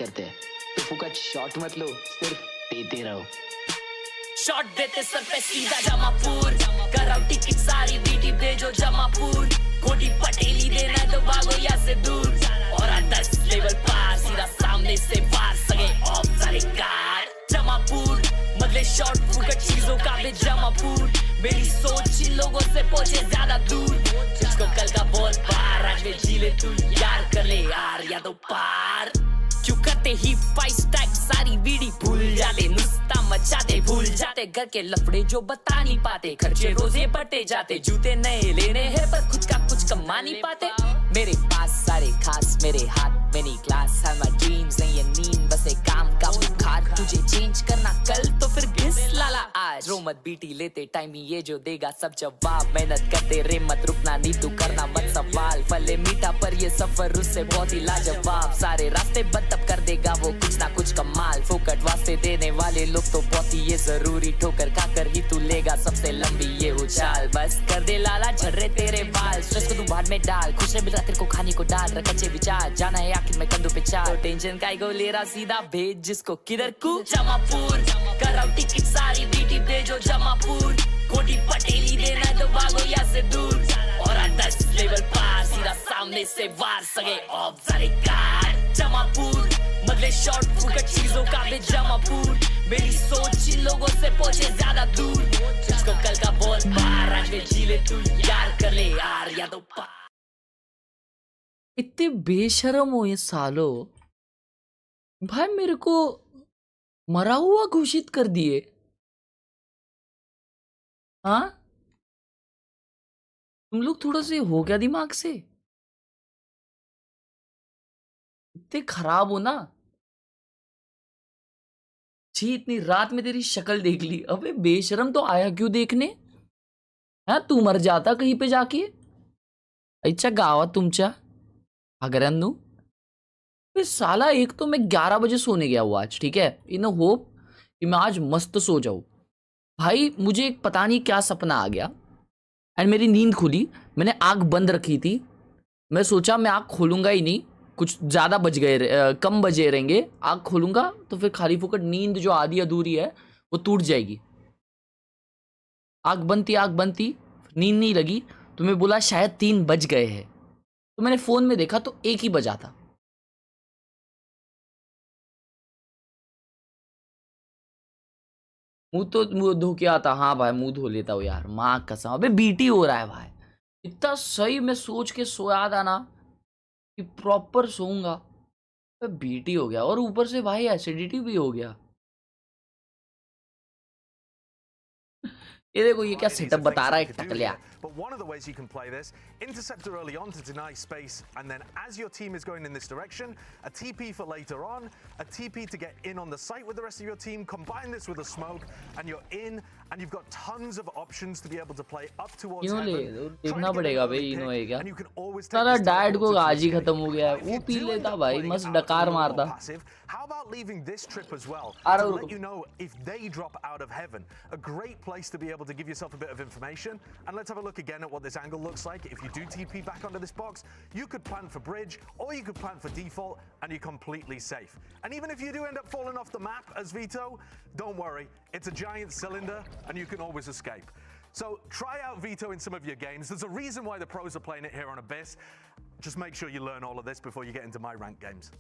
करते हैं, तो फुकट शॉट मत लो, सिर्फ देते रहो। शॉट देते सर पे सीधा जमापुर, कराओ टिकट सारी बीटी भेजो जमापुर, कोटी पटेली देना तो भागो यहाँ से दूर, और 10 लेवल पार सीधा सामने से पार सगे ऑफ सारे कार। जमापुर मगले शॉट फुकट चीजों का भी जमापुर, मेरी सोच इन लोगों से पहुंचे ज्यादा दूर, तुझको कल का बहुत पार आज में जी ले तू यार, कर ले यार या तो पार। क्यों करते ही 5 स्टैक सारी बीड़ी भूल जाते, नुस्ता मचाते भूल जाते, घर के लफड़े जो बता नहीं पाते, खर्चे रोजे बढ़ते जाते, जूते नए लेने हैं पर खुद का कुछ कमा नहीं पाते। मेरे पास सारे खास मेरे हाथ में नहीं क्लास, है माय ड्रीम्स नहीं ये नींद बस एक काम का बुखार, तुझे चेंज करना कल तो फिर घिस लाला आज, रो मत बीटी लेते टाइम ही ये जो देगा सब जवाब, मेहनत करते रे मत रुकना नहीं तू करना मत सवाल, फले मीठा पर ये सफर उससे बहुत ही लाजवाब, सारे रास्ते बंद तब कर देगा वो कुछ ना कुछ कमाल, फोकट वास्ते देने वाले लोग तो बहुत ही ये जरूरी, ठोकर खाकर ही तू लेगा सबसे लंबी ये उछाल, बस कर दे लाला झर्रे तेरे बाल, स्ट्रेस को तू भाड़ में डाल, खुश रह मिल तेरे को खाने को डाल, रख अच्छे विचार जाना है आखिर में कंधों पे चाल, तो टेंशन काय को ले रहा सीधा भेज जिसको किधर को जमापुर, कराओ टिकट सारी बीटी भेजो जमापुर, कोटी पटेली देना तो भागो यहाँ से दूर, और 10 लेवल पार सीधा सामने से वार सगे ऑफ सारे कार। जमापुर मगले शॉट फुकट चीजों का भी जमापुर, मेरी सोच इन लोगों से पहुंचे ज्यादा दूर, तुझको कल का बहुत पार आज में जी ले तू यार, कर ले यार या तो पार। इतने बेशरम हो ये सालो भाई, मेरे को मरा हुआ घोषित कर दिए। हाँ तुम लोग थोड़ा से हो गया दिमाग से, इतने खराब हो ना जी, इतनी रात में तेरी शक्ल देख ली, अबे बेशरम तो आया क्यों देखने, हाँ तू मर जाता कहीं पे जाके, अच्छा गावा तुमच्या अगरन्नू साला। एक तो मैं 11 बजे सोने गया हुआ आज, ठीक है, इन होप कि मैं आज मस्त सो जाऊं। भाई मुझे एक पता नहीं क्या सपना आ गया एंड मेरी नींद खुली, मैंने आंख बंद रखी थी, मैं सोचा मैं आंख खोलूंगा ही नहीं, कुछ ज़्यादा बज गए कम बजे रहेंगे, आंख खोलूंगा तो फिर खाली फुकट नींद जो आधी अधूरी है वो टूट जाएगी। आंख बंद थी नींद नहीं लगी, तो मैं बोला शायद 3 बज गए हैं, तो मैंने फ़ोन में देखा तो 1 ही बजा था। मुंह धो के आता, हाँ भाई मुंह धो लेता हूँ यार, माँ कसम। अबे बीटी हो रहा है भाई, इतना सही मैं सोच के सोया था ना कि प्रॉपर सोऊंगा, बीटी हो गया और ऊपर से भाई एसिडिटी भी हो गया। ये देखो ये क्या सेटअप बता रहा है टकलिया। But one of the ways you can play this, interceptor early on to deny space, and then as your team is going in this direction, a TP for later on, a TP to get in on the site with the rest of your team, combine this with a smoke, and you're in, and you've got tons of options to be able to play up towards heaven. देखना पड़ेगा भाई इनो है क्या, सारा diet को आज ही खत्म हो गया है, वो पी लेता भाई मस्त डकार मारता। How about leaving this trip as well to let you know if they drop out of heaven? A great place to be able to give yourself a bit of information. And let's have a look again at what this angle looks like. If you do TP back onto this box, you could plant for bridge or you could plant for default and you're completely safe. And even if you do end up falling off the map as Vito, don't worry, it's a giant cylinder and you can always escape. So try out Vito in some of your games. There's a reason why the pros are playing it here on Abyss. Just make sure you learn all of this before you get into my ranked games.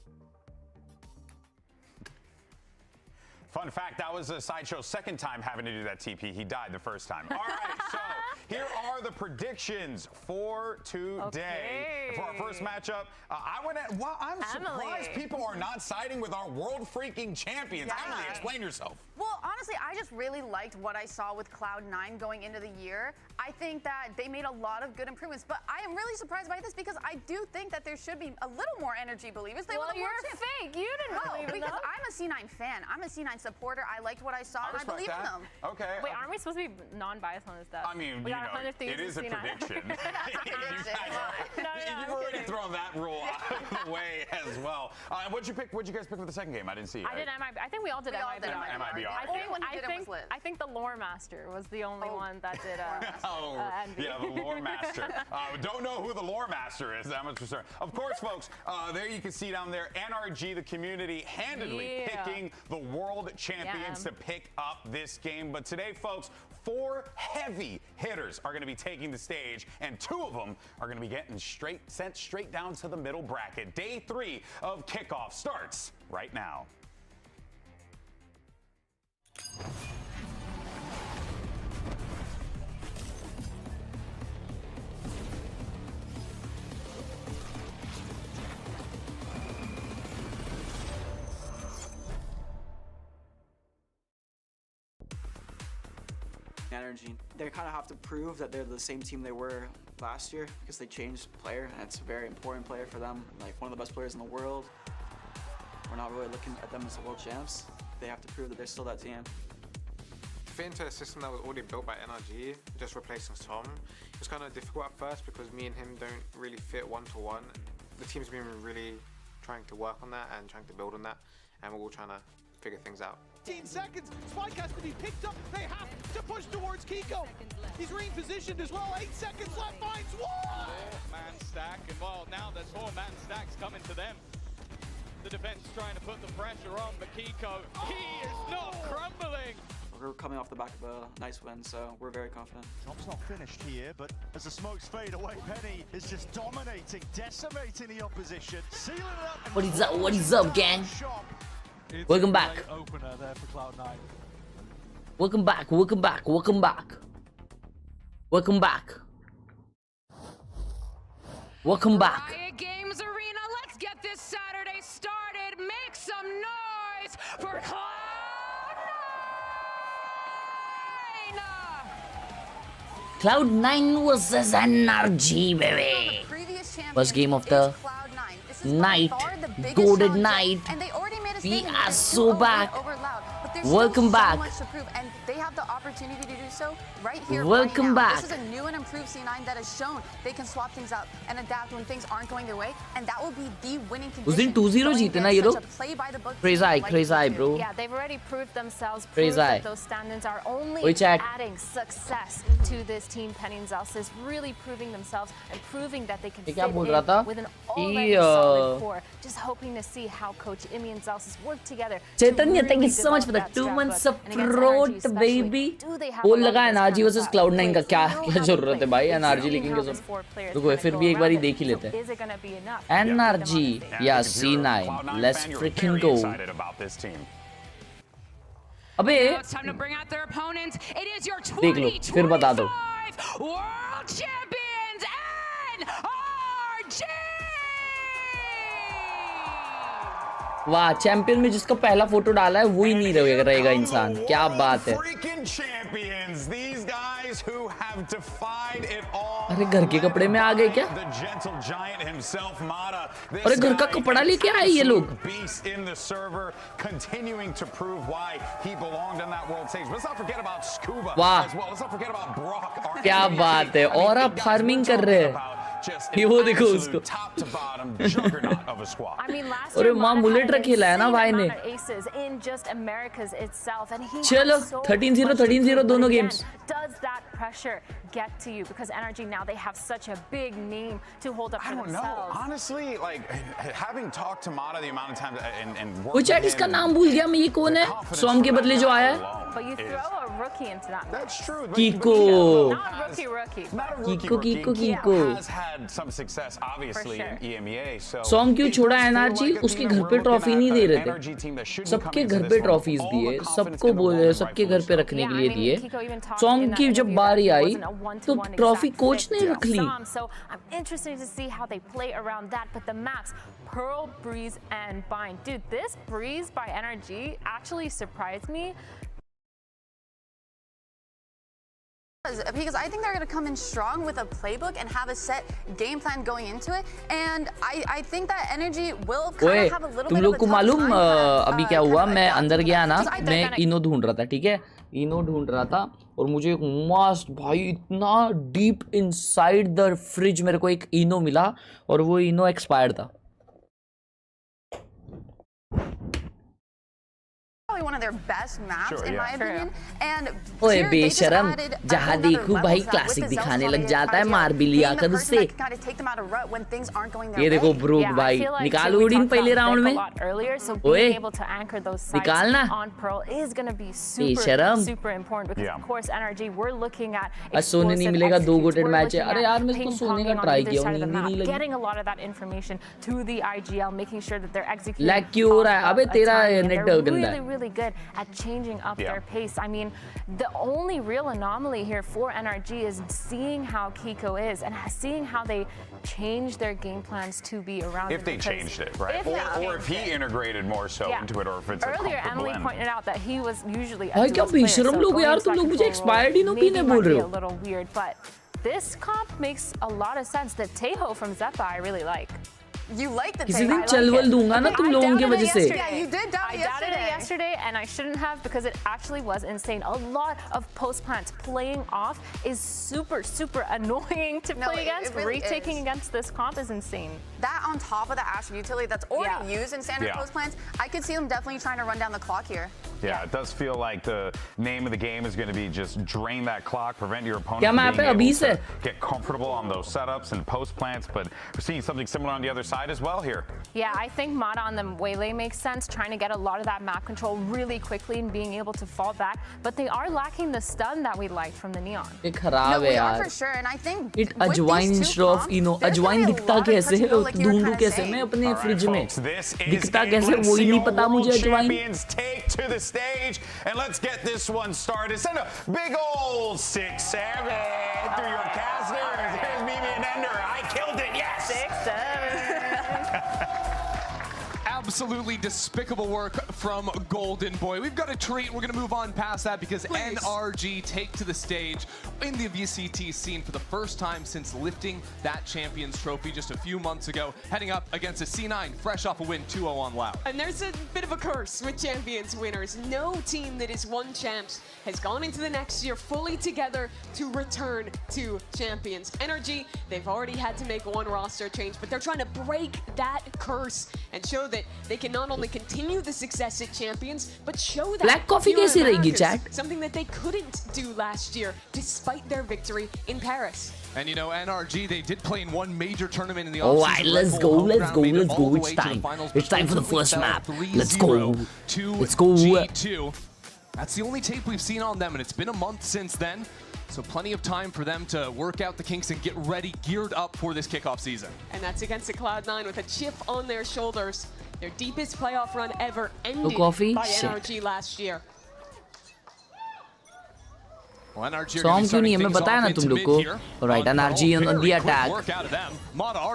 Fun fact, that was a Sideshow's second time having to do that TP. He died the first time. All right, so here are the predictions for today. Okay. For our first matchup, I'm surprised people are not siding with our world freaking champions. Yeah. Emily, explain yourself. Well, honestly, I just really liked what I saw with Cloud9 going into the year. I think that they made a lot of good improvements, but I am really surprised by this because I do think that there should be a little more energy believers. Well, you're fake. You didn't believe in because them. I'm a a C9 fan. I'm a C9 supporter. I liked what I saw, and I respect believe in that. them. Okay. Wait, aren't we supposed to be non-biased on this stuff? I mean, we got you know, 100 things it is a C9. prediction. No, You've already thrown that rule out of the way as well. What'd you guys pick for the second game? I didn't see it. I did MIBR. I think we all did MIBR. MIBR. I think the lore master was the only one that did. Envy. Yeah, the lore master. Don't know who the lore master is. That much for certain. Of course, folks. There you can see down there, NRG, the community, handedly picking the world champions to pick up this game. But today, folks, 4 heavy hitters are going to be taking the stage, and 2 of them are going to be getting sent straight down to the middle bracket. Day 3 of kickoff starts right now. NRG. They kind of have to prove that they're the same team they were last year because they changed player, and it's a very important player for them, like one of the best players in the world. We're not really looking at them as the world champs. They have to prove that they're still that team. Fit into a system that was already built by NRG, just replacing Tom, it was kind of difficult at first because me and him don't really fit one-to-one. The team's been really trying to work on that and trying to build on that, and we're all trying to figure things out. 15 seconds. Spike has to be picked up. They have to push towards Kiko. He's repositioned as well. 8 seconds left. Finds one. 4-man stack, and well, now there's 4-man stacks coming to them. The defense is trying to put the pressure on, but Kiko, he is not crumbling. We're coming off the back of a nice win, so we're very confident. Top's not finished here, but as the smokes fade away, Penny is just dominating, decimating the opposition, sealing it up. What is up? What is up, gang? Welcome back. Opener there for Cloud9. Welcome back. Welcome back. Welcome back. Welcome back. Welcome back. Riot Games Arena, let's get this Saturday started. Make some noise for Cloud9! Cloud9 versus NRG, baby. First game of the night, goaded night. We are so back. Welcome back. And they have the opportunity to do so right here. Welcome back. This is a new and improved C9 that has shown they can swap things up and adapt when things aren't going their way, and that will be the winning condition. उस दिन 2-0 जीते ना ये लोग. Khelraay, bro. Yeah, they've already proved themselves. Khelraay. That those stand-ins are only adding success to this team. Penny and Zelsis really proving themselves and proving that they can fit in with an already solid core. Just hoping to see how Coach Imi and Zelsis work together. Chaitanya, thank you so much for the 2 months support, baby. बोल लगा NRG versus Cloud9 का क्या जरूरत है भाई. NRG लेकिन क्या रुको फिर भी एक बार ही देख ही लेते हैं. NRG, yeah, C9. Let's freaking go. अबे देख लो फिर बता दो. World Champions NRG! वाह, चैंपियन में जिसका पहला फोटो डाला है वो ही नहीं रहेगा इंसान. क्या बात है. अरे घर के कपड़े में आ गए क्या? अरे घर का कपड़ा लेके आए ये लोग. वाह, क्या बात है. और आप फार्मिंग कर रहे हैं. ये वो देखो उसको. अरे माँ बुलेट खेला है ना भाई ने. चलो 13-0 दोनों games. Does that pressure get to you? Because NRG now they have such a big name to hold up for themselves. I don't know. Honestly, like having talked to Mata the amount of times and वो chat इसका नाम भूल गया मैं. ये कौन है? सोम के बदले जो आया है. But you throw a rookie into that. That's true. Kiko. Not rookie. Kiko. Has had some success obviously in EMEA. So सोम क्यों छोड़ा NRG? उसके घर पे ट्रॉफी नहीं दे रहे थे. सबके घर पे ट्रॉफीज दिए. सबको बोले सबके घर पे रखने के लिए दिए. सोम की जब बारी आई तो ट्रॉफी कोच ने रख ली. So I'm interested to see how they play around that. But the maps, Pearl, Breeze, and Bind. Dude, this Breeze by NRG actually surprised me. because I think they're going to come in strong with a playbook and have a set game plan going into it. And I think that NRG will kind of have a little bit of a tough time. तुम लोग को मालूम अभी क्या हुआ? मैं अंदर गया ना, मैं इनो ढूंढ रहा था, ठीक है? इनो ढूंढ रहा था और मुझे एक मस्त भाई इतना डीप इनसाइड द फ्रिज मेरे को एक इनो मिला और वो इनो एक्सपायर्ड था. One of their best maps in my opinion. And ओए बेशरम, जहाँ देखूं भाई क्लासिक दिखाने लग जाता है, मार भी लिया कर उससे. ये देखो ब्रूक भाई, निकाल ओडिन पहले राउंड में. ओए निकालना बेशरम. आज सोने नहीं मिलेगा, 2 गोटेड मैच है. अरे यार मैं इसको सोने का ट्राई किया, नींद नहीं लगी. लैग क्यों हो रहा है? अबे तेरा नेट गंदा है. good at changing up their pace. I mean, the only real anomaly here for NRG is seeing how Kiko is and seeing how they change their game plans to be around if they changed it, right? Or if he integrated more so into it, or if it's earlier Emily pointed out that he was usually a duelist player, so going back to a little weird, but this comp makes a lot of sense. The Teho from Zeppa I really like. You like the किसी दिन चलवल दूंगा ना तुम लोगों की वजह से. Yeah, you did doubt it yesterday, and I shouldn't have because it actually was insane. A lot of post plants playing off is super annoying to play against. Really retaking against this comp is insane. That on top of the Asher utility that's already used in standard post plants, I could see them definitely trying to run down the clock here. Yeah, it does feel like the name of the game is going to be just drain that clock, prevent your opponent from being able to get comfortable on those setups and post plants. But we're seeing something similar on the other side as well here. Yeah, I think Mata on the Waylay makes sense, trying to get a lot of that map control really quickly and being able to fall back. But they are lacking the stun that we liked from the Neon. ये खराब है यार. For sure, and I think it अजवाइन instead of अजवाइन दिखता कैसे है? ढूंढूं कैसे मैं अपने फ्रिज में? दिखता कैसे? वो ही नहीं पता मुझे अजवाइन. Take to the stage and let's get this one started. Send a big old 6-7 through your caster. There's Mimi and Ender. I killed it. Yes. 6-7. Absolutely despicable work from Golden Boy. We've got a treat. We're going to move on past that because NRG take to the stage in the VCT scene for the first time since lifting that Champions Trophy just a few months ago, heading up against a C9 fresh off a win 2-0 on Loud. And there's a bit of a curse with Champions winners. No team that has won champs has gone into the next year fully together to return to Champions. NRG, they've already had to make one roster change, but they're trying to break that curse and show that they can not only continue the success at Champions, but show that Black Coffee कैसी रहेगी chat? Something that they couldn't do last year, despite their victory in Paris. And you know, NRG, they did play in one major tournament in the offseason. Alright, let's go. It's time. It's time for the first map. Let's go. Let's go. G2. That's the only tape we've seen on them, and it's been a month since then. So plenty of time for them to work out the kinks and get ready, geared up for this kickoff season. And that's against the Cloud9 with a chip on their shoulders. Their deepest playoff run ever ended by NRG last year. Well, NRG Song क्यों नहीं है मैं बताया ना तुम लोग को. Alright, NRG on the attack.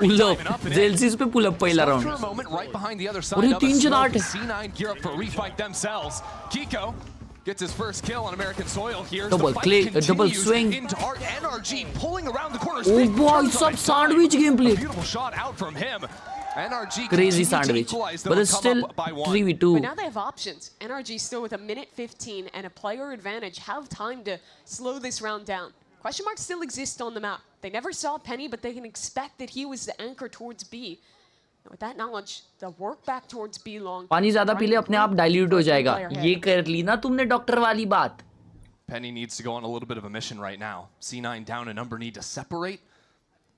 Pull up. Zelsis पे pull up पहला round. और ये 3-8. C9 gear up for a refight themselves. Kiko gets his first kill on American soil here. Double click, double swing. Into our NRG pulling around the corners. Oh boy, sub sandwich gameplay. A beautiful shot out from him. NRG crazy sandwich, but it's still 3v2. But now they have options. NRG still with a minute 15 and a player advantage have time to slow this round down. Question marks still exist on the map. They never saw Penny, but they can expect that he was the anchor towards B. And with that knowledge, the work back towards B long. पानी ज़्यादा P ले अपने आप dilute हो जाएगा. ये कर ली ना तुमने डॉक्टर वाली बात. Penny needs to go on a little bit of a mission right now. C9 down a number, need to separate.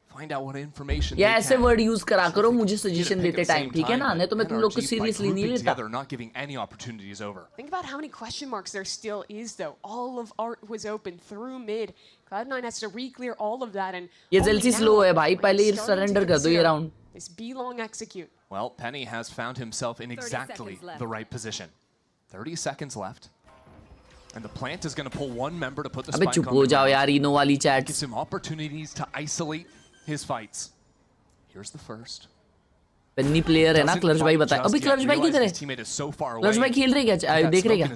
Find out what information. या ऐसे word use करा करो मुझे suggestion देते time, ठीक है ना? नहीं तो मैं तुम लोग को seriously नहीं लेता. Not giving any opportunities over. Think about how many question marks there still is, though. All of Art was open through mid. Cloud9 has to re-clear all of that, and ये जल्दी slow है भाई. पहले surrender कर दो ये round. This B long execute. Well, Penny has found himself in exactly the right position. 30 seconds left. And the plant is going to pull one member to put the spike on. अबे चुप हो जाओ यार इनो वाली chats. Gives him opportunities to isolate his fights. Here's the first. Penny player है ना क्लर्च भाई बता. अबे क्लर्च भाई किधर है? क्लर्च भाई खेल रहे क्या? देख रहे क्या?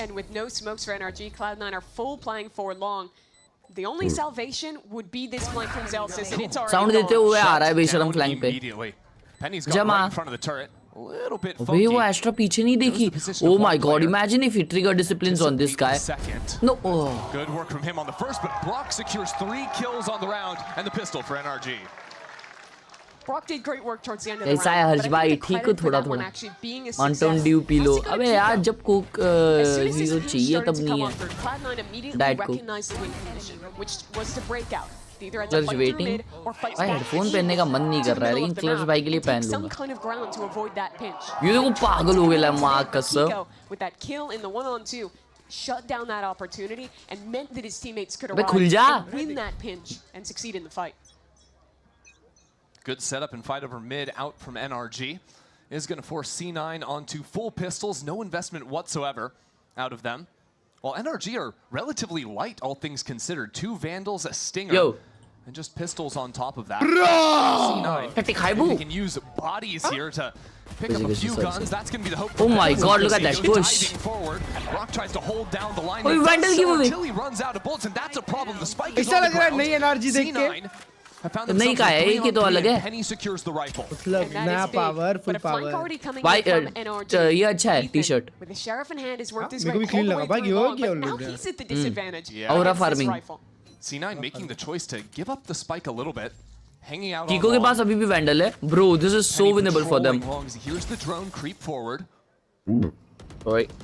And with no smokes for NRG, Cloud9 are full playing for long. The only salvation would be this flank from Zelsis, and it's already sound देते हुए आ रहा है बेशरम फ्लैंक पे जमा अबे वो एस्ट्रा पीछे नहीं देखी oh my god imagine if he trigger disciplines on this guy no good work from him on the first but Brock secures 3 kills on the round and the pistol for NRG. Brock did great work towards the end of the ऐसा है हर्ष भाई ठीक हो थोड़ा थोड़ा Mountain Dew P low अबे यार जब कोक हीरो चाहिए तब नहीं है डाइट को क्लच वेटिंग भाई हेडफोन पहनने का मन नहीं कर रहा है लेकिन क्लच भाई के लिए पहन लूंगा ये देखो पागल हो गया मां कसम shut down that opportunity and meant that his teammates could arrive and win that pinch and succeed in the fight. Good setup and fight over mid out from NRG is going to force C9 onto full pistols, no investment whatsoever out of them. While NRG are relatively light, all things considered. 2 Vandals, a Stinger, and just pistols on top of that. C9, they can use bodies here to pick up a few guns. That's going to be the hope. Oh my god, look at that push. Forward. Brock tries to hold down the line until he runs out of bullets, and that's a problem. The spike is on the ground. C9 नहीं का है ये तो अलग है मतलब नया power full power भाई ये अच्छा है टी-शर्ट मेरे को भी क्लीन लगा भाई ये हो गया लोग और farming C9 making the choice to give up the spike a little bit, hanging out. Kiko के पास अभी भी वैंडल है bro this is so winnable for them. Here's the drone creep forward. Right.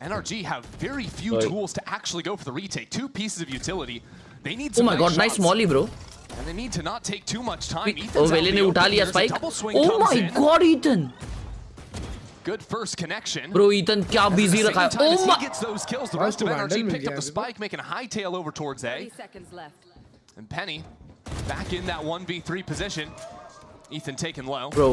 NRG have very few tools to actually go for the retake. 2 pieces of utility. They need some oh my god nice molly bro and they need to not take too much time. Oh Vele ने उठा लिया spike oh my god Ethan good first connection bro Ethan क्या busy रखा है oh my he gets those kills the rest of NRG picked up the spike making a high tail over towards A 30 seconds left and Penny back in that 1v3 position. Ethan taken low bro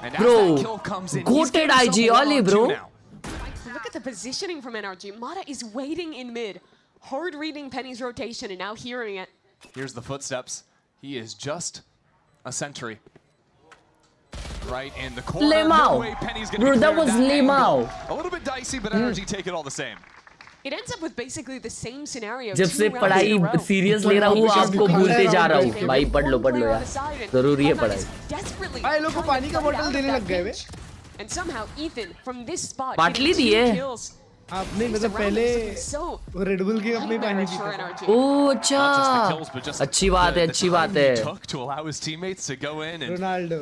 and as that kill comes in goated IG Ollie bro look at the positioning from NRG. Mata is waiting in mid, hard reading Penny's rotation and now hearing it. Here's the footsteps. He is just a sentry. Right in the corner. No way Penny's gonna bro, that was Lemao. A little bit dicey, but NRG take it all the same. It ends up with basically the same scenario. जब से पढ़ाई serious ले रहा हूँ आपको भूलते जा रहा हूँ भाई पढ़ लो यार जरूरी है पढ़ाई भाई लोगों को पानी का बोतल देने लग गए वे and somehow Ethan from this spot पाटली दी है आपने मतलब पहले रेड बुल की अपनी पानी पी ओह अच्छा अच्छी बात है Ronaldo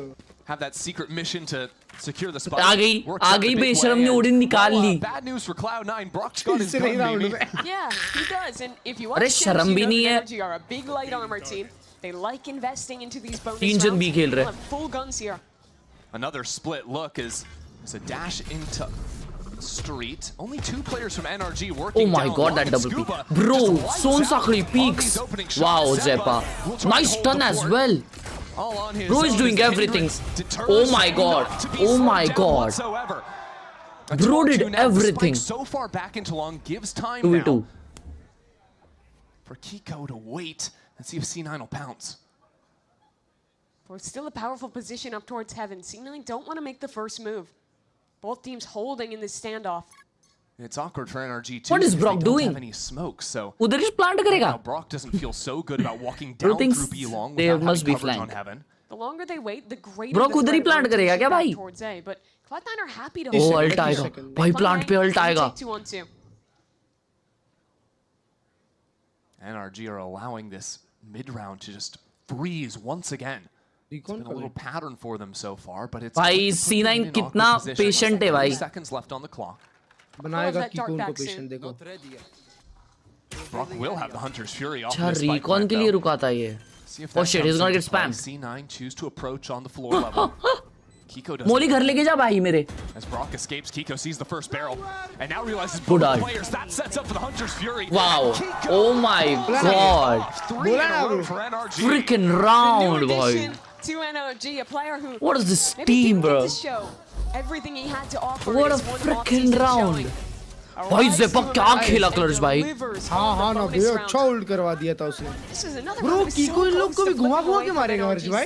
have that secret mission to secure the spot. आ गई बेशरम ने ओडिन निकाल ली bad news for Cloud9 Brock's got his gun baby yeah he does and if you अरे शर्म भी नहीं है NRG are a big light armor team they like investing into these bonus 3 जन भी खेल रहे full guns here another split look is a dash into street. Only 2 players from NRG working. Oh my god, that double peek. Bro, Son Sakri peeks. Wow, Zepa. Nice stun as well. Bro is doing everything. Oh my god. Oh my god. Bro did everything. So far back into long gives time 2v2. For Kiko to wait and see if C9 will pounce. Well, it's still a powerful position up towards heaven. C9 don't want to make the first move. Both teams holding in this standoff. It's awkward for NRG too. What is Brock doing? Have any smoke, so उधर ही plant करेगा. Brock doesn't feel so good about walking down through B long without must be coverage flank. on heaven. The longer they wait, the greater. Brock उधर ही plant करेगा क्या भाई? Towards A, but Cloud9 are happy to. Oh, ult आएगा. भाई plant पे ult आएगा. NRG are allowing this mid round to just freeze once again. It's been a little pattern for them so far, but it's भाई C9 कितना patient है भाई. Seconds left on the clock. बनाएगा Kiko उनको patient देखो. Brock will have the Hunter's Fury off. अच्छा recon के लिए रुका था ये. Oh shit, he's gonna get spammed. C9 choose to approach on the floor level. Kiko does. मोली घर लेके जा भाई मेरे. As Brock escapes, Kiko sees the first barrel and now realizes both players. That sets up for the Hunter's Fury. Wow. Oh my god. Freaking round, boy. To NRG, a player who what is this team, bro? Everything he had to offer. What a freaking round. भाई ज़ेपा क्या खेला क्लर्च भाई? हाँ ना भैया अच्छा hold करवा दिया था उसने. Bro Kiko इन लोग को भी घुमा के मारेगा हर्ष भाई.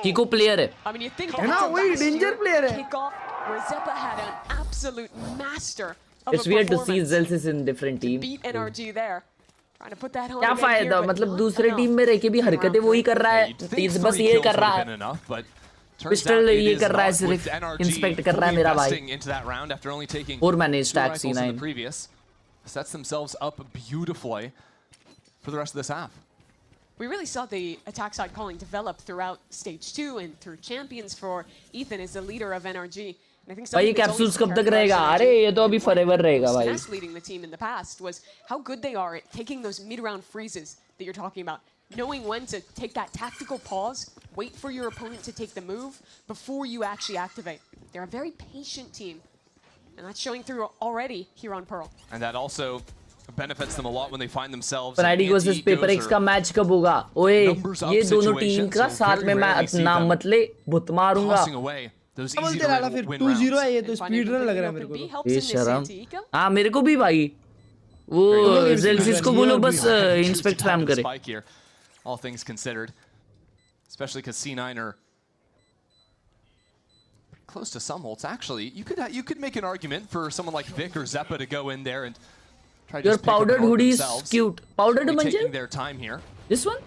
Kiko player है. है ना वही डेंजर प्लेयर है. Zepa had an absolute master of It's weird to see Zelsis in different team. Beat NRG there. क्या फायदा, मतलब दूसरे टीम में रह के भी हरकतें वही कर रहा है, बस ये कर रहा है, पिस्टल ये कर रहा है, सिर्फ इंस्पेक्ट कर रहा है मेरा भाई। और मैंने stack C9 sets themselves up beautifully for the rest of this half. We really saw the attack side calling develop throughout stage 2 and through champions for Ethan as the leader of NRG. And I think भाई capsules कब तक रहेगा? अरे ये तो अभी forever रहेगा भाई। Leading the team in the past was how good they are at taking those mid-round freezes that you're talking about, knowing when to take that tactical pause, wait for your opponent to take the move before you actually activate. They're a very patient team. And that's showing through already here on Pearl. And that also benefits them a lot when they find themselves. Fnatic versus Paper X का match कब होगा? ओए ये दोनों team का साथ में मैं अपना मतलब बुत मारूंगा। बोलते लाला फिर 2-0 है, ये तो स्पीड रन लग रहा है मेरे को। ये शर्म। हाँ मेरे को भी भाई। वो जेल्सिस को बोलो बस इंस्पेक्ट स्पैम करे। All things considered, especially because C9 are close to some ults. Actually, you could make an argument for someone like Vic or Zeppa to go in there and try to Your just pick powdered up hoodie is themselves. cute. Powdered Taking manjil? their time here. This one?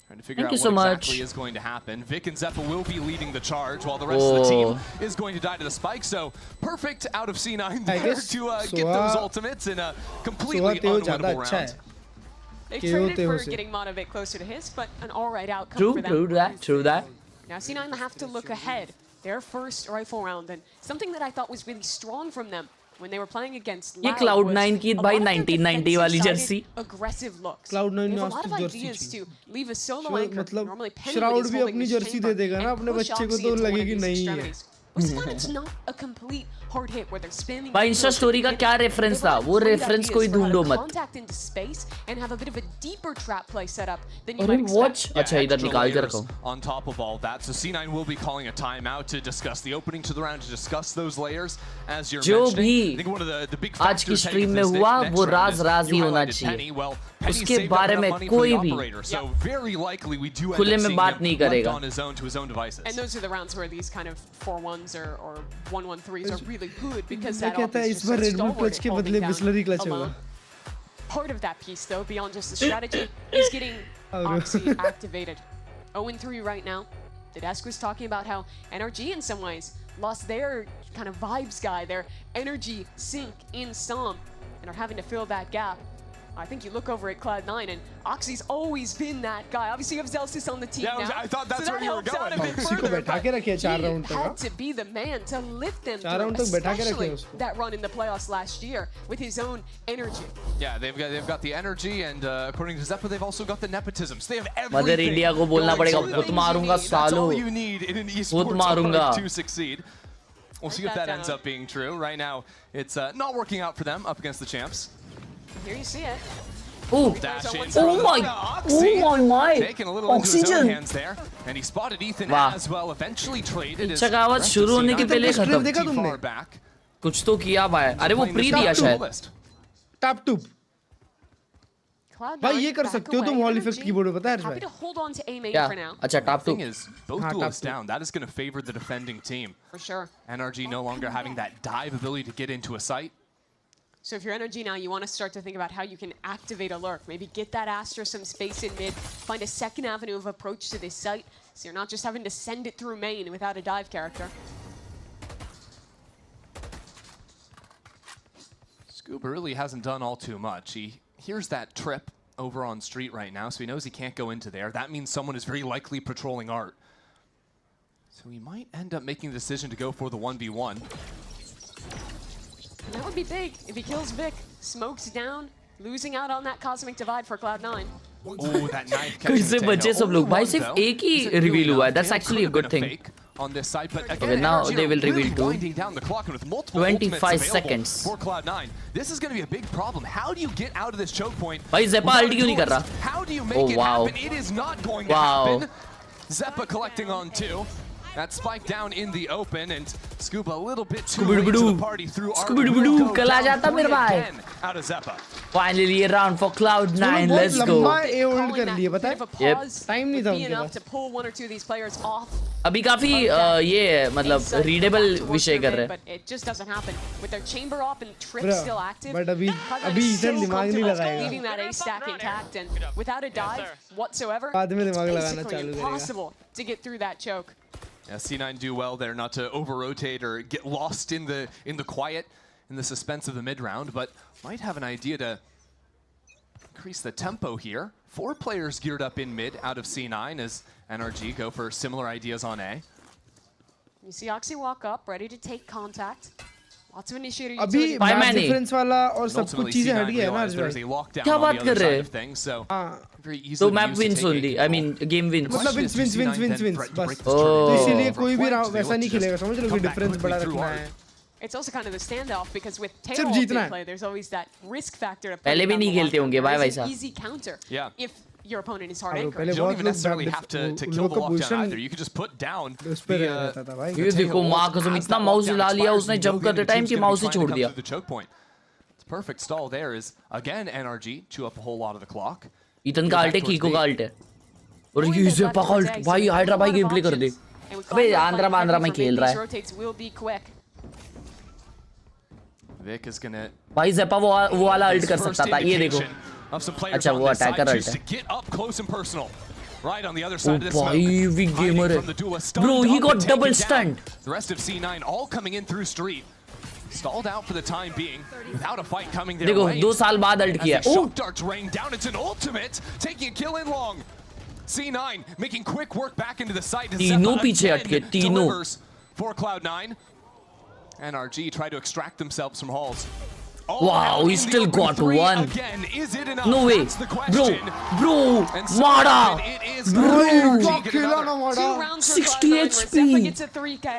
Trying to figure Thank out you so what much. exactly is going to happen. Vic and Zeppa will be leading the charge while the rest of the team is going to die to the spike. So perfect out of C9 there to get those ultimates in a completely unwinnable round. They traded for getting Monovic closer to his, but an all-right outcome for them. True that. Now C9 have to look ahead. Their first rifle round, and something that I thought was really strong from them when they were playing against ये Cloud9 की भाई 1990 वाली Jersey. aggressive looks. Cloud9 They ने have a आज lot of तक Jersey ideas थी। to leave a solo anchor. मतलब Normally shroud भी अपनी जर्सी दे देगा ना अपने बच्चे को, तो लगेगी नहीं है। This time it's not a complete hard hit where they're spamming. भाई इंस्टा स्टोरी का क्या रेफरेंस था? वो रेफरेंस कोई ढूंढो मत। Contact into space and have a bit of a deeper trap play setup than you अरे might watch, expect. अच्छा इधर निकाल के रखो। On top of all that, so C9 will be calling a timeout to discuss the opening to the round, to discuss those layers as you're जो mentioning. I think one of the big आज की factors stream heading में into this हुआ next वो round is Raj he you होना highlighted चाहिए। Penny. Well, Penny उसके saved बारे enough में money for कोई the भी operator, so very likely we do end खुले up में seeing बात him नहीं left करेगा। on his own to his own devices. And those are the rounds where these kind of 4-1s or 1-1-3s are really good because मैं that कहता है offense इस just bar so red bull stalwart clutch at के holding बदले down Bisleri clutch alone. होगा। Part of that piece, though, beyond just the strategy, is getting Oxy activated. 0-3 right now. The desk was talking about how NRG, in some ways, lost their kind of vibes guy, their energy sink in Som, and are having to fill that gap. I think you look over at Cloud9, and Oxy's always been that guy. Obviously, you have Zelsis on the team now. I thought that's so where you were going. Oxy को बैठा के रखे 4 round तक। He had to be the man to lift them चार round through, तक बैठा के रखे especially उसको। that run in the playoffs last year with his own energy. Yeah, they've got the energy, and according to Zeppa, they've also got the nepotism. So they have everything. Mother India को बोलना पड़ेगा खुद मारूंगा That's सालो। all you need in an खुद esports मारूंगा। to succeed. We'll see if that ends up being true. Right now, it's not working out for them up against the champs. Here you see it. Oh, my! Taking a little into his own hands there, and he spotted Ethan as well. Eventually traded. अच्छा गावत शुरू होने के पहले खत्म। कुछ तो किया भाई। अरे वो प्री दिया शायद। टॉप टूप। भाई ये कर सकते हो तुम हॉल इफेक्ट कीबोर्ड में, पता है Happy to hold on to A main क्या? for now. अच्छा top two. Thing is, both duelists down. That is going to favor the defending team. For sure. NRG no longer having that dive ability to get into a site. So if you're NRG now, you want to start to think about how you can activate a lurk. Maybe get that Astra some space in mid, find a second avenue of approach to this site, so you're not just having to send it through main without a dive character. Scuba really hasn't done all too much. He hears that trip over on street right now, so he knows he can't go into there. That means someone is very likely patrolling art. So he might end up making the decision to go for the 1v1. And that would be big if he kills Vic, smokes down, losing out on that cosmic divide for Cloud9. Oh, that knife कैसे बचे सब लोग भाई? सिर्फ एक ही reveal हुआ है. That's actually a good thing. On this side, but Okay, now they will reveal too. 25 seconds. For Cloud9, this is going to be a big problem. How do you get out of this choke point? भाई Zeppa ulti क्यों नहीं कर रहा? How do you make it happen? It is not going to happen. Zeppa collecting on 2. That spike down in the open, and Scuba a little bit too late to the party through our Scooby-Doo कल आ जाता मेरे भाई. Out of Zeppa. Finally a round for Cloud9. Let's go. लंबा ए hold कर लिए, पता है? Yep. Time नहीं था उनके enough pass. to pull one or two of these players off अभी काफी ये मतलब रीडेबल विषय कर रहे हैं। बट अभी ईथन दिमाग नहीं लगाएगा, बाद में दिमाग लगाना चालू करेगा। C9 do well there not to over-rotate or get lost in the quiet, in the suspense of the mid-round, but might have an idea to increase the tempo here. 4 players geared up in mid out of C9 as NRG go for similar ideas on A. You see Oxy walk up, ready to take contact. Lots of initiator अभी utility. Difference वाला और सब कुछ चीजें हट गई है ना भाई। क्या बात कर रहे हैं? तो map wins only, I mean game wins, मतलब विंस बस। तो इसीलिए कोई भी वैसा नहीं खेलेगा, समझ लो कि डिफरेंस बड़ा रखना है। It's also kind of the standoff because with tail play, there's always that risk factor of पहले भी नहीं खेलते होंगे भाई वैसा। Easy counter. If your opponent is hard anchored. You don't even necessarily have to kill the lockdown either. You can just put down ये देखो माँ कसम इतना माउस हिला लिया उसने जंप करते टाइम कि माउस ही छोड़ दिया। The choke point. The perfect stall there is again NRG chew up a whole lot of the clock. Ethan का अल्ट है, कीको का अल्ट है और ये ज़ेपा का अल्ट भाई हाइड्रा भाई गेम प्ले कर दे। अबे आंध्रा में खेल रहा है Vic is gonna भाई ज़ेपा वो वाला अल्ट कर सकता था, ये देखो। अच्छा वो अटैकर अल्ट है। Right on the other side of this भाई विग गेमर है bro, he got double stunned. The rest of C9 all coming in through street. Stalled out for the time being without a fight coming their way. देखो 2 साल बाद alt किया। Shock darts rain down. It's an ultimate taking a kill in long. C9 making quick work back into the site. तीनों पीछे अटके, तीनों। For Cloud9. NRG tried to extract themselves from halls. Wow, he still got one. Again, is it enough? No way, bro, Mada, bro, 60 HP. It's a 3K,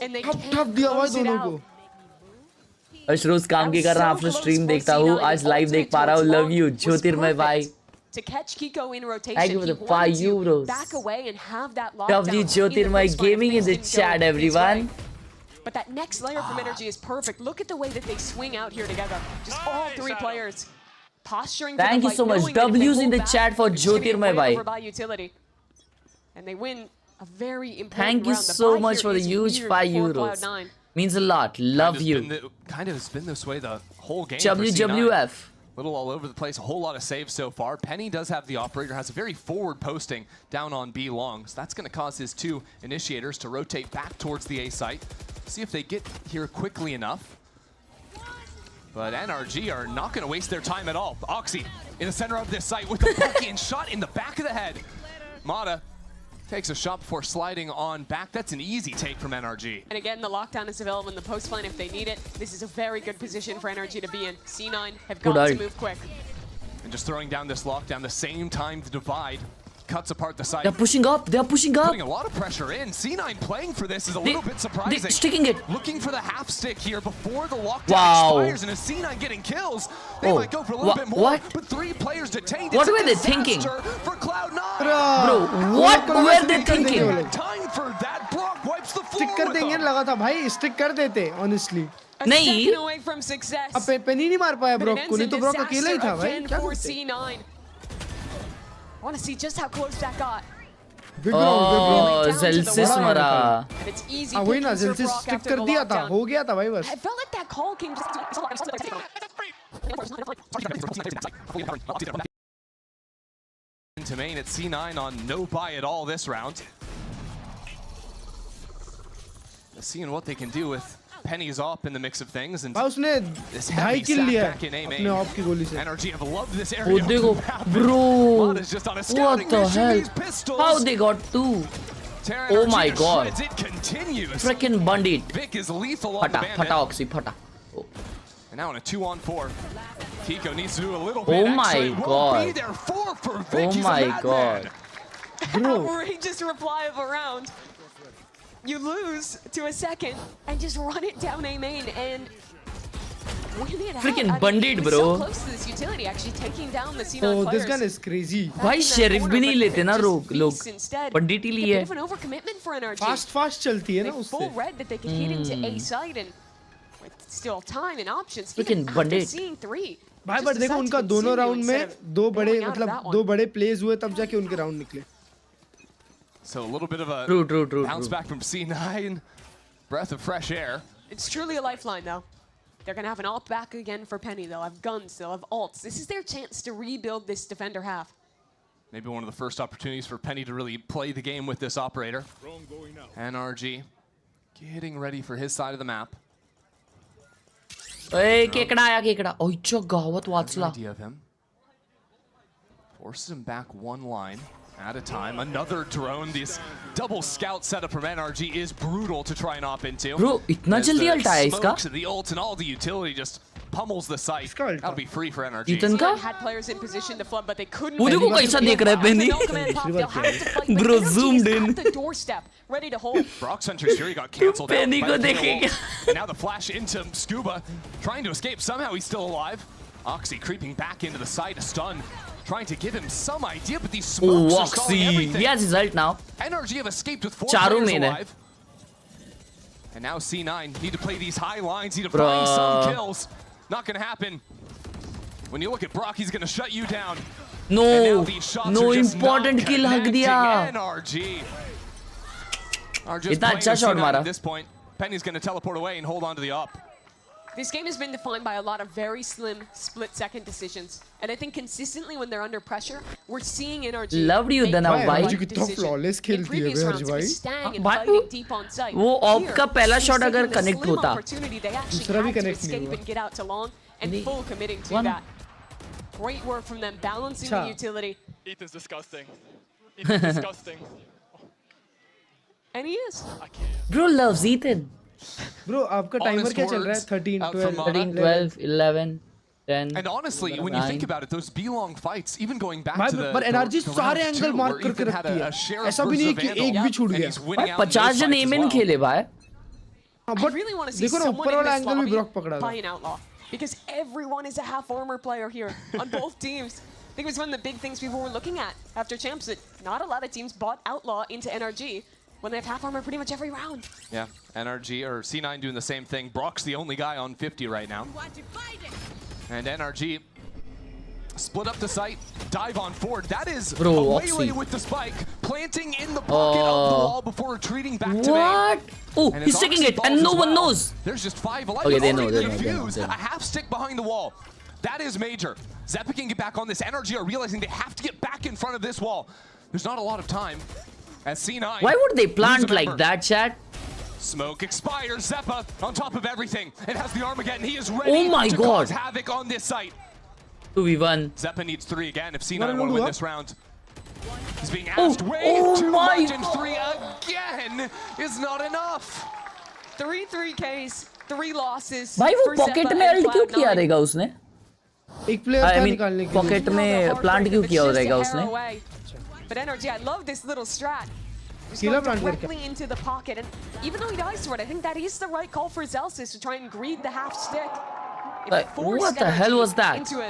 and they ठप दिया भाई दोनों को। अशरोज काम की कर रहा हूँ, आफ्टर स्ट्रीम देखता हूँ, आज लाइव देख पा रहा हूँ, लव यू ज्योतिर्मय भाई। To catch Kiko in rotation, Thank you for the 5 euros. back away and have that lockdown. W Jyotirmay Gaming in the chat, everyone. But that next layer from NRG is perfect. Look at the way that they swing out here together. Just all 3 players posturing. Thank you so much. W's in the chat for Jyotirmay bhai. Utility. And they win a very important Thank you so much for the huge 5 euros. Means a lot. Love you. Kind of has been this way the whole game. WWF. Little all over the place, a whole lot of saves so far. Penny does have the operator, has a very forward posting down on B long. So that's going to cause his 2 initiators to rotate back towards the A site. See if they get here quickly enough. But NRG are not going to waste their time at all. Oxy in the center of this site with a poking shot in the back of the head. Mata takes a shot before sliding on back. That's an easy take from NRG. And again, the lockdown is available in the post lane if they need it. This is a very good position for NRG to be in. C9 have got to move quick. And just throwing down this lockdown, the same time the divide cuts apart the side. They're pushing up. They're pushing up. Putting a lot of pressure in. C9 playing for this is a little bit surprising. They're sticking it. Looking for the half stick here before the lockdown expires. And as C9 getting kills, they might go for a little bit more. What? But 3 players detained. What were they thinking? For Cloud9. Bro, what were they thinking? Time for that. Brock wipes the floor. Stick कर देंगे लगा था भाई, stick कर देते honestly. नहीं। Away from success. अब पेनी नहीं मार पाया ब्रॉक को, नहीं तो ब्रॉक अकेला ही था भाई। क्या C9. I want to see just how close that got. Oh, Zelsis मरा। हाँ वही ना, Zelsis stick कर दिया था, हो गया था भाई बस। I felt like that call came just into main at C9 on no buy at all this round. Seeing what they can do with Penny's op in the mix of things, and उसने this 2.5 kill लिया अपने op की गोली से। NRG have loved this area. Oh, देखो, bro, what the hell? How they got 2? Oh my god! Freaking bandit! Vic is lethal on the bandit. Phata Oxy, phata. And now in a 2-on-4, Kiko needs to do a little bit. Oh my god! Be there 4 for Vic. Oh my god! outrageous reply of a round. You lose to a second and just run it down A main and win it out. Freaking bandit, bro. So close to this utility, actually taking down the C9 players. Oh, this gun is crazy. भाई sheriff भी नहीं लेते ना लोग bandit ही लिए. A bit of an overcommitment for NRG. Fast चलती है ना उससे. Full red that they can hit into A side and with still time and options. Freaking bandit. Seeing 3. भाई पर देखो उनका दोनों राउंड में 2 बड़े मतलब 2 बड़े प्लेस हुए तब जाके उनके राउंड निकले. So a little bit of a true, bounce back from C9. Breath of fresh air. It's truly a lifeline, though. They're going to have an ult back again for Penny. They'll have guns. They'll have ults. This is their chance to rebuild this defender half. Maybe one of the first opportunities for Penny to really play the game with this operator. NRG getting ready for his side of the map. Hey, केकडा आया केकडा. ओइच्या गावात वाचला. Idea of him. Forces him back one line at a time. Another drone. This double scout setup from NRG is brutal to try and op into. Bro, इतना जल्दी ult आया इसका? The ult and all the utility just pummels the site. That'll be free for NRG. Ethan had players in position to flood, but they couldn't. वो देखो कैसा देख रहा है Penny. Bro, zoomed in. At the doorstep, ready to hold. Brock Hunter's Fury got cancelled out. Penny को देखेगा. And now the flash into Scuba, trying to escape. Somehow he's still alive. Oxy creeping back into the site, a stun. Trying to give him some idea, but these smokes are stalling everything. He has his ult now. NRG have escaped with 4 Charu players main alive. And now C9 need to play these high lines, need to find some kills. Not gonna happen. When you look at Brock, he's gonna shut you down. No important kill hug diya. NRG are just इतना अच्छा shot मारा. At this point, Penny's gonna teleport away and hold on to the op. This game has been defined by a lot of very slim split-second decisions. And I think consistently when they're under pressure, we're seeing NRG Loved you then now, भाई. कितना flawless खेल दिया भाई. भाई वो of का पहला shot अगर कनेक्ट होता. दूसरा भी कनेक्ट नहीं हुआ. Get out to long and full committing to that. Great work from them, balancing the utility. Ethan's disgusting. Ethan's disgusting. And he is. Bro loves Ethan. Bro, आपका timer क्या चल रहा है? 13, 12, 11, 10. And honestly, when you think about it, those B-long fights, even going back to the... But NRG सारे angle mark करके रखती है. ऐसा भी नहीं कि एक भी छूट गया. भाई 50 जन aim in खेले भाई. I really want to see someone in this lobby buy an outlaw. Because everyone is a half armor player here on both teams. I think it was one of the big things people were looking at after champs, that not a lot of teams bought outlaw into NRG when they have half armor pretty much every round. Yeah, NRG or C9 doing the same thing. Brock's the only guy on 50 right now. And NRG split up the site, dive on forward. That is away with the spike, planting in the pocket of the wall before retreating back to main. Oh, he's taking it and no one knows. There's just 5 alive. Okay, they know. A half stick behind the wall. That is major. Zeppa can get back on this. NRG are realizing they have to get back in front of this wall. There's not a lot of time. As C9. Why would they plant like that, chat? Smoke expires. Zeppa on top of everything. It has the Armageddon. He is ready to cause havoc on this site. 2v1. Zeppa needs 3 again if C9 want to win this round. He's being asked way too much, and 3 again is not enough. 3 Ks, 3 losses. भाई वो pocket में alt क्यों किया रहेगा उसने? एक player था निकालने के लिए. पॉकेट में प्लांट क्यों किया रहेगा उसने? But NRG, I love this little strat. Just going directly into the pocket, and even though he dies to it, I think that is the right call for Zelsis to try and greed the half stick. What the hell was that? Into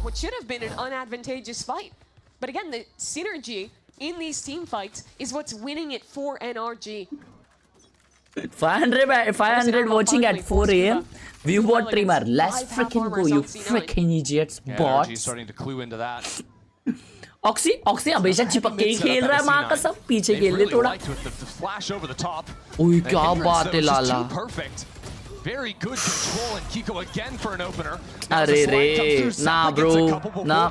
what should have been an unadvantageous fight. But again, the synergy in these team fights is what's winning it for NRG. 500 watching at 4 AM. Viewbot trimmer. Let's freaking go, you freaking idiots. Bots. NRG starting to clue into that. Oxy हमेशा चिपक के ही खेल रहा है माँ का सब पीछे खेल ले थोड़ा. ओए क्या बात है लाला. Very good control and Kiko again for an opener. अरे रे nah bro nah.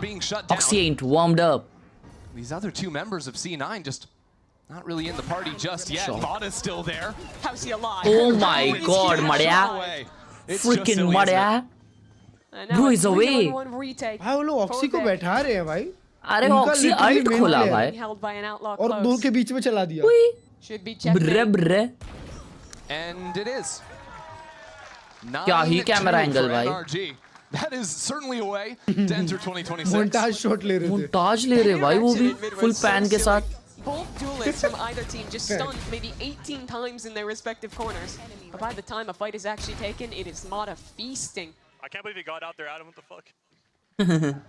Oxy ain't warmed up. These other 2 members of C9 just not really in the party just yet. Vada's still there. How's he alive? Oh my god, Madiya. Freaking Madiya. Bro is away. भाई वो लोग oxy को बैठा रहे हैं भाई. अरे oxy alt खोला भाई. और 2 के बीच में चला दिया. ब्रे. And it is. क्या ही कैमरा एंगल भाई. That is certainly a way to enter 2026. Montage shot ले रहे थे. मोन्टाज ले रहे भाई वो भी फुल पैन के साथ. Both duelists from either team just stunned maybe 18 times in their respective corners. But by the time a fight is actually taken, it is not a feasting. I can't believe he got out there, Adam. What the fuck?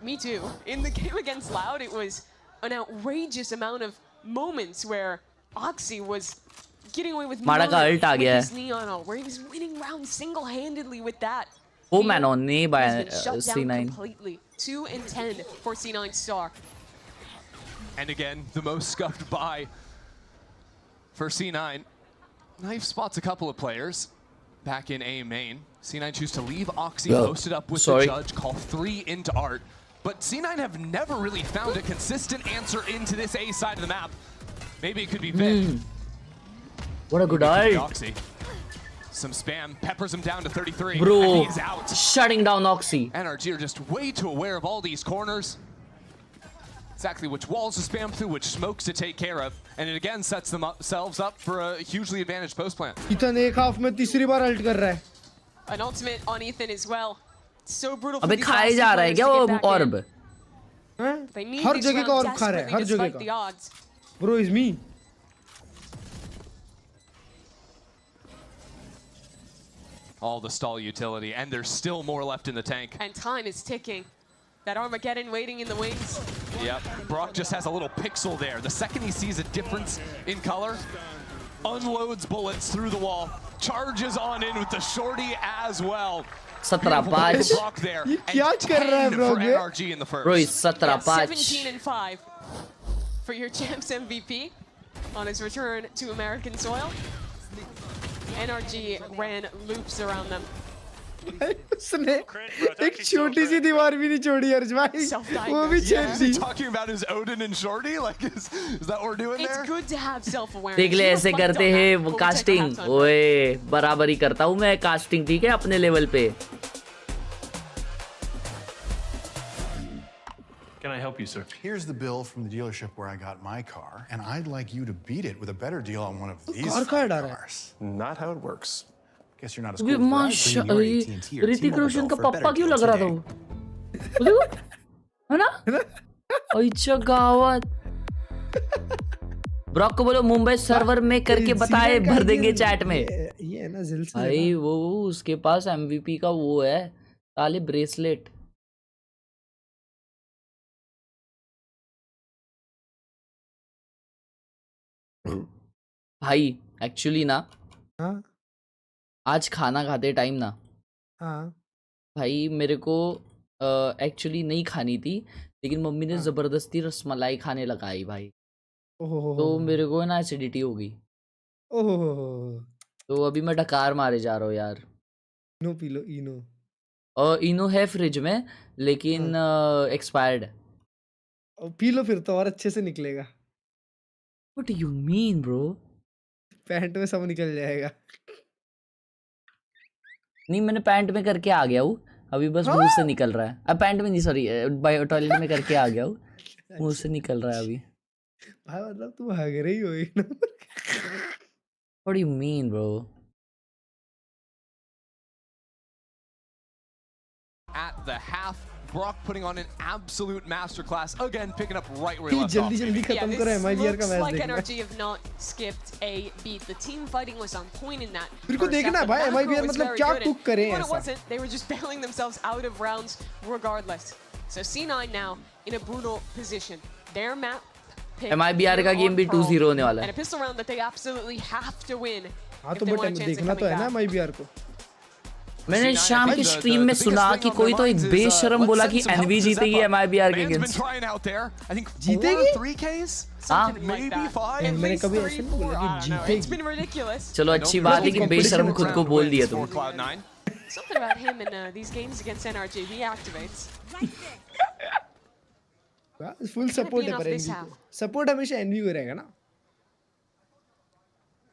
Me too. In the game against Loud, it was an outrageous amount of moments where Oxy was getting away with his Neon ult, where he was winning rounds single-handedly with that. Oh man, on knee by C9 completely. 2 and 10 for C9 Star. And again, the most scuffed by for C9. Knife spots a couple of players back in A main. C9 choose to leave Oxy posted up with the judge, call 3 into Art. But C9 have never really found a consistent answer into this A side of the map. Maybe it could be Vic. What a good eye. Oxy. Some spam peppers him down to 33. Bro, and he's out. Shutting down Oxy. NRG are just way too aware of all these corners. Exactly which walls to spam through, which smokes to take care of. And it again sets themselves up for a hugely advantaged post plant. Ethan एक half में तीसरी बार ult कर रहा है. An ultimate on Ethan as well. So brutal for अबे these खाए जा रहा है क्या वो orb? हर जगह का orb खा रहा है, हर जगह का. Bro is me. All the stall utility, and there's still more left in the tank. And time is ticking. That Armageddon waiting in the wings. Yep, Brock just has a little pixel there. The second he sees a difference in color, unloads bullets through the wall, charges on in with the shorty as well. 17-5. Brock there, ये क्या कर रहा है bro? for NRG in the first. Bro, it's 17-5. 17-5 for your champs MVP on his return to American soil. NRG ran loops around them. उसने एक छोटी सी दीवार भी नहीं छोड़ी अर्ज भाई. वो भी छेद दी. Talking about his Odin and Shorty, like is that what we're doing there? It's good to have self-awareness. देख ले ऐसे करते हैं कास्टिंग. ओए बराबरी करता हूँ मैं कास्टिंग, ठीक है, अपने लेवल पे. Can I help you, sir? Here's the bill from the dealership where I got my car, and I'd like you to beat it with a better deal on one of these cars. Not how it works. Guess you're not as cool as Verizon, you're AT&T or Hrithik T-Mobile रोशन का for a better पप्पा क्यों deal लग रहा था today. वो? है ना? अच्छा गावत. ब्रॉक को बोलो मुंबई सर्वर में करके बताए, भर देंगे चैट में. ये है ना जिल्स. भाई वो उसके पास एमवीपी का वो है, काले ब्रेसलेट. भाई एक्चुअली ना, आज खाना खाते टाइम ना, भाई मेरे को एक्चुअली नहीं खानी थी, लेकिन मम्मी ने जबरदस्ती रसमलाई खाने लगाई भाई. तो मेरे को ना एसिडिटी हो गई. तो अभी मैं डकार मारे जा रहा हूँ यार. इनो पी लो, इनो. इनो है फ्रिज में, लेकिन एक्सपायर्ड है. पी लो फिर तो और अच्छे से निकलेगा. What do you mean, bro? Pant में सब निकल जाएगा. नहीं, मैंने पैंट में करके आ गया हूँ, अभी बस मुंह से निकल रहा है. अब पैंट में नहीं, सॉरी, टॉयलेट में करके आ गया हूँ, मुंह से निकल रहा है अभी. भाई मतलब तुम हग रही हो एक number. What do you mean, bro? At the half, Brock putting on an absolute masterclass again, picking up right where he left off. जल्दी खत्म करो MIBR का match. Like NRG have not skipped a beat. The team fighting was on point in that. फिर को देखना भाई MIBR मतलब क्या कुक करे ऐसा. ऐसा. It wasn't. They were just bailing themselves out of rounds regardless. So C9 now in a brutal position. Their map. MIBR का गेम भी 2-0 होने वाला है. And a pistol round that they absolutely have to win. हाँ तो but देखना तो है ना MIBR को. मैंने शाम की स्ट्रीम में सुना कि कोई तो एक बेशरम बोला कि एनवी जीतेगी MIBR के अगेंस्ट. जीतेगी? हाँ. मैंने कभी ऐसे नहीं बोला कि जीतेगी. चलो अच्छी बात है कि बेशरम खुद को बोल दिया तुम. Something about him in these games against NRG, he activates. Full support है पर एनवी को. सपोर्ट हमेशा एनवी को रहेगा ना.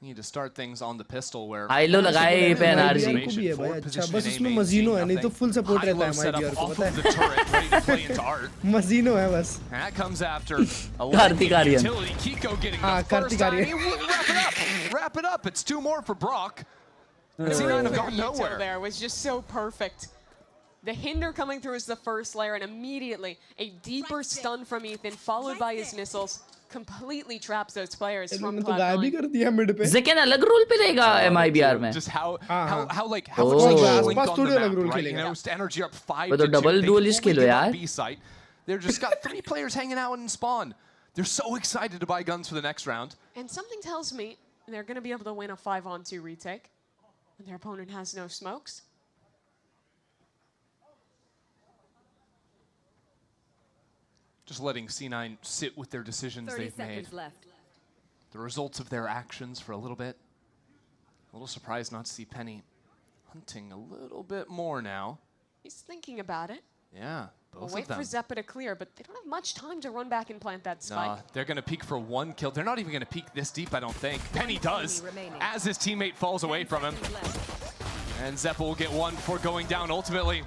Need to start things on the pistol where आइलो लगाए पे एनआरजी को भी है भाई. अच्छा बस उसमें मजीनो है, नहीं तो फुल सपोर्ट रहता है MIBR को, पता है. मजीनो है बस. That comes after Kartik Aaryan. हाँ Kartik Aaryan. Wrap it up. It's 2 more for Brock. C9 have gone nowhere. There was just so perfect. The hinder coming through is the first layer, and immediately a deeper stun from Ethan, followed by his missiles, completely traps those players from Cloud9. Zekan अलग role पे रहेगा MIBR में. Just how like how much आसपास थोड़ी अलग role खेलेगा. Energy up 5 वो तो डबल डुअलिस्ट खेलो यार. They're just got 3 players hanging out in spawn. They're so excited to buy guns for the next round. And something tells me they're going to be able to win a 5-on-2 retake when their opponent has no smokes. Just letting C9 sit with their decisions they've made. the results of their actions for a little bit. A little surprised not to see Penny hunting a little bit more now. He's thinking about it. Yeah, both We'll wait of them. for Zeppa to clear, but they don't have much time to run back and plant that spike. Nah, they're going to peek for one kill. They're not even going to peek this deep, I don't think. Penny does, as his teammate falls away from him. And Zeppa will get one before going down ultimately.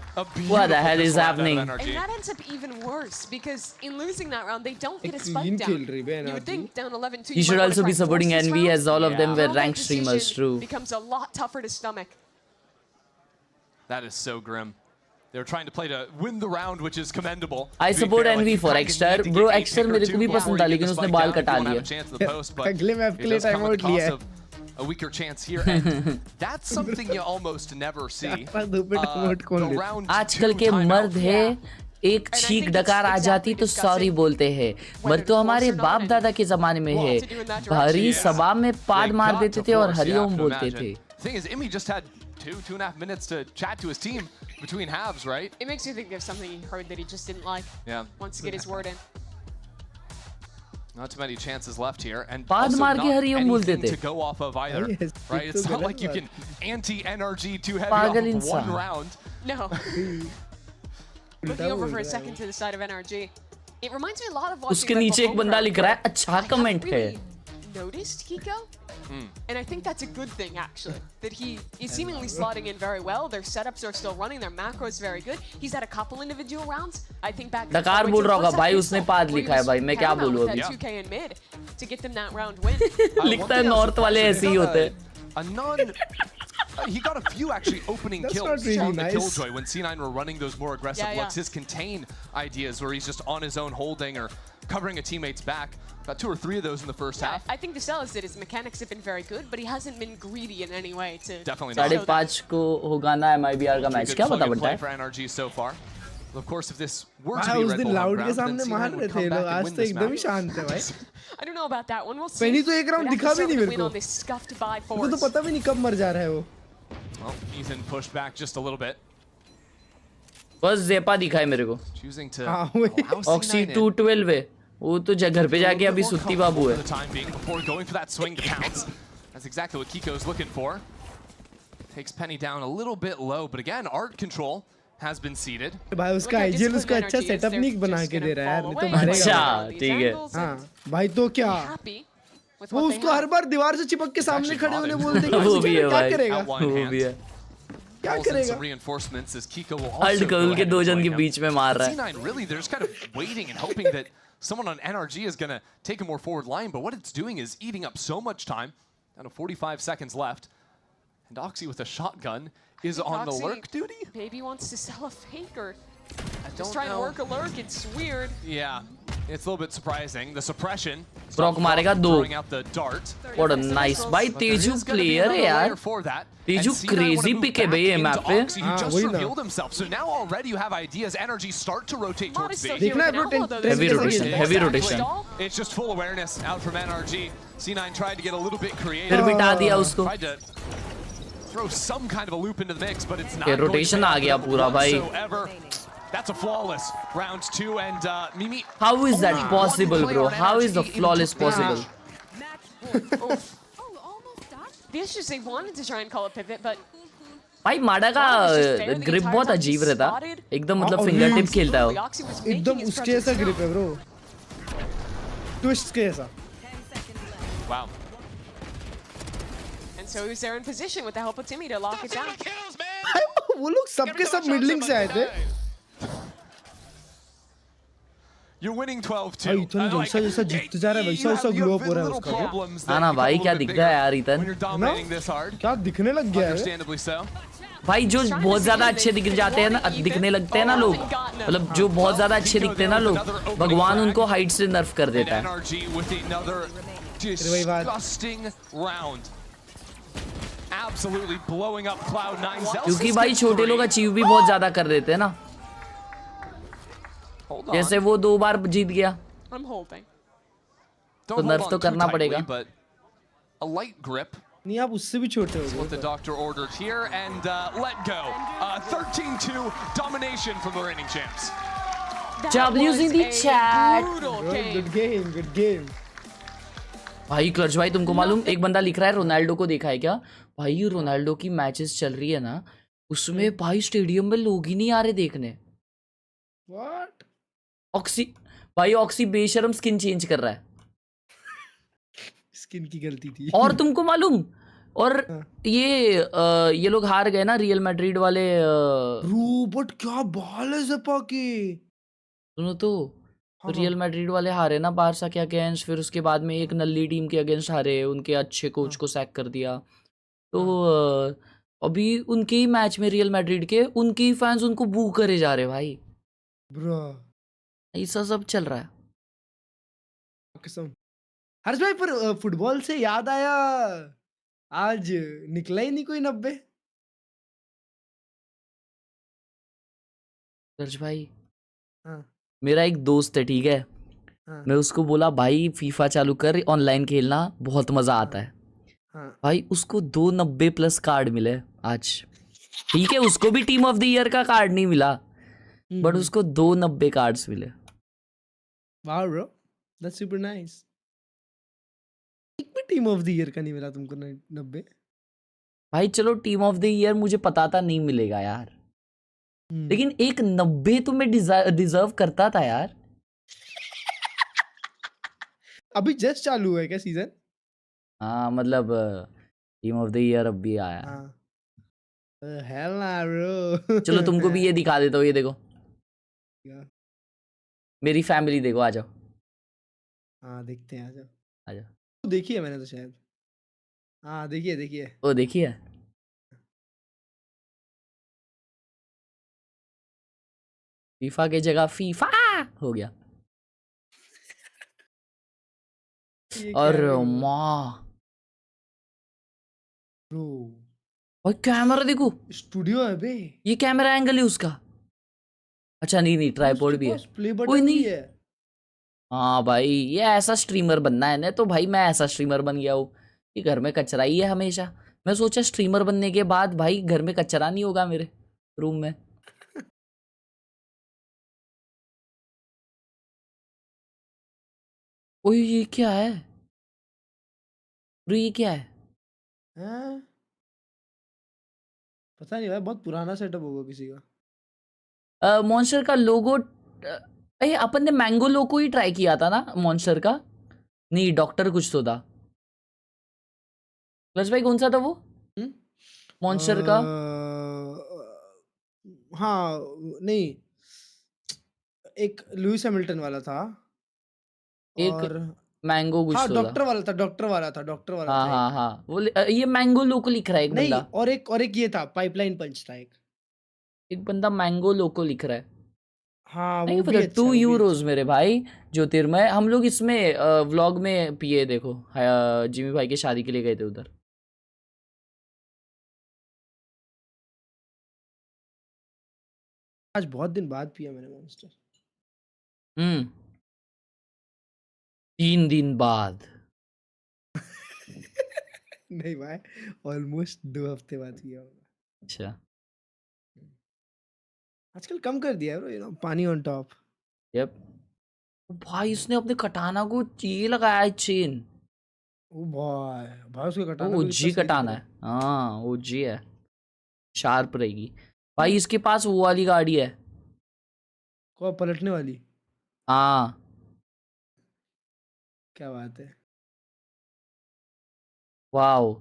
What the hell is happening? And that ends up even worse, because in losing that round, they don't get a spike down. You would think down 11-2. He should also be supporting NV, as all of them were ranked streamers, true. Becomes a lot tougher to stomach. That is so grim. They're trying to play to win the round, which is commendable. I support NV for Exter. Bro, Exter मेरे को भी पसंद था, लेकिन उसने बाल कटा लिए. अगले मैप के लिए टाइम आउट लिया है. A weaker chance here, and that's something you almost never see. आजकल के मर्द है, एक छींक डकार आ जाती तो सॉरी बोलते हैं. मर्द तो हमारे बाप दादा के जमाने में है. भारी सभा में पाद मार देते थे और हरिओम बोलते थे. Thing is, Imi just had 2.5 minutes to chat to his team between halves, right? It makes you think there's something he heard that he just didn't like. Yeah. Wants to get his word in. Not too many chances left here, and पाद also मार not के हरिओम बोलते anything थे. to go off of either, right? It's not like you can anti-NRG too heavy पागल off of one इंसान. round. No. Looking over for a second to the side of NRG. It reminds me a lot of watching उसके नीचे एक बंदा लिख रहा है, अच्छा कमेंट है. Noticed Kiko? And I think that's a good thing, actually. That he is seemingly slotting in very well. Their setups are still running. Their macro is very good. He's had a couple individual rounds. I think back. डकार बोल रहा होगा भाई, उसने पाद लिखा है भाई, मैं क्या बोलूँ अभी. 2K in mid to get them that round win. लिखता है नॉर्थ वाले ऐसे ही होते हैं. A non. He got a few actually opening That's kills not really on the nice. Killjoy when C9 were running those more aggressive Yeah, looks. yeah. His contain ideas where he's just on his own holding or covering a teammate's back. Got 2 or 3 of those in the first half. I think Visel's did. His mechanics have been very good, but he hasn't been greedy in any way to. Definitely not. 5:30 को होगा ना MIBR का match, क्या पता बनता है. For NRG so far. Of course, if this were to हाँ, be उस Red दिन Bull home लाउड के ground, then सामने मार C9 रहे would थे come लोग. back and आज win तो this एकदम ही match. शांत है भाई. I don't know about that one. We'll see. पेनी तो एक राउंड दिखा भी नहीं मेरे को. On this scuffed by उसको force. तो पता भी नहीं कब मर जा रहा है वो. Well, Ethan pushed back just a little bit. बस ज़ेपा दिखा है मेरे को. Choosing to हाँ वही. ऑक्सी 212 है. वो तो घर पे जाके अभी सुत्ती बाबू है. For the time being, before going for that swing to pounce. That's exactly what Kiko's looking for. Takes Penny down a little bit low, but again, art control has been seeded. भाई उसका ideal उसको अच्छा setup नहीं बना के दे रहा है यार, नहीं तो मारेगा. अच्छा ठीक है. हाँ भाई तो क्या? वो उसको हर बार दीवार से चिपक के सामने खड़े होने बोलते हैं. वो भी है क्या भाई. करेगा? वो भी है. क्या Pulls in करेगा? some reinforcements as Kiko will hulled also go कल के ahead दो and जन join के him. बीच में मार रहा है. C9 really, they're just kind of waiting and hoping that someone on NRG is going to take a more forward line, but what it's doing is eating up so much time. Down to 45 seconds left. And Oxy with a shotgun is on the lurk duty? Maybe wants to sell a faker. I Just don't trying to know. work a lurk. It's weird. Yeah, it's a little bit surprising. The suppression. Brock मारेगा 2. Throwing out the dart. What a nice भाई Tezu player है यार. Tezu crazy pick है भाई ये map पे. Oxy, who just revealed himself. So now already you have ideas. NRG start to rotate towards B. देखना है bro. Heavy rotation. Heavy rotation. It's just full awareness out from NRG. C9 tried to get a little bit creative. फिर बिठा दिया उसको. Tried to throw some kind of a loop into the mix, but it's not. Okay, rotation आ गया पूरा भाई. Whatsoever. That's a flawless round 2, and Mimi. How is that possible, bro? How is the flawless possible? The issue is they wanted to try and call a pivot, but भाई माडा का grip बहुत अजीब रहता. एकदम मतलब फिंगर टिप खेलता है वो. एकदम उसके जैसा ग्रिप है bro. ट्विस्ट के जैसा. Wow. and so he's there in position with the help of Timmy to lock it down. वो लोग सबके सब मिडलिंग से आए थे. You're winning 12-2. भाई इतना जैसा जैसा जीत जा रहा है वैसा वैसा ग्लो अप हो रहा है उसका. हाँ ना भाई क्या दिख रहा है यार इतन. क्या दिखने लग गया है. Understandably so. भाई जो बहुत ज्यादा अच्छे दिख जाते हैं ना, दिखने लगते हैं ना लोग, मतलब जो बहुत ज्यादा अच्छे दिखते हैं ना लोग, भगवान उनको हाइट से नर्फ कर देता है. Disgusting round. Absolutely blowing up Cloud9's. क्योंकि भाई छोटे लोग अचीव भी बहुत ज्यादा कर देते हैं ना. जैसे वो 2 बार जीत गया. I'm holding. तो नर्फ तो करना पड़ेगा. A light grip. नहीं आप उससे भी छोटे हो गए. What the doctor ordered here and let go. 13-2 domination from the reigning champs. W's in the chat. Good game, good game. भाई क्लच भाई, तुमको मालूम एक बंदा लिख रहा है रोनाल्डो को देखा है क्या? भाई रोनाल्डो की मैचेस चल रही है ना, उसमें भाई स्टेडियम में लोग ही नहीं आ रहे देखने। व्हाट? ऑक्सी भाई, ऑक्सी बेशरम स्किन चेंज कर रहा है। स्किन की गलती थी। और तुमको मालूम, और ये लोग हार गए ना रियल मैड्रिड वाले। बट क्या बाल है ज़पा के। सुनो तो, रियल मैड्रिड वाले हारे ना बारसा के अगेंस्ट, फिर उसके बाद में एक नल्ली टीम के अगेंस्ट हारे, उनके अच्छे कोच को सैक कर दिया। तो अभी उनके ही मैच में रियल मैड्रिड के उनके ही फैंस उनको बू करे जा रहे भाई। ब्रो ऐसा सब चल रहा है। कसम। हर्ष भाई पर फुटबॉल से याद आया, आज निकला ही नहीं कोई 90। हर्ष भाई, हाँ मेरा एक दोस्त है, ठीक है, हाँ मैं उसको बोला भाई फीफा चालू कर, ऑनलाइन खेलना बहुत मजा आता है। हाँ। भाई उसको 290+ कार्ड मिले आज, ठीक है, उसको भी टीम ऑफ द ईयर का कार्ड नहीं मिला, बट उसको 290 कार्ड्स मिले। Wow bro, that's super nice. एक भी टीम ऑफ द ईयर का नहीं मिला तुमको 90? भाई चलो टीम ऑफ द ईयर मुझे पता था नहीं मिलेगा यार, लेकिन एक 90 तो मैं डिजर्व करता था यार। अभी जस्ट चालू है क्या सीजन? हाँ मतलब टीम ऑफ द ईयर अब भी आया। हेल ना ब्रो। चलो तुमको भी ये दिखा देता हूँ, ये देखो मेरी फैमिली, देखो आ जाओ। हाँ देखते हैं, आ जाओ आ जाओ। तो देखिए मैंने तो शायद। हाँ देखिए देखिए। ओ देखिए, फीफा की जगह फीफा हो गया। और माँ और कैमरा देखो, स्टूडियो है बे, ये कैमरा एंगल है उसका। अच्छा नहीं नहीं, ट्राइपॉड भी है, कोई नहीं है। हाँ भाई, ये ऐसा स्ट्रीमर बनना है ना, तो भाई मैं ऐसा स्ट्रीमर बन गया हूँ कि घर में कचरा ही है हमेशा। मैं सोचा स्ट्रीमर बनने के बाद भाई घर में कचरा नहीं होगा मेरे रूम में। ओए ये क्या है, ये क्या है? हाँ? पता नहीं भाई, बहुत पुराना सेटअप होगा किसी का। मॉन्स्टर का लोगो, अपन ने मैंगो लोगो ही ट्राई किया था ना मॉन्स्टर का, नहीं डॉक्टर कुछ तो था। प्लस भाई कौन सा था वो मॉन्स्टर का? हाँ नहीं, एक लुइस हैमिल्टन वाला था, एक और मैंगो कुछ हाँ तो डॉक्टर वाला था, डॉक्टर वाला था। हाँ हाँ हाँ, वो ये मैंगो लोको लिख रहा है एक नहीं, बंदा। और एक ये था पाइपलाइन पंच था, एक बंदा मैंगो लोको लिख रहा है। हाँ नहीं वो भी पता, अच्छा, 2 यूरोज मेरे भाई ज्योतिर्मय। हम लोग इसमें व्लॉग में पिए, देखो जिमी भाई की शादी के लिए गए थे उधर। आज बहुत दिन बाद पिया मैंने मॉन्स्टर। 3 दिन बाद। नहीं भाई, ऑलमोस्ट 2 हफ्ते बाद पिया होगा। अच्छा, आजकल कम कर दिया है ब्रो, पानी ऑन टॉप। यप भाई, इसने अपने कटाना को ये लगाया है चेन। ओ भाई उसका कटाना को ओजी कटाना है, हाँ ओजी है, शार्प रहेगी भाई। इसके पास वो वाली गाड़ी है, को पलटने वाली। हाँ क्या बात है, वाओ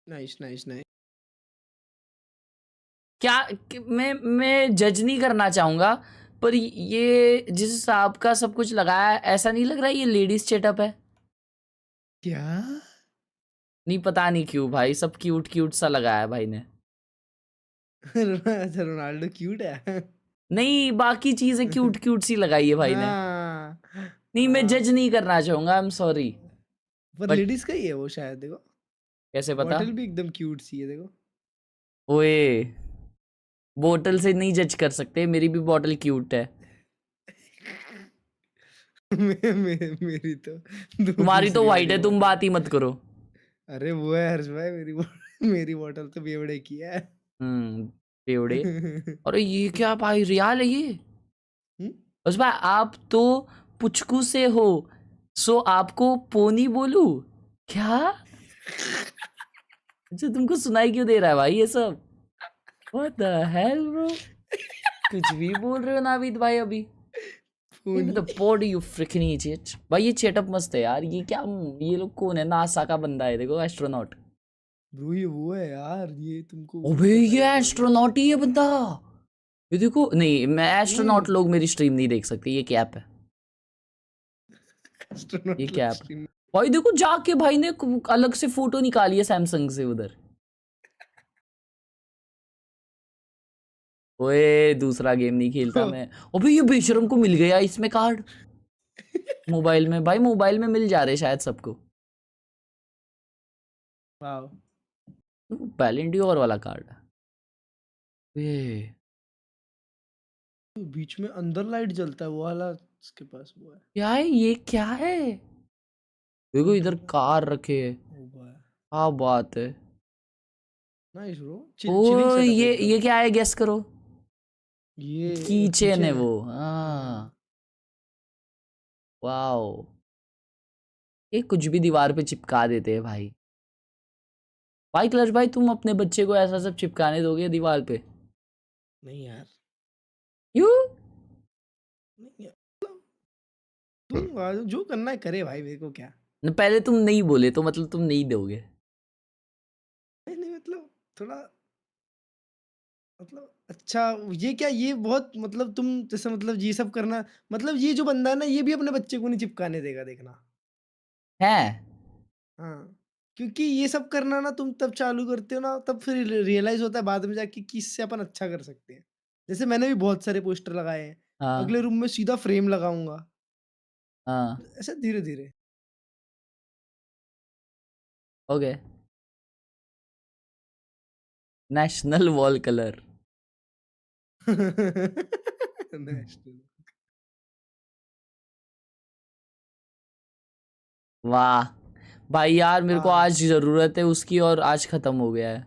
नाइस नाइस नाइस। क्या मैं जज नहीं करना चाहूंगा, पर ये जिस हिसाब का सब कुछ लगाया है, ऐसा नहीं लग रहा है ये लेडीज सेटअप है क्या? नहीं पता नहीं क्यों भाई, सब क्यूट क्यूट सा लगाया है भाई ने। अच्छा रोनाल्डो क्यूट है। नहीं बाकी चीजें क्यूट क्यूट सी लगाई है भाई ने। नहीं मैं जज नहीं करना चाहूंगा, आई एम सॉरी। पर लेडीज का ही है वो शायद, देखो कैसे पता? बॉटल भी एकदम क्यूट सी है, देखो। ओए बोतल से नहीं जज कर सकते, मेरी भी बोतल क्यूट है। मेरी तो तुम्हारी तो वाइट है, तुम बात ही मत करो। अरे वो है हर्ष भाई, मेरी बोतल तो बेवड़े की है। बेवड़े। अरे ये क्या भाई, रियल है ये? बस भाई आप तो पुचकू से हो, सो आपको पोनी बोलू क्या? अच्छा तुमको सुनाई क्यों दे रहा है भाई ये सब? What the hell bro? कुछ भी बोल रहे हो नाविद भाई अभी। The pod you freaking idiot। भाई ये सेटअप मस्त है यार। ये क्या, ये लोग कौन है? नासा का बंदा है देखो, एस्ट्रोनॉट। ब्रो ये वो है यार, ये तुमको अबे ये एस्ट्रोनॉट ही है बंदा। ये देखो, नहीं मैं एस्ट्रोनॉट लोग मेरी स्ट्रीम नहीं देख सकते, ये कैप है। ये कैप भाई देखो, जाके भाई ने अलग से फोटो निकाली है सैमसंग से उधर। ओए दूसरा गेम नहीं खेलता मैं। अबे ये बेशरम को मिल गया इसमें कार्ड मोबाइल में। भाई मोबाइल में मिल जा रहे शायद सबको। वाओ पैलेंडियोर वाला कार्ड। ये बीच में अंदर लाइट जलता है वो वाला, इसके पास वो है। क्या है ये? क्या है? देखो इधर कार रखे है। क्या बात है। Nice bro. ओ ये क्या है? गेस करो। ये कीचेन है वो। हाँ वाओ, ये कुछ भी दीवार पे चिपका देते हैं भाई। भाई क्लच भाई तुम अपने बच्चे को ऐसा सब चिपकाने दोगे दीवार पे? नहीं यार। क्यों? नहीं यार, तुम जो करना है करे भाई, मेरे को क्या। पहले तुम नहीं बोले तो मतलब तुम नहीं दोगे? नहीं मतलब थोड़ा मतलब अच्छा, ये क्या, ये बहुत मतलब तुम जैसे मतलब ये सब करना, मतलब ये जो बंदा है ना, ये भी अपने बच्चे को नहीं चिपकाने देगा, देखना है। हाँ, क्योंकि ये सब करना ना तुम तब चालू करते हो ना, तब फिर रियलाइज होता है बाद में जाके कि इससे अपन अच्छा कर सकते हैं। जैसे मैंने भी बहुत सारे पोस्टर लगाए हैं, हाँ अगले रूम में सीधा फ्रेम लगाऊंगा, हाँ ऐसे धीरे धीरे। ओके। National wall colour. वाह भाई यार, मेरे को आज जरूरत है उसकी और आज खत्म हो गया है।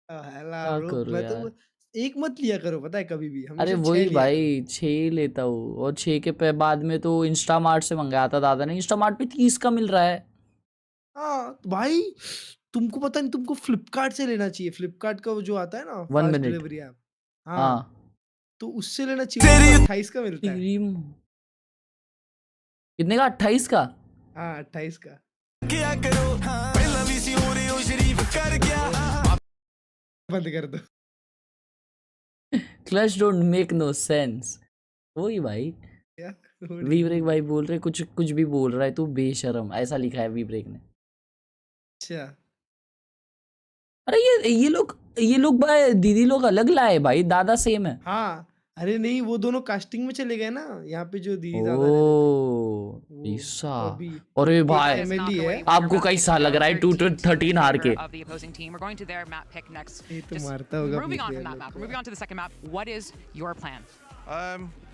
क्या करूं मैं यार? तो एक मत लिया करो, पता है, कभी भी अरे हमेशा 6 वही लिया भाई 6 लेता हूँ, और 6 के पे बाद में तो इंस्टा मार्ट से मंगाया था दादा ने। इंस्टा मार्ट पे 30 का मिल रहा है। हाँ तो भाई तुमको पता नहीं, तुमको फ्लिपकार्ट से लेना चाहिए। फ्लिपकार्ट का वो जो आता है ना 1 फास्ट मिनट। डिलीवरी ऐप, हाँ हाँ तो उससे लेना चाहिए। 28 का मिलता है। कितने का? 28 का? हाँ 28 का। बंद कर दो। Clutch don't make no sense. वही भाई क्या वी ब्रेक भाई बोल रहे, कुछ कुछ भी बोल रहा है तू बेशरम, ऐसा लिखा है वी ब्रेक ने। अच्छा अरे ये लोग भाई दीदी लोग अलग लाए भाई, दादा सेम है। हाँ, अरे नहीं वो दोनों कास्टिंग में चले गए ना, यहाँ पे जो दीदी दादा ओ ऐसा। अरे भाई आपको कैसा लग रहा है 2-13 हार के? ये तो मारता होगा। Moving on to the second map, what is your plan?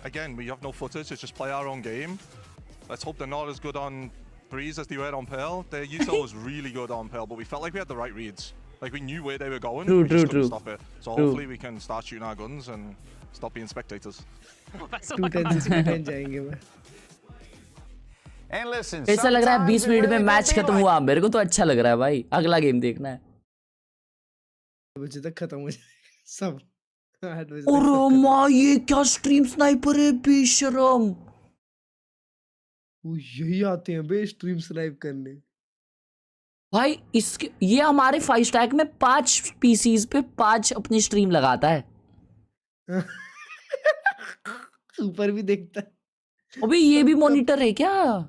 Again, we have no footage. It's just play our own game. Let's hope they're not as good on Breeze as they were on Pearl. Their util was really good on Pearl, but we felt like we had the right reads. Like we knew where they were going. We just couldn't stop it. So hopefully we can start shooting our guns and stop being spectators. 2-10 जाएंगे मैं। And listen, कैसा लग रहा है? 20 minute में match खत्म हुआ। मेरे को तो अच्छा लग रहा है भाई, अगला गेम देखना है। बजे तक खत्म हो जाएगा सब। और माँ ये क्या स्ट्रीम स्नाइपर है बेशरम। वो यही आते हैं बे स्ट्रीम स्नाइप करने भाई। इसके ये हमारे 5 स्टैक में 5 पीसीज पे 5 अपनी स्ट्रीम लगाता है। ऊपर भी देखता है। अबे ये भी मॉनिटर है क्या?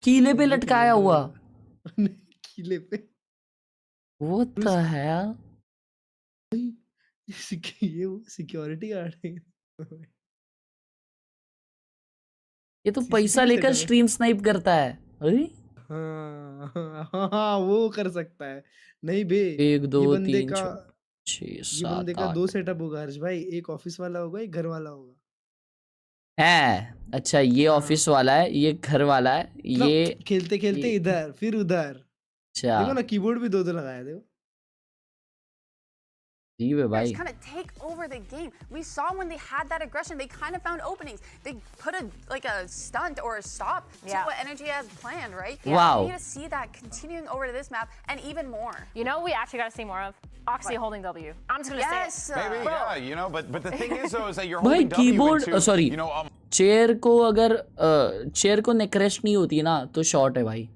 कीले पे लटकाया हुआ। कीले पे। What the hell? ये वो सिक्योरिटी गार्ड है। ये तो पैसा लेकर स्ट्रीम स्नाइप करता है। अरे हाँ वो कर सकता है। नहीं बे 1 2 3 6 7 ये बंदे का 2 सेटअप होगा हर्ष भाई, एक ऑफिस वाला होगा, एक घर वाला होगा। है अच्छा, ये ऑफिस वाला है, ये घर वाला है, ये खेलते खेलते इधर फिर उधर। अच्छा देखो ना कीबोर्ड भी 2-2 लगाया देखो। kind of take over the game. We saw when they had that aggression, they kind of found openings. They put a stunt or a stop to what NRG has planned, right? Wow. We need to see that continuing over to this map and even more. You know, we actually got to see more of Oxy holding W. I'm just gonna say it. Maybe, yeah, you know, but the thing is though is that you're भाई holding W keyboard into, sorry you know, chair को अगर chair को नेकरेस्ट नहीं होती ना तो short है भाई।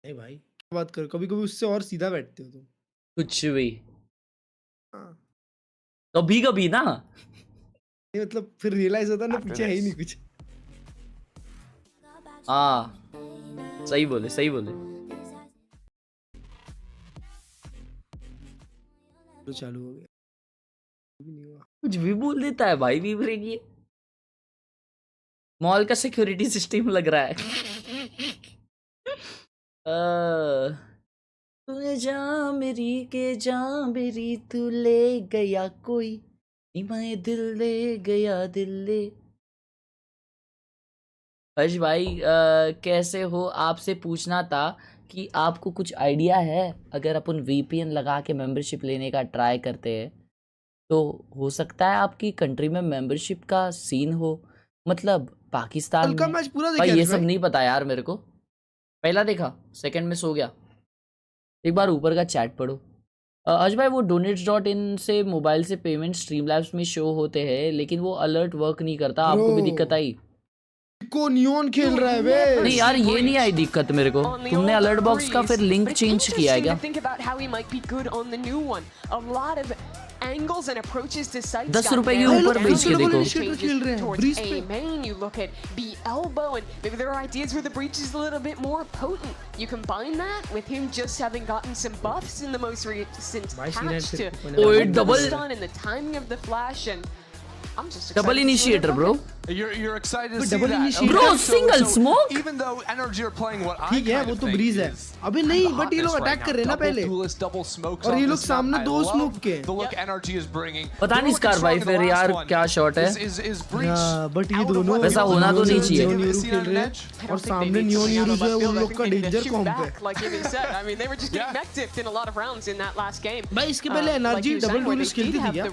नहीं भाई बात करो, कभी-कभी उससे और सीधा बैठते हो तुम। कुछ भी कभी कभी ना ये मतलब फिर रियलाइज होता ना पीछे है ही नहीं कुछ। हाँ सही बोले सही बोले। तो चालू हो गया, कुछ भी बोल देता है भाई वीवरेन ये। मॉल का सिक्योरिटी सिस्टम लग रहा है। तू जा मेरी के जा मेरी तू ले गया कोई मैं दिल ले गया दिल ले। हर्ष भाई कैसे हो? आपसे पूछना था कि आपको कुछ आइडिया है अगर अपन VPN लगा के मेंबरशिप लेने का ट्राई करते हैं तो हो सकता है आपकी कंट्री में मेंबरशिप का सीन हो, मतलब पाकिस्तान में। मैच पूरा भाई ये सब नहीं पता यार मेरे को। पहला देखा, सेकंड में सो गया। एक बार ऊपर का चैट पढ़ो। अज भाई वो donate.in से मोबाइल से पेमेंट स्ट्रीमलैब्स में शो होते हैं लेकिन वो अलर्ट वर्क नहीं करता। आपको भी दिक्कत आई? को नियॉन खेल रहा है बे। नहीं यार ये नहीं आई दिक्कत मेरे को। तुमने अलर्ट बॉक्स का फिर लिंक चेंज किया है क्या? Angles and approaches to sites 10 रुपए के ऊपर बेच के देखो। towards A main, you look at B elbow, and maybe there are ideas where the breach is a little bit more potent. You combine that with him just having gotten some buffs in the most recent patch to double stun and the timing of the flash, and I'm just double initiator, bro. You're excited to see double that. initiator. Bro, single smoke. Even though NRG are playing what I ठीक है वो तो bridge है। अबे नहीं but ये लोग attack कर रहे हैं ना पहले और ये लोग सामने दो स्मोक के। The look NRG is bringing. पता नहीं स्कार भाई फिर यार क्या शॉट है। बट ये दोनों वैसा होना तो नहीं चाहिए। नियॉन यूरो खेल रहे हैं और सामने नियॉन यूरो जो है वो लोग का डेंजर कॉम्प है। भाई इसके पहले एनआरजी डबल डुएलिस्ट खेलती थी क्या?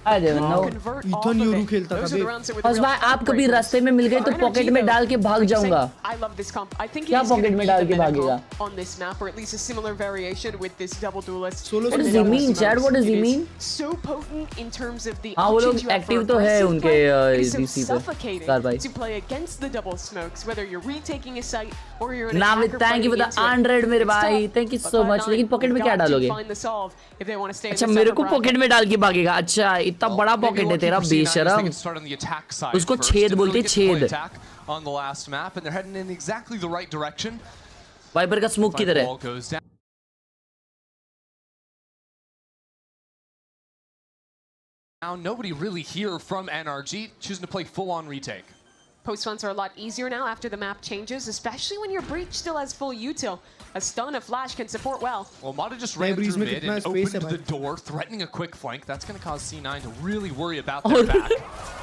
I don't know. Ethan euro खेलता था बे। बस भाई आप कभी रास्ते में मिल गए तो पॉकेट में डाल के भाग जाऊंगा। क्या पॉकेट में डाल के भागेगा? On this map, or at least a similar variation with this double duelist. What does he mean, Chad? What does he mean? So potent in terms of the हाँ वो लोग एक्टिव तो है उनके DC पे। कार भाई। To play against the double smokes, whether you're retaking a site or you're in Navid, thank you for the 100 मेरे भाई। Thank you so much। लेकिन पॉकेट में क्या डालोगे? अच्छा मेरे को पॉकेट में डाल के भागेगा। अच्छा इतना बड़ा पॉकेट है तेरा बेशरम। उसको छेद बोलते छेद। On the last map, and they're heading in exactly the right direction. Viper का स्मोक किधर है? Now nobody really here from NRG choosing to play full-on retake. Post stunts are a lot easier now after the map changes, especially when your breach still has full util. A stun, a flash can support well. Well, Mata just ran through mid and opened the door, threatening a quick flank. That's going to cause C9 to really worry about their back.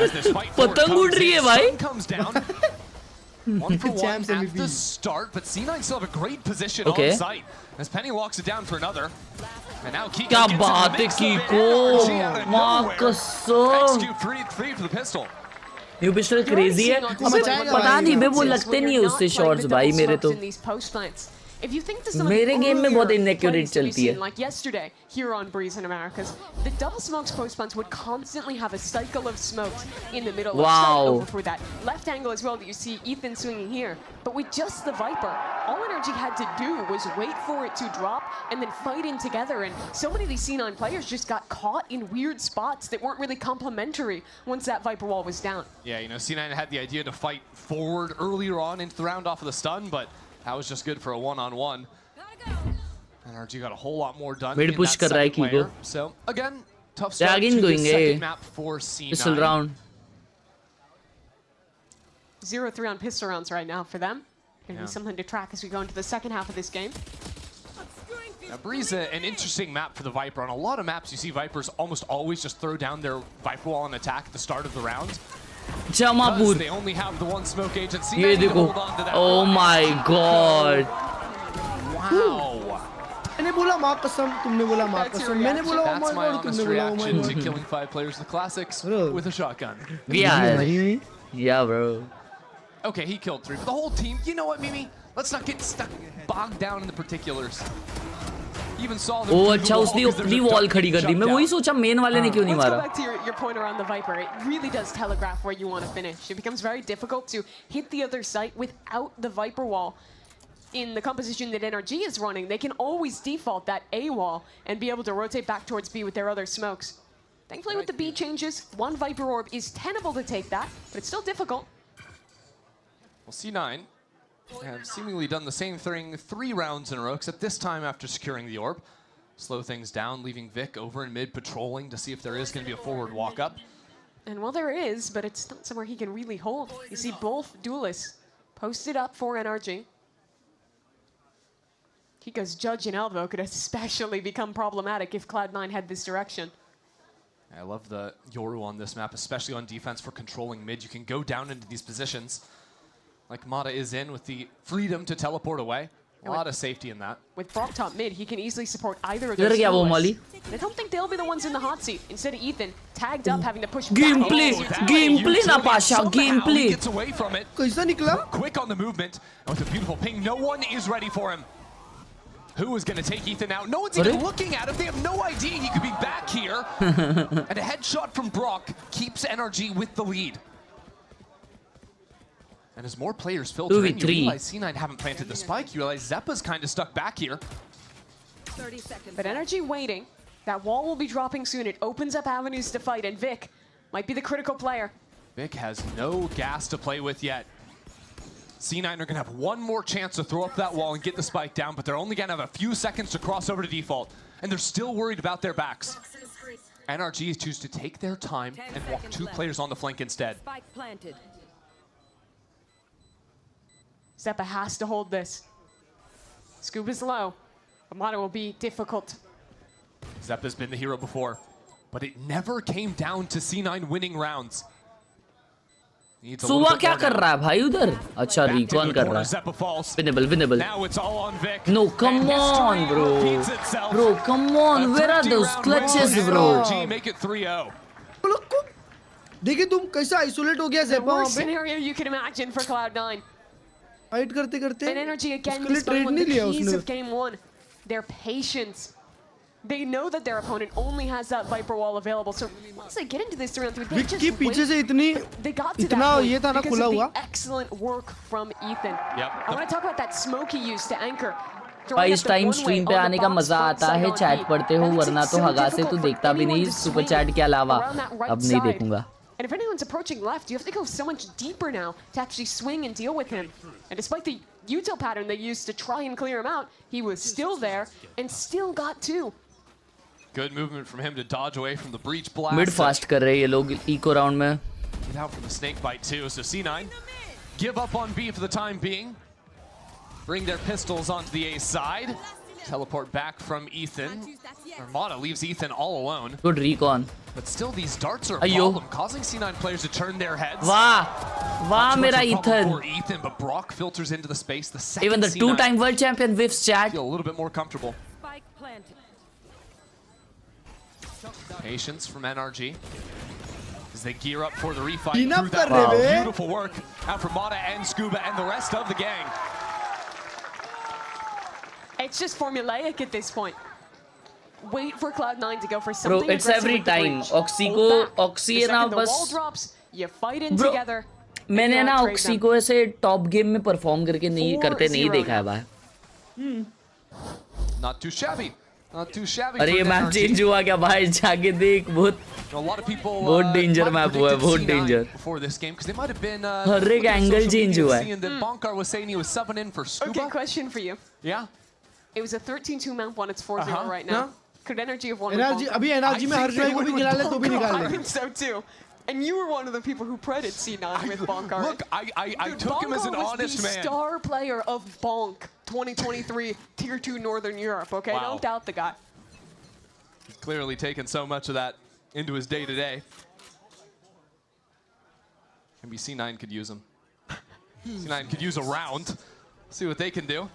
As this fight forward comes in, stun comes down. 1 for 1 at the start, but C9 still have a great position on site. As Penny locks it down for another. And now Kiko क्या gets बात है Kiko? माँ कसम। XQ free for the pistol. New pistol crazy है। पता नहीं बे वो लगते नहीं है उससे शॉट्स भाई मेरे तो। If you think this मेरे गेम में बहुत इनएक्यूरेट चलती है। Like yesterday here on Breeze in Americas, the double smokes post punts would constantly have a cycle of smokes in the middle. Wow. Over for that left angle as well that you see Ethan swinging here. But with just the Viper, all NRG had to do was wait for it to drop and then fight in together. And so many of these C9 players just got caught in weird spots that weren't really complementary once that Viper wall was down. Yeah, you know, C9 had the idea to fight forward earlier on into the round off of the stun, but that was just good for a one-on-one. NRG got a whole lot more done in that second player. So, again, tough start to the second map for C9. Pistol round. 0-3 on pistol rounds right now for them. Gonna be something to track as we go into the second half of this game. Now, Breeze, an interesting map for the Viper. On a lot of maps, you see Vipers almost always just throw down their Viper wall and attack at the start of the round. Jamapur they only have the one smoke agent. ये देखो oh my god wow मैंने बोला माँ कसम, तुमने बोला माँ That's कसम, your मैंने बोला oh That's my my god, honest तुमने बोला oh my reaction to god. killing 5 players in the classics with a shotgun. Yeah, yeah, bro. Okay, he killed 3, but the whole team, you know what, Mimi? Let's not get stuck bogged down in the particulars. Even saw them. Oh, अच्छा उसने अपनी wall खड़ी कर दी. मैं वही सोचा main वाले ने क्यों नहीं Let's go मारा. back to your point around the Viper. It really does telegraph where you want to finish. It becomes very difficult to hit the other site without the Viper wall. In the composition that NRG is running, they can always default that A wall and be able to rotate back towards B with their other smokes. Thankfully, with the B changes, 1 Viper orb is tenable to take that, but it's still difficult. Well, C9 have seemingly done the same thing 3 rounds in a row, except this time after securing the orb. Slow things down, leaving Vic over in mid patrolling to see if there is going to be a forward walk up. And well, there is, but it's not somewhere he can really hold. You see both duelists posted up for NRG. Kiko's judge and elbow could especially become problematic if Cloud9 head this direction. I love the Yoru on this map, especially on defense for controlling mid. You can go down into these positions like Mata is in with the freedom to teleport away. A lot of safety in that. With Brock top mid, he can easily support either of those duelists. I don't think they'll be the ones in the hot seat. Instead of Ethan, tagged up, having to push Gameplay, gameplay na Pasha, gameplay. He gets away from it. कैसा निकला? Quick on the movement, and with a beautiful ping, no one is ready for him. Who is going to take Ethan out? No one's even looking at him. They have no idea he could be back here. And a headshot from Brock keeps NRG with the lead. And as more players filter in, you realize C9 haven't planted the spike. You realize Zeppa's kind of stuck back here. 30 seconds. But NRG waiting. That wall will be dropping soon. It opens up avenues to fight, and Vic might be the critical player. Vic has no gas to play with yet. C9 are going to have one more chance to throw up that wall and get the spike down, but they're only going to have a few seconds to cross over to default. And they're still worried about their backs. NRG choose to take their time and walk 2 players on the flank instead. Spike planted. Zeppa has to hold this. Scoop is low. Amada will be difficult. Zeppa's been the hero before, but it never came down to C9 winning rounds. सुवा क्या कर रहा है भाई उधर? अच्छा recon कर रहा है. Winnable, winnable. Now it's all on Vic. No, come on, bro. Bro, come on. Where are those clutches, bro? Make it 3-0. देखिए तुम कैसा isolate हो गया Zeppa वहाँ पे? Scenario you can imagine for Cloud9. Fight करते करते. And NRG again displaying one of the keys of game 1. Their patience. They know that their opponent only has that Viper wall available, so once they get into this round 3, they just wait. पीछे से they got to इतना that ये था ना because खुला of हुआ. the excellent work from Ethan. Yep. I want to talk about that smoke he used to anchor. भाई इस टाइम स्ट्रीम पे आने का मजा आता है चैट पढ़ते हो वरना तो हगा से तो देखता भी नहीं सुपर चैट के अलावा अब नहीं देखूंगा. And if anyone's approaching left, you have to go so much deeper now to actually swing and deal with him. And despite the util pattern they used to try and clear him out, he was still there and still got 2. Good movement from him to dodge away from the breach blast. Mid fast कर रहे हैं ये लोग eco round में. Get out from the snake bite too. So C9 give up on B for the time being. Bring their pistols onto the A side. Teleport back from Ethan. Armada leaves Ethan all alone. Good recon. But still these darts are a problem, causing C9 players to turn their heads. वाह मेरा Ethan. For Ethan, but Brock filters into the space. The second Even the C9 2-time world champion whiffs chat. Feel a little bit more comfortable. Spike planted. Patience from NRG as they gear up for the refight. Enough Through that कर रहे हैं. beautiful work out from Mata and Scuba and the rest of the gang. It's just formulaic at this point. Wait for Cloud9 to go for something. Bro, it's every time. Oxy है ना बस. Drops, you fight in together. मैंने ना Oxy को ऐसे top game में perform करके नहीं करते नहीं देखा है भाई. Not too shabby. Not too shabby. अरे ये मैप चेंज हुआ क्या भाई जाके देख बहुत. A lot of people. बहुत डेंजर मैप हुआ है बहुत danger. Before this game, because they might have been. हर एक एंगल चेंज हुआ है. And Bonkar was saying he was subbing in for Scuba. Okay, question for you. Yeah. It was a 13-2 map on. It's 4-0 right now. Could NRG have won? NRG अभी NRG में हर जगह को भी गिरा ले तो भी निकाल ले. I think so too. And you were one of the people who credited C9 with Bonkar. Look, I took him as an honest man. Bonkar was the star player of Bonk 2023 Tier 2 Northern Europe, okay? Wow. Don't doubt the guy. He's clearly taken so much of that into his day-to-day. Maybe C9 could use him. C9 could use a round. See what they can do.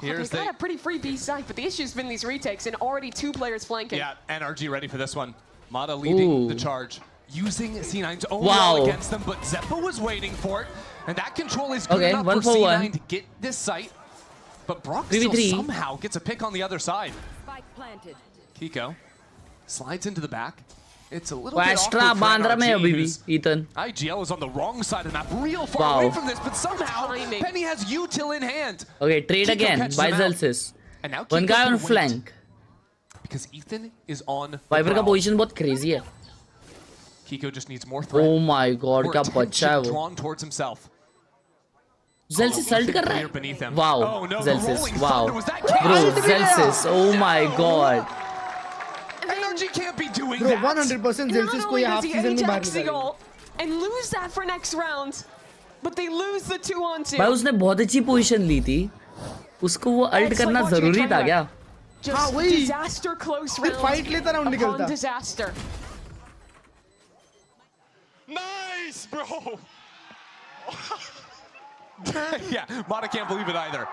They've got a pretty free B site, but the issue's been these retakes and already 2 players flanking. Yeah, NRG ready for this one. Mata leading the charge, using C9's own wall against them, but Zeppo was waiting for it, and that control is good enough for C9 to get this site. But Brock still somehow gets a pick on the other side. Kiko slides into the back. It's a little bit awkward for NRG, Ethan. IGL is on the wrong side of the map, real far away from this, but somehow Penny has util in hand. Okay, trade Kiko again by Zelsis. And now one guy on flank. Because Ethan is on Viper का position बहुत crazy है. Kiko just needs more threat. Oh my god, क्या बच्चा है वो. Drawn towards himself. Zelsis ult कर रहा है. Wow, oh, no, Zelsis. Wow, bro, Zelsis. Oh my god. NRG can't be doing bro, that. 100% Zelsis को ये half season में बाहर निकालेगा. And lose that for next round, but they lose the 2-on-2. भाई उसने बहुत अच्छी पोजीशन ली थी. उसको वो अल्ट करना जरूरी था क्या? हाँ वही. Disaster close round. फाइट लेता राउंड निकलता. Disaster. Nice, bro. Yeah, Mata can't believe it either.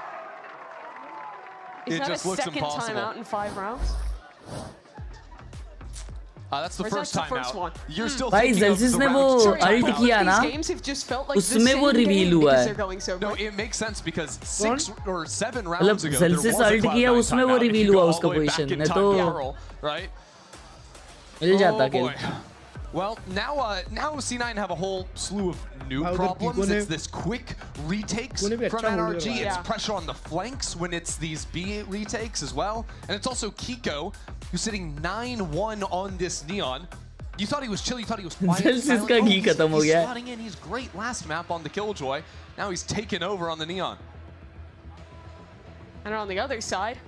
Is that just looks impossible. Second time out in 5 rounds? That's the first time out. You're still भाई Zelsis ने वो alt किया ना, उसमें वो reveal हुआ है. No, it makes sense because 6 or 7 rounds ago, Zelsis alt किया, उसमें वो रिवील हुआ उसका पोजीशन. नहीं तो मिल जाता किल. Well, now C9 have a whole slew of new problems. It's this quick retakes from NRG. It's pressure on the flanks when it's these B retakes as well. And it's also Kiko, who's sitting 9-1 on this Neon. You thought he was chill, you thought he was quiet. He's slotting in, he's great last map on the Killjoy. Now he's taken over on the Neon. And on the other side,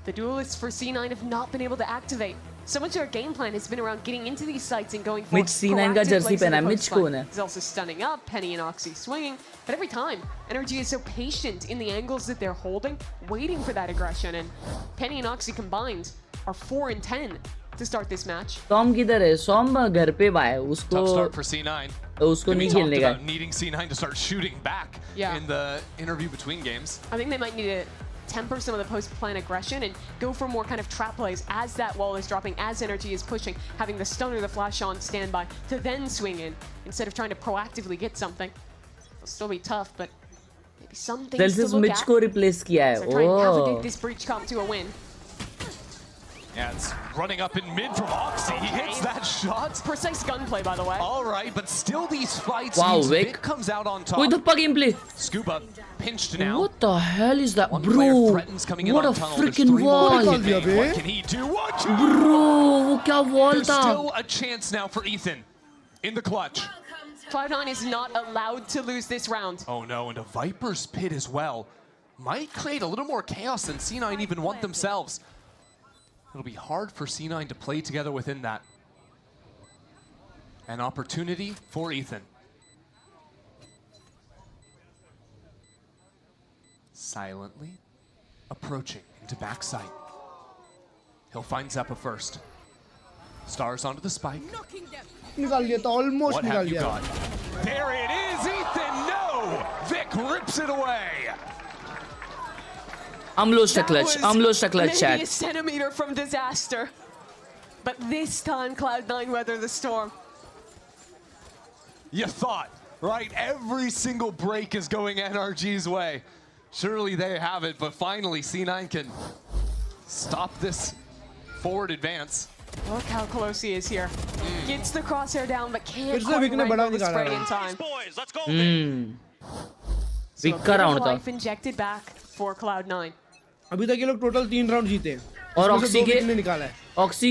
the duelists for C9 have not been able to activate. So much of our game plan has been around getting into these sites and going for Mitch C9 का jersey पहना है. Mitch कौन है? He's also stunning up, Penny and Oxy swinging. But every time, NRG is so patient in the angles that they're holding, waiting for that aggression. And Penny and Oxy combined are 4-10 to start this match. Tom किधर है? Tom घर पे है. उसको tough start for C9. उसको नहीं खेलने का. Needing C9 to start shooting back in the interview between games. I think they might need to temper some of the post-plan aggression and go for more kind of trap plays as that wall is dropping, as NRG is pushing, having the stun or the flash on standby to then swing in instead of trying to proactively get something. It'll still be tough, but maybe some things to look Mitch को replace किया है. So try and navigate this breach comp to a win. Yeah, it's running up in mid from Oxy. He hits that shot. Precise gunplay, by the way. All right, but still these fights. Wow, Vic comes out on top. Wait, the gameplay. Scoop up, pinched now. What the hell is that, bro? What a freaking wall! What can he do? What? Bro, वो क्या wall There's था? still a chance now for Ethan in the clutch. Cloud9 is not allowed to lose this round. Oh no, and a Viper's pit as well. Might create a little more chaos than C9 even want themselves. It'll be hard for C9 to play together within that. An opportunity for Ethan. Silently approaching into backside. He'll find Zeppa first. Stars onto the spike. निकाल लिया था, almost What निकाल have you लिया. got? There it is, Ethan. No, Vic rips it away. I'm lost a clutch. I'm lost a clutch, chat. Maybe a centimeter from disaster, but this time Cloud9 weathered the storm. You thought, right? Every single break is going NRG's way. Surely they have it, but finally C9 can stop this forward advance. Look how close he is here. Gets the crosshair down, but can't quite wrangle the spray in time. So a bit of life injected back for Cloud9. अभी तक ये लोग total 3 round जीते हैं. और oxy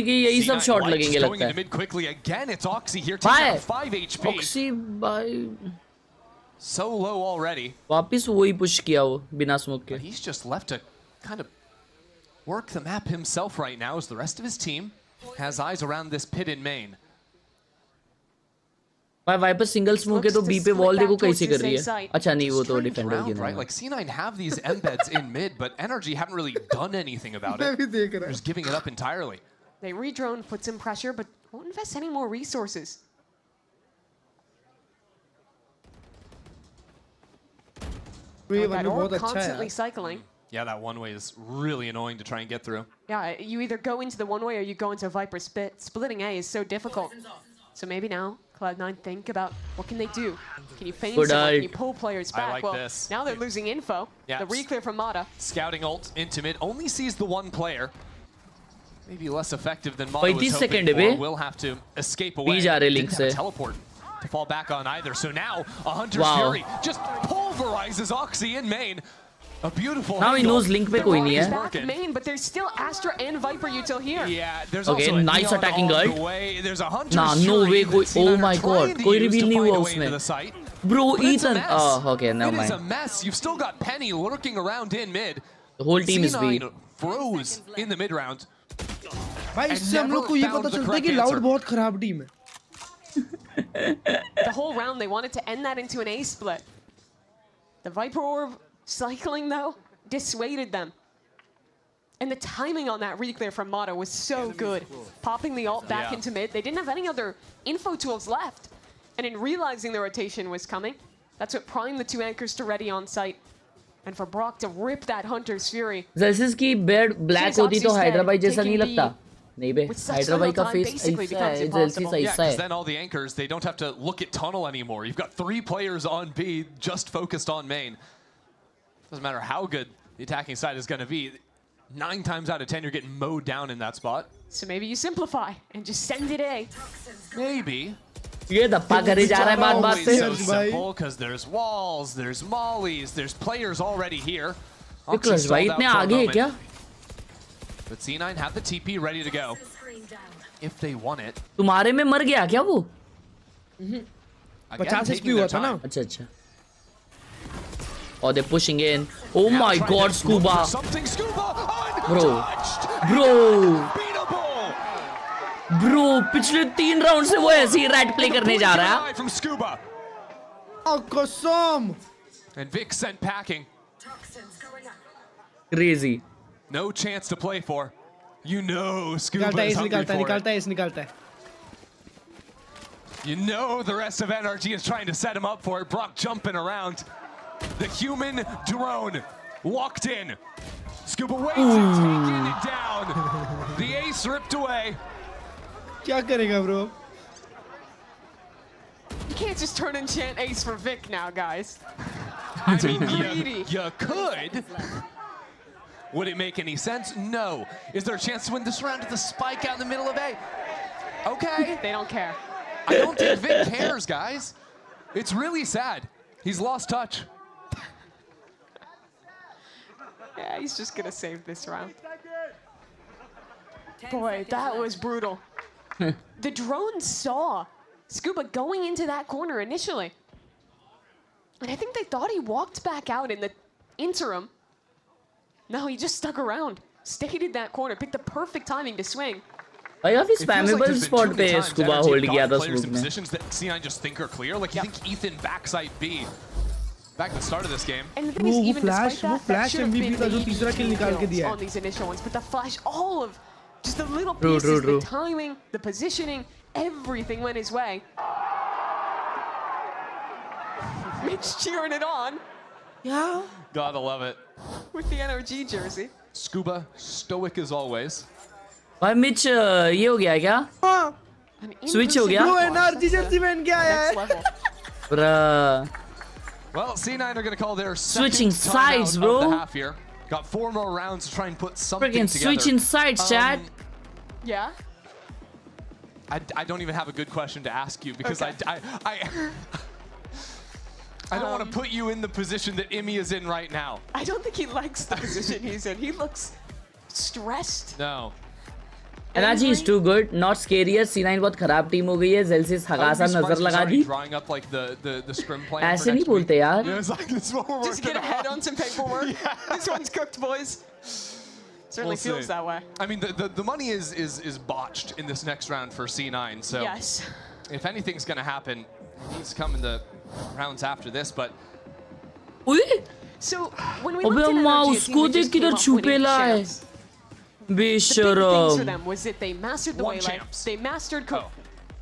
के यही सब शॉट लगेंगे लगता है. ऑक्सी भाई so low already. वापस वही पुश किया वो बिना स्मोक के. He's just left to kind of work the map himself right now as the rest of his team has eyes around this pit in main. भाई wiper single smoke है तो B पे wall देखो कैसे कर रही है. अच्छा नहीं वो तो डिफेंडर की right? Like C9 have these embeds in mid, but NRG haven't really done anything about it. They're just giving it up entirely. They re-drone, put some pressure, but won't invest any more resources. That orb constantly cycling. Yeah, that one way is really annoying to try and get through. Yeah, you either go into the one way or you go into Viper split. Splitting A is so difficult. So maybe now Cloud9 think about what can they do? Can you feign someone? Can you pull players back? I like well, this. Now they're losing info. Yeah. The reclear from Mata. Scouting ult into mid, only sees the one player. Maybe less effective than Mata was hoping for. Will have to escape away. Didn't have a teleport to fall back on either. So now a Hunter's Fury just pulverizes Oxy in main. A beautiful now he knows link पे कोई नहीं है. Back main, but there's still Astra and Viper util here. Yeah, there's okay, also nice attacking guard. There's a Hunter's nah, no way. Oh my god, कोई reveal नहीं हुआ उसमें. Bro, Ethan. Oh, okay, never mind. It is a mess. You've still got Penny lurking around in mid. The whole team is beat. Froze in the mid round. भाई इससे हम लोग को ये पता चलता है कि Loud बहुत खराब टीम है. The whole round they wanted to end that into an A split. The Viper Orb cycling though dissuaded them. And the timing on that reclear from Mata was so good. Popping the ult back into mid. They didn't have any other info tools left. And in realizing the rotation was coming, that's what primed the two anchors to ready on site. And for Brock to rip that Hunter's Fury. Zelsis की bed black होती तो हैदराबाद जैसा नहीं लगता. नहीं बे, हैदराबाद का face ऐसा है, Zelsis ऐसा है. Then all the anchors, they don't have to look at tunnel anymore. You've got 3 players on B, just focused on main. Doesn't matter how good the attacking side is going to be. 9 times out of 10, you're getting mowed down in that spot. So maybe you simplify and just send it A. Maybe. ये धप्पा करे जा रहा है बात-बात पे. So simple because there's walls, there's mollies, there's players already here. Because भाई इतने आगे है क्या? But C9 have the TP ready to go. If they want it. तुम्हारे में मर गया क्या वो? 50 HP हुआ था ना? अच्छा अच्छा. Oh, they're pushing in. Oh my god, Scuba. Bro, पिछले 3 राउंड से वो ऐसे ही रैट प्ले करने जा रहा है. Oh, कसम. And Vic sent packing. Crazy. No chance to play for. You know Scuba is hungry for it. निकालता है. You know the rest of NRG is trying to set him up for it. Brock jumping around. The human drone walked in. Scuba waits and taking it down. The ace ripped away. क्या करेगा bro? You can't just turn and chant ace for Vic now, guys. I mean, you could. Would it make any sense? No. Is there a chance to win this round with the spike out in the middle of A? Okay. They don't care. I don't think Vic cares, guys. It's really sad. He's lost touch. Yeah, he's just gonna save this round. Boy, that was brutal. The drone saw Scuba going into that corner initially. And I think they thought he walked back out in the interim. No, he just stuck around, stayed in that corner, picked the perfect timing to swing. भाई काफी spammable spot पे Scuba hold किया था smoke में. Positions that C9 just think are clear. Like you think Ethan backside B. Back at the start of this game. And the thing is, even despite that, flash MVP का जो तीसरा kill निकाल के दिया on these initial ones, but the flash, all of just the little pieces, the timing, the positioning, everything went his way. Mitch cheering it on. Yeah. Gotta love it. With the NRG jersey. Scuba, stoic as always. भाई Mitch ये हो गया है क्या? Switch हो गया? Bro, NRG jersey पहन के आया है. Bruh. Well, C9 are going to call their switching sides, bro. Of the half here. Got 4 more rounds to try and put something together. Switching sides, Chad. Yeah. I don't even have a good question to ask you because I don't want to put you in the position that Imi is in right now. I don't think he likes the position he's in. He looks stressed. No. NRG is too good, not scarier. C9 बहुत खराब team हो गई है. Zelsis हगासा नजर लगा दी. ऐसे नहीं बोलते यार. Just get ahead on some paperwork. This one's cooked, boys. Certainly feels that way. I mean, the money is botched in this next round for C9. So yes. If anything's going to happen, he's coming the rounds after this. But so when we looked at NRG, उसको देख किधर छुपे ला है. The big things for them was that they mastered the way life. They mastered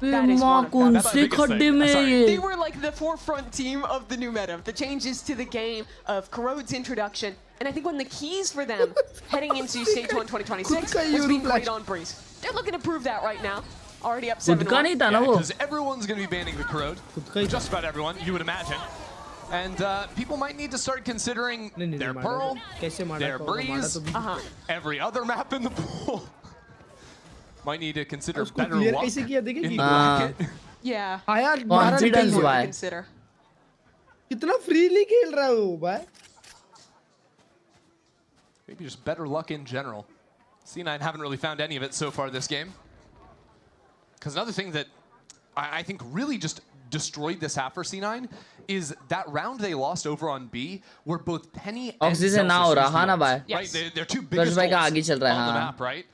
That is one of them. कौन से खड्डे में ये? They were like the forefront team of the new meta, the changes to the game, of Khelraay's introduction, and I think one of the keys for them heading into Stage 1 2026 was being great on Breeze. They're looking to prove that right now. Already up 7-1. Because everyone's going to be banning the Corrode. Just about everyone, you would imagine. And people might need to start considering their Pearl, their Breeze, every other map in the pool. Might need to consider better luck in bracket. Yeah. Confidence why? Consider. कितना freely खेल रहा है वो भाई? Maybe just better luck in general. C9 haven't really found any of it so far this game. Because another thing that I think really just destroyed this half for C9 is that round they lost over on B, where both Penny and Oxygen now रहा ना भाई. Right, they're two biggest goals on the map, right?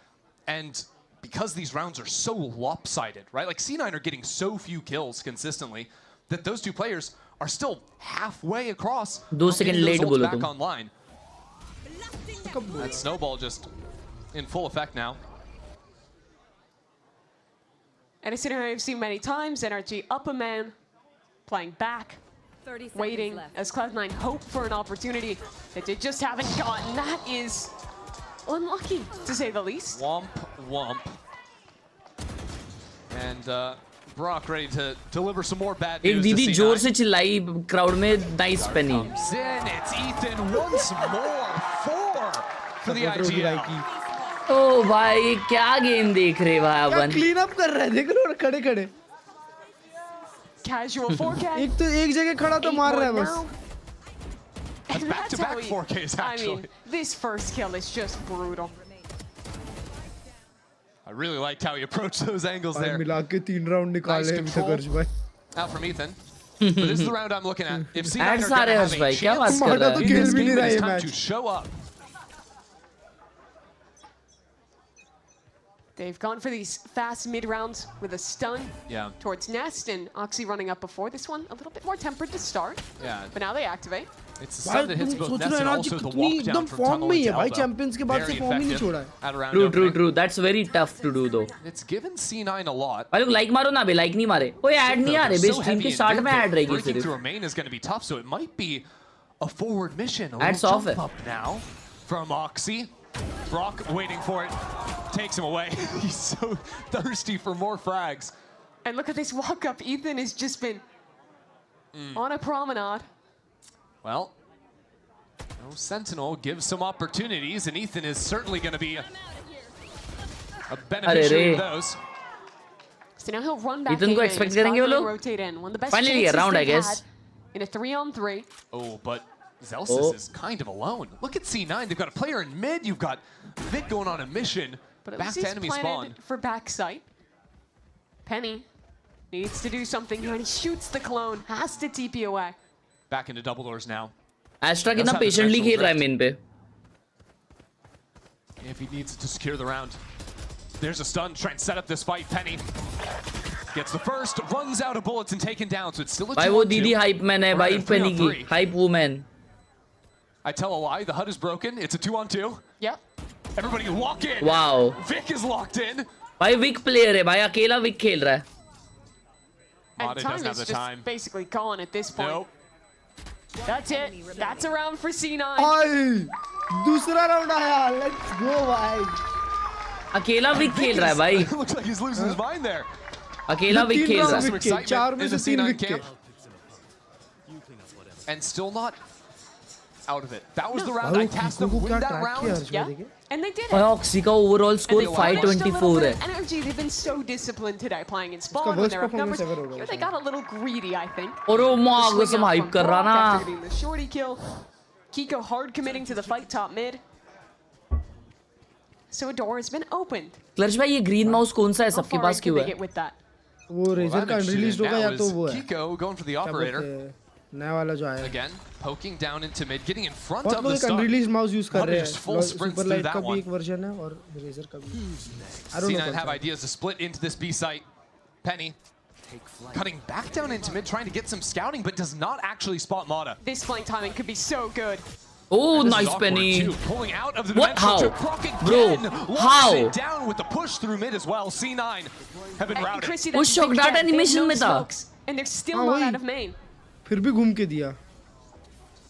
And because these rounds are so lopsided, right? Like C9 are getting so few kills consistently that those two players are still halfway across. 2 seconds late बोलो back तुम. online. That snowball just in full effect now. And a scenario I've seen many times, NRG up a man, playing back, waiting as Cloud9 hope for an opportunity that they just haven't gotten. That is unlucky, to say the least. Womp, womp. And Brock ready to deliver some more bad news. एक दीदी जोर से चिल्लाई crowd में nice Penny. It's Ethan once more. 4 for the IGL. ओ भाई क्या game देख रहे भाई अपन? क्लीन अप कर रहा है देख लो खड़े खड़े. Casual 4K. एक तो एक जगह खड़ा तो मार रहा है बस. That's back-to-back 4Ks actually. I mean, this first kill is just brutal. I really liked how he approached those angles there. मिला के 3 राउंड निकाले अभी तक हर्ष भाई. Out from Ethan. But this is the round I'm looking at. If C9 Ads are going to have a chance in this game, it's time to show up. They've gone for these fast mid rounds with a stun towards Nest, and Oxy running up before this one. A little bit more tempered to start, but now they activate. It's a stun that hits both Nest and also the walk down from tunnel to elbow. Champions के बाद से form ही नहीं छोड़ा है. True. That's very tough to do though. It's given C9 a lot. भाई लोग like मारो ना बे, like नहीं मारे. कोई ad नहीं आ रहे. बेस स्ट्रीम के start में ad रहेगी सिर्फ. Breaking through a main is going to be tough, so it might be a forward mission. Ads off jump up now from Oxy. Brock waiting for it. Takes him away. He's so thirsty for more frags. And look at this walk up. Ethan has just been on a promenade. Well, no Sentinel gives some opportunities, and Ethan is certainly going to be a beneficiary of those. So now he'll run back. Ethan को expect करेंगे वो लोग. Rotate in. One of the best Finally a round, I guess. In a 3-on-3. Oh, but Zelsis is kind of alone. Look at C9. They've got a player in mid. You've got Vic going on a mission. But back to enemy spawn. For backside. Penny needs to do something here, and he shoots the clone. Has to TP away. Back into double doors now. Astra कितना patiently खेल रहा है main पे. If he needs to secure the round. There's a stun. Trying to set up this fight. Penny gets the first, runs out of bullets and taken down. So it's still a 2-on-2. भाई वो दीदी hype man है भाई Penny की. Hype woman. I tell a lie. The HUD is broken. It's a 2-on-2. Yep. Everybody lock in. Wow. Vic is locked in. भाई Vic player है भाई अकेला Vic खेल रहा है. And time is just basically gone at this point. Nope. That's it. That's a round for C9. आई दूसरा round आया. Let's go भाई. अकेला Vic खेल रहा है भाई. Looks like he's losing his mind there. अकेला Vic खेल रहा है. 4 में से 3 Vic के. And still not out of it. That was the round. I tasked them with that round. Yeah. And they did it. Oxy का overall score 524 है. NRG, they've been so disciplined today, playing in spawn when they're up numbers. Here they got a little greedy, I think. और वो माँ को सब hype कर रहा ना. After getting the shorty kill, Kiko hard committing to the fight top mid. So a door has been opened. क्लर्च भाई ये green mouse कौन सा है सबके पास क्यों है? वो रेजर का unreleased होगा या तो वो है. Kiko going for the operator. नया वाला जो आया. Again, poking down into mid, getting in front बहुत of the लोग stun. unreleased mouse use कर रहे हैं. Super Light का भी एक version है और रेजर का भी. C9 have ideas to split into this B site. Penny cutting back down into mid, trying to get some scouting, but does not actually spot Mata. This flank timing could be so good. Oh, nice penny. Pulling out of the What? How? Bro, how? Down with the push through mid as well. C9 have been routed. वो shock dart animation में था. And they're still not out of main. फिर भी घूम के दिया.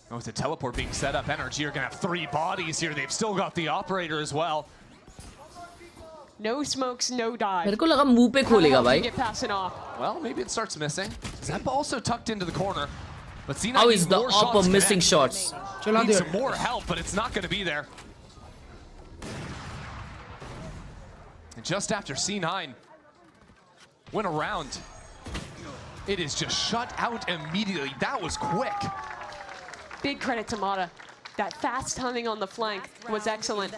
Oh, with the teleport being set up, NRG are going to have 3 bodies here. They've still got the operator as well. No smokes, no dive. मेरे को लगा मुंह पे खोलेगा भाई. Well, maybe it starts missing. Zep also tucked into the corner. But C9 How is the upper missing shots? Needs some more help, but it's not going to be there. And just after C9 went around, it is just shut out immediately. That was quick. Big credit to Mata. That fast timing on the flank was excellent.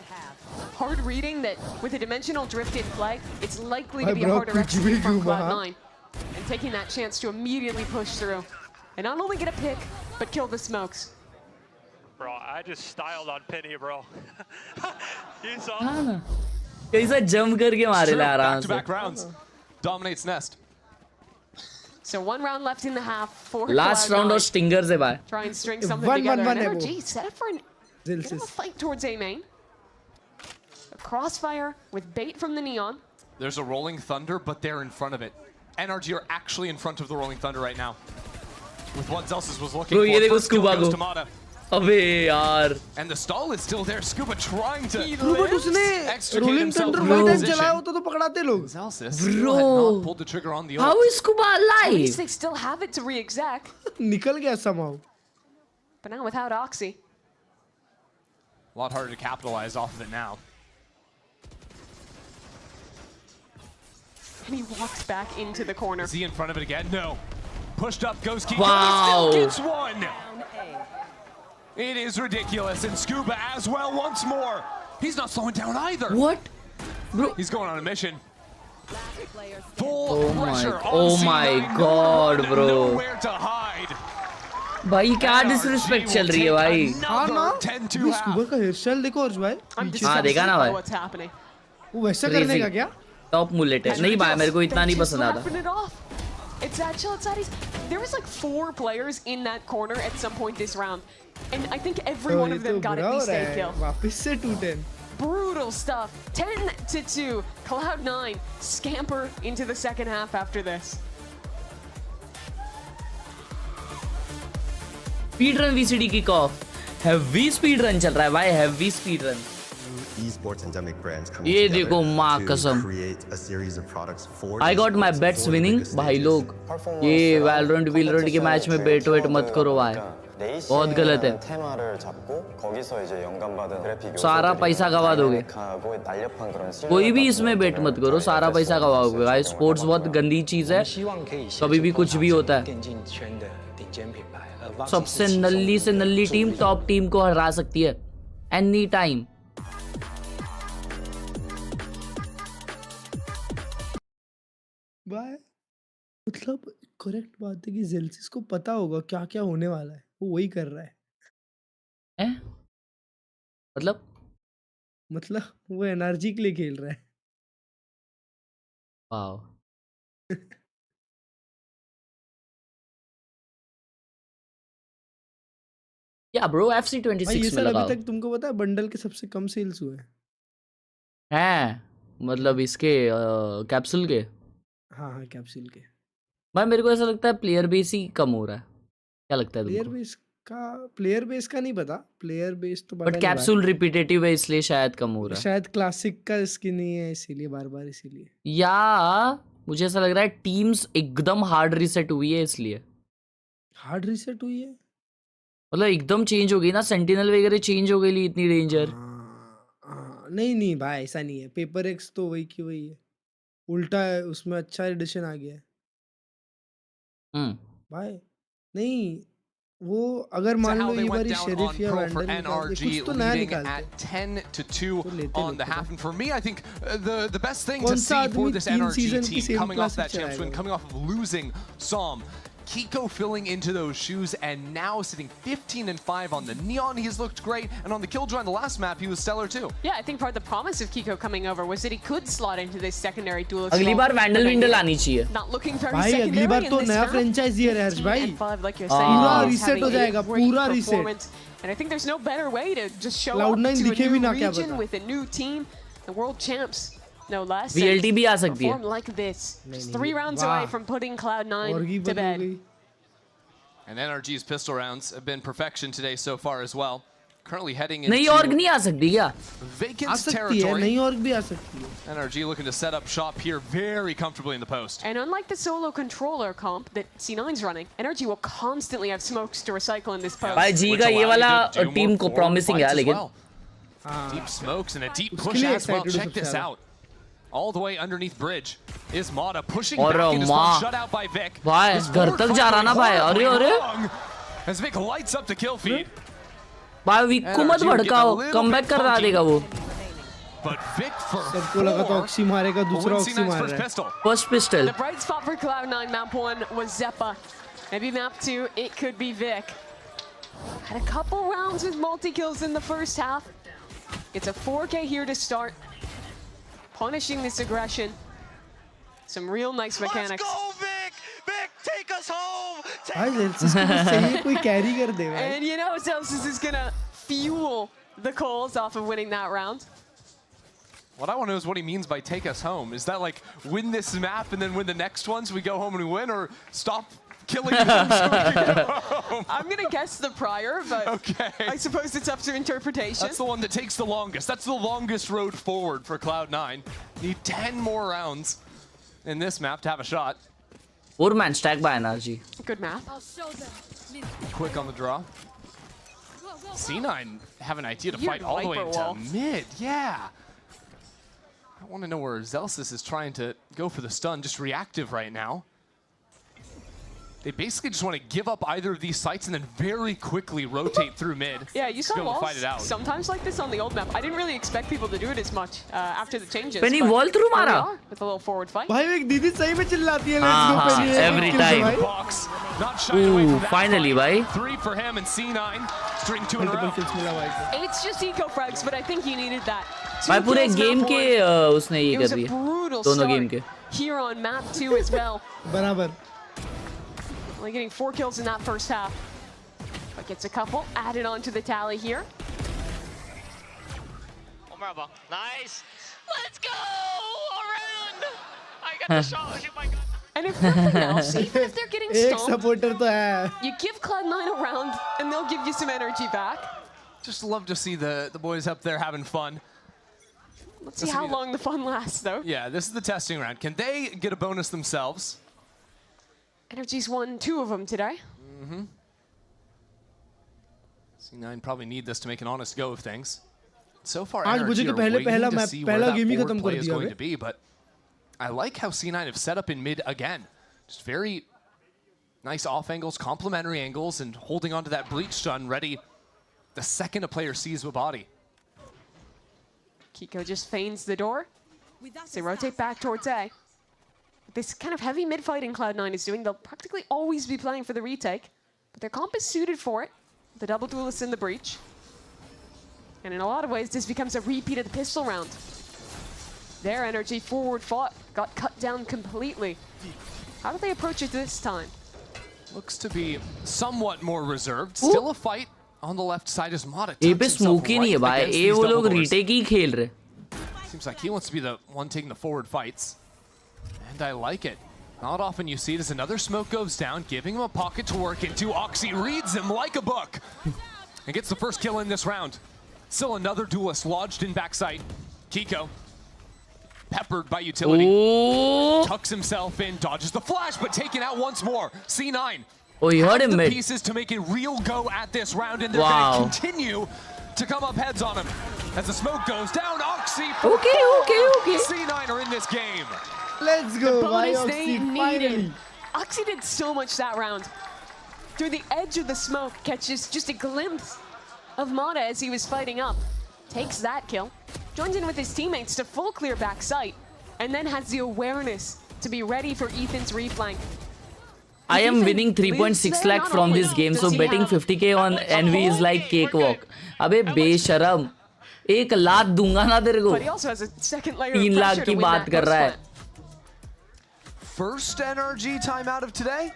Hard reading that with a dimensional drift in play, it's likely to be a harder execute from Cloud9. And taking that chance to immediately push through. And not only get a pick, but kill the smokes. Bro, I just styled on Penny, bro. You saw? कैसा jump करके मारेला आराम से. Back-to-back rounds. Dominates Nest. So 1 round left in the half for Last round और stingers है भाई. Try and string something together. And NRG set up for a fight towards A main. A crossfire with bait from the Neon. There's a Rolling Thunder, but they're in front of it. NRG are actually in front of the Rolling Thunder right now. With what Zelsis was looking Bro, for. ये देखो First kill Scuba goes को. to Mata. अबे यार. And the stall is still there. Scuba trying to उसने Rolling Thunder right time चलाया होता तो पकड़ाते लोग. Zelsis still had not pulled the trigger on the ult. How is Scuba alive? At least they still have it to re-exec. निकल गया somehow. But now without Oxy. A lot harder to capitalize off of it now. And he walks back into the corner. Is he in front of it again? No. Pushed up goes Kiko. Wow. He still gets one. It is ridiculous. And Scuba as well once more. He's not slowing down either. What? Bro. He's going on a mission. Full pressure on Oh C9. my god, bro. Nowhere to hide. भाई क्या disrespect चल रही है भाई. हाँ ना. 10-2 half. Scuba का hairstyle देखो अर्ज भाई. हाँ देखा ना भाई. What's happening? वो वैसा करने का क्या? Top mullet है. नहीं भाई मेरे को इतना नहीं पसंद आता. It's that chill. It's that easy. There was like 4 players in that corner at some point this round. And I think every one of them got at least a kill. वापस से 2-10. Brutal stuff. 10-2. Cloud9 scamper into the second half after this. Speedrun VCT kick off. Heavy speedrun चल रहा है भाई. Heavy speedrun. Esports endemic brands ये देखो माँ कसम. I got my bets winning. भाई लोग ये Valorant के मैच में बेट वेट मत करो भाई. बहुत गलत है. सारा पैसा गवा दोगे. कोई भी इसमें बेट मत करो. सारा पैसा गवाओगे भाई. स्पोर्ट्स बहुत गंदी चीज है. कभी भी कुछ भी होता है. सबसे नल्ली से नल्ली टीम टॉप टीम को हरा सकती है एनी टाइम. मतलब करेक्ट बात है कि जेल्सिस को पता होगा क्या क्या होने वाला है. वो वही कर रहा है. मतलब वो एनआरजी के लिए खेल रहा है. वाओ. या ब्रो FC26 में लगाओ. अभी तक तुमको पता है बंडल के सबसे कम सेल्स हुए हैं. मतलब इसके कैप्सूल के. हाँ कैप्सूल के. भाई मेरे को ऐसा लगता है प्लेयर बेस ही कम हो रहा है. क्या लगता है तुमको? प्लेयर बेस का नहीं पता. प्लेयर बेस तो बट कैप्सूल रिपीटेटिव है इसलिए शायद कम हो रहा है. शायद क्लासिक का स्किन नहीं है इसीलिए बार-बार इसीलिए. या मुझे ऐसा लग रहा है टीम्स एकदम हार्ड रीसेट हुई है इसलिए. हार्ड रीसेट हुई है मतलब एकदम चेंज हो गई ना. सेंटिनल वगैरह चेंज हो गई इतनी डेंजर. नहीं भाई ऐसा नहीं है. पेपर एक्स तो वही की वही है. उल्टा है उसमें अच्छा एडिशन आ गया है. भाई नहीं वो अगर मान लो ये बारी शेरिफ या वैंडल NRG कुछ तो नया leading at 10-2 on the half. And for me, I think the best thing to see for this NRG team coming off that champs win, coming off of losing Som, Kiko filling into those shoes and now sitting 15-5 on the Neon. He's looked great, and on the Killjoy on the last map, he was stellar too. Yeah, I think part of the promise of Kiko coming over was that he could slot into this secondary duelist. अगली बार Vandal Windle आनी चाहिए. Not looking very भाई अगली बार तो नया franchise year है हर्ष भाई. पूरा reset हो जाएगा, पूरा reset. And I think there's no better way to just show Cloud9 up to दिखे a भी new ना क्या region पता. with a new team, the world champs. No less. VLT भी आ सकती है. Perform like this. Just 3 rounds away from putting Cloud9 to bed. And NRG's pistol rounds have been perfection today so far as well. Currently heading into नई org नहीं आ सकती क्या? vacant territory. नई org भी आ सकती है. NRG looking to set up shop here very comfortably in the post. And unlike the solo controller comp that C9's running, NRG will constantly have smokes to recycle in this post. भाई जी का ये वाला team को promising है लेकिन. Deep smokes and a deep push as well. Check this out. All the way underneath bridge is Mata pushing back into one, shut out by Vic. भाई घर तक जा रहा ना भाई. अरे अरे. As Vic lights up the kill feed. भाई विक को मत भड़काओ. कमबैक करवा देगा वो. But Vic for सबको लगा तो ऑक्सी मारेगा, दूसरा ऑक्सी मार रहा है. First pistol. The bright spot for Cloud9 map 1 was Zeppa. Maybe map 2 it could be Vic. Had a couple rounds with multi-kills in the first half. It's a 4K here to start. Punishing this aggression. Some real nice mechanics. Let's go, Vic! Vic, take us home! भाई Celsius को चाहिए कोई carry कर दे भाई. And you know Celsius is gonna fuel the calls off of winning that round. What I want to know is what he means by take us home. Is that like win this map and then win the next one so we go home and we win, or stop killing them so we can go home? I'm gonna guess the prior, but okay. I suppose it's up to interpretation. That's the one that takes the longest. That's the longest road forward for Cloud9. Need 10 more rounds in this map to have a shot. 4-man stack by NRG. Good math. Quick on the draw. C9 have an idea to fight all the way into mid. Yeah. I want to know where Celsius is trying to go for the stun. Just reactive right now. They basically just want to give up either of these sites and then very quickly rotate through mid. Yeah, you saw walls fight it out. sometimes like this on the old map. I didn't really expect people to do it as much after the changes. Penny wall through मारा. With a little forward fight. भाई एक दीदी सही में चिल्लाती है. Let's go Penny. Every time. Box. Not shy away from that. Finally, भाई. 3 for him and C9 string 2 in a row. It's just eco frags, but I think you needed that. भाई पूरे गेम के उसने ये कर दिया. दोनों game के. Here on map 2 as well. बराबर. Only getting 4 kills in that first half. But gets a couple added on to the tally here. Nice. Let's go! Around! I got the shot. Oh my god. And if nothing else, even if they're getting एक stomped, supporter तो है. you give Cloud9 a round and they'll give you some energy back. Just love to see the boys up there having fun. Let's see how long the fun lasts, though. Yeah, this is the testing round. Can they get a bonus themselves? NRG's won 2 of them today. C9 probably need this to make an honest go of things. So far, आज मुझे NRG कि are पहले waiting पहला to map see where पहला that game he forward खत्म play कर is दिया going है. to be, but I like how C9 have set up in mid again. Just very nice off angles, complementary angles, and holding onto that breach stun ready the second a player sees a body. Kiko just feigns the door. They rotate back towards A. This kind of heavy mid-fighting Cloud9 is doing, they'll practically always be playing for the retake, but their comp is suited for it. The double duelists in the breach. And in a lot of ways, this becomes a repeat of the pistol round. Their energy forward fought got cut down completely. How do they approach it this time? Looks to be somewhat more reserved. Still a fight on the left side as Mata ए पे smoke ही नहीं है भाई. ए वो लोग retake ही खेल रहे. Seems like he wants to be the one taking the forward fights. And I like it. Not often you see it as another smoke goes down, giving him a pocket to work into. Oxy reads him like a book and gets the first kill in this round. Still another duelist lodged in backside. Kiko, peppered by utility, tucks himself in, dodges the flash, but taken out once more. C9. Oh, you heard him the mid. pieces to make a real go at this round, and they're going to continue to come up heads on him. As the smoke goes down, Oxy. Okay. C9 are in this game. Let's go, The bonus they Oxy, needed. finally. Oxy did so much that round. Through the edge of the smoke, catches just a glimpse of Mata as he was fighting up. Takes that kill, joins in with his teammates to full clear back sight, and then has the awareness to be ready for Ethan's reflank. I am winning 3.6 lakh from this game, so betting 50k on NV is like cakewalk. अबे बेशरम, 1 लाख दूंगा ना तेरे को, 3 लाख की बात कर रहा है. First NRG timeout of today?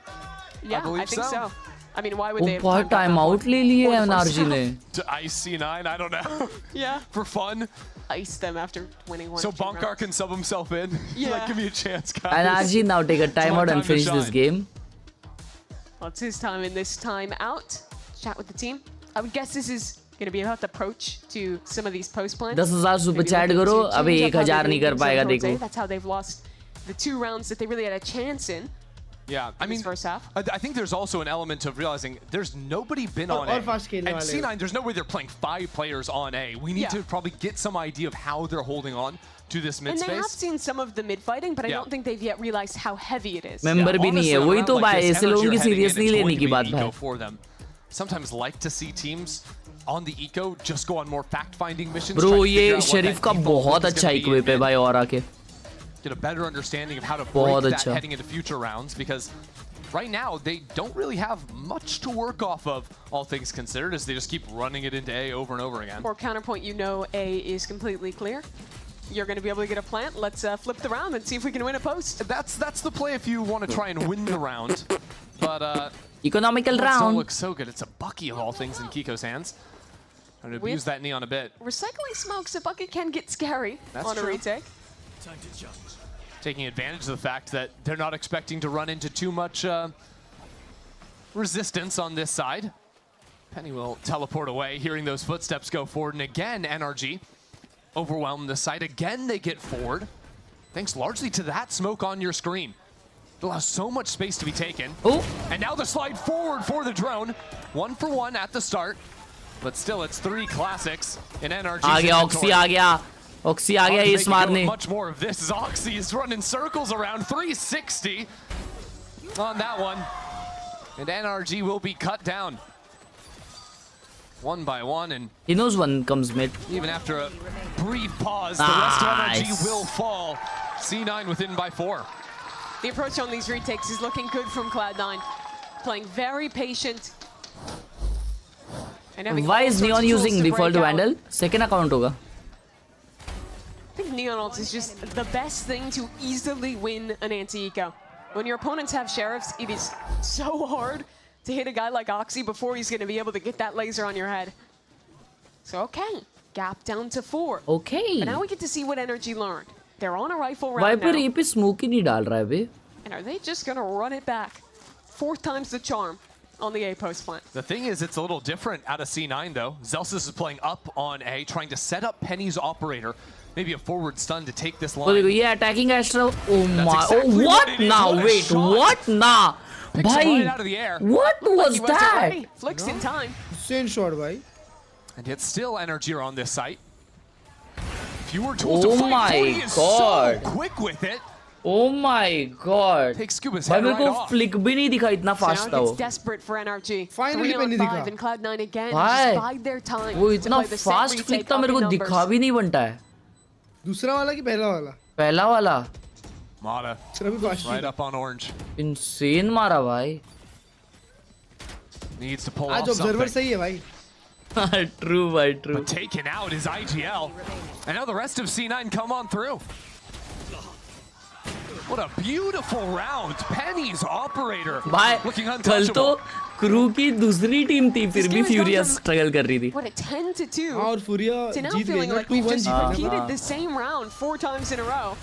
Yeah, I think so. I mean, why would they have बहुत time out ले लिए NRG ने. To ice C9, I don't know. Yeah. For fun. Ice them after winning one. So Bonkar can sub himself in. Yeah. Like, give me a chance, guys. NRG now take a timeout and finish this game. Well, it's his time in this time out. Chat with the team. I would guess this is going to be about the approach to some of these post plans. 10,000 super chat करो, अबे 1,000 नहीं कर पाएगा देखो. That's how they've lost the 2 rounds that they really had a chance in. Yeah, I mean, first half. I think there's also an element of realizing there's nobody been on A. And C9, there's no way they're playing 5 players on A. We need to probably get some idea of how they're holding on to this mid space. And they have seen some of the mid fighting, but I don't think they've yet realized how heavy it is. Member भी नहीं है, वही तो भाई ऐसे लोगों की serious नहीं लेने की बात भाई. Sometimes like to see teams on the eco just go on more fact-finding missions. Bro, ये शरीफ का बहुत अच्छा equip है भाई और आके. Get a better understanding of how to break that heading into future rounds, because right now they don't really have much to work off of, all things considered, as they just keep running it into A over and over again. For counterpoint, you know A is completely clear. You're going to be able to get a plant. Let's flip the round and see if we can win a post. That's the play if you want to try and win the round. But economical round. Don't look so good. It's a Bucky of all things in Kiko's hands. I'm going to abuse that neon a bit. Recycling smokes, a Bucky can get scary on a retake. Taking advantage of the fact that they're not expecting to run into too much resistance on this side. Penny will teleport away, hearing those footsteps go forward. And again, NRG overwhelm the site. Again, they get forward. Thanks largely to that smoke on your screen. It allows so much space to be taken. Oh. And now the slide forward for the drone. 1 for 1 at the start. But still, it's 3 classics in NRG. आ गया, Oxy आ गया. Oxy आ गया इस मारने. Much more of this. Oxy is running circles around 360 on that one. And NRG will be cut down. 1 by 1, and he knows one comes mid. Even after a brief pause, the rest of NRG will fall. C9 within by 4. The approach on these retakes is looking good from Cloud9. Playing very patient. Why is Neon using default Vandal? Second account होगा. I think Neon ult is just the best thing to easily win an anti-eco. When your opponents have sheriffs, it is so hard to hit a guy like Oxy before he's going to be able to get that laser on your head. So, okay, gap down to 4. Okay. But now we get to see what NRG learned. They're on a rifle round Viper now. ये पे smoke ही नहीं डाल रहा है बे. And are they just going to run it back? 4th time's the charm on the A post plant. The thing is, it's a little different out of C9 though. Zelsis is playing up on A, trying to set up Penny's operator. Maybe a forward stun to take this line. Oh, yeah, attacking Astro. Oh my! Oh, what now? Wait, what now? Right out of the air. What was that? Flicks in time. Insane shot, bhai. And it's still NRG on this site. Fewer tools to fight. Oh my is god! So quick with it. Oh my god! Take Scuba's head right off. Flick भी नहीं दिखा इतना fast था वो. It's desperate for NRG. Finally 3 on नहीं 5 दिखा. and Cloud9 again. Why? Just bide their time. वो इतना fast flick था मेरे को दिखा भी नहीं बनता है. दूसरा वाला कि पहला वाला? पहला वाला. Mata. Right up on orange. Insane मारा भाई. Needs to pull off आज observer something. सही है भाई. True, भाई, true. But taken out is IGL. And now the rest of C9 come on through. What a beautiful round. Penny's operator. भाई कल तो क्रू की दूसरी टीम थी फिर भी फ्यूरियस स्ट्रगल कर रही थी. What a 10-2. और फूरिया to now जीत feeling गई like we've just हाँ, repeated हाँ. the same round 4 times in a row.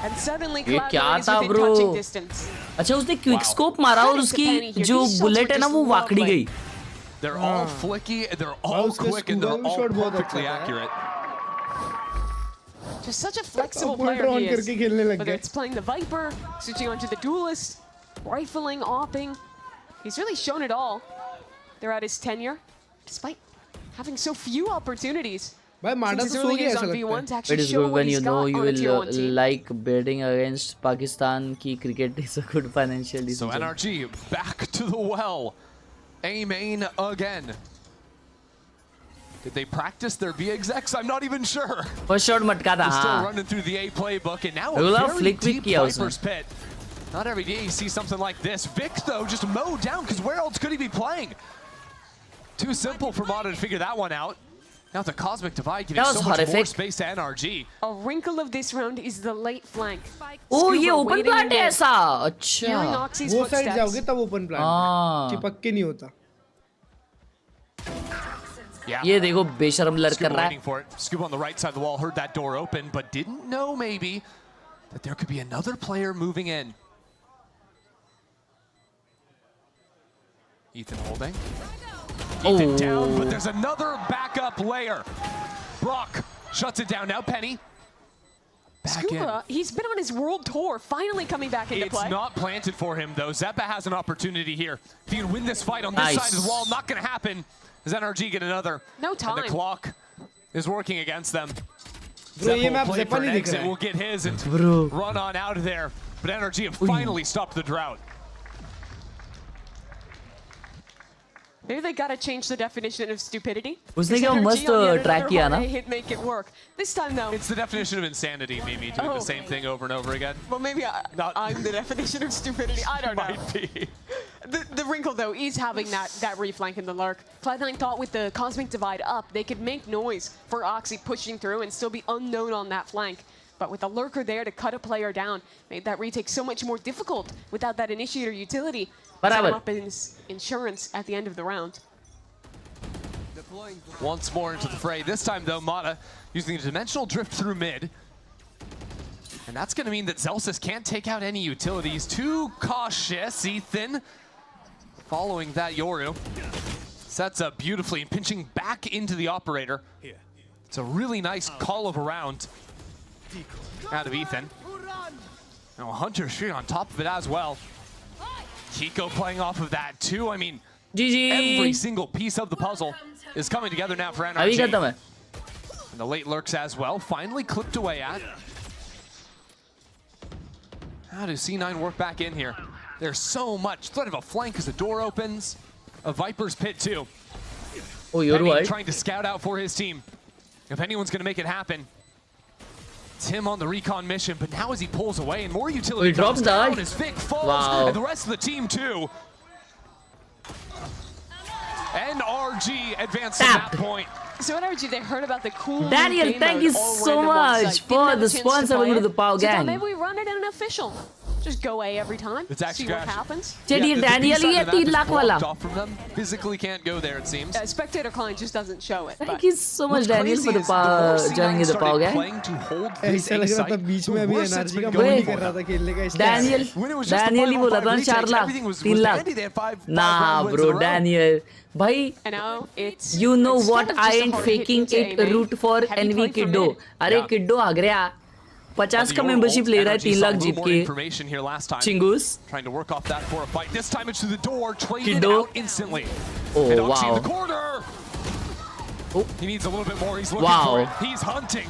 And suddenly ये क्या Cloud9 is था within ब्रो? touching distance. अच्छा उसने क्विक स्कोप मारा और उसकी जो बुलेट है ना वो वाकड़ी गई. They're all flicky, they're all quick, and they're all perfectly accurate. Just such a flexible player he is. Whether it's playing the Viper, switching onto the Duelist, rifling, opping. He's really shown it all throughout his tenure, despite having so few opportunities. भाई माडा तो सो गया ऐसा लगता है. It is good when you know you will like betting against Pakistan की cricket is a good financial decision. So NRG back to the well. A main again. Did they practice their B execs? I'm not even sure. First shot मटका था. Still running through the A playbook, and now a very flick deep किया Viper's pit. Not every day you see something like this. Vic, though, just mowed down, because where else could he be playing? Too simple for Mata to figure that one out. Now the Cosmic Divide giving so much more space to NRG. A wrinkle of this round is the late flank. Oh, ये open plant है ऐसा. अच्छा. वो side जाओगे तब open plant. चिपक के नहीं होता. Yeah. ये देखो बेशरम लड़ कर रहा है. Scuba on the right side of the wall heard that door open, but didn't know maybe that there could be another player moving in. Ethan holding. Ethan down, but there's another backup layer. Brock shuts it down. Now Penny. Scuba, he's been on his world tour, finally coming back into play. It's not planted for him, though. Zeppa has an opportunity here. If he can win this fight on this side of the wall, not going to happen. Does NRG get another? No time. And the clock is working against them. Bro, Zeppa will play for an exit, will get his and run on out of there. But NRG have finally stopped the drought. Maybe they gotta change the definition of stupidity. उसने क्या मस्त track किया ना? Hit make it work. This time though, it's the definition of insanity, Mimi, doing the same thing over and over again. Well, maybe I'm the definition of stupidity. I don't know. Might be. The wrinkle though is having that reflank in the lurk. Cloud9 thought with the Cosmic Divide up, they could make noise for Oxy pushing through and still be unknown on that flank. But with a lurker there to cut a player down, made that retake so much more difficult without that initiator utility. Set him up in insurance at the end of the round. Once more into the fray. This time, though, Mata using a dimensional drift through mid. And that's going to mean that Zelsis can't take out any utilities. Too cautious, Ethan. Following that, Yoru sets up beautifully and pinching back into the operator. It's a really nice call of a round out of Ethan. Now Hunter straight on top of it as well. Kiko playing off of that too. I mean, every single piece of the puzzle is coming together now for NRG. And the late lurks as well, finally clipped away at. How does C9 work back in here? There's so much threat of a flank as the door opens. A Viper's pit too. Oh, you're right. Trying to scout out for his team. If anyone's going to make it happen, it's him on the recon mission, but now as he pulls away and more utility drops down as Vic falls, and the rest of the team too. NRG advanced at that point. So NRG, they heard about the cool Daniel, thank you so much for the sponsor of the Power Gang. Maybe we run it in an official. Just go away every time. It's actually see what happens. चलिए Daniel ये 3 लाख वाला. Physically can't go there, it seems. Spectator client just doesn't show it. Thank you so much Daniel for the joining the Power Gang. ऐसा लग रहा था बीच में अभी energy का मन नहीं कर रहा था खेलने का इसलिए. Daniel ही बोला था 4 lakh 3 lakh. Nah bro, Daniel. भाई, you know what? I ain't faking it. Root for NV Kiddo. अरे Kiddo आ गया. 50 का मेंबरशिप ले रहा है 3 लाख जीत के. Chingus. Trying to work off that for a fight. This time it's to the door, traded out instantly. Oh and wow. In the corner. Oh, he needs a little bit more. He's looking for it. He's hunting,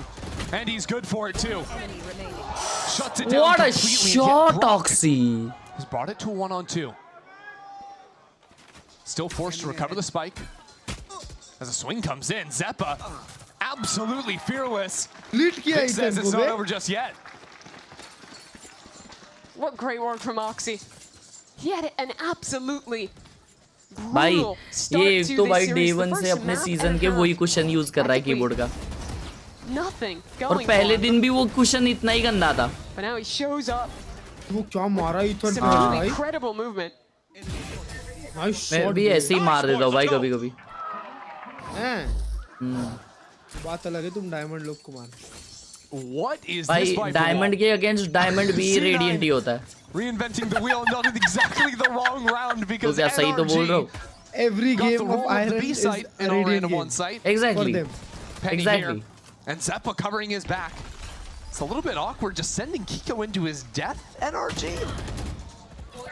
and he's good for it too. Shuts it down. What a shot, Oxy. He's brought it to a 1-on-2. Still forced to recover the spike. As a swing comes in, Zeppa absolutely fearless. Vic says it's not over just yet. What great work from Oxy. He had an absolutely भाई ये एक तो भाई day 1 से अपने season के वही cushion use कर रहा है कीबोर्ड का. और पहले दिन भी वो कुशन इतना ही गंदा था. But now he shows up. वो क्या मारा इथन भाई. Incredible movement. मैं भी ऐसे ही मार देता हूँ भाई कभी-कभी. बात अलग है तुम डायमंड लोग को मार. What is भाई this by डायमंड के अगेंस्ट डायमंड भी रेडिएंट ही होता है. Reinventing the wheel, not in exactly the wrong round because तो क्या सही तो बोल रहा हूँ. Every game of Iron is a radiant game. One site. Exactly. For them. Exactly. And Zeppa covering his back. It's a little bit awkward just sending Kiko into his death, NRG.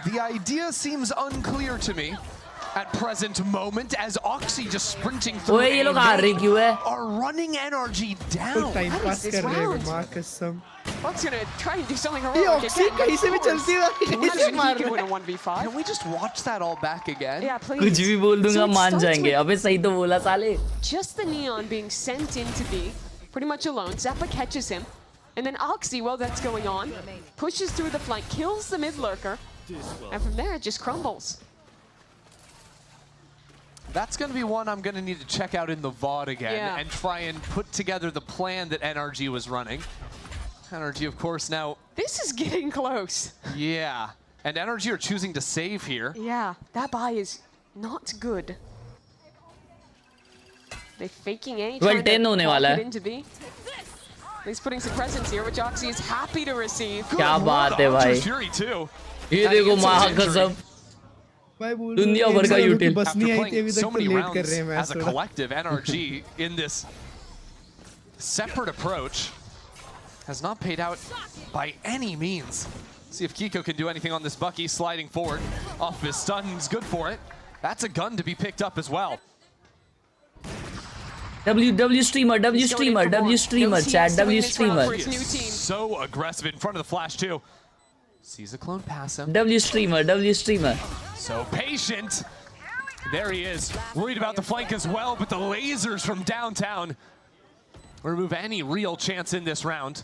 The idea seems unclear to me at present moment as Oxy just sprinting through ये लोग आ रहे क्यों है? are running NRG down. Time pass कर रहे हैं मां कसम. Oxy's gonna try and do something ये Oxy कहीं से भी चलती है. Can we just watch that all back again? Yeah, please. कुछ भी बोल दूंगा मान जाएंगे. अबे सही तो बोला साले. Just the Neon being sent into B, pretty much alone. Zeppa catches him. And then Oxy, while that's going on, pushes through the flank, kills the mid lurker, and from there it just crumbles. That's going to be one I'm going to need to check out in the VOD again and try and put together the plan that NRG was running. NRG, of course, now... This is getting close. Yeah. And NRG are choosing to save here. Yeah, that buy is not good. They're faking A, trying to lock it into B. He's putting some presence here, which Oxy is happy to receive. क्या बात है भाई? ये देखो महाकसम. दुनिया भर का यूटिल. बस नहीं आई थी अभी तक तो लेट कर रहे हैं match. As a collective, NRG in this separate approach has not paid out by any means. See if Kiko can do anything on this Bucky, sliding forward off his stun. He's good for it. That's a gun to be picked up as well. W streamer, chat, W streamer. So aggressive in front of the flash too. Sees a clone pass him. W streamer. So patient. There he is. Worried about the flank as well, but the lasers from downtown remove any real chance in this round.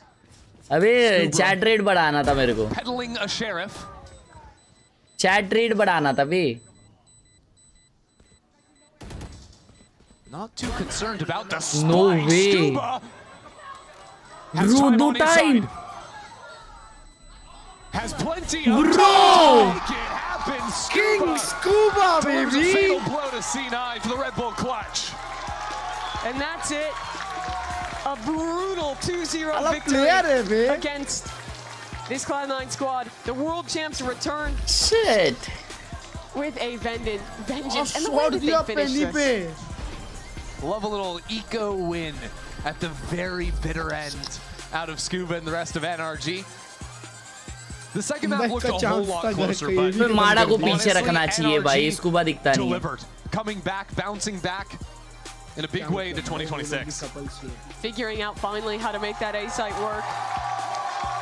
अबे chat rate बढ़ाना था मेरे को. Peddling a sheriff. Chat rate बढ़ाना था बे. Not too concerned about the spike. No way. Scuba Bro, no time. Has plenty of Bro. time to make it happen. King Scuba, Delivers baby. a fatal blow to C9 for the Red Bull clutch. And that's it. A brutal 2-0 victory against this Cloud9 squad. The world champs return. Shit. With a vengeance. And the way that they finished this. Love a little eco win at the very bitter end out of Scuba and the rest of NRG. The second map looked a whole lot closer, but माड़ा को पीछे रखना चाहिए भाई. Scuba दिखता नहीं. Delivered, coming back, bouncing back in a big way into 2026. Figuring out finally how to make that A site work.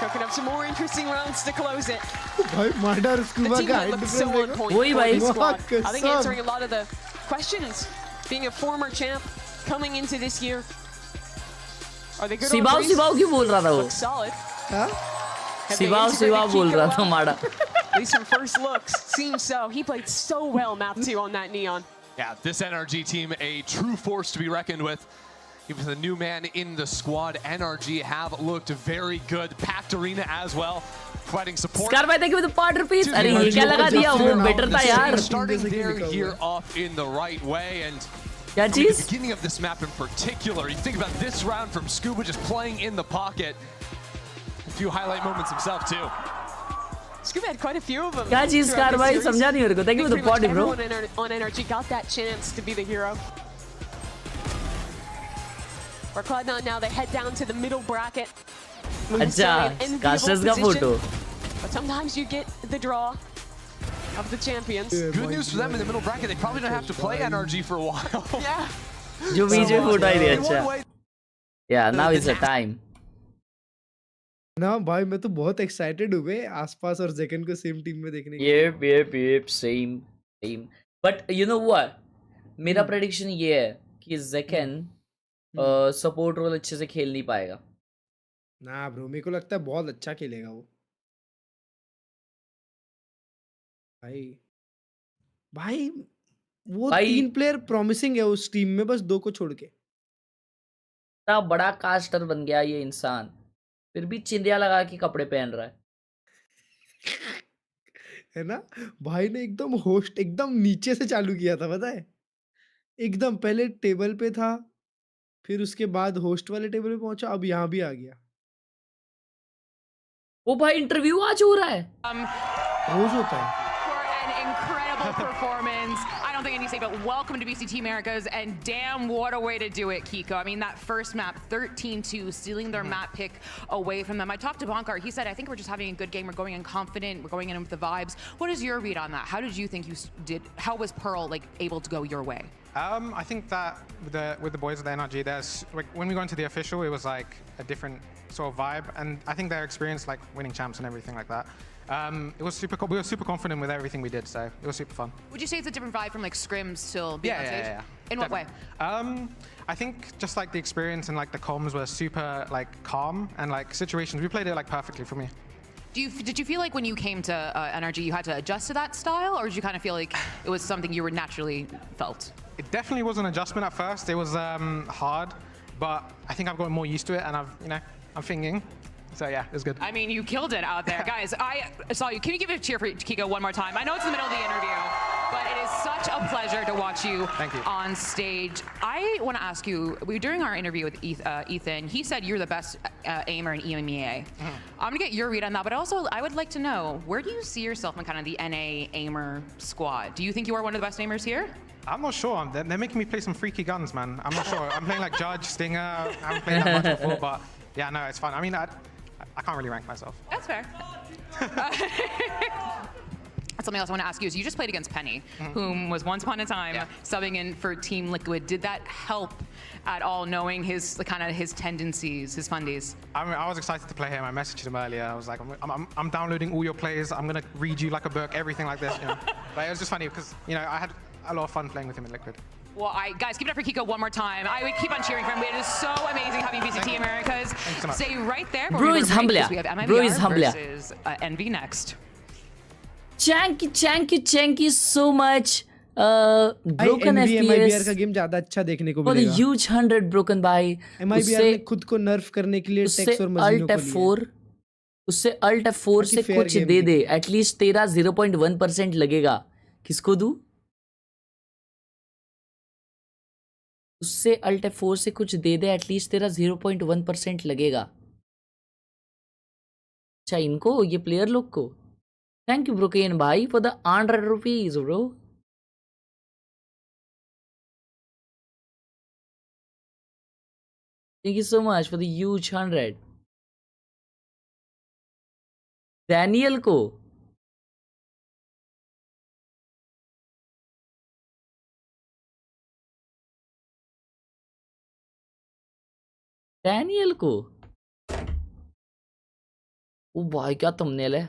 Cooking up some more interesting rounds to close it. भाई Scuba the team that looks so on point for this squad. I think answering a lot of the questions. Being a former champ coming into this year. Are they good on Breeze? सिबाव क्यों बोल रहा था वो? Looks solid. सिबाव बोल रहा था माड़ा. At least from first looks, seems so. He played so well, map 2 on that Neon. Yeah, this NRG team, a true force to be reckoned with. Even the new man in the squad, NRG have looked very good. Packed arena as well, providing support. Scar भाई thank you for the part repeat. अरे ये क्या लगा दिया वो better था यार. Starting their year off in the right way, and क्या from the चीज? beginning of this map in particular, you think about this round from Scuba just playing in the pocket. A few highlight moments himself too. Scuba had quite a few of them. क्या चीज Scar भाई समझा नहीं मेरे को. Thank you for the part, bro. Everyone on NRG got that chance to be the hero. For Cloud9 now, they head down to the middle bracket. अच्छा, Cassius का photo. But sometimes you get the draw of the champions. Good news for them in the middle bracket. They probably don't have to play NRG for a while. Yeah. जो बीच में photo आई थी अच्छा. Yeah, now is the time. ना भाई मैं तो बहुत excited हूँ बे आसपास और जेकन को सेम टीम में देखने के Yep, same. But you know what? मेरा prediction ये है कि जेकन सपोर्ट रोल अच्छे से खेल नहीं पाएगा. ना ब्रो मेरे को लगता है बहुत अच्छा खेलेगा वो. भाई वो 3 प्लेयर प्रॉमिसिंग है उस टीम में, बस 2 को छोड़ के. इतना बड़ा कास्टर बन गया ये इंसान, फिर भी चिंदिया लगा के कपड़े पहन रहा है. है ना भाई ने एकदम होस्ट एकदम नीचे से चालू किया था पता है. एकदम पहले टेबल पे था, फिर उसके बाद होस्ट वाले टेबल पे पहुंचा, अब यहाँ भी आ गया. वो भाई इंटरव्यू आज हो रहा है. रोज होता है. Incredible performance. I don't think I need to say, but welcome to VCT Americas, and damn, what a way to do it, Kiko. I mean, that first map, 13-2, stealing their map pick away from them. I talked to Bonkar. He said, I think we're just having a good game. We're going in confident. We're going in with the vibes. What is your read on that? How did you think you did? How was Pearl like able to go your way? I think that with the boys of the NRG, there's like when we go into the official, it was like a different sort of vibe, and I think their experience, like winning champs and everything like that. It was super cool. We were super confident with everything we did, so it was super fun. Would you say it's a different vibe from like scrims till being on stage? Yeah. In what way? I think just like the experience and like the comms were super like calm and like situations, we played it like perfectly for me. Did you feel like when you came to NRG you had to adjust to that style, or did you kind of feel like it was something you were naturally felt? It definitely was an adjustment at first. It was hard, but I think I've gotten more used to it, and I'm thinking. So yeah, it was good. I mean, you killed it out there. Guys, I saw you. Can you give a cheer for Kiko one more time? I know it's in the middle of the interview, but it is such a pleasure to watch you, on stage. I want to ask you, during our interview with Ethan, he said you're the best aimer in EMEA. I'm going to get your read on that, but also I would like to know, where do you see yourself in kind of the NA aimer squad? Do you think you are one of the best aimers here? I'm not sure. They're making me play some freaky guns, man. I'm not sure. I'm playing like Judge, Stinger. I haven't played that much before, but yeah, no, it's fun. I mean, I can't really rank myself. That's fair. Something else I want to ask you is you just played against Penny, whom was once upon a time subbing in for Team Liquid. Did that help at all, knowing his his tendencies, his fundies? I was excited to play him. I messaged him earlier. I was like, I'm downloading all your plays. I'm gonna read you like a book, everything like this. But it was just funny because I had a lot of fun playing with him in Liquid. Well, guys, give it up for Kiko one more time. I would keep on cheering for him. It is so amazing having VCT Americas. So much. Stay right there. Bro is humble. We have MIBR versus NV next. Thank you so much. Broken MIBR का game ज्यादा अच्छा देखने को मिलेगा. For the huge 100 broken by. MIBR ने खुद को नर्फ करने के लिए टेक्स और मशीनों को लिया. उससे Alt F4 से कुछ दे दे. At least तेरा 0.1% लगेगा. किसको दूं? उससे Alt F4 से कुछ दे दे, एटलीस्ट तेरा 0.1% लगेगा. अच्छा, इनको, ये प्लेयर लोग को. थैंक यू ब्रोकेन भाई for the 100 rupees bro. Thank you so much for the huge 100. Daniel को ओ भाई क्या थंबनेल है.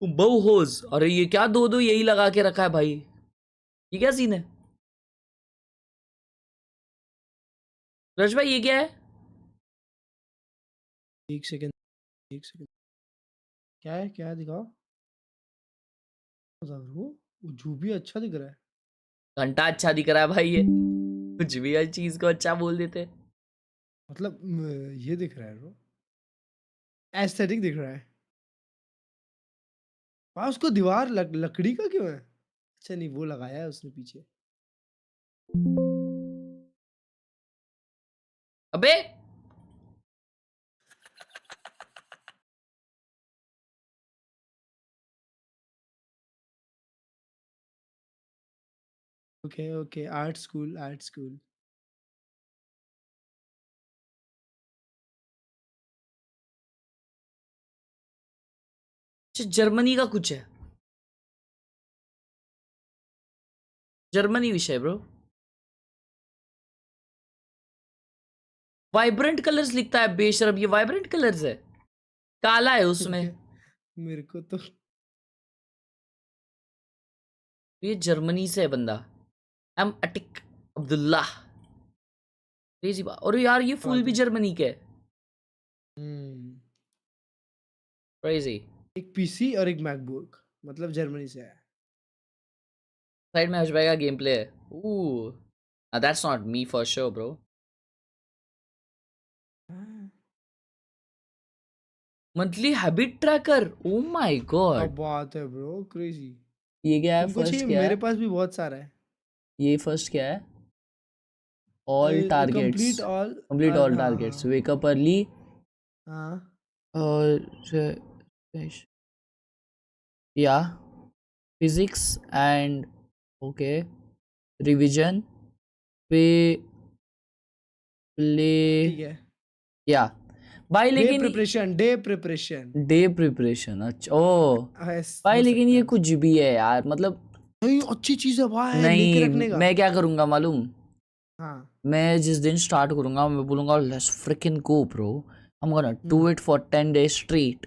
बहु होज. अरे ये क्या दो यही लगा के रखा है भाई. ये क्या सीन है रश भाई? ये क्या है? एक सेकंड. क्या है दिखाओ. वो जो भी अच्छा दिख रहा है. घंटा अच्छा दिख रहा है भाई. ये कुछ भी हर चीज को अच्छा बोल देते. मतलब ये दिख रहा है ब्रो. एस्थेटिक दिख रहा है. उसको दीवार लकड़ी का क्यों है? अच्छा नहीं, वो लगाया है उसने पीछे. अबे ओके आर्ट स्कूल. जर्मनी का कुछ है. जर्मनी विषय ब्रो. वाइब्रेंट कलर्स लिखता है बेशरम. ये वाइब्रेंट कलर्स है. काला है उसमें. मेरे को तो ये जर्मनी से है बंदा. एम अटिक अब्दुल्ला. क्रेजी बात. और यार ये फुल भी जर्मनी के है. क्रेजी. एक पीसी और एक मैकबुक, मतलब जर्मनी से है. साइड में हजबाई का गेम प्ले है. That's not me for sure bro. Monthly habit tracker. Oh my God, क्या बात है ब्रो. क्रेजी. ये क्या है? फर्स्ट क्या है? मेरे पास भी बहुत सारा है. ये फर्स्ट क्या है? All targets. Complete all targets. Wake up early. और या फिजिक्स एंड ओके रिवीजन पे प्ले. या भाई लेकिन डे प्रिपरेशन. अच्छा. ओ भाई लेकिन ये कुछ भी है यार. मतलब नहीं अच्छी चीज है भाई, लेके नहीं रखने का। मैं क्या करूंगा मालूम, हाँ मैं जिस दिन स्टार्ट करूंगा मैं बोलूंगा let's fricking go bro, I am gonna do it for 10 days straight.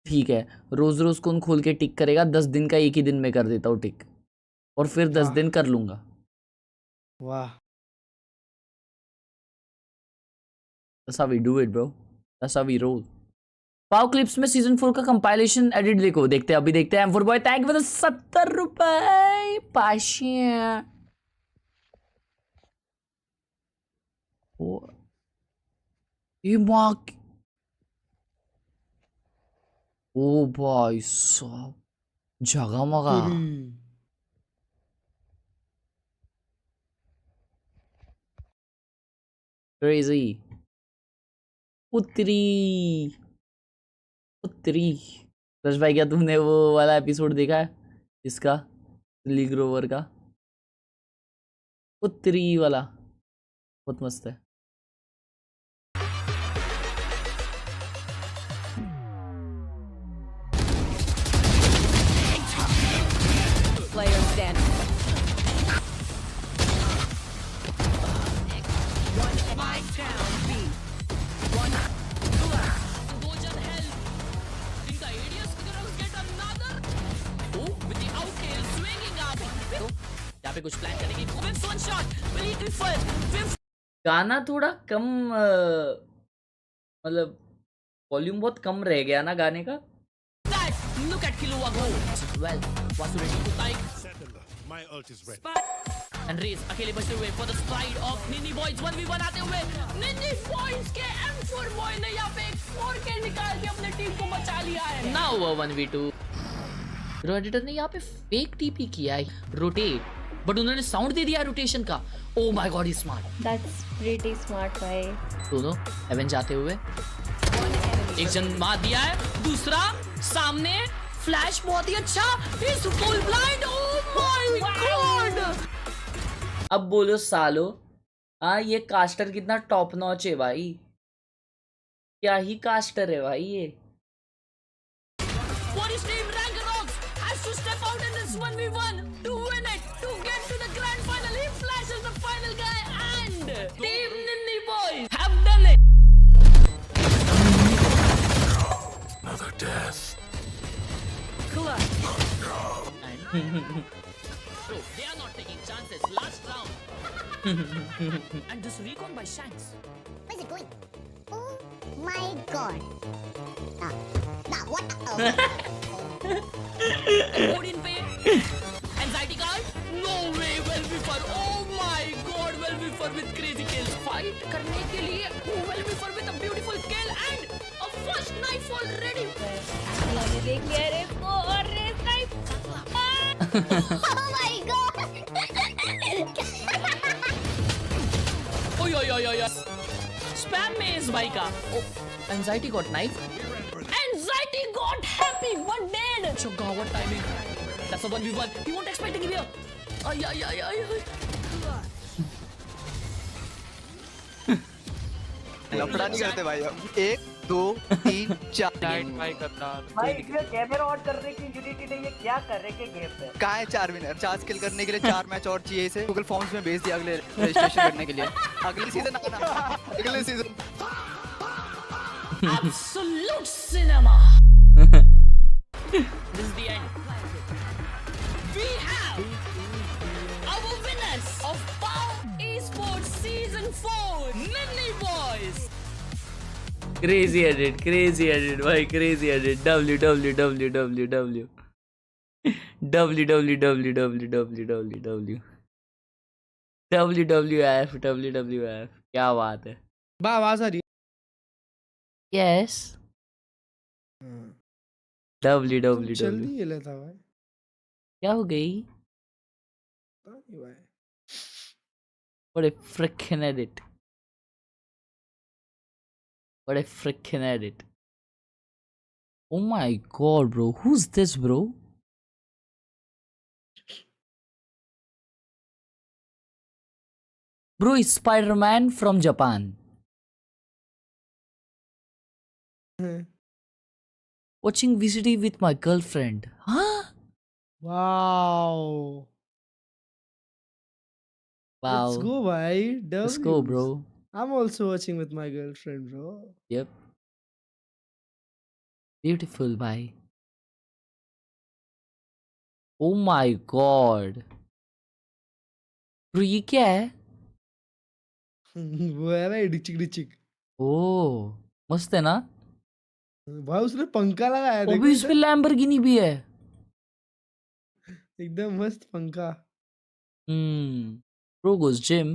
ठीक है, रोज रोज कौन खोल के टिक करेगा, 10 दिन का एक ही दिन में कर देता हूँ टिक, और फिर 10 वाह दिन कर लूंगा। वाह। That's how we do it bro, that's how we roll। Pav clips में सीजन 4 का कंपाइलेशन एडिट देखो, देखते हैं अभी, देखते हैं। M4 बॉय थैंक फॉर 70 रुपए पाशिया। ओ ये माँ ओ भाई साहब जगह मगा क्रेजी। उत्तरी उत्तरी रश भाई, क्या तुमने वो वाला एपिसोड देखा है इसका, लीग रोवर का उत्तरी वाला? बहुत मस्त है। Player standing. One spike down B. One. Dojan help. Think the ADS gonna get another? Oh, with the outtail swinging up. यहाँ पे कुछ प्लान करेंगे। Whips one shot. Will he prefer? Whips. गाना थोड़ा कम मतलब वॉल्यूम बहुत कम रह गया ना गाने का। That. Look at Khelraay go. Well, was ready to like. My ult is ready. And Raze अकेले बचते हुए for the slide of Ninny Boys 1v1 आते हुए Ninny Boys के M4 बॉय ने यहाँ पे एक 4K निकाल के अपने टीम को बचा लिया है। Now 1v2 हीरो एडिटर ने यहाँ पे फेक टीपी किया है, रोटेट, बट उन्होंने साउंड दे दिया रोटेशन का। Oh my God, is smart. That's pretty smart भाई। दोनों एवन जाते हुए एक जन मार दिया है, दूसरा सामने फ्लैश बहुत ही अच्छा, is full blind. Oh my God. अब बोलो सालो, हाँ ये कास्टर कितना टॉप नॉच है भाई, क्या ही कास्टर है भाई ये। For his team, Rangarox has to step out in this 1v1 to win it, to get to the grand final. He flashes the final guy and Team Ninny Boys have done it. Another death. Clutch. Bro, they are not taking chances. Last round. And this recon by Shanks. Where's it going? Oh my god. Now what? Odin pay. Anxiety card? No way. Well before. Oh my god. Well before with crazy kills. Fight करने के लिए. Well before with a beautiful kill and a first knife already. मैंने देख लिया रे को और रे स्नाइप। Oh my god. ओय ओय ओय ओय। Spam में इस भाई का. Oh, anxiety got knife. Anxiety got happy but dead. So God, what timing? That's a 1v1. He won't expect to give you. Ay ay ay ay ay. लफड़ा नहीं करते भाई अब। 1 2 3 4 भाई कैमरा ऑन करने की यूनिटी नहीं है, क्या कर रहे के गेम पे? कहाँ है 4 विनर? 4 स्किल करने के लिए 4 मैच और चाहिए इसे। गूगल फॉर्म्स में भेज दिया अगले रजिस्ट्रेशन करने के लिए। अगले सीजन आना, अगले season. Absolute cinema. This is the end. We have our winners of POW Esports Season 4, Ninny Boys. Crazy edit भाई, crazy edit। www WWF क्या बात है। आवाज आ रही है? यस WWW जल्दी ये लेता भाई, क्या हो गई? पता नहीं भाई। What a freaking edit, what a freaking edit। Oh my god bro, who's this bro? Bro, it's Spider-Man from Japan। Watching VCT with my girlfriend। हाँ Wow. Let's Wow. go, bhai. Let's go, W's. bro. I'm also watching with my girlfriend, bro. Yep. Beautiful, bhai. Oh my god. Bro, ये क्या है? वो है भाई डिचिक डिचिक। ओह, मस्त है ना? भाई उसने पंखा लगाया देखो अभी इस पे इधर। लैम्बोर्गिनी भी है। एकदम मस्त पंखा। Bro goes gym.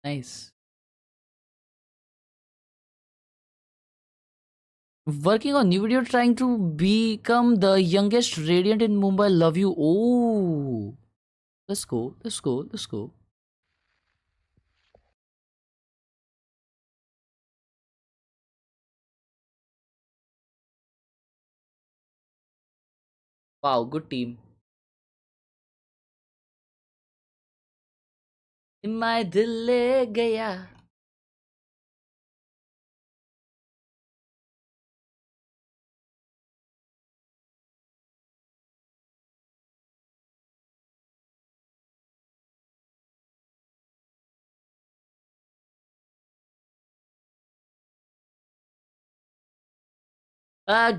Nice. Working on new video, trying to become the youngest radiant in Mumbai. Love you. Oh, let's go. Let's go. Let's go. Wow, good team. My दिल ले गया.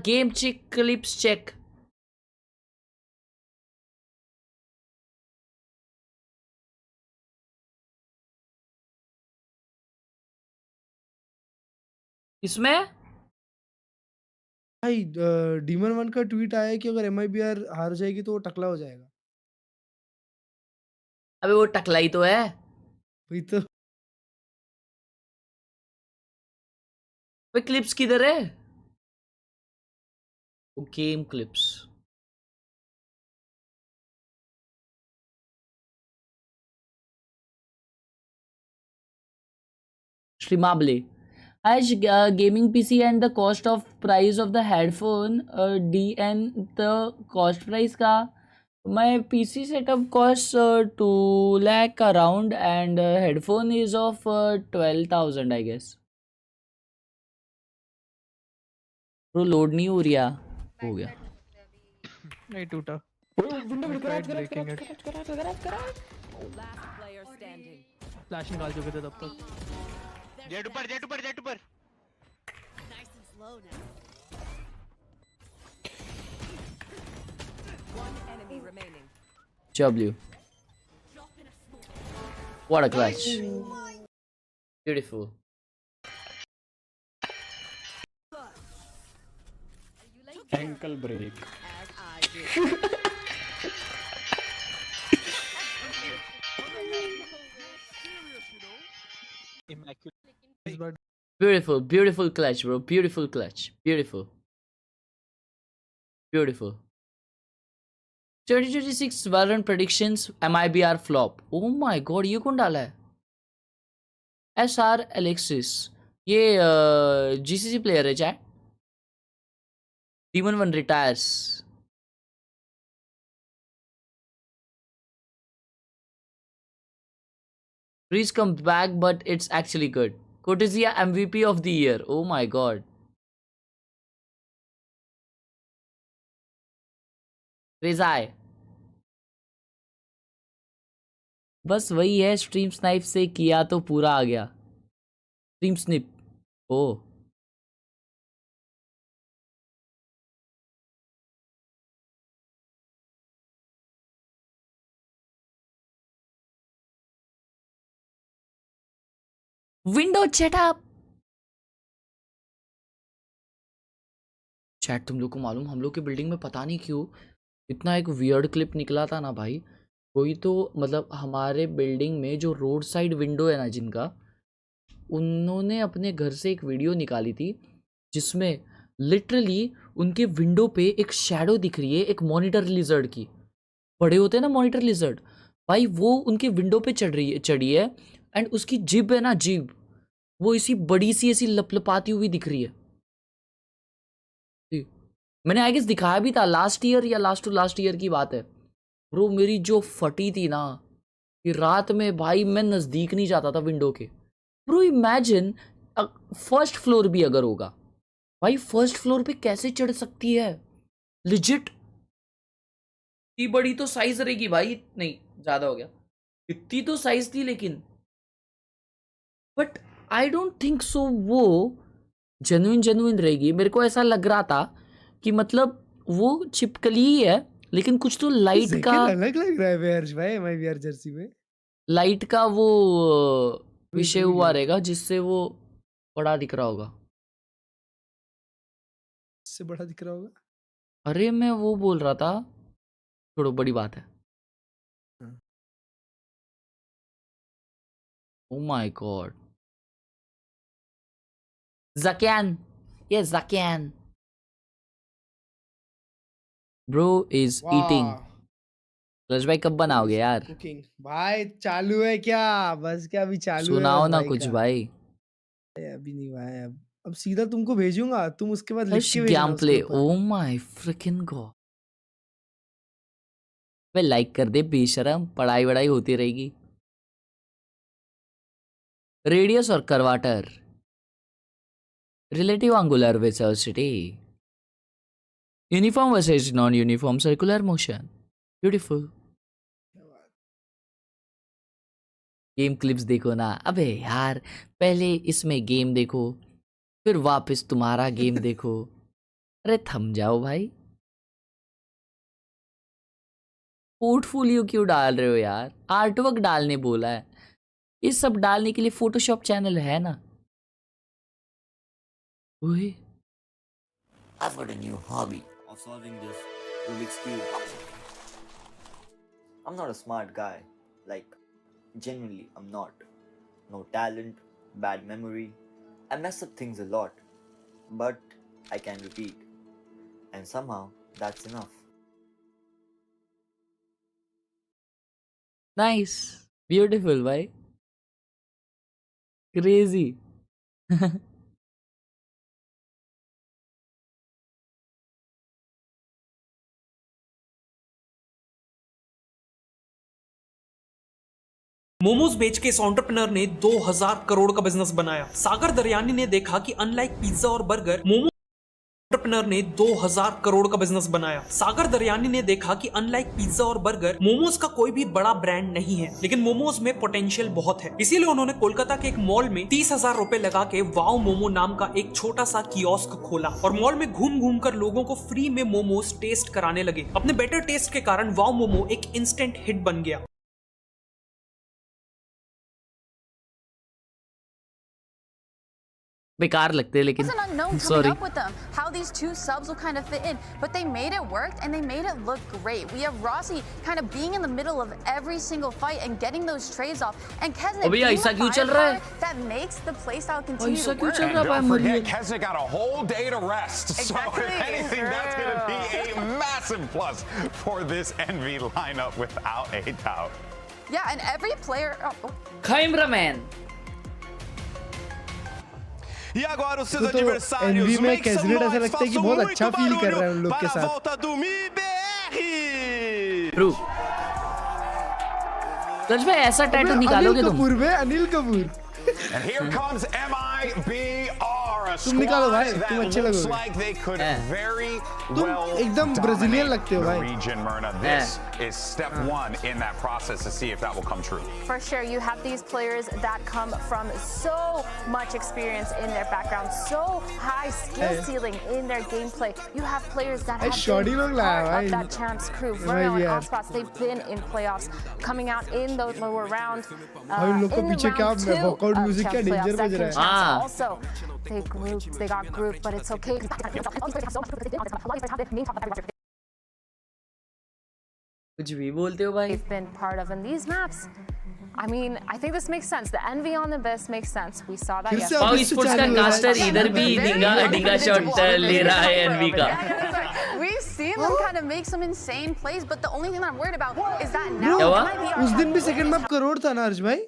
Game check, clips check. इसमें भाई demon one का tweet आया है कि अगर MIBR हार जाएगी तो वो टकला हो जाएगा। अबे वो टकला ही तो है। वही तो। वे क्लिप्स किधर है? Game clips. Shrimable. As gaming PC and the cost of price of the headphone D and the cost price का my PC setup costs 2 lakh around and headphone is of 12,000 I guess. Bro load नहीं हो रहा। हो गया। नहीं टूटा। Flash निकाल चुके थे तब तक। जेट ऊपर जेट ऊपर जेट ऊपर। W. What a clutch. Beautiful. Ankle break. Beautiful, beautiful clutch, bro. Beautiful clutch. Beautiful. Beautiful. 2026 Valorant predictions MIBR flop. Oh my god, ये कौन डाला है? SR Alexis. ये GCC player है chat. Demon 1 retires. Breeze comes back, but it's actually good. Cortesia MVP of the year. Oh my god. Khelraay. बस वही है stream snipe से किया तो पूरा आ गया। Stream snip. Oh window setup. Chat तुम लोग को मालूम हम लोग की बिल्डिंग में पता नहीं क्यों इतना एक वियर्ड क्लिप निकला था ना भाई। कोई तो मतलब हमारे बिल्डिंग में जो रोड साइड विंडो है ना जिनका, उन्होंने अपने घर से एक वीडियो निकाली थी जिसमें लिटरली उनके विंडो पे एक शैडो दिख रही है एक मॉनिटर लिजर्ड की। बड़े होते हैं ना मॉनिटर लिजर्ड भाई, वो उनके विंडो पे चढ़ी है एंड उसकी जिब है ना, जिब वो इसी बड़ी सी ऐसी लपलपाती हुई दिख रही है। मैंने आई गेस दिखाया भी था लास्ट ईयर या लास्ट टू लास्ट ईयर की बात है। ब्रो मेरी जो फटी थी ना कि रात में भाई मैं नज़दीक नहीं जाता था विंडो के। ब्रो इमेजिन फर्स्ट फ्लोर भी अगर होगा भाई, फर्स्ट फ्लोर पे कैसे चढ़ सकती है लिजिट इतनी बड़ी तो साइज रहेगी भाई, नहीं ज्यादा हो गया, इतनी तो साइज थी लेकिन, but I don't think so वो जेन्युइन रहेगी। मेरे को ऐसा लग रहा था कि मतलब वो छिपकली ही है, लेकिन कुछ तो लाइट का अलग लग रहा है वेयर्स भाई MIBR जर्सी में, लाइट का वो विषय हुआ रहेगा जिससे वो बड़ा दिख रहा होगा। इससे बड़ा दिख रहा होगा। अरे मैं वो बोल रहा था, छोड़ो बड़ी बात है। ओ माय गॉड, ज़कियान, ये ज़कियान ब्रो इज ईटिंग। रज भाई कब बनाओगे यार? कुकिंग भाई चालू है क्या? बस क्या अभी चालू है? सुनाओ ना कुछ भाई। अभी नहीं भाई, अब सीधा तुमको भेजूंगा, तुम उसके बाद लिख के भेजना game play. Oh my freaking god, वे लाइक कर दे बेशरम, पढ़ाई वढ़ाई होती रहेगी। रेडियस और curvature, relative angular velocity, uniform versus non uniform circular motion, beautiful. Game clips देखो ना। अबे यार पहले इसमें गेम देखो, फिर वापस तुम्हारा गेम देखो। अरे थम जाओ भाई, पोर्टफोलियो क्यों डाल रहे हो यार? आर्टवर्क डालने बोला है, ये सब डालने के लिए फोटोशॉप चैनल है ना। ओए I've got a new hobby of solving this Rubik's Cube. I'm not a smart guy, like, genuinely I'm not. No talent, bad memory, I mess up things a lot, but I can repeat, and somehow that's enough. Nice, beautiful भाई, crazy. Momos बेच के इस entrepreneur ने 2000 करोड़ का business बनाया। सागर दरयानी ने देखा कि अनलाइक पिज्जा और बर्गर, मोमो एंटरप्रेन्योर ने 2000 करोड़ का बिजनेस बनाया। सागर दरयानी ने देखा कि अनलाइक पिज्जा और बर्गर, मोमोज का कोई भी बड़ा ब्रांड नहीं है, लेकिन मोमोज में पोटेंशियल बहुत है। इसीलिए उन्होंने कोलकाता के एक मॉल में 30,000 रुपए लगा के वाओ मोमो नाम का एक छोटा सा कियोस्क खोला और मॉल में घूम घूम कर लोगों को फ्री में मोमोज टेस्ट कराने लगे। अपने बेटर टेस्ट के कारण वाओ मोमो एक इंस्टेंट हिट बन गया। बेकार लगते हैं लेकिन Sorry. Up with them. How these two subs will kind of fit in, but they made it work and they made it look great. We have Rossi kind of being in the middle of every single fight and getting those trades off, and Kesnick being ऐसा क्यों चल रहा है? that makes the playstyle continue ऐसा to क्यों work. चल रहा है? Don't forget, Kesnick got a whole day to rest. Exactly. So if anything, that's going to be a massive plus for this NV lineup without a doubt. Yeah, and every player. Khelraay. E agora os seus तो adversários, NV में make some कैजनेट ऐसा noise, लगता है कि façam बहुत muito अच्छा feel कर रहा है उन barulho लोग के para a साथ। volta do MIBR. ट्रू। रज भाई ऐसा टैटू निकालोगे तुम? कपूर में Anil Kapoor. And here comes MIBR, a तुम निकालो भाई, squad तुम that अच्छे looks लगोगे। like they could very तुम well एकदम ब्राजीलियन लगते हो the भाई। region, Myrna. This is step one in that process to see if that will come true. For sure, you have these players that come from so much experience in their background, so high skill ceiling in their gameplay. You have players that have been part of that champs crew. Verno and Ospots, they've been in playoffs, coming out in the lower round. In the round 2 of champs playoffs, second champs also. They got grouped, but it's okay. कुछ भी बोलते हो भाई? They've been part of in these maps. I mean, I think this makes sense. The envy on the best makes sense. We saw that yesterday. Pav sports का caster इधर भी डिंगा shot ले रहा है एनवी का। We've seen them kind of make some insane plays, but the only thing that I'm worried about is that now Bro, उस दिन भी सेकंड मैप करोड़ था ना अर्ज भाई?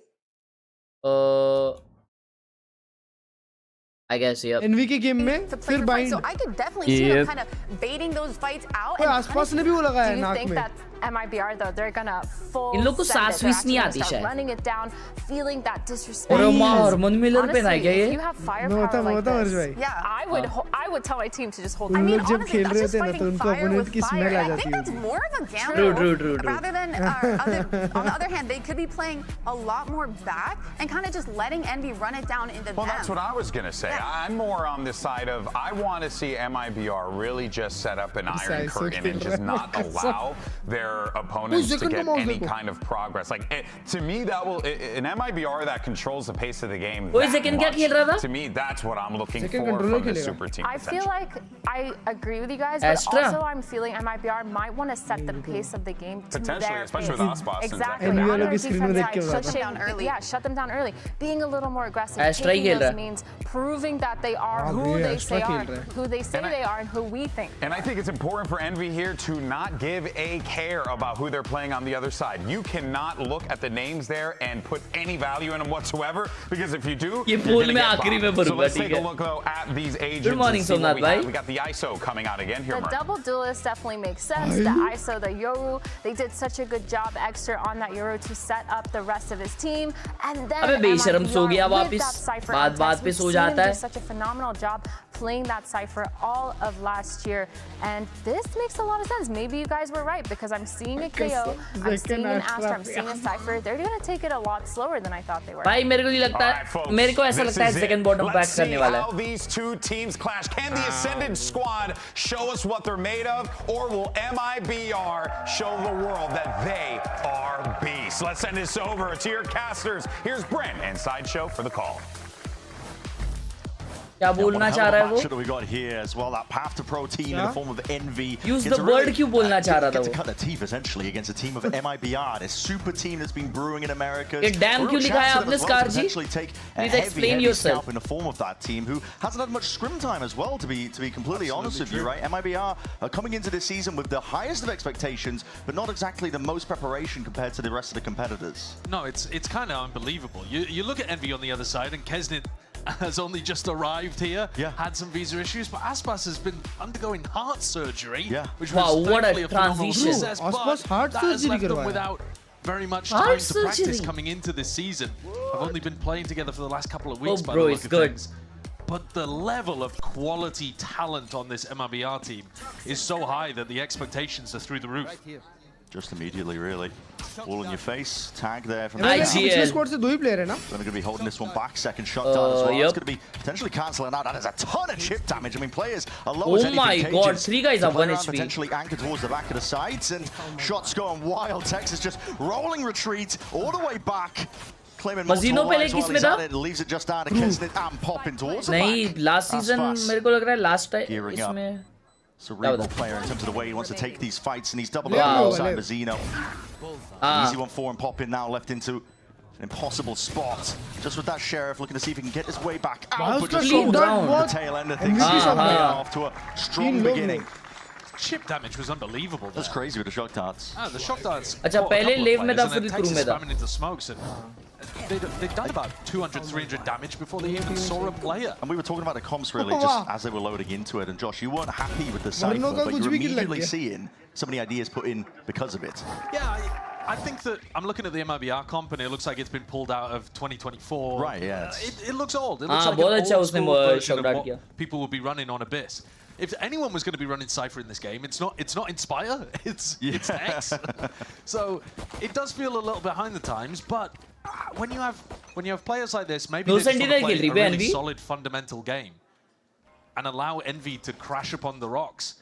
I guess yeah. एनवी के गेम में फिर bind. So I could definitely see them kind of baiting those fights out. आसपास ने भी वो लगाया नाक में। MIBR though, they're gonna full इन लोग को send it. सांस They're वीस नहीं actually आती gonna start शायद। running it down, feeling that और disrespect. माँ हार्मोन मिलर पे ना क्या Honestly, if you ये? have firepower like this, yeah, I would tell my team to just hold. I उन mean, लोग जब honestly, खेल that's रहे just थे ना fighting तो उनको fire अपोनेंट with की स्मेल fire. आ I जाती think that's होगी। more of a gamble. True. Rather than on the other hand, they could be playing a lot more back and kind of just letting Envy run it down into Well, them. that's what I was going to say. I'm more on the side of I want to see MIBR really just set up an iron curtain and just not allow their opponents to get any kind of progress. Like to me, that will an MIBR that controls the pace of the game. To me, that's what I'm looking for from the super team. I feel like I agree with you guys, but also I'm feeling MIBR might want to set the pace of the game to Potentially, their especially pace. with us, Boston. Exactly. On their defense side, shut them down early. Yeah, shut them down early. Being a little more aggressive. Taking those means proving that they are who they say are, who they say they are, and who we think. And I think it's important for Envy here to not give a care about who they're playing on the other side. You cannot look at the names there and put any value in them whatsoever, because if you do, you're going to get bombed. So let's take a look though at these agents. Good morning, Somnath bhai. We got the ISO coming out again here. The double duelist definitely makes sense. The ISO, the Yoru, they did such a good job extra on that Yoru to set up the rest of his team. And then अबे बेशरम सो गया MIBR with वापस, that Cypher बात context, पे we've सो seen him जाता do है। such a phenomenal job playing that Cypher all of last year. And this makes a lot of sense. Maybe you guys were right, because I'm seeing a KO, I'm seeing an Astra, I'm seeing a Cypher. They're going to take it a lot slower than I thought they were. भाई मेरे को नहीं लगता है, मेरे को ऐसा लगता है सेकंड बॉटम पैक करने वाला है। How these two teams clash. Can the Ascended squad show us what they're made of, or will MIBR show the world that they are beasts? Let's send this over to your casters. Here's Brent and Sideshow for the call. क्या बोलना चाह रहा है वो? That we got here as well. That path to pro team in the form of Envy. Use the word क्यों बोलना चाह रहा था to वो? cut their teeth essentially against a team of MIBR, this super team that's been brewing in America. ये damn क्यों लिखा है आपने Scar ji? Please explain yourself. In the form of that team who hasn't had much scrim time as well, to be completely honest with you, right? MIBR are coming into this season with the highest of expectations, but not exactly the most preparation compared to the rest of the competitors. No, it's kind of unbelievable. You look at Envy on the other side, and Kesnit has only just arrived here, had some visa issues, but Aspas has been undergoing heart surgery, which was what a phenomenal transition. success, but heart that has left surgery them without very much Heart time to surgery. practice coming into this season. I've only been playing together for the last couple of weeks, by bro, the it's look good. of things. But the level of quality talent on this MIBR team is so high that the expectations are through the roof. Just immediately, really. All in your face. Tag there from पिछले squad से दो ही player है ना? Going to be holding this one back. Second shot down as well. It's going to be potentially cancelling out. That is a ton of chip damage. I mean, players are low as anything. Oh my god, 3 guys have 1 HP. Potentially anchored towards the back of the sides, and shots going wild. Texas just rolling retreat all the way back. Claiming मजीनो पहले किस में था? leaves it just down to Kesnit and popping towards the नहीं, back. last season मेरे को लग रहा है last time Gearing up. इसमें Cerebral player in terms of the way he wants to take these fights, and he's doubled up alongside Mazino. Easy one for him, popping now left into an impossible spot. Just with that Sheriff looking to see if he can get his way back out, but just the tail end of things. Off to a strong beginning. Chip damage was unbelievable. That's crazy with the shock darts. Ah, the shock darts. अच्छा पहले लेव में था फिर Texas through में था. spamming into smokes, and they'd done about 200, 300 damage before they even saw a player. And we were talking about the comps really just as they were loading into it. And Josh, you weren't happy with the Cypher, but you're immediately seeing so many ideas put in because of it. Yeah, I think that I'm looking at the MIBR comp and it looks like it's been pulled out of 2024. Right, yeah. It looks old. It looks like an old school version of what people will be running on Abyss. If anyone was going to be running Cypher in this game, it's not Inspire, it's X. So it does feel a little behind the times, but when you have players like this, maybe they just want to play a really solid fundamental game and allow Envy to crash upon the rocks.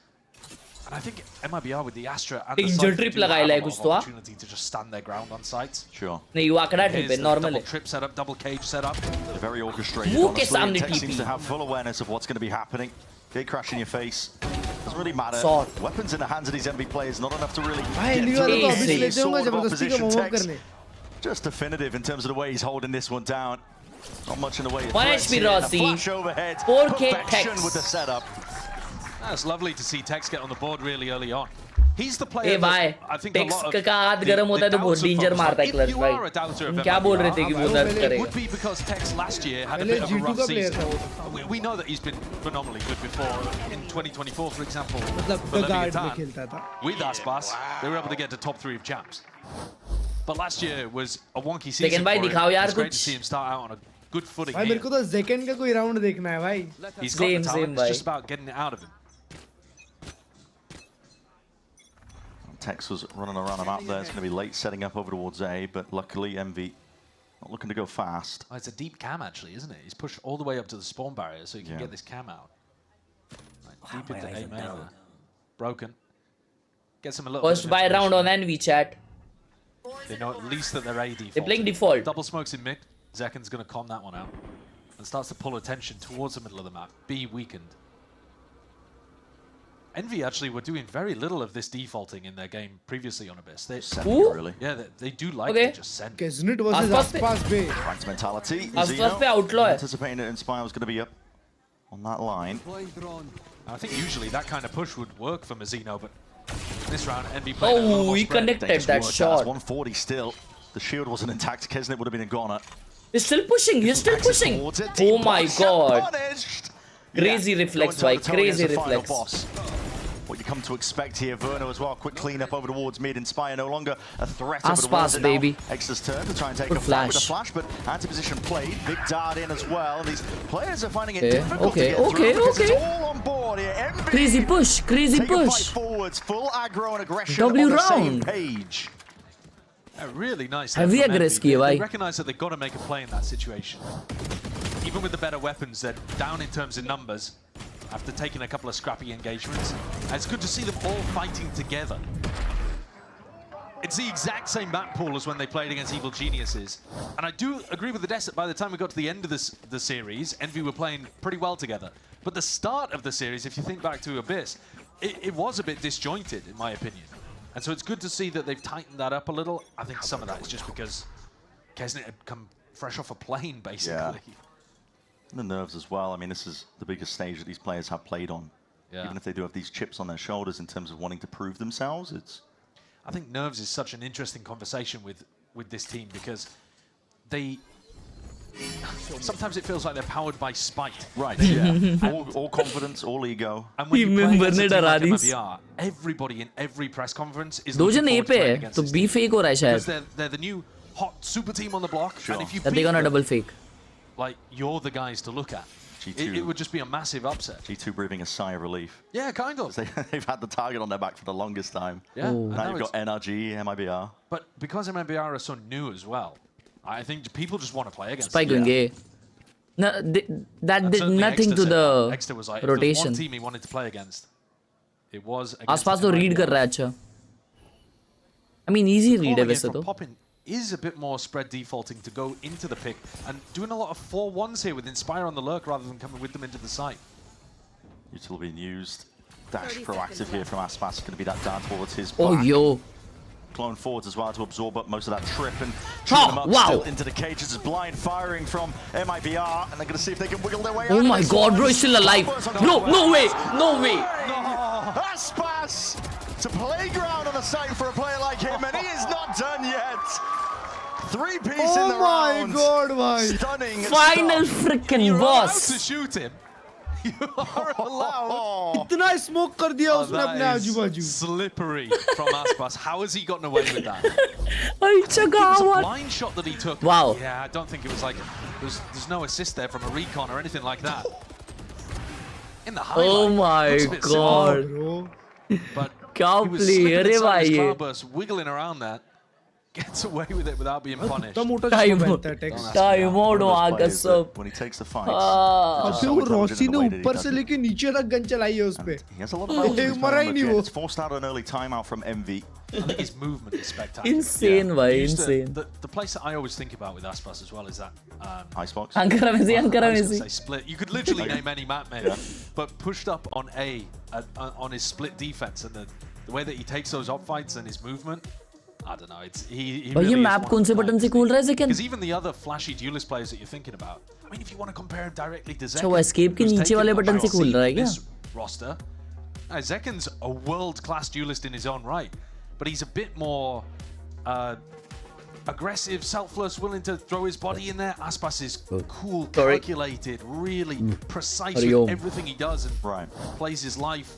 And I think MIBR with the Astra and the Cypher do have a lot of opportunity to just stand their ground on sites. Sure. नहीं वो आंकड़ा trip है normal Double trip setup, double cage setup. They're very orchestrated. वो के honestly, सामने Tech TP. seems to have full awareness of what's going to be happening. They crash in your face. Doesn't really matter. Sword. Weapons in the hands of these MB players, not enough to really भाई get इन्हीं through वालों को any अभी लेते होंगे sort of जबरदस्ती का opposition. मोह Tech's करने. just definitive in terms of the way he's holding this one down. Not much in the way of 1 threats HP here. A Rossi. flash overhead. 4K Perfection Tex. with the setup. That's lovely to see Tex get on the board really early on. He's the A player भाई that I think a takes lot of का हाथ गर्म होता है तो बहुत danger मारता है क्लच भाई तुम क्या बोल रहे थे कि वो नर्फ it करेगा would be because Tex last year had a bit of a rough season. We know that he's been phenomenally good before. In 2024, for example, with Aspas, they were able to get to top 3 of champs. But last year was a wonky season. लेकिन भाई दिखाओ यार It's great to कुछ see him start out on a good footing. भाई मेरे को तो Zekken का कोई राउंड देखना है भाई. He's got the talent. It's just about getting it out of him. Tex was running around the map there. It's going to be late setting up over towards A, but luckily MV not looking to go fast. Oh, it's a deep cam actually, isn't it? He's pushed all the way up to the spawn barrier so he can get this cam out. Right, deep into A main there. Broken. Gets him a little First buy round on NV chat. They know at least that they're A default. They're playing default. Double smokes in mid. Zekken's going to calm that one out. And starts to pull attention towards the middle of the map. B weakened. Envy actually were doing very little of this defaulting in their game previously on Abyss. They really. Yeah, they do like to just send. Kesnit versus Aspas B. Ranked mentality. Aspas पे outlaw है. Anticipating that Inspire was going to be up on that line. I think usually that kind of push would work for Mazzino, but this round Envy played a little more he spread. connected that shot. 140 still. The shield wasn't intact. Kesnit would have been a goner. He's still pushing. He's still pushing. Oh my god. Crazy reflex, bhai. Crazy reflex. What you come to expect here, Verno as well. Quick clean up over towards mid. Inspire no longer a threat. Aspas, baby. Extra's turn to try and take a flash with a flash, but anti-position played. Big dart in as well. And these players are finding it difficult to get through because it's all on board here. MB Crazy push. Crazy take push. a fight forwards. Full aggro and aggression W on the same round. page. Really nice. Heavy aggress kiya, bhai. They recognise that they've got to make a play in that situation. Even with the better weapons, they're down in terms of numbers after taking a couple of scrappy engagements. And it's good to see them all fighting together. It's the exact same map pool as when they played against Evil Geniuses. And I do agree with the Des that by the time we got to the end of the series, Envy were playing pretty well together. But the start of the series, if you think back to Abyss, it was a bit disjointed, in my opinion. And so it's good to see that they've tightened that up a little. I think some of that is just because Kesnit had come fresh off a plane, basically. Yeah. And the nerves as well. I mean, this is the biggest stage that these players have played on. Yeah. Even if they do have these chips on their shoulders in terms of wanting to prove themselves, it's... I think nerves is such an interesting conversation with this team because they... Sometimes it feels like they're powered by spite. Right, yeah. all confidence, all ego. And when you play against a team like MIBR, everybody in every press conference is looking forward to playing against this team. fake हो रहा है शायद. Because they're the new hot super team on the block. Sure. And if you They're beat gonna them, double fake. like, you're the guys to look at. G2. It would just be a massive upset. G2 breathing a sigh of relief. Yeah, kind of. They've had the target on their back for the longest time. Yeah. Now you've got NRG, MIBR. But because MIBR are so new as well, I think people just want to play against Spike them. होंगे. No, that did nothing to the Exeter was like, rotation. If there was one team he wanted to play against, it was against आसपास तो read कर रहा है अच्छा. I mean easy read है वैसे तो. Poppin is a bit more spread defaulting to go into the pick and doing a lot of 4-1s here with Inspire on the lurk rather than coming with them into the site. Util being used. Dash proactive here from Aspas. Going to be that down towards his back. Oh yo. Clone forwards as well to absorb up most of that trip and shoot them up still into the cages. It's blind firing from MIBR and they're going to see if they can wiggle their way out. Oh my god, bro, he's still alive. No way, no way. Aspas to playground on the site for a player like him, and he is not done yet. 3-piece in the round. Oh my god, bhai. Stunning. Final freaking boss. To shoot him. You are allowed. इतना smoke कर दिया उसने अपने आजू-बाजू. Slippery from Aspas. How has he gotten away with that? It's a blind shot that he took. Wow. Yeah, I don't think it was like there's no assist there from a recon or anything like that. In the highlight. Oh my god. Bro. But क्या he was play slipping अरे inside भाई his ये. cloudburst, wiggling around that. Gets away with it without being punished. Time out वहाँ का सब. When he takes the fight. अबे वो Rossi ने ऊपर से लेके नीचे तक गन चलाई है उस पे. He has a lot of battles. मरा ही नहीं वो. It's forced out an early timeout from MV. I think his movement is spectacular. Insane, भाई, insane. The place that I always think about with Aspas as well is that Icebox. Ankara Messi, Ankara I was Messi. gonna say split. You could literally name any map, mate. But pushed up on A, on his split defense and the way that he takes those op fights and his movement, I don't know. It's he भाई really ये is map one कौन of से the button से players. खोल रहा है second? Because even the other flashy duelist players that you're thinking about, I mean, if you want to compare him directly to Zek, वो escape के नीचे वाले बटन से खोल रहा है क्या? roster, Zekken's a world-class duelist in his own right, but he's a bit more aggressive, selfless, willing to throw his body in there. Aspas is cool, calculated, really precise with everything he does, and plays his life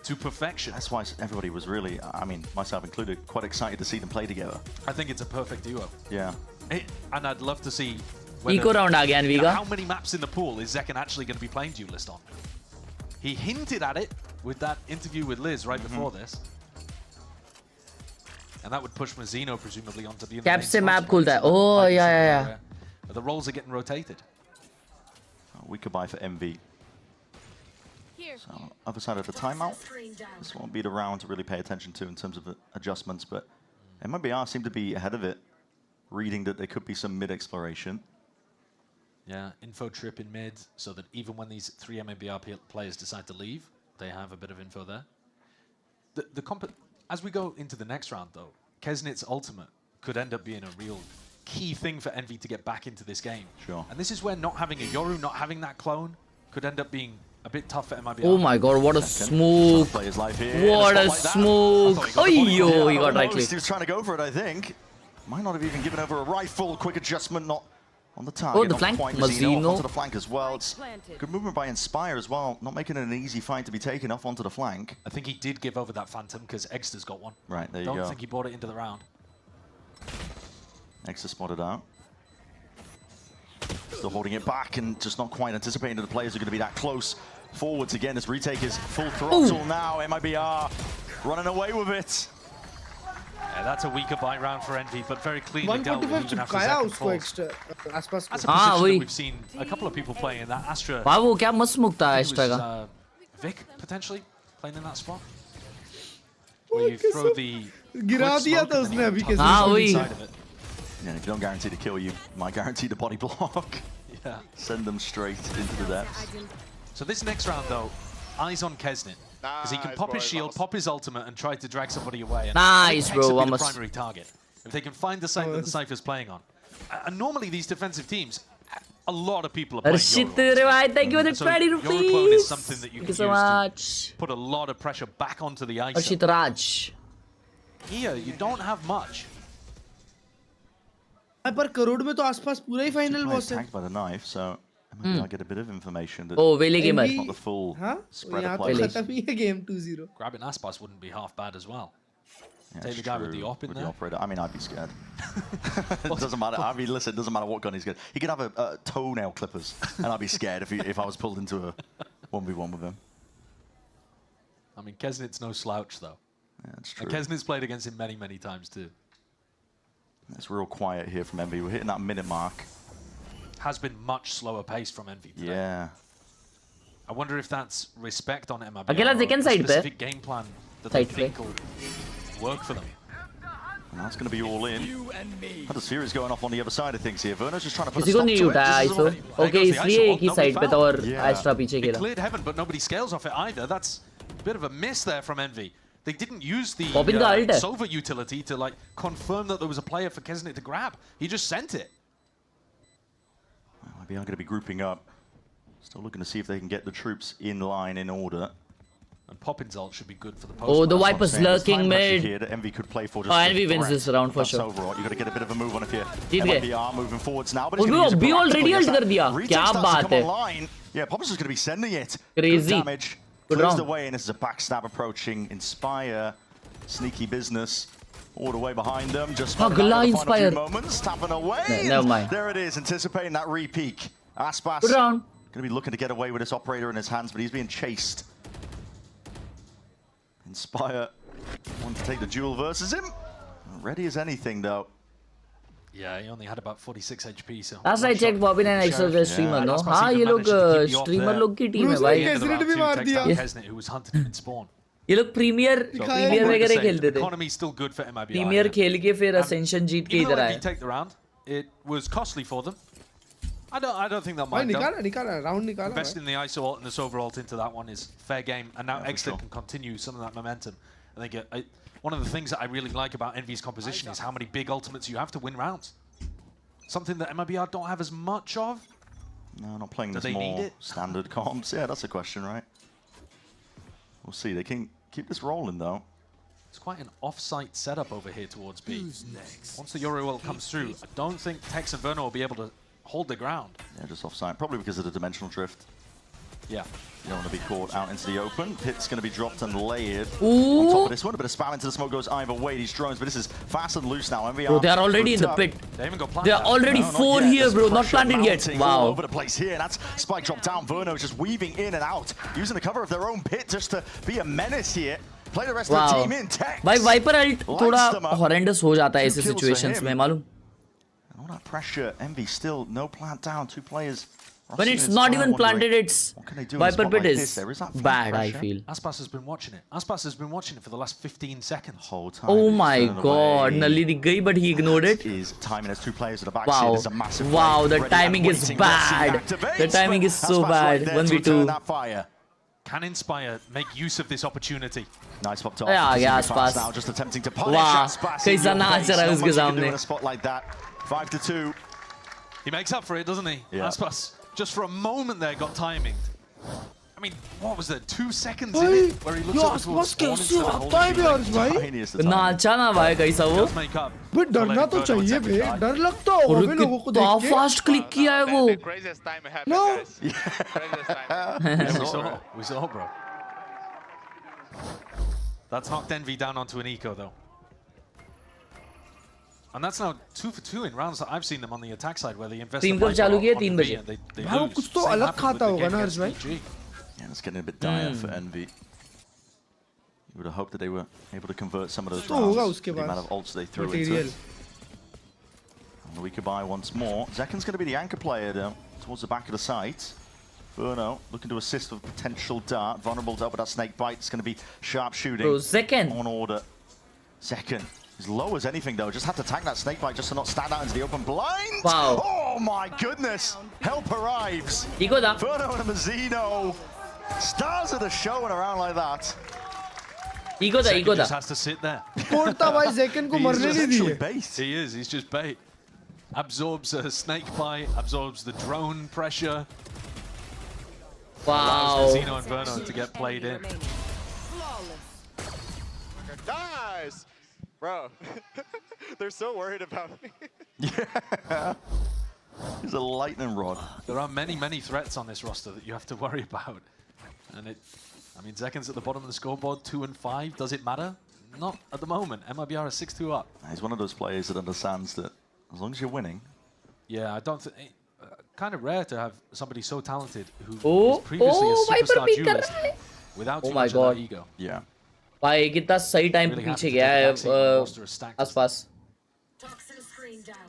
to perfection. That's why everybody was really, I mean, myself included, quite excited to see them play together. I think it's a perfect duo. Yeah. And I'd love to see Eco round aa gaya NV ka. how many maps in the pool is Zekken actually going to be playing duelist on. He hinted at it with that interview with Liz right before this. And that would push Mazzino presumably onto being Cap se map khulta hai. Oh yeah. But the roles are getting rotated. We could buy for MV. So other side of the timeout. This won't be the round to really pay attention to in terms of adjustments, but MIBR seem to be ahead of it, reading that there could be some mid exploration. Yeah, info trip in mid, so that even when these 3 MIBR players decide to leave, they have a bit of info there. As we go into the next round, though, Kesnit's ultimate could end up being a real key thing for Envy to get back into this game. Sure. And this is where not having a Yoru, not having that clone, could end up being a bit tough for MIBR. Oh my god, what a smoke. What a smoke. Oh, yo, he got right click. He was trying to go for it, I think. Might not have even given over a rifle. Quick adjustment, not on the target. Oh, the flank. Mazzino onto the flank as well. It's good movement by Inspire as well. Not making it an easy fight to be taken off onto the flank. I think he did give over that Phantom because Exeter's got one. Right, there you go. Don't think he brought it into the round. Exeter spotted out. Still holding it back and just not quite anticipating that the players are going to be that close forwards again as retake is full throttle now. MIBR running away with it. Yeah, that's a weaker bite round for Envy, but very cleanly dealt with even after second falls. That's a position that we've seen a couple of people playing in that. Astra. Wow, वो क्या मस्त smoke था Astra का. Vic potentially playing in that spot. Where you throw the गिरा दिया था उसने अभी के inside of it. Yeah, if you don't guarantee to kill you, you might guarantee the body block. Yeah. Send them straight into the depths. So this next round, though, eyes on Kesnit. Because he can pop his shield, pop his ultimate, and try to drag somebody away. And nice, bro. Be the primary target. If they can find the site that the Cypher's playing on. And normally these defensive teams, a lot of people are playing Yoru. Thank you for the 20 rupees. Yoru clone is something that you can use so much. To put a lot of pressure back onto the ice. Arshit Raj. Here, you don't have much. पर करोड़ में तो आसपास पूरा ही final boss है. Tagged by the knife, so I get a bit of information that Veli gamer. It's not the full spread of players. खत्म ही है game 2-0. Grabbing Aspas wouldn't be half bad as well. Yeah, take the guy with the op in there. The operator. I mean, I'd be scared. It doesn't matter. I mean, listen, it doesn't matter what gun he's got. He could have a toenail clippers, and I'd be scared if I was pulled into a 1v1 with him. I mean, Kesnit's no slouch, though. Yeah, that's true. And Kesnit's played against him many, many times, too. It's real quiet here from Envy. We're hitting that minute mark. Has been much slower pace from Envy today. Yeah. I wonder if that's respect on MIBR. Akela second side specific game plan that they think will work for them. And that's going to be all in. The series going off on the other side of things here. Verno's just trying to put a किसी को stop नहीं to उठाया it. ISO. Okay, इसलिए एक ही side पे था और Astra पीछे It खेला. cleared heaven, but nobody scales off it either. That's a bit of a miss there from Envy. They didn't use the Sova utility to like confirm that there was a player for Kesnit to grab. He just sent it. Maybe I'm going to be grouping up. Still looking to see if they can get the troops in line, in order. And Poppin's ult should be good for the post. Oh, the Viper's lurking mid. Here that Envy could play for just Envy wins this round for sure. Overall. You've got to get a bit of a move on if you're MIBR moving forwards now. But it's going to be already ult कर दिया. क्या बात है? Yeah, Poppin's just going to be sending it. Crazy. Good damage. Clears the way, and this is a backstab approaching. Inspire. Sneaky business. All the way behind them. Just Inspire. Moments. Tapping away. Never mind. There it is. Anticipating that re-peak. Aspas. Going to be looking to get away with this operator in his hands, but he's being chased. Inspire wanting to take the duel versus him. Ready as anything, though. Yeah, he only had about 46 HP, so... Last I checked, Bobbin and Excel were streamer, no? हाँ, ये लोग streamer लोग की team है भाई. Who was hunting him in spawn. ये लोग premiere वगैरह खेलते थे. Economy still good for MIBR. Premier खेल के फिर Ascension जीत के इधर आए. Take the round. It was costly for them. I don't think they'll mind. निकाला round निकाला. Investing the ISO ult and the Sova ult into that one is fair game, and now Exeter can continue some of that momentum. I think one of the things that I really like about Envy's composition is how many big ultimates you have to win rounds. Something that MIBR don't have as much of. No, not playing this more standard comps. Yeah, that's a question, right? We'll see. They can keep this rolling, though. It's quite an off-site setup over here towards B. Once the Euro World comes through, I don't think Tex and Verno will be able to hold the ground. Yeah, just off-site. Probably because of the dimensional drift. Yeah. You don't want to be caught out into the open. Pit's going to be dropped and layered Ooh. on top of this one. A bit of spam into the smoke goes either way. These drones, but this is fast and loose now. MVR. Bro, they are already in the pit. They haven't got planted. They are already No, not 4 yet. here, There's bro. Not pressure planted yet. mounting all Wow. over the place here. That's spike drop down. Verno just weaving in and out, using the cover of their own pit just to be a menace here. Play the rest of the Wow. team in. Tex. भाई wiper alt थोड़ा Lights them up. horrendous हो जाता है ऐसे 2 kills for situations him. में मालूम. And all that pressure. Envy still no plant down. 2 players. When it's Rossi not is even wondering, planted, it's what can they do in a Viper spot pit like is this? There is that faint bad, I pressure. feel. Aspas has been watching it. Aspas has been watching it for the last 15 seconds. Whole time. Oh he's my turning god, away. Nalli दिख गई but he ignored it. Is timing as 2 players at the back. Wow. There's a massive Wow, play. the Ready timing and is waiting. bad. Rossi activates, The timing is but so Aspas bad. right there to 1v2. return that fire. Can Inspire make use of this opportunity? Nice pop top. Yeah, yeah, Aspas Aspas. now just attempting to punish Wow, Aspas. कैसा in your नाच face. रहा है Not उसके much you can do सामने. in a spot like that. 5-2. He makes up for it, doesn't he? Yeah. Aspas, just for a moment there, got timing. I mean, what was there? 2 seconds in it where he looks over towards spawn instead of holding B. Tiniest of time. नाचा ना भाई कैसा वो. Does make up. भाई डरना तो चाहिए बे. डर लगता होगा और बे लोगों को कितना देख के. फास्ट क्लिक किया है वो. Craziest time happened, No. guys. Craziest time. We saw, bro. That's knocked Envy down onto an eco, though. And that's now 2 for 2 in rounds that I've seen them on the attack side, where they invest Team the को चालू किया 3 on B बजे. and they भाई वो lose. कुछ तो Same अलग happened खाता with the होगा game ना against हर्ष भाई. DG. Yeah, it's getting a bit dire for Envy. You would have hoped that they were able to convert some of those तो होगा rounds. उसके The amount pass. of ults they threw into Material. it. And we could buy once more. Zekin's going to be the anchor player though, towards the back of the site. Verno looking to assist with potential dart. Vulnerable up with that snake bite. It's going to be sharp shooting. Bro, Zekin. On order. Zekin. As low as anything though. Just had to tag that snake bite just to not stand out into the open blind. Wow. Oh my goodness. Help arrives. Eco था. Verno and a Mazzino. Stars of the show in a round like that. Eco था, Zekin eco just था. has to sit there. पोर्टा भाई Zekin को मरने नहीं दिए. Bait. He is, he's just bait. Absorbs a snake bite, absorbs the drone pressure. Wow. Allows Mazzino and Verno to get played in. Nice! Bro, they're so worried about me. Yeah. He's a lightning rod. There are many, many threats on this roster that you have to worry about. And I mean, Zekin's at the bottom of the scoreboard, 2 and 5. Does it matter? Not at the moment. MIBR is 6-2 up. He's one of those players that understands that as long as you're winning. Yeah, I don't think... kind of rare to have somebody so talented who Oh, is previously a Viper superstar pick कर duelist रहा है. without Oh too my much of God. that ego. Yeah. भाई कितना सही time पे पीछे गया है आसपास.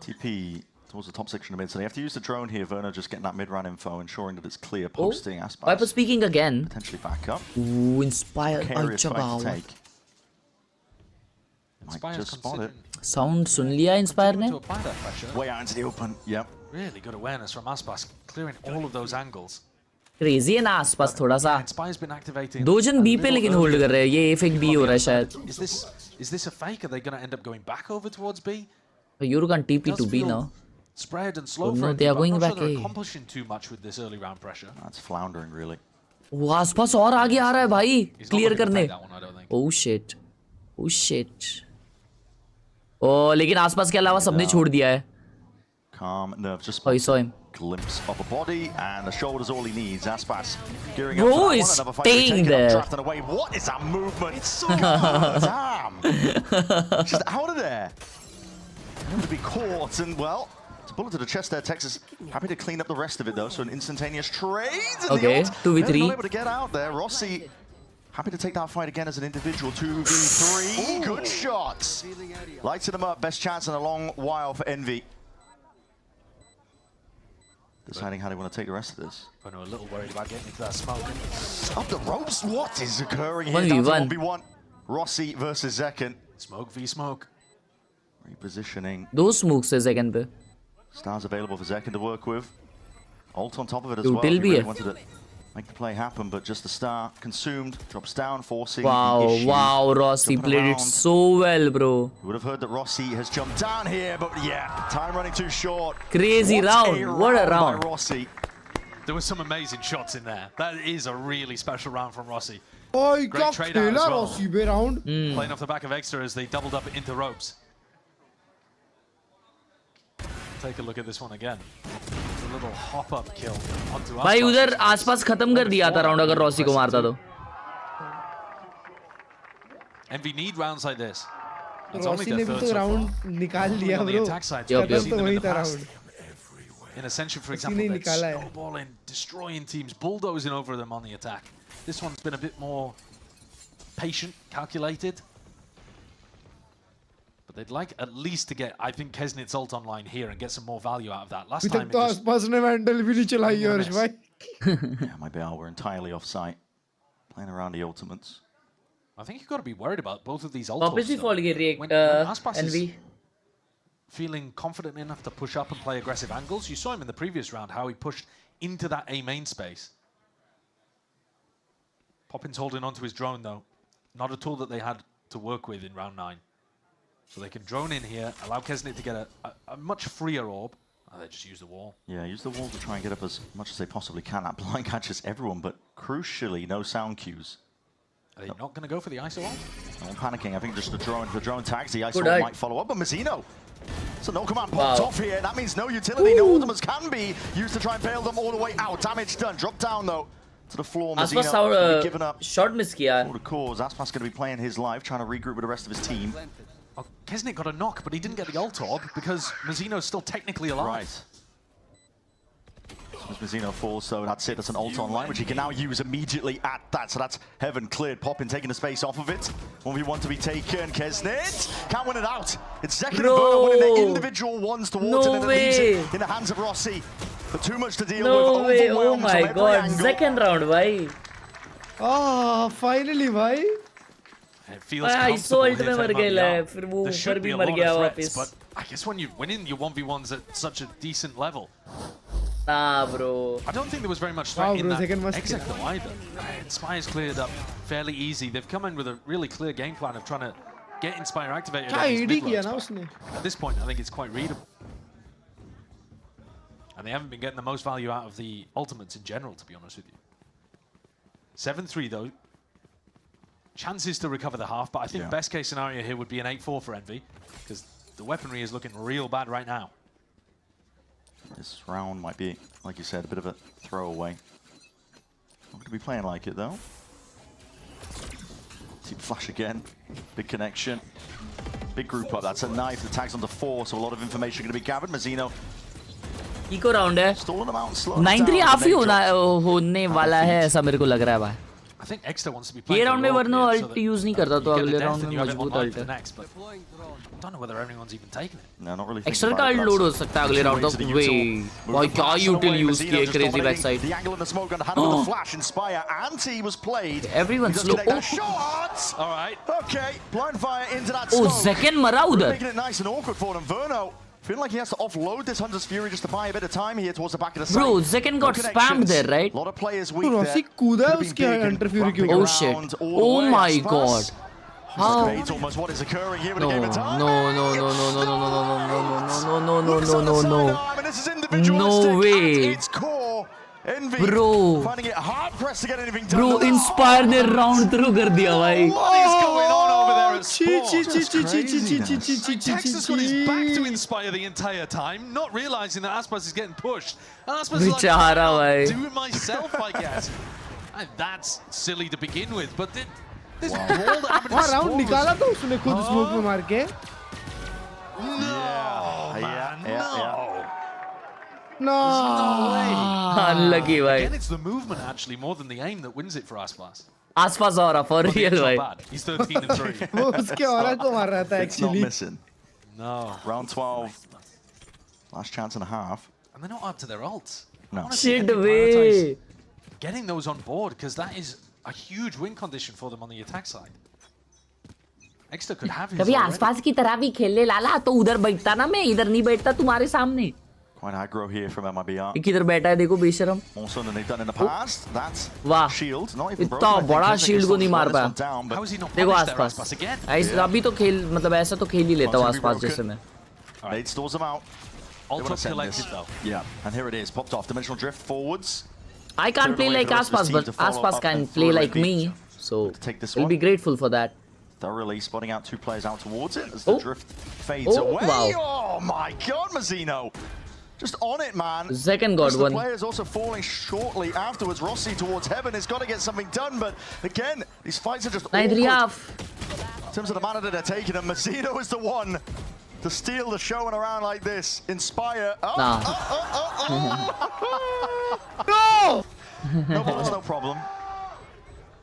TP towards the top section of mid, so they have to use the drone here. Verno just getting that mid-run info, ensuring that it's clear, posting Aspas. Viper speaking again. Potentially back up. Ooh, Inspire. Precarious अच्छा fight to बाव. take. Might just spot it. Sound सुन लिया Inspire ने? To apply that pressure. Way out into the open. Yep. Really good awareness from Aspas, clearing all of those angles. Crazy है ना आसपास थोड़ा सा. Inspire's been activating. 2 जन B पे लेकिन होल्ड कर रहे हैं. ये fake B हो रहा है शायद. Is this a fake? Are they going to end up going back over towards B? Euro can TP to B now. Spread and slow Oh, for no, it, they are but I'm going not sure back they're A. accomplishing too much with this early round pressure. That's floundering, really. वो आसपास और आगे आ रहा है भाई. He's not Clear looking to करने. take that one, I don't think. Oh shit. Oh shit. Oh, लेकिन आसपास के अलावा सबने छोड़ दिया है. Calm nerve, just Oh, you saw him. glimpse of a body, and the shoulder's all he needs. Aspas gearing Bro up for that is one. Another fight staying taken up, there. drafting away. What is that movement? It's so damn. Just out of there. Him to be caught, and well, it's a bullet to the chest there. Texas happy to clean up the rest of it though. So an instantaneous trade. Okay, 2v3. Not able to get out there. Rossi happy to take that fight again as an individual. 2v3. Good shots. Lighting them up. Best chance in a long while for Envy. Deciding how they want to take the rest of this. I know a little worried about getting into that smoke. Up the ropes. What is occurring here? 1v1. 1v1. Rossi versus Zekin. Smoke v smoke. Repositioning. 2 smokes है second पे. Stars available for Zekin to work with. Ult on top of it as Dude, well. He Till भी really है. wanted to make the play happen, but just the star consumed, drops down, forcing Wow, the issue. wow, Rossi Jumping played it around. so well, bro. You would have heard that Rossi has jumped down here, but yeah, time running too short. Crazy What round. What a round. by Rossi. There were some amazing shots in there. That is a really special round from Rossi. ओए क्या Great trade out खेला as well. रॉसी बे round Playing off the back of Extra as they doubled up into ropes. Take a look at this one again. It's a little hop-up kill onto भाई Aspas. उधर आसपास खत्म कर दिया था राउंड अगर रॉसी को मारता तो. Envy need rounds like this. It's only Rossi their ने भी third तो so far. राउंड निकाल लिया On the bro. attack side, Yup, we've yup. seen तो them in वही the था past. Round. In Ascension, for उसी ने example, they're निकाला है. snowballing, destroying teams, bulldozing over them on the attack. This one's been a bit more patient, calculated. But they'd like at least to get, I think, Kesnit's ult online here and get some more value out of that. Last अभी time तक it तो just... आसपास ने vandal भी नहीं चलाई है हर्ष भाई. Yeah, MIBR were entirely off site, playing around the ultimates. I think you've got to be worried about both of these ults. वापस भी फॉल गिर रही When है Aspas is Envy. feeling confident enough to push up and play aggressive angles. You saw him in the previous round, how he pushed into that A main space. Poppin's holding onto his drone, though. Not a tool that they had to work with in round 9. So they can drone in here, allow Kesnit to get a much freer orb. Oh, they just use the wall. Yeah, use the wall to try and get up as much as they possibly can. That blind catches everyone, but crucially, no sound cues. Are they not going to go for the ISO ult? No one panicking. I think just the drone tags. The ISO Good eye. might follow up, but Mazzino. So no command popped off here. That means no utility. No ultimates can be used to try and bail them all the way out. Damage done. Drop down though to the floor. आसपास Mazzino given up. Shot miss किया. For the cause, Aspas going to be playing his life, trying to regroup with the rest of his team. Oh, Kesnit got a knock, but he didn't get the ult orb because Mazzino's still technically alive. Right. As Mazzino falls, so that's it. That's an ult online, which he can now use immediately at that. So that's Heaven cleared. Poppin taking the space off of it. 1v1 to be taken. Kesnit can't win it out. It's Zek and Inverno winning their individual ones towards it, and it leaves it in the hands of Rossi. But too much to deal with. No way. Oh Overwhelmed my from every god. angle. Second round भाई. Finally भाई. It feels ISO comfortable ult here में for मर गया MIBR. है. फिर वो There ऊपर should भी be a मर lot गया of threats, वापस. but I guess when you win in your 1v1s at such a decent level. Nah, bro. I don't think there was very much threat Wow, in bro, that second must exec though either. Inspire's cleared up fairly easy. They've come in with a really clear game plan of trying to get Inspire activated. क्या on these AD mid किया roads, ना but उसने? At this point, I think it's quite readable. And they haven't been getting the most value out of the ultimates in general, to be honest with you. 7-3 though. Chances to recover the half, but I think best case scenario here would be an 8-4 for Envy, because the weaponry is looking real bad right now. This round might be, like you said, a bit of a throwaway. Not going to be playing like it, though. Team flash again. Big connection. Big group up. That's a knife. The tag's onto 4, so a lot of information going to be gathered. Mazzino. Echo round है. Stalling them out and slow 9-3 half ही होने वाला है ऐसा मेरे को लग रहा है भाई. I think Exeter wants to be playing ये राउंड में वरना so अल्ट यूज नहीं करता तो अगले राउंड में मजबूत अल्ट है. I don't know whether everyone's even taking it. No, not really. Extra का अल्ट लोड हो सकता है अगले राउंड तक. वे भाई क्या यूटिल यूज किया crazy back side. The angle in the smoke gun to handle the flash. Inspire anti was played. Everyone's slow. Shots. All right. Okay. Blind fire into that Oh, smoke. second मरा उधर. Making it nice and awkward for them. Verno feeling like he has to offload this Hunter's Fury just to buy a bit of time here towards the back of the site. Bro, second got spammed there, right? A lot of players weak there. Rossi कूदा है उसके Hunter Fury के ऊपर. Oh shit. Oh my god. How? It's almost what is occurring here in the No, game of time. no, no, no, no, no, no, no, no, no, no, no, no, no, no, no. This is individualistic No way. at its core. Envy Bro. finding it hard pressed to get anything done. Bro, Inspire ने round through कर दिया भाई. What is going on over there at Sport? Texas got his back to Inspire the entire time, not realizing that Aspas is getting pushed. And Aspas is like, बेचारा भाई. do it myself, I guess. And that's silly to begin with, but this brawl that happened हाँ in round Sport निकाला was... तो उसने खुद smoke में मार के. No, Unlucky भाई. Again, it's the movement actually more than the aim that wins it for Aspas. आसपास हो रहा for But real it's not भाई. bad. He's 13-3. वो उसके औरा को मार रहा था It's not actually. missing. No. Round 12. Last chance and a half. And they're not up to their ults. No. Shit way. Getting those on board, because that is a huge win condition for them on the attack side. Exeter could have his कभी already. आसपास की तरह भी खेल ले लाला तो उधर बैठता ना मैं इधर नहीं बैठता तुम्हारे सामने. Quite aggro here from MIBR. किधर बैठा है देखो बेशरम. More so than they've done in the past. That's वाह. shield. Not even broken. इतना I think. बड़ा Kesnit शील्ड gets को नहीं मार this पाया. one down, but How is he not देखो punished there, आसपास. Aspas again? ऐसे अभी तो खेल मतलब ऐसा तो खेल ही लेता हूँ आसपास जैसे मैं. Nade stalls them out. They Ult wanna up send collected this. though. Yeah, and here it is. Popped off. Dimensional drift forwards. I can't play like Aspas, but Aspas can play like me. so we'll be grateful for that. Thoroughly spotting out 2 players out towards it as the drift fades away. Wow. Oh my god, Mazzino! Just on it, man. Second got one. The player is also falling shortly afterwards. Rossi towards heaven has got to get something done, but again, these fights are just awkward. In terms of the manner that they're taking, and Mazzino is the one to steal the show and around like this. Inspire. No! No balls, no problem.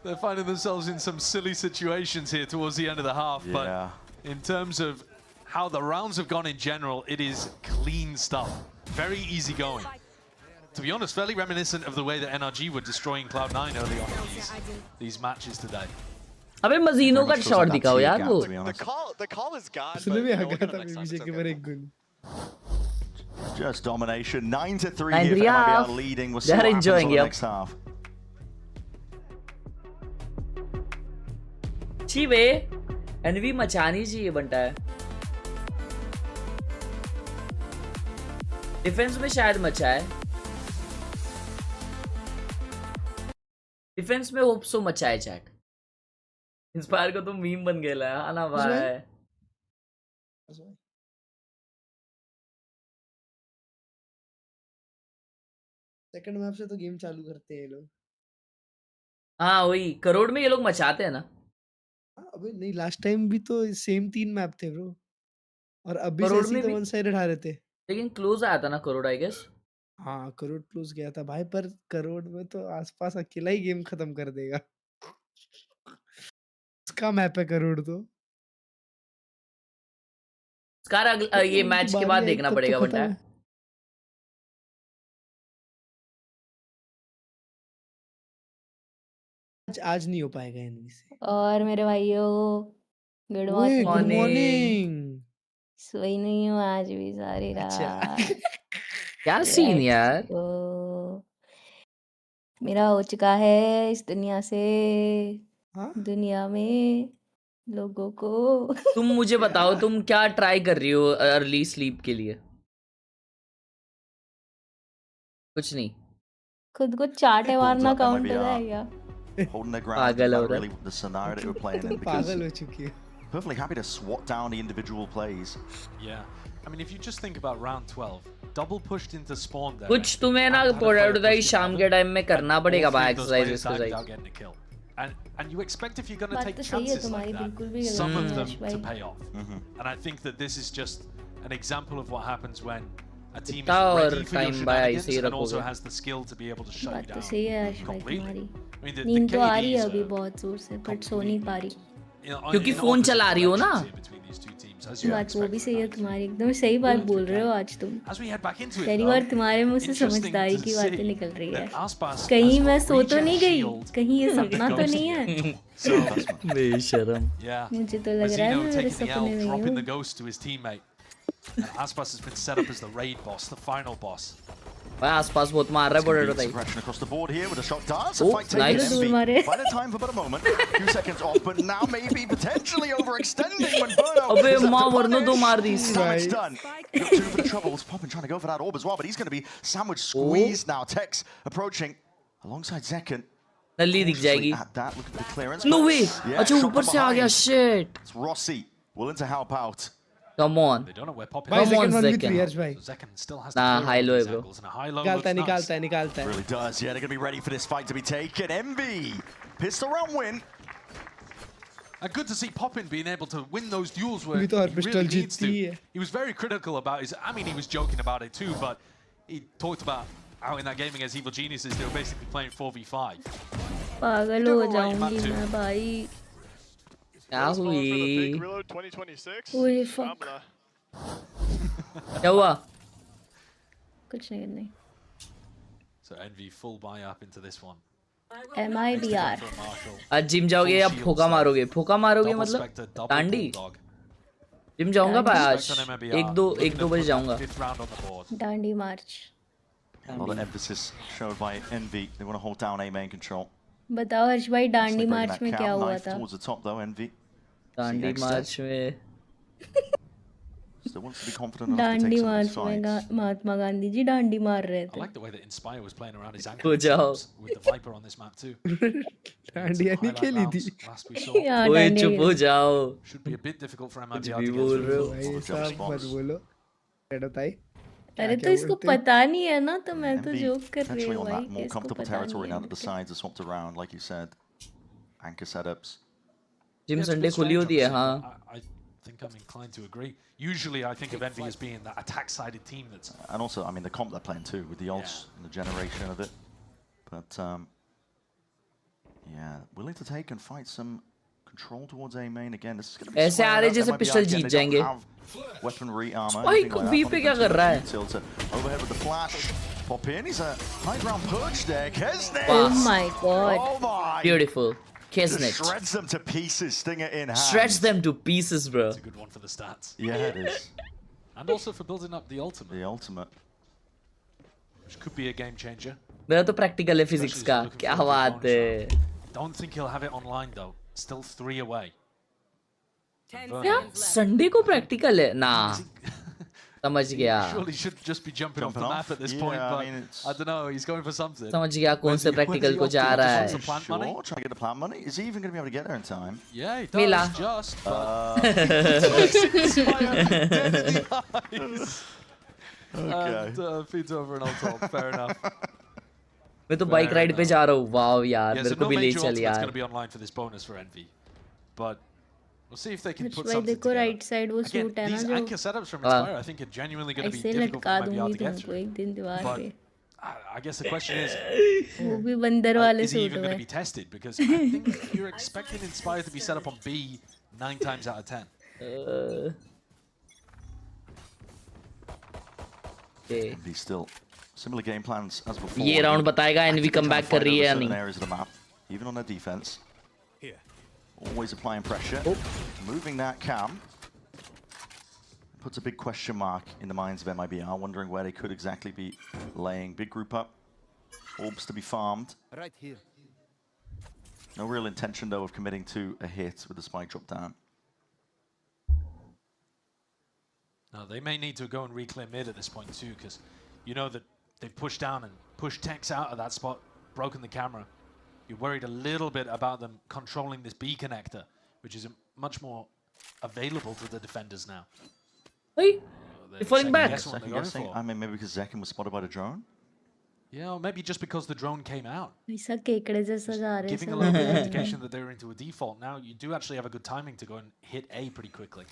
They're finding themselves in some silly situations here towards the end of the half, but in terms of how the rounds have gone in general, it is clean stuff. Very easy going. To be honest, fairly reminiscent of the way that NRG were destroying Cloud9 early on in these matches today. अबे मजीनो का shot दिखाओ यार वो. The call is gone. उसने भी हगा था पीछे के बारे एक गुन. Just domination. 9-3 here for MIBR leading. We'll see what happens in the next half. अच्छी वे एनवी मचानी चाहिए बनता है. डिफेंस में शायद मचा है. डिफेंस में होप सो मचा है चैट. इंस्पायर को तो मीम बन गया है ना भाई. सेकंड मैप से तो गेम चालू करते हैं ये लोग. हाँ वही करोड़ में ये लोग मचाते हैं ना. अबे नहीं लास्ट टाइम भी तो सेम 3 मैप थे ब्रो. और अभी से तो वन साइड उठा रहे थे. लेकिन क्लोज आया था ना करोड़ आई गेस. हाँ करोड़ क्लोज गया था भाई, पर करोड़ में तो आसपास अकेला ही गेम खत्म कर देगा. उसका मैप है करोड़ तो. उसका ये मैच के बाद देखना पड़ेगा बंटा. आज नहीं हो पाएगा इनमें से. और मेरे भाइयों गुड मॉर्निंग. सोई नहीं हूँ आज भी सारी रात. क्या सीन यार. मेरा हो चुका है इस दुनिया से. दुनिया में लोगों को. तुम मुझे बताओ तुम क्या ट्राई कर रही हो अर्ली स्लीप के लिए. कुछ नहीं. खुद को चाटे मारना काउंट होता है क्या. Holding their ground is not really the scenario they were playing in, because perfectly happy to swat down the individual plays. Yeah, I mean if you just think about round 12, double pushed into spawn there. कुछ तुम्हें ना product शाम के time में करना पड़ेगा भाई exercise. And you expect if you're going to take chances like that, some of them to pay off. And I think that this is just an example of what happens when a team is ready for your shenanigans and also has the skill to be able to shut you down completely. I mean, नींद तो आ रही है अभी बहुत जोर से, पर सो नहीं पा रही. क्योंकि फोन चला रही हो ना. बात वो भी सही है तुम्हारी. एकदम सही बात बोल रहे हो आज तुम. पहली बार तुम्हारे मुंह से समझदारी की बातें निकल रही है. कहीं मैं सो तो नहीं गई, कहीं ये सपना तो नहीं है. बेशरम. मुझे तो लग रहा है मैं मेरे सपने में हूँ. Aspas has been set up as the raid boss, the final boss. आसपास बहुत मार रहा है बड़े बड़े. Across the board here with a shot dance. A fight taken envy. By the time for but a moment. 2 seconds off, but now maybe potentially overextending when Burno. अबे माँ वरनो दो मार दी. Damage done. Got 2 for the troubles. Poppin trying to go for that orb as well, but he's going to be sandwich squeezed now. Tex approaching alongside Zekken. नल्ली दिख जाएगी. That look at the clearance. No way. अच्छा ऊपर से आ गया. Shit. It's Rossi willing to help out. Come on. They don't know where Pop is. Come on, Zekken. Zekken still has nah, high low, bro. निकालता है. Really does. Yeah, they're going to be ready for this fight to be taken. Envy. Pistol round win. And good to see Poppin being able to win those duels where he really needs to. He was very critical about his... I mean, he was joking about it too, but he talked about how in that game against Evil Geniuses, they were basically playing 4v5. पागल हो जाऊंगी मैं भाई. क्या हुई? ओए fuck. क्या हुआ? कुछ नहीं. So Envy full buy up into this one. MIBR. आज जिम जाओगे या फूका मारोगे? फूका मारोगे मतलब डांडी. जिम जाऊंगा भाई आज. 1-2 बजे जाऊंगा. डांडी मार्च. A lot of emphasis showed by Envy. They want to hold down A main control. बताओ हर्ष भाई डांडी मार्च में क्या हुआ था? Towards the top though, Envy. डांडी मार्च में Still wants to be confident enough to Dandi take some of March these में fights. Mahatma Gandhi ji डांडी मार रहे I थे like the way that Inspire was playing around his हो ankle जाओ with the Viper on this map too. Dandiya नहीं Highlight खेली थी rounds last we saw. हाँ ओए डांडिया चुप हो जाओ Should be a bit difficult for कुछ MIBR भी to get बोल through. रहे हो भाई साहब मत बोलो एडो ताई अरे तो इसको बोलते हो? पता नहीं है ना तो मैं तो Envy जोक कर रही potentially हूँ on भाई that कि more इसको comfortable पता नहीं territory now है that the sides are swapped around, like you said. Anchor setups. Gym Yeah, it's a Sunday bit खुली strange, होती है obviously, हाँ but I think I'm inclined to agree. Usually I think of Envy as being that attack-sided team that's... And also, I mean, the comp they're playing too, with the ults and the generation of it. But, yeah, willing to take and fight some control towards A main again. This is going to be ऐसे आ रहे जैसे pistol जीत जाएंगे weaponry armor. भाई को B पे क्या कर रहा है Tilter overhead with the flash. Pop in. He's a high ground perch there. Kesnet. Oh my god. Oh my. Beautiful. Just Kesnet. shreds them to pieces. Stinger in hand. Shreds them to pieces, bro. It's a good one for the stats. Yeah, it is. And also for building up the ultimate. The ultimate. Which could be a game changer. मेरा तो practical है physics का क्या बात है Don't think he'll have it online though. Still 3 away. क्या Sunday को practical है ना समझ गया Surely should just be jumping off the map at this point, Yeah, but I mean, I don't know. He's going for something. समझ गया कौन से प्रैक्टिकल को जा रहा है Some plant money? Sure, trying to get the plant money. Is he even going to be able to get there in time? Yeah, he does. Mila. Just. And feeds over an ult top. Fair enough. मैं तो bike ride पे जा रहा हूँ wow यार Yeah, मेरे so को no भी ले major चल ultimate's यार going to be online for this bonus for Envy, but we'll see if they can put भाई something देखो together. राइट साइड वो Again, सूट है ना these जो anchor setups from Inspire, I think, are genuinely going to be ऐसे difficult लटका for MIBR दूंगी to get तुमको through. एक दिन दीवार But पे I guess the question is, वो भी बंदर वाले is he suit even going to में be tested? Because I think you're expecting Inspire to be set up on B 9 times out of 10. Okay. He's still similar game plans as before. ये round बताएगा N V come back कर रही है या Certain नहीं areas of the map, even on their defense. Always applying pressure. Moving that cam. Puts a big question mark in the minds of MIBR, wondering where they could exactly be laying. Big group up. Orbs to be farmed. Right here. No real intention, though, of committing to a hit with the spike drop down. No, they may need to go and reclaim mid at this point too, because you know that they've pushed down and pushed Tex out of that spot, broken the camera. You're worried a little bit about them controlling this B connector, which is much more available to the defenders now. Hey, they're falling back. Second guessing. I mean, maybe because Zekin was spotted by the drone? Yeah, or maybe just because the drone came out. ऐसा केकड़े जैसा जा रहे Giving a little bit of indication that they were into a default. Now you do actually have a good timing to go and hit A pretty quickly.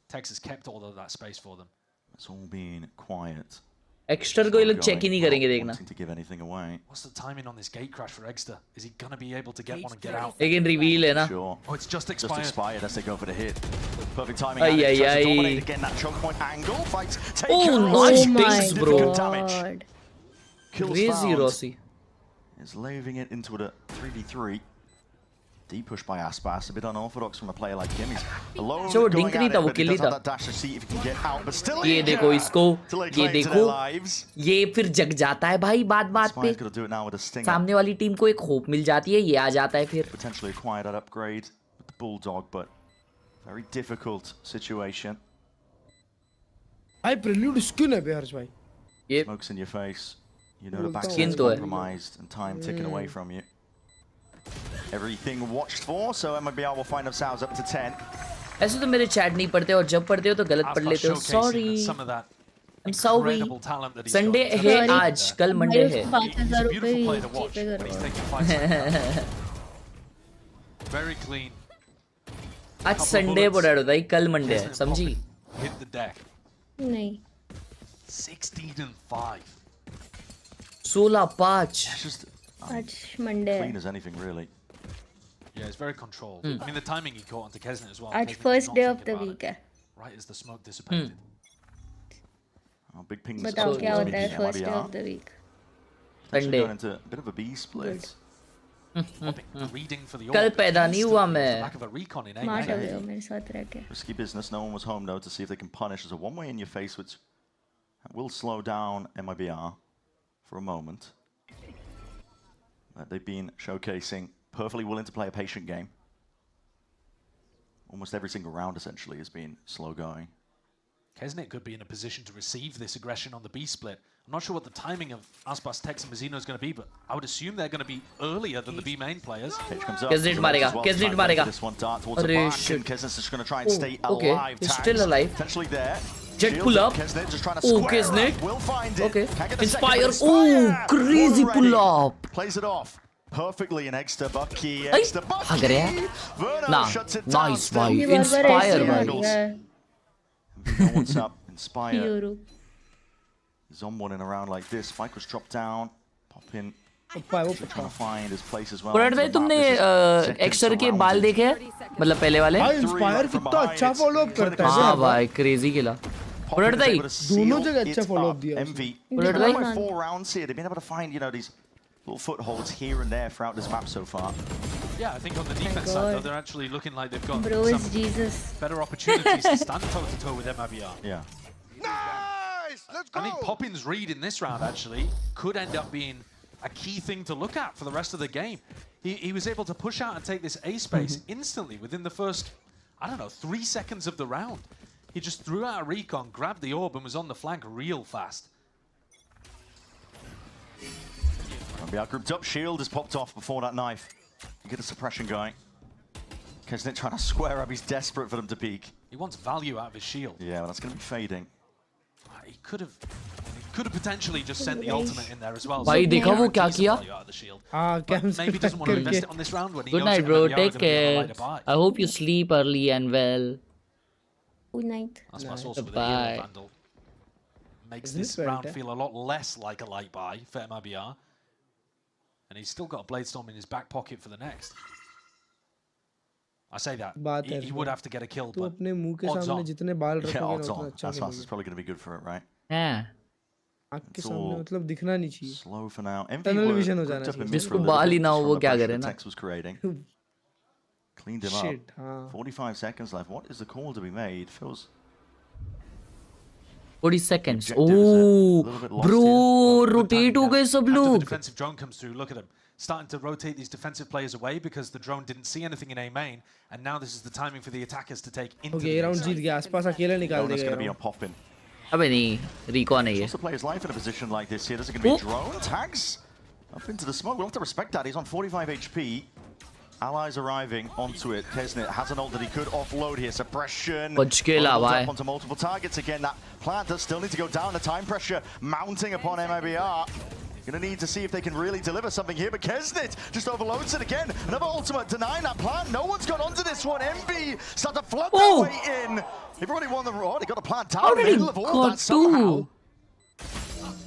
Tex has kept all of that space for them. It's all been quiet. Exter को ये लोग check ही नहीं करेंगे देखना To give anything away. What's the timing on this gate crash for Egster? Is he gonna be able to get one and get out? लेकिन reveal है ना Sure. Oh, it's just expired. Just expired as they go for the hit. Perfect timing. Ay, ay, Tries to ay. dominate again that choke point angle. Fights. Take Oh, Khelraay. nice, Significant bro. damage. Kills Crazy found. Rossi. Is laving it into a 3v3. Deep push by Aspas, a bit unorthodox from a player like him. He's alone So, going Dink at नहीं it, था, वो but he kill he does have था। that dash to see if he can get out. But still, ये देखो इसको ये देखो ये फिर जग जाता है भाई बात पे got to do it now with a stinger. सामने वाली टीम को एक होप मिल जाती है ये आ जाता है फिर Potentially acquired that upgrade with the Bulldog, but very difficult situation. भाई prelude skin है बेहर्ष भाई ये Smokes in your face. You know the Skin backside is तो है। compromised and time ticking away from you. Everything watched for, so MIBR will find themselves up to 10. ऐसे तो मेरे chat नहीं पढ़ते और जब पढ़ते हो तो गलत पढ़ लेते हो सॉरी I'm sorry संडे है आज कल मंडे है 5,000 रुपए जीपे करो Very clean. आज संडे बोल रहा था कल मंडे है समझी Hit the deck. नहीं 16-5. 16-5 आज मंडे है Clean as anything, really. Yeah, it's very controlled. I mean, the timing he caught onto Kesnet as well. आज Kesnet did first not day think of the about week it. है Right as the smoke dissipated. Oh, big pings. बताओ क्या होता है MIBR. first day of the week Potentially Sunday. going into a bit of a B split. Reading for the कल orb, पैदा नहीं हुआ the मैं back of a recon in smart हो A. गए हो मेरे साथ रह के Risky business. No one was home, though, to see if they can punish. There's a one-way in your face, which will slow down MIBR for a moment. They've been showcasing perfectly willing to play a patient game. Almost every single round, essentially, has been slow going. Kesnet could be in a position to receive this aggression on the B split. I'm not sure what the timing of Aspas, Tex, and Mazino is going to be, but I would assume they're going to be earlier than the B main players. Kesnet marega. Kesnet marega. This one dart towards the back, and Kesnet's just going to try and stay okay. alive. He's still alive. Potentially there. Jet pull up. Kesnet just trying to square Kesnet. We'll find it. Okay. Inspire. Oh, crazy pull up. Plays it off perfectly in Extra Bucky. Extra Bucky. Nah, shuts it down. nice bhai. Inspire bhai. What's up? Inspire. Zomboning around like this. Spike was dropped down. Pop in. Trying to find his place as well. Bullard भाई तुमने Exter के बाल देखे हैं? मतलब पहले वाले? भाई इंस्पायर कितना अच्छा फॉलो अप करता है। हाँ भाई क्रेजी खेला। बुलट भाई दोनों जगह अच्छा फॉलो अप दिया। बुलट भाई 4 rounds here. They've been able to find, you know, these little footholds here and there throughout this map so far. Yeah, I think on the defense side, though, they're actually looking like they've got some better opportunities to stand toe-to-toe with MIBR. Yeah. Nice! Let's go! I think Poppin's read in this round, actually, could end up being a key thing to look at for the rest of the game. He was able to push out and take this A space instantly within the first, I don't know, 3 seconds of the round. He just threw out a recon, grabbed the orb, and was on the flank real fast. MIBR grouped up. Shield has popped off before that knife. You get a suppression going. Kesnet trying to square up. He's desperate for them to peek. He wants value out of his shield. Yeah, well, that's going to be fading. He could have potentially just sent the ultimate in there as well. भाई देखा वो क्या किया? हाँ cancel maybe doesn't want to invest it on this round when he Good night, bro. Take care. I hope you sleep early and well. Good night. Bye. Makes this round feel a lot less like a light buy for MIBR. And he's still got a Bladestorm in his back pocket for the next. I say that. He would have to get a kill, but odds on. Yeah, odds on. That's probably going to be good for it, right? Yeah. आपके सामने मतलब दिखना नहीं चाहिए. Slow for now. Tunnel vision हो जाना चाहिए. जिसको बाल ही ना हो वो क्या करे ना? Tex was creating. Cleaned him Shit, up. 45 seconds left. What is the call to be made? Feels 40 seconds. Oh, bro, rotate हो गए सब लोग. The defensive drone comes through. Look at him. Starting to rotate these defensive players away because the drone didn't see anything in A main, and now this is the timing for the attackers to take into the round जीत गया. आसपास अकेले निकाल देगा. It's going to be on Poppin. अबे नहीं, recon है ये. What's the player's life in a position like this here? There's going to be drone tags up into the smoke. We'll have to respect that. He's on 45 HP. Allies arriving onto it. Kesnet has an ult that he could offload here. Suppression. Up onto multiple targets again. That plant does still need to go down. The time pressure mounting upon MIBR. Gonna need to see if they can really deliver something here, but Kesnet just overloads it again. Another ultimate denying that plant. No one's got onto this one. MB start to flood their way in. They've already won the rod. They got a plant down in the middle of all that somehow.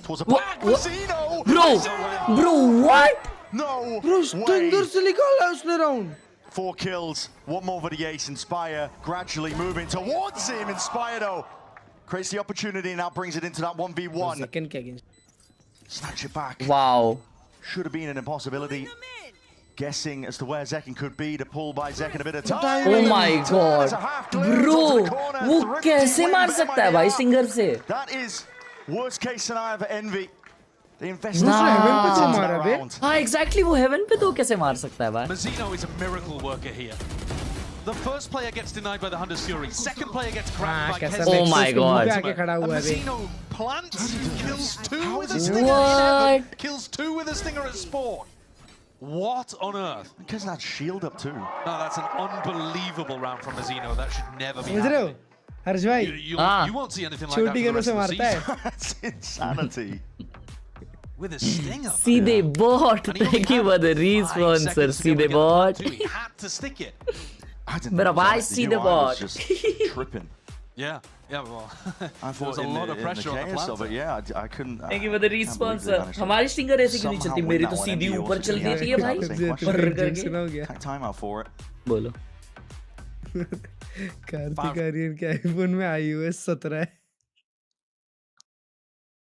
Towards a back, Mazino. Bro, what? No. Bro, Stinger se nikala usne round. 4 kills, 1 more for the ace. Inspire gradually moving towards him. Inspire though creates the opportunity, now brings it into that 1v1. Second kick against. Snatch it back. Wow. Should have been an impossibility. Guessing as to where Zekin could be. To pull by Zekin a bit of time. Oh my god. Bro, वो कैसे मार सकता है भाई singer से? That is worst case scenario for Envy. They invested हाँ exactly वो heaven पे तो कैसे मार सकता है भाई? Mazino is a miracle worker here. The first player gets denied by the Hunter's Fury. Second player gets cracked by Kesnet. Oh my god. Mazino plants, kills 2 with a stinger. What? Kills 2 with a stinger at spawn. What on earth? Because that shield up too. No, that's an unbelievable round from Mazino. That should never be समझ रहे हो? हर्ष भाई. You won't see anything like that for the rest of the season. That's insanity. With a stinger. सीधे bot. Thank you for the response, sir. सीधे bot. He had to stick it. But why see the bot? Just tripping. Yeah, well, I thought there was a lot of pressure on the plant. But yeah, I couldn't. Thank you for the response, sir. हमारी stinger ऐसे क्यों नहीं चलती? मेरी तो सीधी ऊपर चल देती है भाई. पर करके. Time out for it. बोलो. कार्तिक आर्यन के आईफोन में iOS 17 है.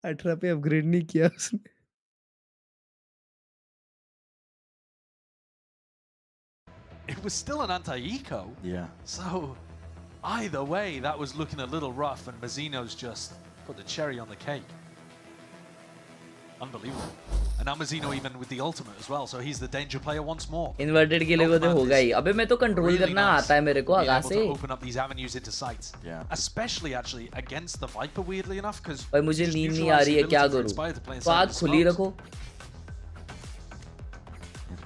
18 पे अपग्रेड नहीं किया उसने. It was still an anti-eco. Yeah. So, either way, that was looking a little rough, and Mazino's just put the cherry on the cake. Unbelievable. And now Mazino even with the ultimate as well, so he's the danger player once more. Inverted के लिए तो होगा ही. अबे मैं तो control करना आता है मेरे को आगा से. Open up these avenues into sights. Yeah. Especially actually against the Viper, weirdly enough, because भाई मुझे नींद नहीं आ रही है, क्या करूँ? तो आँख खुली रखो.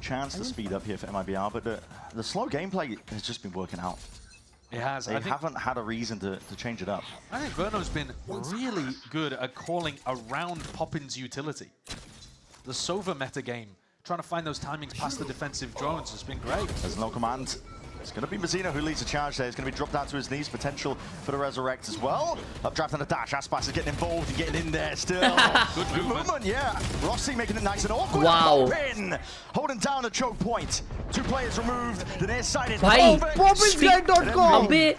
Chance to speed up here for MIBR, but the slow gameplay has just been working out. It has. They haven't had a reason to change it up. I think Verno's been really good at calling around Poppin's utility. The Sova meta game, trying to find those timings past the defensive drones has been great. There's no command. It's going to be Mazino who leads the charge there. He's going to be dropped down to his knees. Potential for the resurrect as well. Updraft and a dash. Aspas is getting involved and getting in there still. Good movement, yeah. Rossi making it nice and awkward. Wow. Poppin holding down a choke point. 2 players removed. The near side is PoppinSguide.com. अबे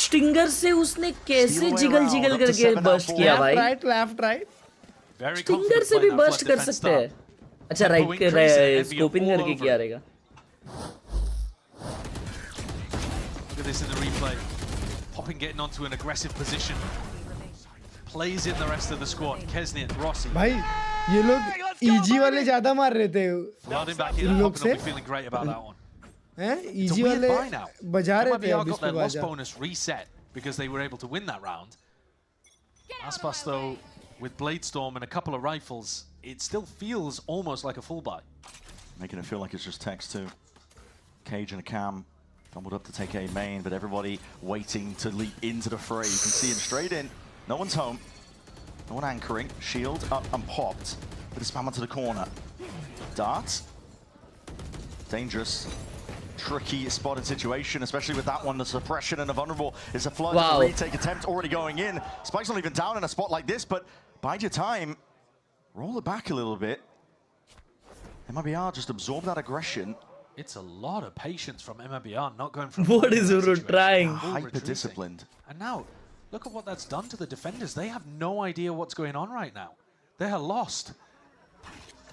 stinger से उसने कैसे jiggle करके burst किया भाई? Right, left, right. Stinger से भी burst कर सकते हैं. अच्छा राइट स्कोपिंग करके किया रहेगा. Look at this in the replay. Poppin getting onto an aggressive position. Plays in the rest of the squad. Kesnit, Rossi. भाई ये लोग EG वाले ज्यादा मार रहे थे. Flooding back in. Poppin will be feeling great about that one. हैं EG वाले बजा रहे थे. MIBR got their loss bonus reset because they were able to win that round. Aspas though, with Blade Storm and a couple of rifles, it still feels almost like a full buy. Making it feel like it's just text too. Cage and a cam. Fumbled up to take A main, but everybody waiting to leap into the fray. You can see him straight in. No one's home. No one anchoring. Shield up and popped. But it's spam onto the corner. Dart. Dangerous. Tricky spotted situation, especially with that one. The suppression and the vulnerable is a flood. Wow. Retake attempt already going in. Spike's not even down in a spot like this, but bide your time. Roll it back a little bit. MIBR just absorb that aggression. It's a lot of patience from MIBR, not going from... What is Uru trying? Hyper-disciplined. And now, look at what that's done to the defenders. They have no idea what's going on right now. They are lost.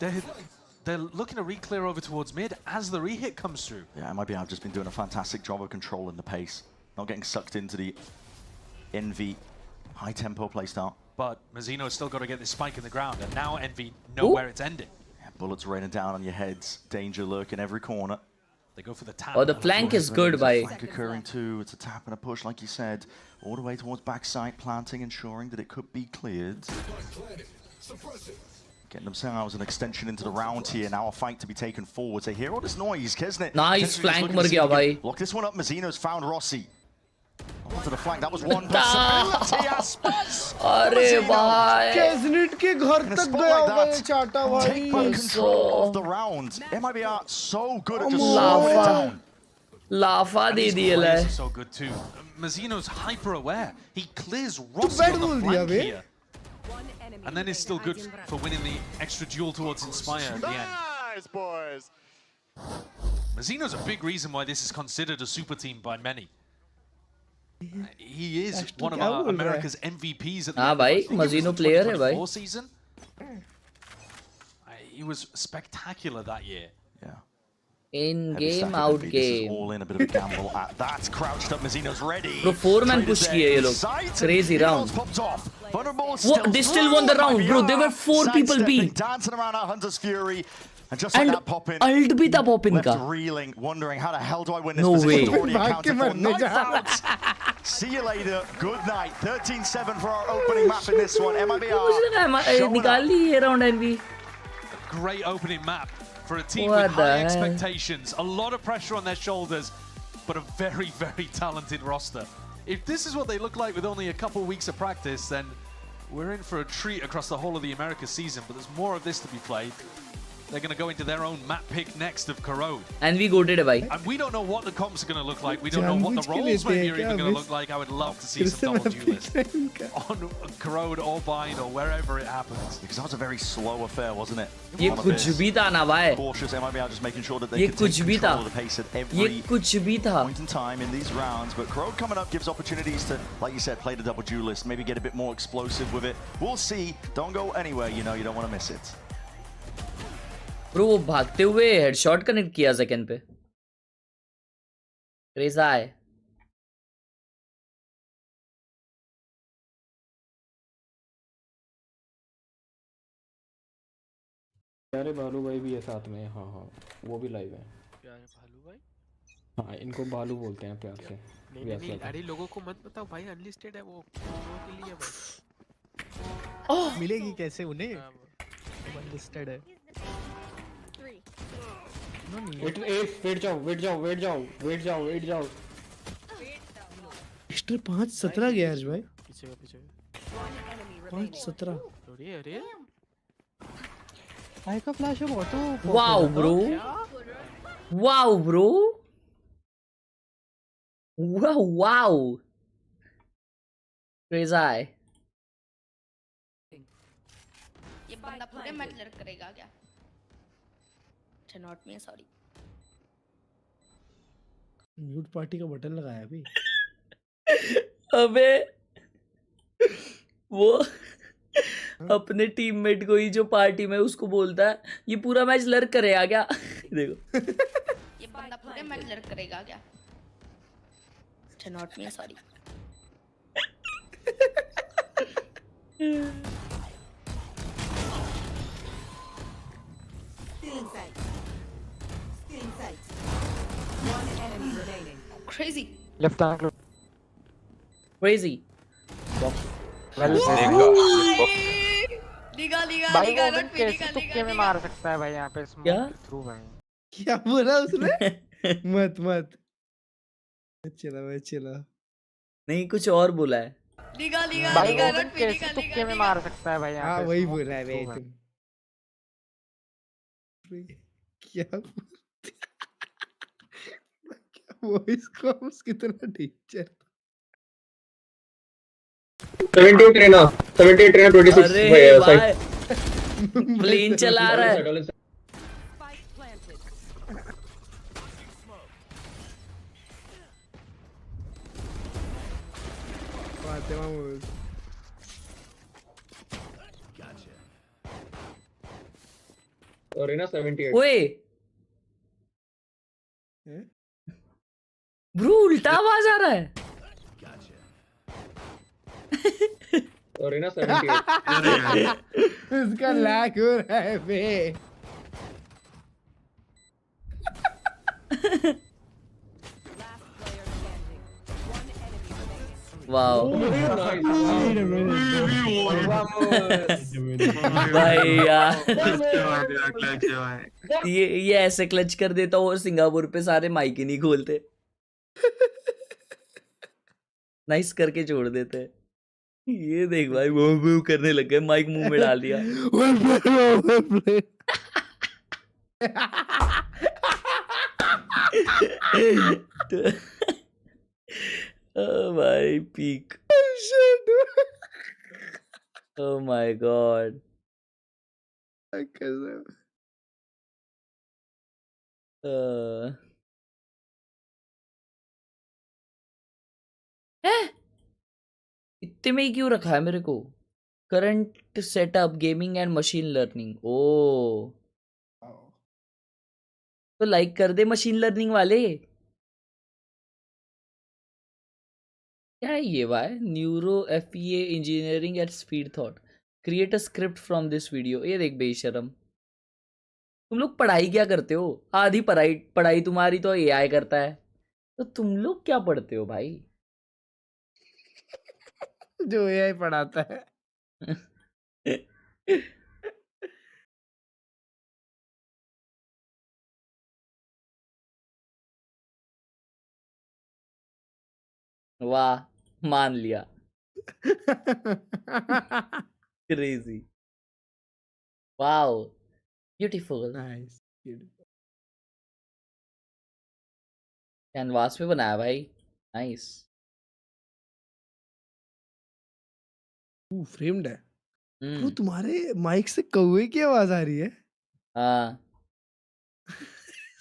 They're looking to re-clear over towards mid as the re-hit comes through. Yeah, MIBR have just been doing a fantastic job of controlling the pace. Not getting sucked into the Envy high-tempo playstyle. But Mazino's still got to get this spike in the ground, and now Envy know where it's ending. Bullets raining down on your heads. Danger lurking every corner. They go for the tap. Oh, the flank is good by... Flank occurring too. It's a tap and a push, like you said. All the way towards backside, planting, ensuring that it could be cleared. Getting themselves an extension into the round here. Now a fight to be taken forward. They hear all this noise. Kesnit. Nice flank mar gaya bhai. Lock this one up. Mazino's found Rossi. Onto the flank. That was one possibility. Aspas. अरे भाई. Kesnit के घर तक गया होगा ये चाटा भाई. Take full control of the round. MIBR so good at just slowing it down. लाफा दे दिए ले. So good too. Mazino's hyper aware. He clears Rossi on the flank here. And then it's still good for winning the extra duel towards Inspire at the end. Nice, boys. Mazino's a big reason why this is considered a super team by many. He is one of our America's MVPs at the end. भाई Mazino player है भाई. Season. He was spectacular that year. Yeah. In game, out game. All in a bit of a gamble at that. Crouched up, Mazino's ready. Bro, 4-man push kiye ye log. Crazy round. What? They still won the round, bro. There were 4 people beat. Dancing around our Hunter's Fury. And just like that, Poppin. Ult bhi tha Poppin ka. Left reeling, wondering how the hell do I win this No position. way. Already accounted for. Knife out. See you later. Good night. 13-7 for our opening map in this one. MIBR. निकाल ली ये round NV. Great opening map for a team with high expectations. A lot of pressure on their shoulders, but a very, very talented roster. If this is what they look like with only a couple weeks of practice, then we're in for a treat across the whole of the Americas season, but there's more of this to be played. They're going to go into their own map pick next of Khelraay. And we goated bhai. And we don't know what the comps are going to look like. We don't know what the roles maybe are even going to look like. I would love to see some double duelists on Khelraay or Bind or wherever it happens. Because that was a very slow affair, wasn't it? ये कुछ भी था ना भाई. Cautious MIBR just making sure that they could take control of the pace at every point in time in these rounds. But Khelraay coming up gives opportunities to, like you said, play the double duelist, maybe get a bit more explosive with it. We'll see. Don't go anywhere, you know, you don't want to miss it. Bro वो भागते हुए headshot connect किया second पे. क्रेज़ा है. प्यारे भालू भाई भी है साथ में। हाँ हाँ वो भी लाइव है। प्यारे भालू भाई। हाँ इनको बालू बोलते हैं प्यार से। नहीं अरे लोगों को मत बताओ भाई, अनलिस्टेड है वो लोगों के लिए भाई। मिलेगी कैसे उन्हें? अनलिस्टेड है। वेट जाओ। एक्स्ट्रा 5-17 गया आज भाई। पीछे 5-17। अरे आई का फ्लैश है auto. Wow bro, wow Khelraay। ये बंदा पूरे मैच लड़ करेगा क्या? अच्छा not me, sorry. Mute party का बटन लगाया अभी। अबे वो अपने टीममेट को ही जो पार्टी में उसको बोलता है ये पूरा मैच लर्क करेगा क्या? देखो ये बंदा पूरे मैच लड़ करेगा क्या? अच्छा not me, sorry. Crazy. Left angle crazy। भाई वो कैसे तुक्के में मार सकता है भाई यहाँ पे स्मोक थ्रू भाई। क्या बोला उसने? मत चला नहीं कुछ और बोला है। भाई वो कैसे तुक्के में मार सकता है भाई यहाँ हाँ पे। वही बोला है भाई तुम। क्या वॉइस कॉम्स कितना डेंजर। 78 ट्रेना 26 अरे भाई प्लेन चला रहा है। और ना 78। ओए ब्रो उल्टा आवाज आ रहा है। और ना 78। उसका लैग हो रहा है बे। वाओ भाई यार ये ऐसे क्लच कर देता और सिंगापुर पे सारे माइक ही नहीं खोलते। नाइस करके छोड़ देते। ये देख भाई वो करने लग गए, माइक मुंह में डाल दिया। Oh my peak. Oh my god. इतने में ही क्यों रखा है मेरे को? Current setup gaming and machine learning. Oh तो लाइक कर दे मशीन लर्निंग वाले। क्या है ये भाई? Neuro FEA engineering at speed thought, create a script from this video. ये देख बेशरम, तुम लोग पढ़ाई क्या करते हो? आधी पढ़ाई तुम्हारी तो AI करता है, तो तुम लोग क्या पढ़ते हो भाई? जो AI पढ़ाता है। वाह मान लिया। Crazy. Wow beautiful. Nice. Canvas पे बनाया भाई। नाइस। फ्रेम्ड है। तो तुम्हारे माइक से कौवे की आवाज आ रही है? हाँ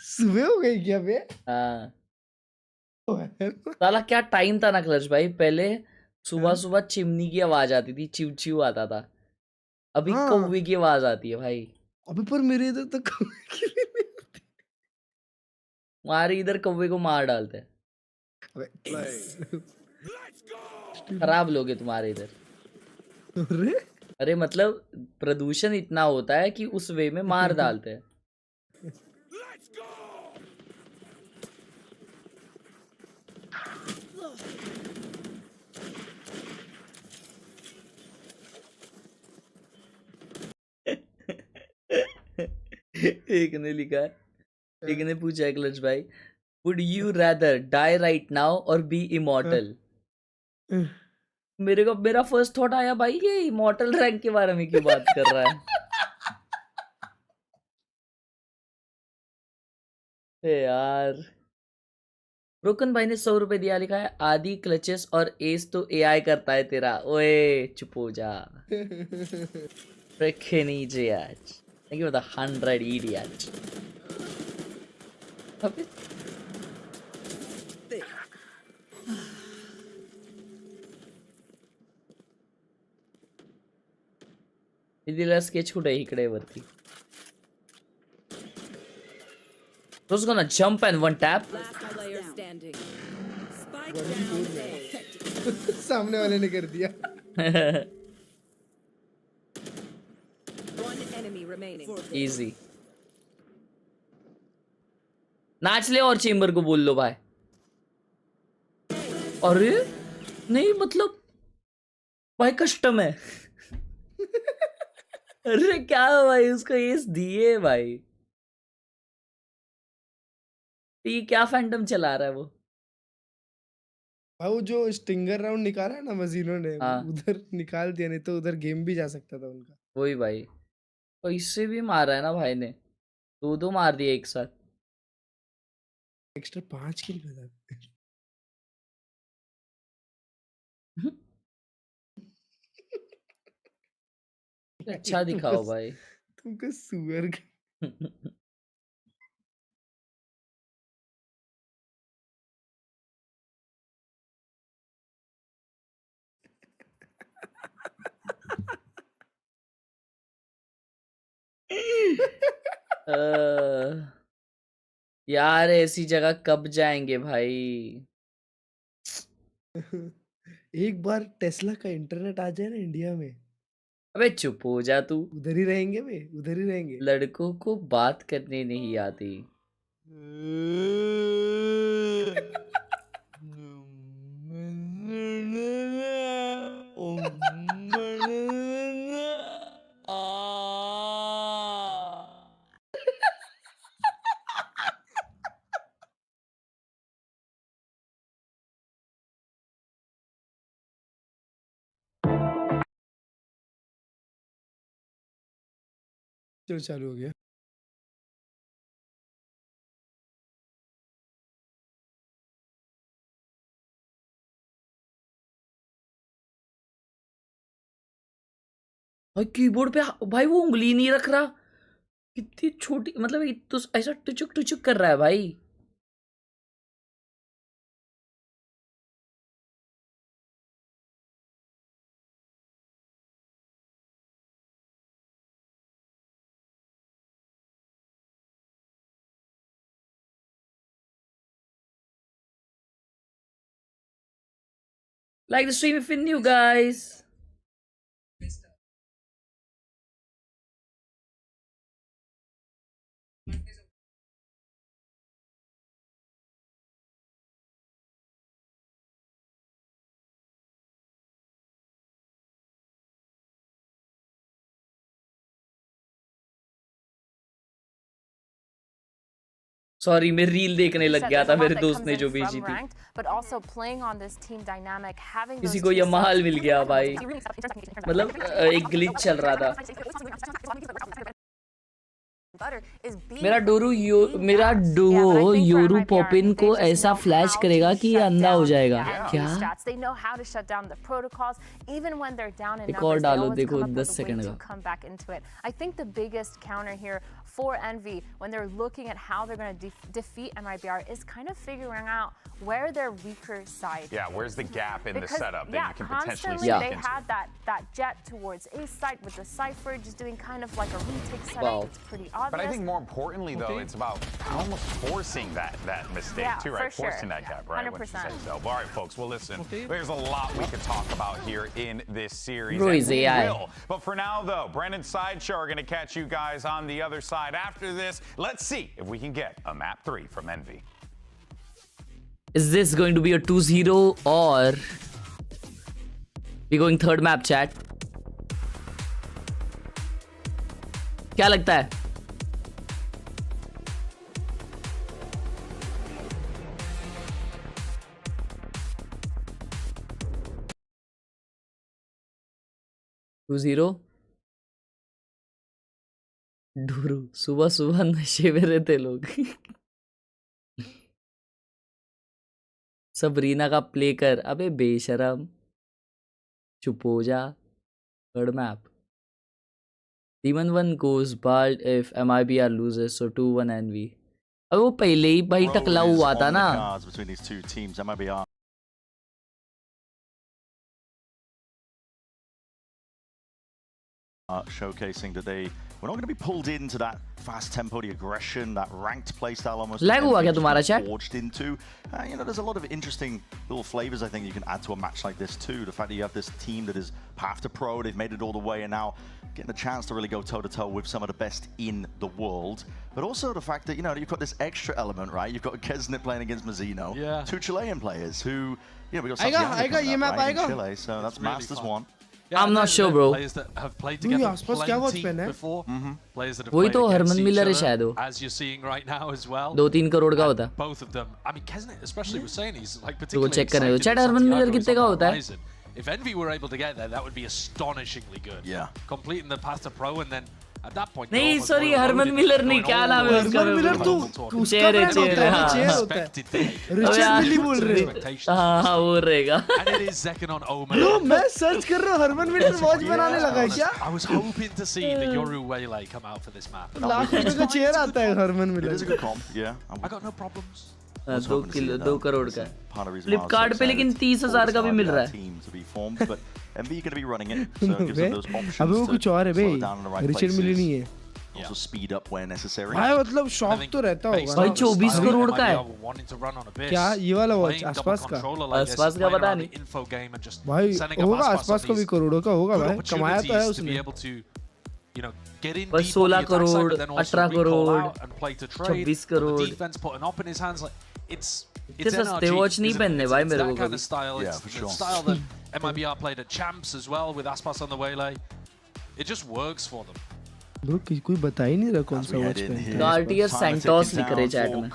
सुबह हो गई क्या बे? हाँ साला क्या टाइम था ना क्लच भाई। पहले सुबह सुबह चिमनी की आवाज आती थी, चिव चिव आता था। अभी कौवे की आवाज आती है भाई। अबे पर मेरे इधर तो कौवे की भी नहीं आती। हमारे इधर कौवे को मार डालते हैं। खराब लोग हैं तुम्हारे इधर। अरे अरे मतलब प्रदूषण इतना होता है कि उस वे में मार डालते हैं। एक ने लिखा है, एक ने पूछा है क्लच भाई, would you rather die right now और बी इमॉर्टल? मेरा फर्स्ट थॉट आया भाई ये इमॉर्टल रैंक के बारे में क्यों बात कर रहा है। यार ब्रोकन भाई ने 100 रुपए दिया, लिखा है आदि क्लचेस और एस तो एआई करता है तेरा। ओए चुप हो जा। रखे नीचे आज। Thank you for the 100 idiot. इधर स्केच कुठे इकडे वरती। Who's gonna jump and one tap? सामने वाले ने कर दिया। Easy. नाच ले और चेम्बर को बोल लो भाई। अरे नहीं मतलब भाई कस्टम है। अरे क्या भाई उसको एस दिए भाई। ये क्या फैंटम चला रहा है वो? भाई वो जो स्टिंगर राउंड निकाला है ना मजीनों ने, उधर निकाल दिया, नहीं तो उधर गेम भी जा सकता था उनका। वही भाई, तो इससे भी मारा है ना भाई ने, दो मार दिए एक साथ। एक्स्ट्रा 5 किल बता। अच्छा दिखाओ भाई। तुमको सुअर यार ऐसी जगह कब जाएंगे भाई। एक बार टेस्ला का इंटरनेट आ जाए ना इंडिया में। अबे चुप हो जा तू। उधर ही रहेंगे बे, उधर ही रहेंगे। लड़कों को बात करने नहीं आती। चलो चालू हो गया। भाई कीबोर्ड पे भाई वो उंगली नहीं रख रहा, कितनी छोटी, मतलब तो ऐसा टुचुक टुचुक कर रहा है भाई। Like the stream if you're new, guys. Sorry मैं रील देखने लग गया था, मेरे दोस्त ने जो भेजी थी। किसी को ये महल मिल गया भाई, मतलब एक ग्लिच चल रहा था। मेरा डुओ योरू पॉपिन को ऐसा फ्लैश करेगा कि ये अंधा हो जाएगा। क्या एक और डालो, देखो 10 सेकंड का। for Envy when they're looking at how they're going to defeat MIBR is kind of figuring out where their weaker side Yeah, where's the gap in the setup that you can potentially constantly sneak they into? had that jet towards A side with the Cypher just doing kind of like a retake setup. It's pretty obvious. But I think more importantly, though, it's about almost forcing that mistake, too, right? For forcing that gap, right? 100%. What you said. So, all right, folks, well, listen, there's a lot we could talk about here in this series. Bro, and he's we AI. will. But for now, though, Brandon Sideshow are going to catch you guys on the other side after this. Let's see if we can get a map 3 from Envy. Is this going to be a 2-0 or we going third map, chat? क्या लगता है? ढूरू सुबह सुबह नशे में रहते लोग Sabrina का प्ले कर अबे बेशरम चुप हो जा third map Demon 1 goes bald if MIBR loses so 2-1 Envy अब वो पहले ही भाई टकला हुआ था ना between these two teams MIBR showcasing that they were not going to be pulled into that fast tempo, the aggression, that ranked playstyle almost. Lag हुआ क्या तुम्हारा chat? Forged into. You know, there's a lot of interesting little flavors I think you can add to a match like this too. The fact that you have this team that is path to pro, they've made it all the way and now getting a chance to really go toe to toe with some of the best in the world. But also the fact that, you know, you've got this extra element, right? You've got Kesnet playing against Mazino. Yeah. Two Chilean players who, you know, we got Chile, so that's really Masters fun. 1. Yeah, I'm not sure, bro. Players that have played together plenty before. Players that have वही played तो against Harman each Miller है other, शायद वो as you're seeing right now as well. 2-3 crore का होता है Both of them. I mean, Kesnet especially was saying he's like तो particularly check करने दो excited chat that Herman Miller Santiago is कितने का on the होता है horizon. If Envy were able to get there, that would be astonishingly good. Yeah. Completing the path to pro and then at that point नहीं sorry Herman Miller नहीं क्या नाम है उसका हरमन मिलर तो चेहरे चेहरे हाँ रिचर्ड मिली बोल रहे हो हाँ वो रहेगा And it is Zekan on Omen. No मैं सर्च कर रहा हूँ हरमन मिलर वॉच बनाने लगा है क्या I was hoping to see the Yoru Waylay come out for this map. Lakh रुपए का चेयर आता है Herman Miller It is a good comp, yeah. I got no problems. 2 crore का फ्लिपकार्ट पे लेकिन 30,000 का भी मिल रहा है Envy going to be running it, so it gives them those options अबे वो कुछ और है to slow down in the right Richard मिली नहीं है also speed up where necessary. भाई मतलब शॉक तो रहता होगा भाई 24 करोड़ का है क्या ये वाला वॉच आसपास का पता नहीं भाई होगा आसपास का भी करोड़ों का होगा भाई कमाया तो है उसने बस 16 करोड़ 18 करोड़ 26 करोड़ इतने सस्ते वॉच नहीं पहनने भाई मेरे को कभी style that MIBR played at Champs as well with Aspas on the Waylay. It just works for them. Bro कोई बता ही नहीं रहा कौन सा वॉच पे कार्टियर सेंटोस लिख रहे चैट में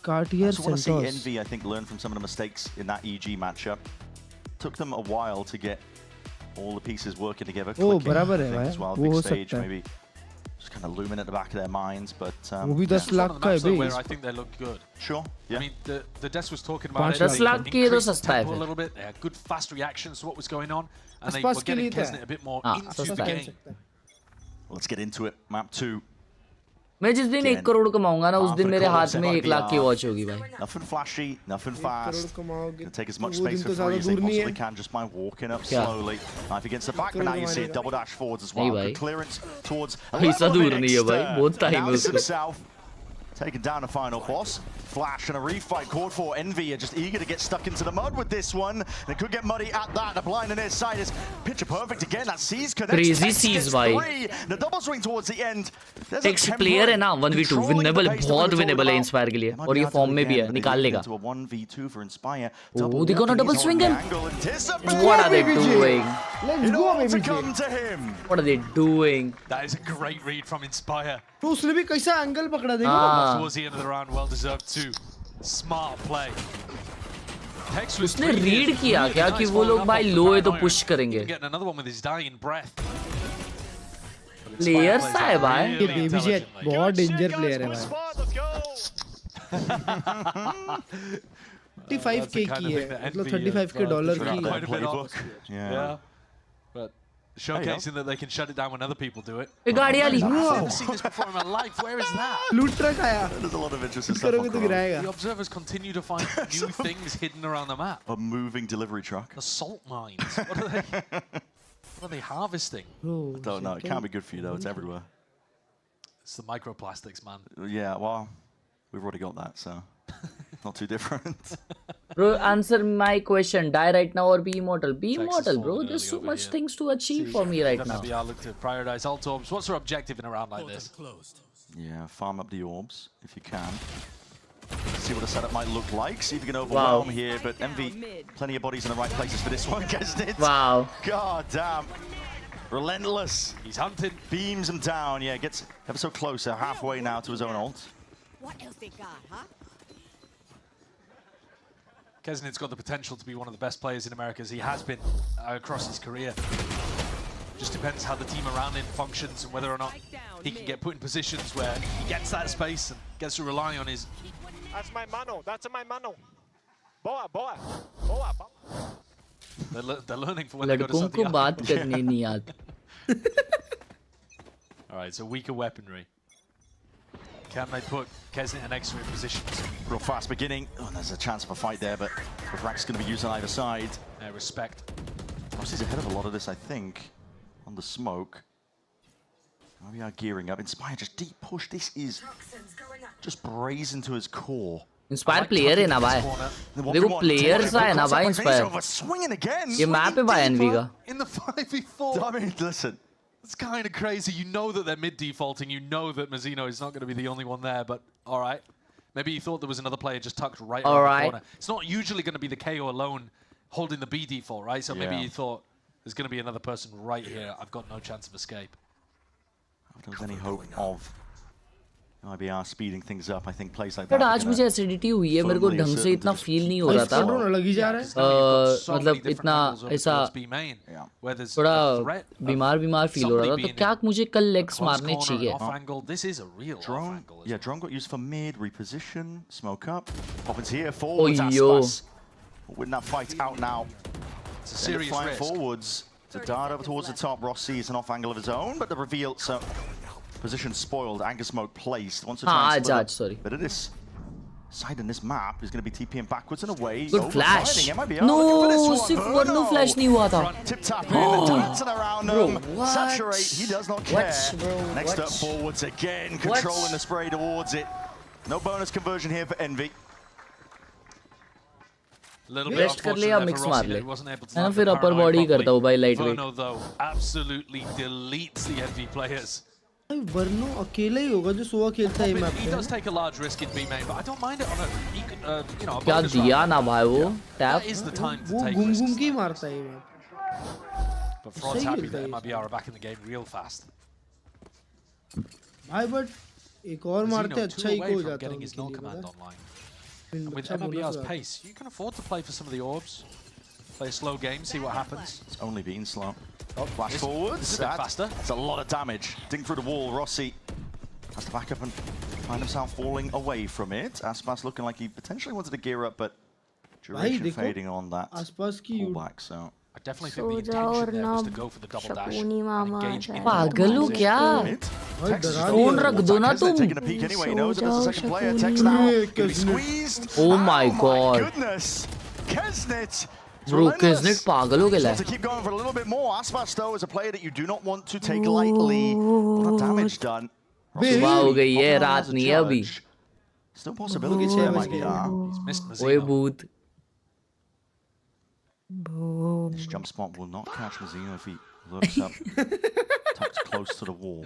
Cartier Santos Envy I think learned from some of the mistakes in that EG matchup. Took them a while to get all the pieces working together. ओ बराबर है भाई वो हो सकता है just kind of looming at the back of their minds, but वो भी 10 लाख का है भाई I think they look good. Sure, yeah. I mean, the Des was talking about 10 lakh के तो सस्ता है a little bit. They had good fast reactions to what was going on, and they were getting Kesnet a bit more into the game. Let's get into it. Map 2. मैं जिस दिन 1 करोड़ कमाऊंगा ना उस दिन मेरे हाथ में 1 लाख की वॉच होगी भाई Nothing flashy, nothing fast. Gonna take as much space for तो free as they possibly can just by walking up slowly. Knife against the back, but now you see a double dash forwards as well. Good clearance towards ऐसा दूर नहीं है भाई बहुत time है उसको taking down the final boss. Flash and a refight called for. Envy are just eager to get stuck into the mud with this one. They could get muddy at that. The blind on their side is picture perfect again. That C's connects. Crazy C's भाई. The double swing towards the end. X player है ना 1v2 winnable बहुत winnable है inspire के लिए और ये form में भी है निकाल लेगा. Oh, they gonna double swing him. What are they doing? Let's go baby. What are they doing? That is a great read from Inspire. तो उसने भी कैसा एंगल पकड़ा देखो towards the end of the round, well deserved too. Smart play. उसने read किया क्या कि वो लोग भाई लो है तो पुश करेंगे. प्लेयर सा है भाई. ये बेबी जेट बहुत डेंजर प्लेयर है भाई. 35k की है मतलब $35k की. Yeah. But Showcasing that they can shut it down when other people do it. गाड़ी वाली. I've never seen this before in my life. Where is that? Loot truck आया. There's a lot of interesting stuff on Chrome. The observers continue to find new things hidden around the map. A moving delivery truck. The salt mines. What are they? What are they harvesting? I don't know. It can't be good for you though. It's everywhere. It's the microplastics, man. Yeah, well, we've already got that, so not too different. Bro, answer my question. Die right now or be immortal? Be immortal, bro. There's so much things to achieve for me right now. MIBR look to prioritize alt orbs. What's their objective in a round like this? Yeah, farm up the orbs if you can. See what the setup might look like. See if you can overwhelm here. But Envy, plenty of bodies in the right places for this one. Guessed it. Wow. God damn. Relentless. He's hunted. Beams him down. Yeah, gets ever so close. Halfway now to his own ult. What else they got, huh? Kesnit's got the potential to be one of the best players in America, as he has been across his career. Just depends how the team around him functions and whether or not he can get put in positions where he gets that space and gets to rely on his... That's my mano. That's my mano. Boa, boa. Boa, boa. They're learning for when they go to लड़कों को बात करनी नहीं आती. All right, so weaker weaponry. Can they put Kesnit and Extra in positions? Real fast beginning. Oh, there's a chance of a fight there, but Rack's going to be used on either side. Respect. Rossi's ahead of a lot of this, I think, on the smoke. We are gearing up. Inspire just deep push. This is just brazen to his core. Inspire player है ना भाई. देखो players है ना भाई Inspire. Swinging again. ये map है भाई Envy का. In the 5v4. I mean, listen. It's kind of crazy. You know that they're mid-defaulting. You know that Mazzino is not going to be the only one there, but all right. Maybe you thought there was another player just tucked right around the corner. It's not usually going to be the KO alone holding the B default, right? So maybe you thought there's going to be another person right here. I've got no chance of escape. If there was any hope of MIBR speeding things up, I think plays like But that. आज मुझे acidity हुई है. मेरे को ढंग से इतना feel नहीं हो रहा था. मतलब इतना ऐसा थोड़ा बीमार फील हो रहा था. तो क्या मुझे कल लेग्स मारने चाहिए? This is a real drone. Yeah, drone got used for mid reposition, smoke up, Poppins here forwards. Aspas win that fight out now. It's a serious risk. Forwards to dart over towards the top. Rossi is an off angle of his own, but the reveal, so position spoiled. Anger smoke placed. Wants to try and split sorry. But it is side in this map is going to be TPing backwards and away. Good flash. No, सिर्फ no flash नहीं हुआ था. Tip tap in, dancing around them. Saturate, he does not care. Next up forwards again, controlling the spray towards it. No bonus conversion here for Envy. Rest कर ले या mix मार ले. है ना फिर upper body करता हूँ भाई lightweight. Verno though absolutely deletes the Envy players. वर्नो अकेला ही होगा जो सोवा खेलता है मैप पे. He does take a large risk in B main, but I don't mind it on a you know. क्या दिया ना भाई वो? Tap. Is the time to वो take घूम risks. घूम के ही मारता है ये map. But Fraud's happy that MIBR are back in the game real fast. भाई but एक और मारते अच्छा ही हो जाता है getting his null command online. And with MIBR's pace, you can afford to play for some of the orbs. Play a slow game, see what happens. It's only been slow. Flash forwards. That's a lot of damage. Ding through the wall. Rossi has to back up and find himself falling away from it. Aspas looking like he potentially wanted to gear up, but duration fading on that pullback. So I definitely think the intention there was to go for the double dash. Engage in पागल हो क्या? Phone रख दो ना तुम. Taking a peek anyway. He knows that there's a second player. Text now. Gonna be squeezed. Oh my god. Goodness. Kesnit. Bro, Kesnit पागल हो गया. To keep going for a little bit more. Aspas though is a player that you do not want to take lightly. A lot of damage done. सुबह हो गई है, रात नहीं है अभी. Still possibilities here, MIBR. He's missed Mazzino. ओए भूत. This jump spot will not catch Mazzino if he looks up, tucked close to the wall.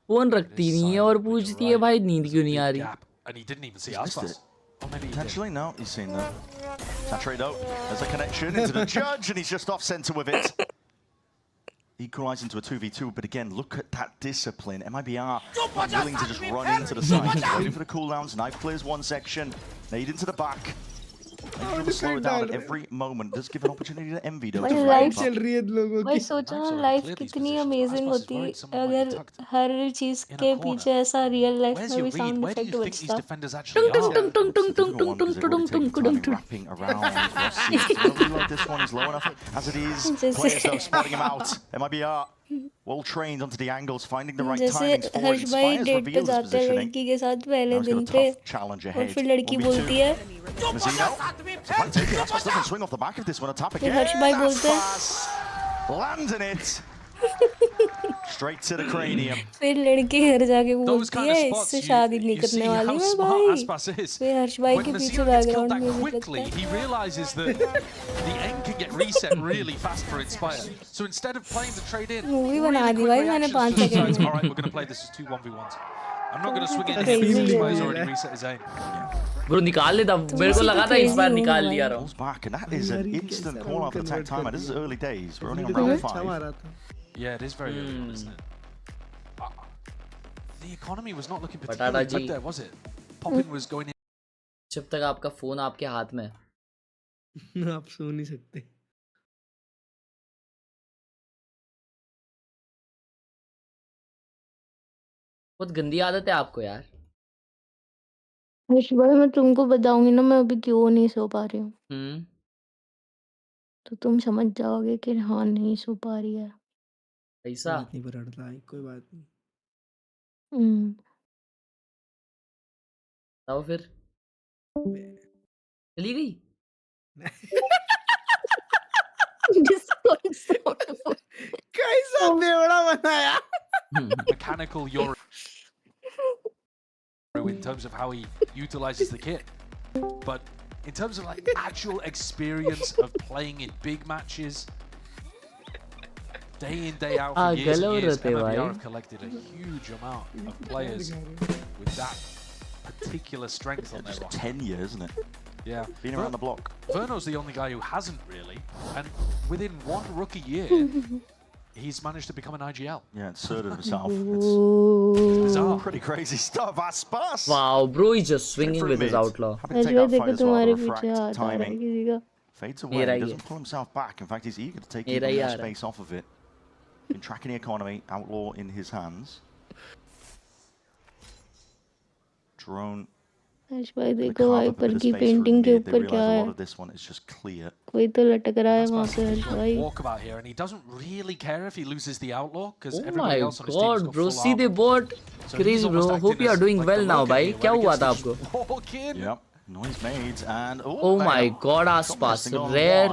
Phone रखती नहीं है और पूछती है भाई नींद क्यों नहीं आ रही? And he didn't even see Aspas. Oh, maybe potentially no, he's seen that. Saturate though, there's a connection into the judge, and he's just off center with it. Equalize into a 2v2, but again, look at that discipline. MIBR willing to just run into the side, waiting for the cooldowns. Knife clears one section, nade into the back. usual to slow it down at every moment. Just give an opportunity to Envido भाई to life ramp up. चल रही है लोगों भाई की सोचो ना life कितनी अमेजिंग होती अगर हर चीज के पीछे ऐसा रियल लाइफ में भी साउंड इफेक्ट बजता टुंग टुंग टुंग टुंग टुंग टुंग टुंग टुंग टुंग टुंग Wrapping around Rossi. Reload this one is low enough as it is. Players though spotting him out. MIBR well trained onto the angles, finding the right timings for it. हर्ष भाई Inspires date पे reveals his जाते हैं positioning. लड़की के साथ पहले Now he's दिन got a पे tough challenge और ahead. फिर लड़की 1v2. बोलती है Mazzino. Taking it. Doesn't swing off the back of this one. A tap फिर again. हर्ष भाई बोलते हैं Pass. Landing it. Straight to the cranium. फिर लड़की घर जाके बोलती है इससे शादी नहीं करने वाली मैं भाई फिर हर्ष भाई के पीछे background music quickly, he realizes that the end can get reset really fast for Inspire. So instead of playing the trade in, movie बना दी भाई मैंने 5 सेकंड में all right, we're going to play this as 2-1v1s. I'm not going to swing it in. Inspire's already reset his aim. Bro निकाल लेता मेरे को लगा था इस बार निकाल लिया रहा Pulls back, and that is an instant call out for attack timer. This is early days. We're only on round 5. Yeah, it is very early, isn't it? The economy was not looking Patata particularly ji. good there, was it? Poppin was going in. जब तक आपका phone आपके हाथ में है आप सो नहीं सकते बहुत गंदी आदत है आपको यार हर्ष भाई मैं तुमको बताऊंगी ना मैं अभी क्यों नहीं सो पा रही हूँ तो तुम समझ जाओगे कि हाँ नहीं सो पा रही है ऐसा बात नहीं पड़ता है कोई बात नहीं बताओ फिर चली गई कैसा बेवड़ा बनाया Mechanical Euro in terms of how he utilizes the kit, but in terms of like actual experience of playing in big matches, day in day out for years and years, MIBR have collected a huge amount of players with that particular strength on their Just roster. 10 years, isn't it? Yeah, Been around the block. Verno's the only guy who hasn't really, and within one rookie year, he's managed to become an IGL. Yeah, inserted himself. It's bizarre. Pretty crazy stuff. Aspas. Wow, bro, he's just swinging with his outlaw. Happy to take that fight as well. Refract timing. Fades away. Doesn't pull himself back. In fact, he's eager to take even more space off of it. Been tracking the economy. Outlaw in his hands. Drone. हर्ष भाई देखो wiper की painting के ऊपर क्या है कोई तो लटक रहा है वहाँ पे हर्ष भाई Walk about here and he doesn't really care if he loses the outlaw because oh everybody else on his team has got bro full see they bought so crazy bro hope you are doing well now भाई क्या हुआ था आपको Yep, noise made and oh my god Aspas rare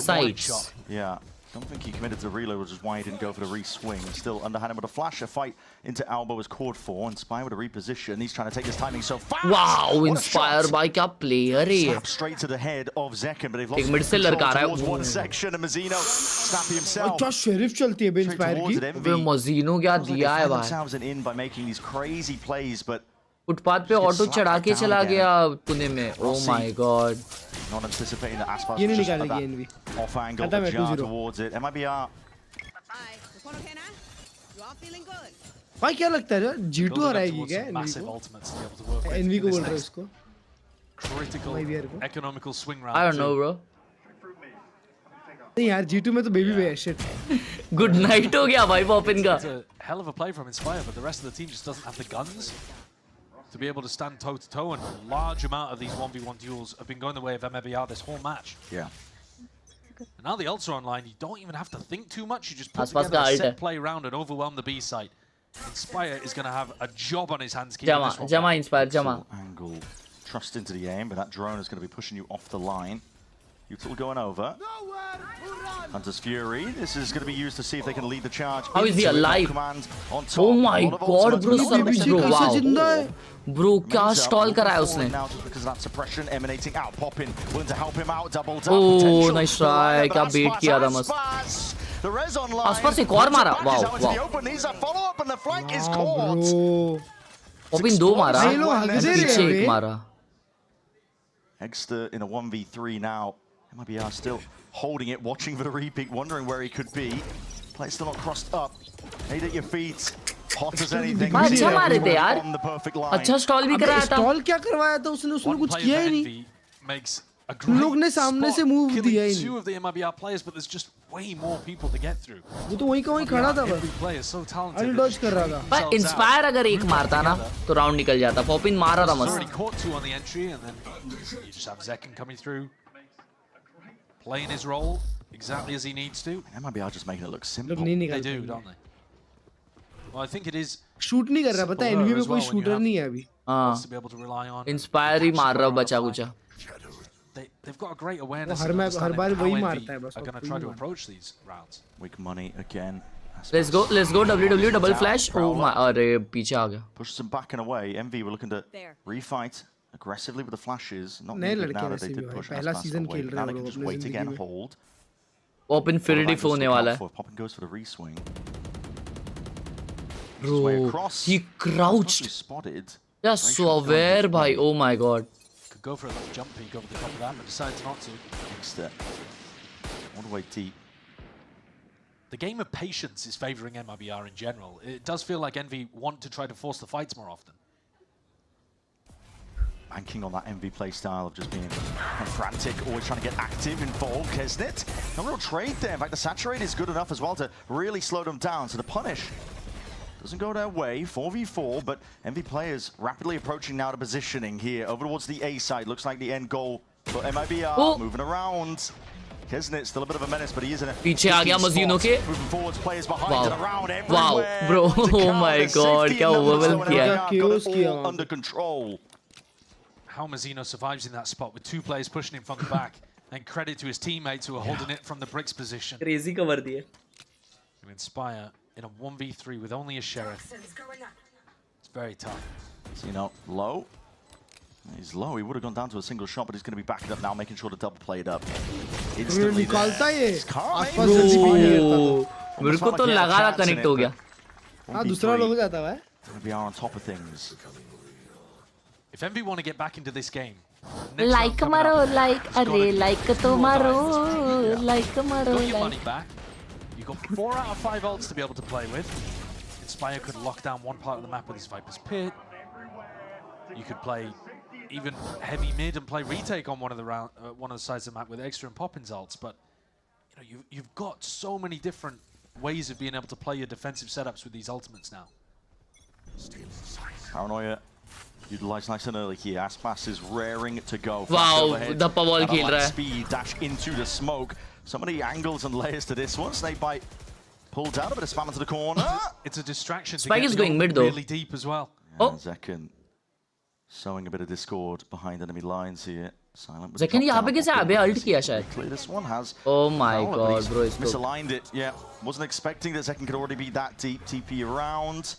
sights yeah don't think he committed to reload, which is why he didn't go for the re-swing. Still underhand him with a flash. A fight into Albo is caught for. Inspire with a reposition. He's trying to take his timing so fast. Wow, Inspire by क्या player है ये? Straight to the head of Zekken, but they've lost एक minute से लड़का रहा towards one section. And Mazzino snappy himself. क्या sheriff चलती है Inspire की? वे Mazzino क्या दिया है भाई? Themselves an in by making these crazy plays, but footpath पे ऑटो चढ़ा के चला गया पुणे में oh my god not anticipating that Aspas ये नहीं निकालेगी N V off angle the jar towards it MIBR भाई क्या लगता है G2 हराएगी क्या एनवी को बोल रहा है उसको critical economical swing round I don't know bro नहीं यार G2 में तो बेबी है shit good night हो गया भाई पॉपिन का it's a hell of a play from Inspire but the rest of the team just doesn't have the guns to be able to stand toe-to-toe, and a large amount of these 1v1 duels have been going the way of MIBR this whole match. Yeah. And now the ults are online, you don't even have to think too much, you just put together a set play round and overwhelm the B side. Inspire is going to have a job on his hands keeping this one Jama, Inspire, Jama. Angle, trust into the aim, but that drone is going to be pushing you off the line. Util going over. Hunter's Fury. This is going to be used to see if they can lead the charge. How is he alive? Oh my god, bro, bro, wow. Bro, क्या stall करा है उसने? Now just because of that suppression emanating out, popping, willing to help him out, double tap. Oh, nice try. क्या bait किया था मस्त. The res online. आसपास एक और मारा. Wow, wow. Needs a follow up and the flank is caught. Poppin दो मारा. पीछे एक मारा. Hegster in a 1v3 now. MIBR still holding it, watching for the repeat, wondering where he could be. Play still not crossed up. Eight at your feet. Hot as anything. अच्छा मारे थे यार. अच्छा stall भी कराया था. Stall क्या करवाया था उसने कुछ किया ही नहीं. Makes a great लोग ने सामने से move spot, दिया killing he two of the MIBR players, but there's just way more people to get through. वो तो वहीं का वहीं खड़ा था Every player is so talented. अल डॉज कर रहा था पर इंस्पायर अगर एक मारता ना तो राउंड निकल जाता पॉपिन मारा था He's मस्त already caught two on the entry, and then you just have Zekken coming through, playing his role exactly as he needs to. MIBR just making it look simple. They do, don't they? Well, I think it is. Shoot नहीं कर रहा पता है N V में कोई shooter नहीं है अभी To be able to rely on. Inspire ही मार रहा बचा कुचा They've got a great awareness. हर बार वही मारता है बस are going to try to approach these rounds. Weak money again. Let's go WW double flash. Oh my, अरे पीछे आ गया. Pushes them back and away. MV were looking to refight aggressively with the flashes. Not नए needed लड़के now that they वैसे भी did भाई push पहला Aspas season away. खेल Now रहे they हैं can just अपने wait जिंदगी again, में hold. Open Infinity होने वाला है. Poppin goes for the re-swing. Bro, he crouched. Spotted. Yeah, swear भाई. Oh my god. Could go for a little jump peek over the top of that, but decides not to. Next step. All the way deep. The game of patience is favouring MIBR in general. It does feel like Envy want to try to force the fights more often. Banking on that MV play style of just being frantic, always trying to get active, involved. Kesnet, no real trade there. In fact, the saturate is good enough as well to really slow them down. So the punish doesn't go their way, 4v4, but MV players rapidly approaching now to positioning here over towards the A side. Looks like the end goal for MIBR, moving around. Kesnet still a bit of a menace, but he is in a पीछे आ गया मजीनो के. moving forwards, players behind and around everywhere. Wow, bro, oh my god, क्या overwhelm किया. Under control. How Mazzino survives in that spot with two players pushing him from the back, and credit to his teammates who are holding it from the bricks position. Crazy cover दिए. And Inspire in a 1v3 with only a sheriff. It's very tough. So, you know, low. He's low. He would have gone down to a single shot, but he's going to be backing up now, making sure to double play it up. Instantly there. मेरे को तो लगा था connect हो गया. हाँ दूसरा लोग हो जाता है. We are on top of things. If Envy want to get back into this game, like maro, like array, like to maro, like maro. Got your money back. You got 4 out of 5 ults to be able to play with. Inspire could lock down one part of the map with his Viper's Pit. You could play even heavy mid and play retake on one of the sides of the map with extra and Poppins ults. But you know you've got so many different ways of being able to play your defensive setups with these ultimates now. Paranoia utilized nice and early here. Aspas is raring to go. Wow, the power खेल रहा है. Speed dash into the smoke. So many angles and layers to this one. Snake bite pulled out a bit of spam into the corner. It's a distraction. Spike is going mid though. Really deep as well. Oh, Zekken sowing a bit of discord behind enemy lines here. Silent. Zekken यहाँ पे कैसे आबे ult किया शायद. This one has. Oh my god, bro. Misaligned it. Yeah, wasn't expecting that Zekken could already be that deep. TP around.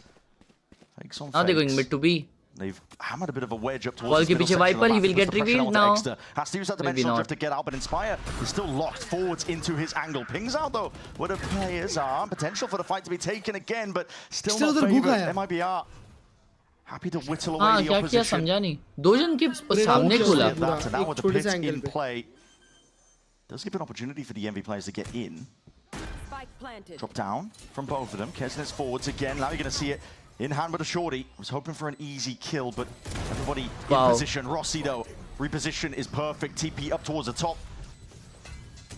Fakes on now they're going mid to B. They've hammered a bit of a wedge up towards Wall the के पीछे Viper, he will get revealed now. Has to use that dimensional drift to get out, but Inspire is still locked forwards into his angle. Pings out though, where the players are. Potential for the fight to be taken again, but still not favored. MIBR happy to whittle away the opposition. क्या समझा नहीं. दो जन के सामने खोला. So now with the pits in play, does give an opportunity for the MV players to get in. Drop down from both of them. Kesnet's forwards again. Now you're going to see it. In hand with a shorty. Was hoping for an easy kill, but everybody in position. Rossi though, reposition is perfect. TP up towards the top.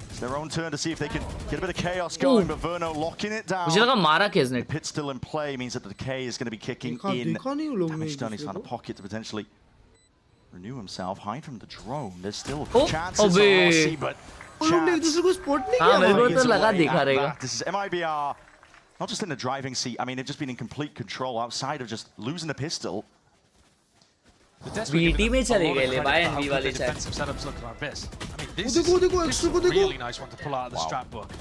It's their own turn to see if they can get a bit of chaos going, but Verno locking it down. मुझे लगा मारा Kesnet. Pit still in play means that the decay is going to be kicking in. Damage done. He's found a pocket to potentially renew himself. Hide from the drone. There's still chances for Rossi, but दूसरे को spot नहीं किया. मेरे को तो लगा दिखा रहेगा. This is MIBR. Not just in the driving seat, I mean, they've just been in complete control outside of just losing the pistol. VT में चले गए ले भाई NV वाले शायद. Defensive setups look like this. I mean, this is a really nice one to pull out of the strap book.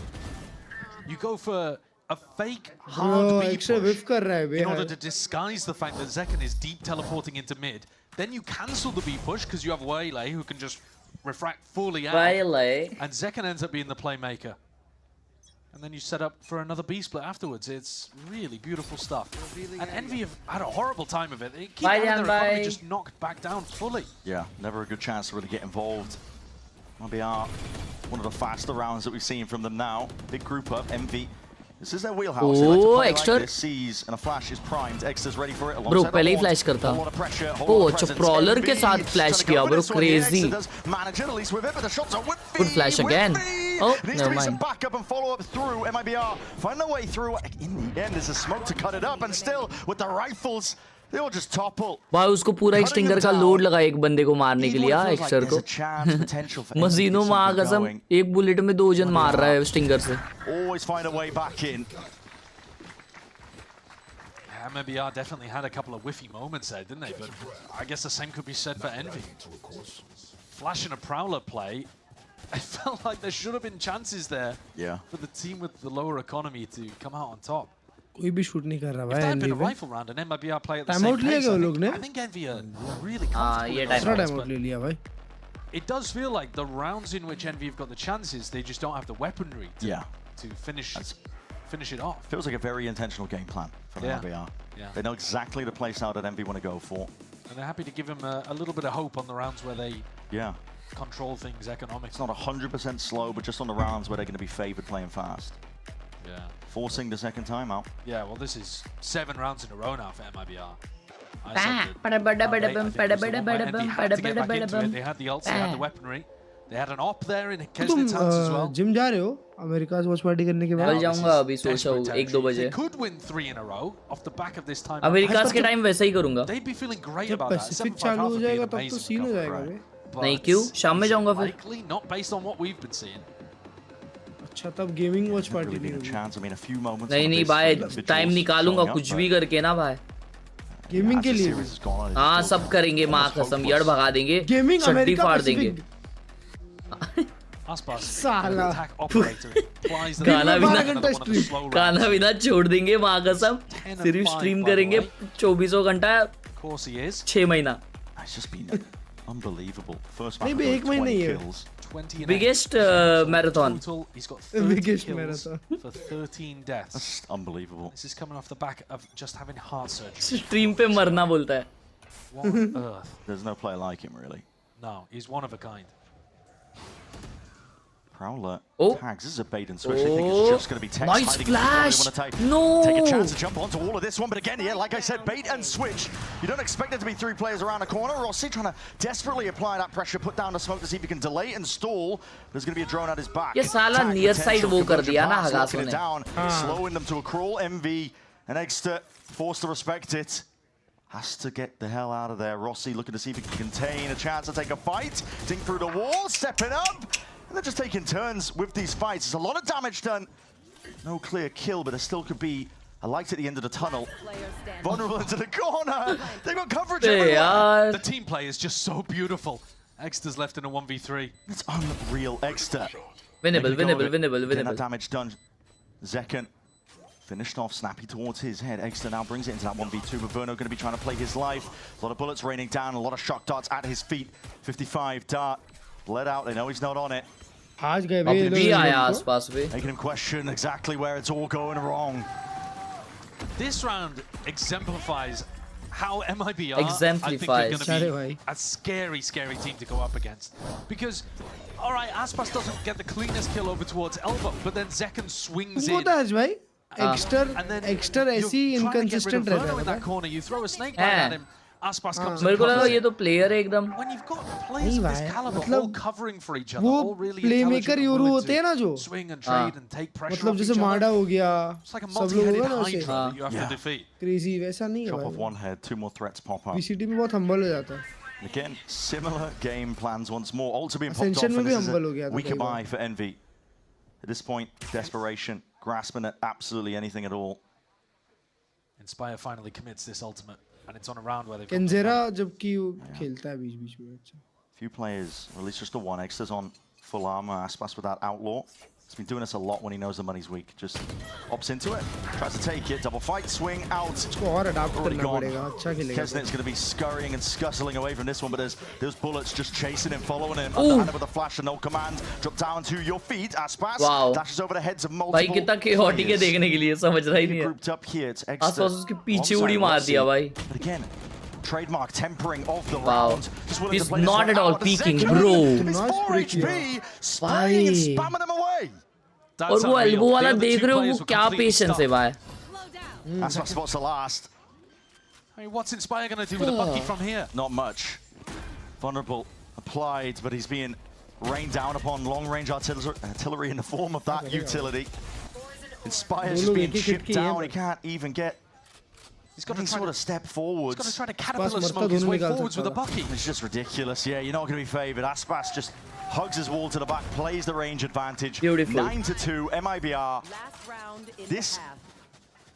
You go for a fake hard B push in order to disguise the fact that Zekken is deep teleporting into mid. Then you cancel the B push because you have Waylay who can just refract fully out. And Zekken ends up being the playmaker. And then you set up for another B split afterwards. It's really beautiful stuff. And Envy have had a horrible time of it. They keep having their economy just knocked back down fully. Yeah, never a good chance to really get involved. MIBR, one of the faster rounds that we've seen from them now. Big group up, Envy This is their wheelhouse. They like to play Extra. like this. Sees and a flash is primed. Extra's ready for it. Bro, पहले ही flash करता. अच्छा, प्रॉलर के साथ flash किया bro, crazy. Good flash again. Oh, never mind. Back up and follow up through. MIBR find their way through. In the end, there's a smoke to cut it up, and still with the rifles, they all just topple. भाई उसको पूरा एक stinger का load लगा एक बंदे को मारने के लिए एक्सर को. मजीनो माँ कसम एक बुलेट में 2 जन मार रहा है स्टिंगर से. Always find a way back in. MIBR definitely had a couple of whiffy moments there, didn't they? But I guess the same could be said for Envy. Flash and a Prowler play. I felt like there should have been chances there for the team with the lower economy to come out on top. कोई भी shoot नहीं कर रहा भाई. If there had been a rifle round and MIBR play at the same pace, I think Envy are really comfortable. Time out ले लिया भाई. It does feel like the rounds in which Envy have got the chances, they just don't have the weaponry to finish it off. Feels like a very intentional game plan from MIBR. They know exactly the place now that Envy want to go for. And they're happy to give him a little bit of hope on the rounds where they control things economically. It's not 100% slow, but just on the rounds where they're going to be favored playing fast. Forcing the second timeout. Yeah, well, this is 7 rounds in a row now for MIBR. They had the ults, they had the weaponry. They had an op there in Kesnit's hands as well. Gym जा रहे हो America watch party करने के बाद? कल जाऊंगा अभी सोचा हूँ 1-2 बजे. They could win 3 in a row off the back of this time. America के टाइम वैसा ही करूंगा. They'd be feeling great about that. Pacific चालू हो जाएगा तब तो सीन हो जाएगा बे. नहीं क्यों शाम में जाऊंगा फिर. Likely not based on what we've been seeing. अच्छा तब गेमिंग वॉच पार्टी नहीं होगी. नहीं भाई टाइम निकालूंगा कुछ भी करके ना भाई. गेमिंग के लिए हाँ सब करेंगे माँ कसम यार भगा देंगे. गेमिंग अमेरिका फाड़ देंगे. साला गाना बिना छोड़ देंगे माँ कसम. सिर्फ स्ट्रीम करेंगे 24 घंटा 6 महीना. Unbelievable. First match. Maybe 1 महीना ही है. Biggest marathon. He's got biggest marathon for 13 deaths. That's unbelievable. This is coming off the back of just having heart surgery. Stream पे मरना बोलता है. What on earth? There's no player like him really. No, he's one of a kind. Prowler tags. This is a bait and switch. They think it's just going to be text. Nice flash. No. Take a chance to jump onto all of this one, but again, like I said, bait and switch. You don't expect there to be 3 players around the corner. Rossi trying to desperately apply that pressure, put down the smoke to see if he can delay and stall. There's going to be a drone at his back. ये साला near side वो कर दिया ना हगासों ने. Slowing them to a crawl. MV and Exter forced to respect it. Has to get the hell out of there. Rossi looking to see if he can contain a chance to take a fight. Dink through the wall, stepping up. And they're just taking turns with these fights. There's a lot of damage done. No clear kill, but there still could be a light at the end of the tunnel. Vulnerable into the corner. They've got coverage everywhere. The team play is just so beautiful. Exter's left in a 1v3. It's unreal. Exter. Winnable. Getting that damage done. Zekken finished off. Snappy towards his head. Exter now brings it into that 1v2. But Verno going to be trying to play his life. A lot of bullets raining down. A lot of shock darts at his feet. 55 dart. Bled out. They know he's not on it. आज गए भी आया आसपास भी. Making him question exactly where it's all going wrong. This round exemplifies how MIBR I think are going to be a scary team to go up against. Because, all right, Aspas doesn't get the cleanest kill over towards Elbow, but then Zekken swings in. भाई Exter ऐसी inconsistent रहता है. In that corner, you throw a snake at him. Aspas comes मेरे को लगा ये तो player है एकदम. When you've got players of this caliber all covering for each other, all really playmaker euro होते हैं ना जो. Swing and trade and take pressure. मतलब जैसे माडा हो गया. It's like a multi-headed hydra that you have to defeat. Crazy वैसा नहीं है. Chop off one head, 2 more threats pop up. VCT में बहुत humble हो जाता है. Again, similar game plans once more. Ultra being popped off, and this is a weaker buy for Envy. At this point, desperation, grasping at absolutely anything at all. Inspire finally commits this ultimate. And it's on a round where they've Kenzera जबकि खेलता है बीच-बीच में. Few players, or at least just the one. Exter's on full armor. Aspas with that outlaw. He's been doing this a lot when he knows the money's weak. Just opts into it, tries to take it. Double fight, swing out. Already gone. Kesnit's going to be scurrying and scuttling away from this one, but there's bullets just chasing him, following him. Underhanded with a flash and no command. Drop down to your feet. Aspas dashes over the heads of multiple. भाई कितना chaotic है देखने के लिए समझ रहा ही नहीं है. Grouped up here. It's Exter. आसपास उसके पीछे उड़ी मार दिया भाई. But again, trademark tempering of the round. He's not at all peeking, bro. It's 4 HP, spying and spamming them away. और वो एल्बो वाला देख रहे हो, वो क्या पेशेंस है भाई. That's what spots the last. I mean, what's Inspire going to do with a bucket from here? Not much. Vulnerable applied, but he's being rained down upon. Long-range artillery in the form of that utility. Inspire's just being chipped down. He can't even get. He's got to sort of step forwards. He's got to try to caterpillar smoke his way forwards with a bucket. It's just ridiculous. Yeah, you're not going to be favoured. Aspas just hugs his wall to the back, plays the range advantage. Beautiful. 9-2, MIBR. This.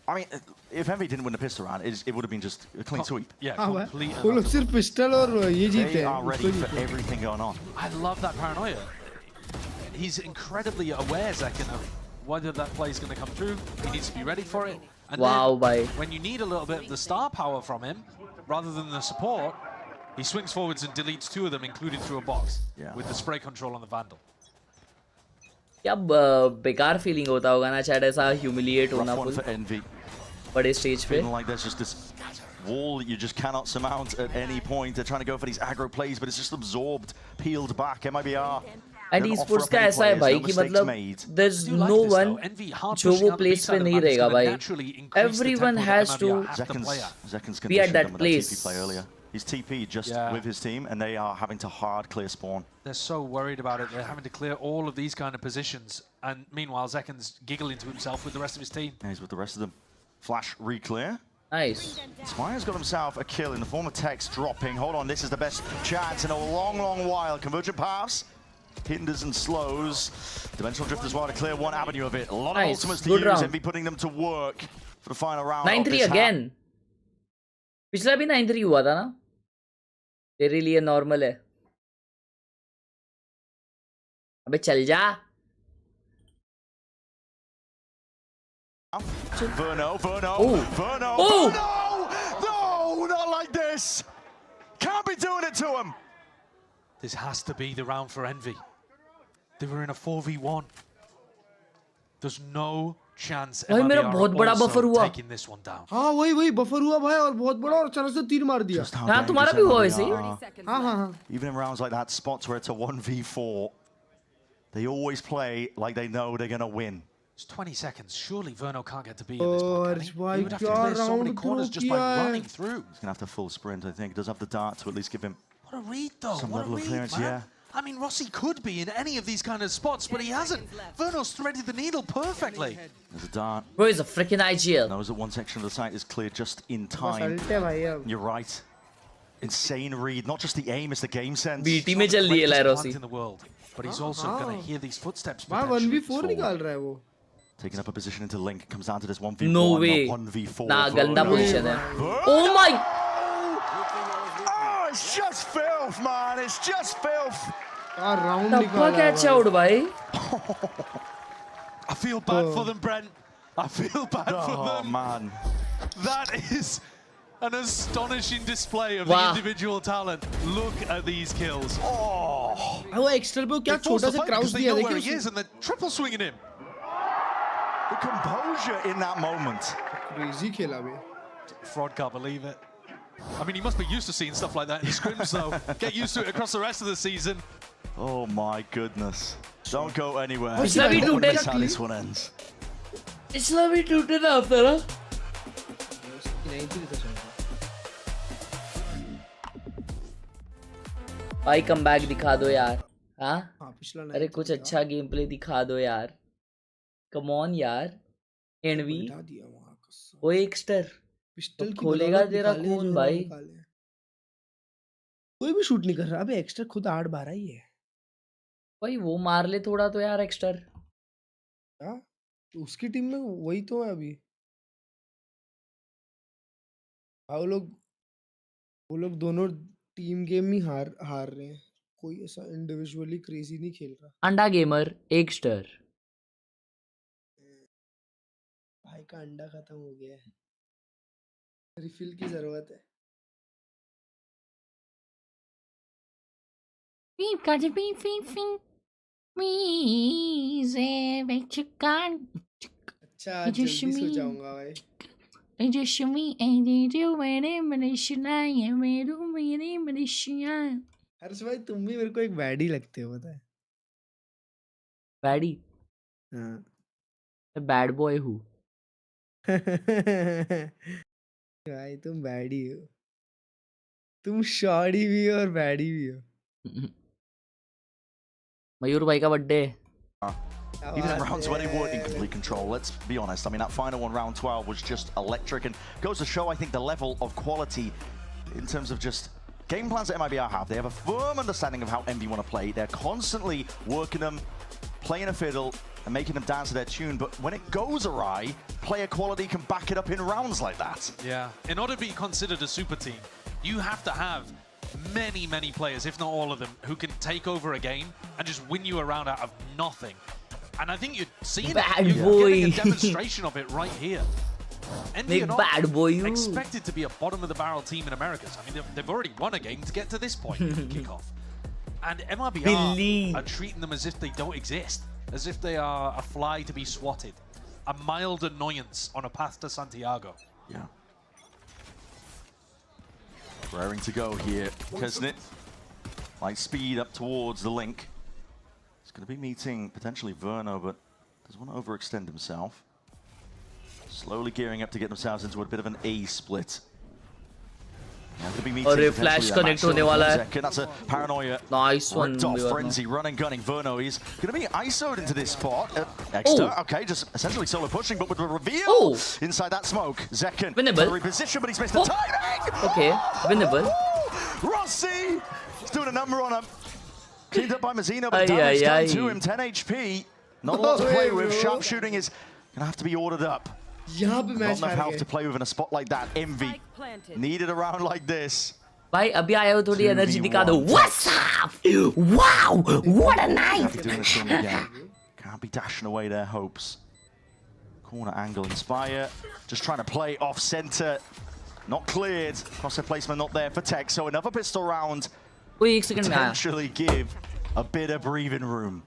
I mean, if Envy didn't win the pistol round, it would have been just a clean sweep. Yeah, complete. वो लोग सिर्फ pistol और ये जीते They हैं. are ready for everything going on. I love that paranoia. He's incredibly aware, Zekken, of whether that play is going to come through. He needs to be ready for it. And wow, bhai. When you need a little bit of the star power from him, rather than the support, he swings forwards and deletes 2 of them, including through a box, with the spray control on the Vandal. क्या बेकार feeling होता होगा ना शायद ऐसा humiliate होना full बड़े stage पे. Like there's just this wall that you just cannot surmount at any point. They're trying to go for these aggro plays, but it's just absorbed, peeled back. MIBR. And esports का ऐसा है भाई कि मतलब there's no one जो वो place पे नहीं रहेगा भाई. Everyone has to be at that place. He's TP'd just with his team, and they are having to hard clear spawn. They're so worried about it. They're having to clear all of these kind of positions. And meanwhile, Zekken's giggling to himself with the rest of his team. Yeah, he's with the rest of them. Flash re-clear. Nice. Spire's got himself a kill in the form of Tex dropping. Hold on, this is the best chance in a long, long while. Convergent paths. Hinders and slows. Dimensional Drift as well to clear one avenue of it. A lot of ultimates to use. Envy putting them to work for the final round. 9-3 again. पिछला भी 9-3 हुआ था ना. तेरे लिए normal है. अबे चल जा. Verno. Oh. No, not like this. Can't be doing it to him. This has to be the round for Envy. They were in a 4v1. There's no chance MIBR are also taking this one down. हाँ वही buffer हुआ भाई और बहुत बड़ा और अचानक से 3 मार दिया. हाँ तुम्हारा भी हुआ वैसे. हाँ. Even in rounds like that, spots where it's a 1v4, they always play like they know they're gonna win. It's 20 seconds. Surely Verno can't get to be in this one, can he? He would have to clear so many corners just by running through. He's gonna have to full sprint, I think. He does have the dart to at least give him what a read, though. Some what level a read, of clearance, man. I mean, Rossi could be in any of these kind of spots, but he hasn't. Verno's threaded the needle perfectly. There's a dart. Bro, he's a freaking IGL. Knows that one section of the site is cleared just in time. You're right. Insane read. Not just the aim, it's the game sense. BT में चल रही है Rossi. In the world, but he's also going to hear these footsteps. हाँ 1v4 निकाल रहा है वो. Taking up a position into Link. Comes down to this 1v1. No way. 1v4. Nah, गंदा position है. Oh my. Oh, it's just filth, man. It's just filth. Round Tappa catch out, bhai. I feel bad for them, Brent. I feel bad for them. Oh, man. That is an astonishing display of the individual talent. Look at these kills. Oh. वो extra पे क्या छोटा सा crouch दिया देखिए. Where he is and they're triple swinging him. The composure in that moment. Crazy खेला बे. Fraud can't believe it. I mean, he must be used to seeing stuff like that in scrims, though. Get used to it across the rest of the season. Oh my goodness. Don't go anywhere. It's not how this one ends. It's not me to do that after, huh? भाई comeback दिखा दो यार. हाँ अरे कुछ अच्छा game play दिखा दो यार. कम ऑन यार. एनवी वो एक्स्टर पिस्टल खोलेगा तेरा खून भाई. कोई भी शूट नहीं कर रहा. अबे एक्स्टर खुद 8-12 ही है भाई. वो मार ले थोड़ा तो यार एक्स्टर. क्या उसकी टीम में वही तो है अभी. वो लोग दोनों टीम गेम ही हार रहे हैं. कोई ऐसा इंडिविजुअली क्रेजी नहीं खेल रहा. अंडा गेमर एक्स्टर भाई का अंडा खत्म हो गया है. रिफिल की जरूरत है. We've got to be feeling me say that you can't. अच्छा जल्दी सो जाऊंगा भाई. Just me and you when Malaysia and मेरे Malaysia. हर्ष भाई तुम भी मेरे को एक बैडी लगते हो पता है. बैडी. हाँ बैड बॉय हूँ। भाई तुम बैडी हो, तुम शॉर्टी भी हो और बैडी भी हो। मयूर भाई का birthday. Even in rounds where they weren't in complete control, let's be honest. I mean, that final one, round 12, was just electric and goes to show, I think, the level of quality in terms of just game plans that MIBR have. They have a firm understanding of how Envy want to play. They're constantly working them, playing a fiddle, and making them dance to their tune. But when it goes awry, player quality can back it up in rounds like that. Yeah. In order to be considered a super team, you have to have many, many players, if not all of them, who can take over a game and just win you a round out of nothing. And I think you're seeing bad it. You're boy. getting a demonstration of it right here. Envy are not bad boy, you. expected to be a bottom-of-the-barrel team in Americas. I mean, they've already won a game to get to this point in kickoff. And MIBR are treating them as if they don't exist, as if they are a fly to be swatted. A mild annoyance on a path to Santiago. Yeah. Raring to go here. Kesnit, like speed up towards the link. He's going to be meeting potentially Verno, but doesn't want to overextend himself. Slowly gearing up to get themselves into a bit of an A split. और ये flash connect होने वाला है. That's a paranoia. Nice one. Frenzy, running, gunning. Verno, he's going to be ISO'd into this spot. Extra, okay, just essentially solo pushing, but with the reveal inside that smoke. Zekken, reposition, but he's missed the timing. Okay, winnable. Rossi, he's doing a number on him. Cleaned up by Mazzino, but damage done to him. 10 HP. Not a lot to play with. Sharpshooting is going to have to be ordered up. Not enough health to play with in a spot like that. Envy needed a round like this. भाई अभी आया हो थोड़ी energy दिखा दो. What's up? Wow, what a night! Doing this thing again. Can't be dashing away their hopes. Corner angle, Inspire. Just trying to play off center. Not cleared. Crosshair placement not there for Tech. So another pistol round. Potentially give a bit of breathing room.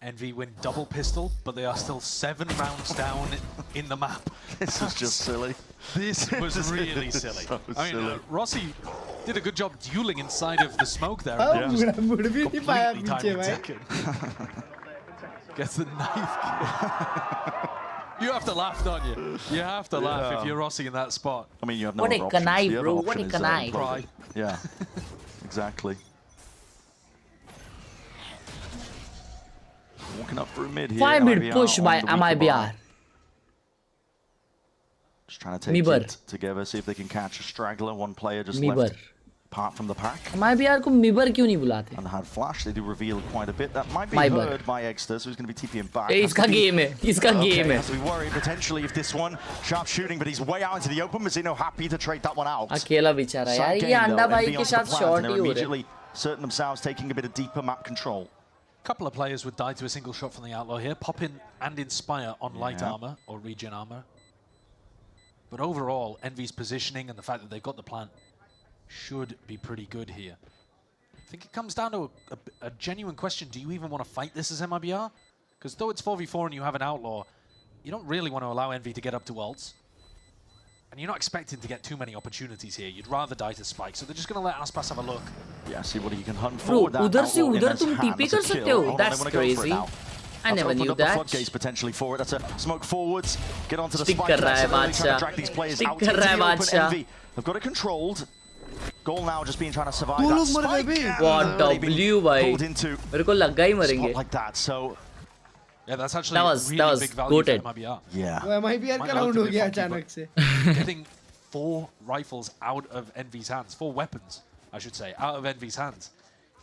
Envy win double pistol, but they are still 7 rounds down in the map. This is just silly. This was really silly. So I mean, Rossi did a good job dueling inside of the smoke there. Completely timed Zekken. Gets the knife. You have to laugh, don't you? You have to laugh if you're Rossi in that spot. I mean, you have no What other a options. knife, The other bro. option What a is, knife. Cry. Yeah, exactly. Walking up through mid here. 5-minute push by MIBR. Just trying to take it together, see if they can catch a straggler. One player just left apart from the pack. MIBR को MIBR क्यों नहीं बुलाते? And had flash, they do reveal quite a bit. That might be heard by Exter, so he's going to be TPing back. इसका game है, इसका game है. Has to be worried potentially if this one sharp shooting, but he's way out into the open. Mazzino happy to trade that one out. अकेला बेचारा यार. ये अंडा भाई के साथ short ही हो रहा है. Immediately certain themselves taking a bit of deeper map control. Couple of players would die to a single shot from the Outlaw here. Pop in and Inspire on light armor or regen armor. But overall, Envy's positioning and the fact that they've got the plant should be pretty good here. I think it comes down to a genuine question. Do you even want to fight this as MIBR? Because though it's 4v4 and you have an Outlaw, you don't really want to allow Envy to get up to ults. And you're not expecting to get too many opportunities here. You'd rather die to Spike. So they're just going to let Aspas have a look. Yeah, see what he can hunt for. Bro, उधर से उधर तुम TP कर सकते हो. That's crazy. I never knew that. Floodgates potentially for it. That's a smoke forwards. Get onto the Stick spike. कर रहा है Trying to बादशाह. drag these players Stick out कर into रहा है the open. बादशाह. Envy. They've got it controlled. Goal now just being trying to survive दो that लोग मर गए spike. बे. What W भाई. Pulled into मेरे को लगा ही मरेंगे. spot like that. So yeah, that's actually that was big value goated. for MIBR. Yeah. वो MIBR का round हो गया अचानक से. Getting 4 rifles out of Envy's hands, 4 weapons, I should say, out of Envy's hands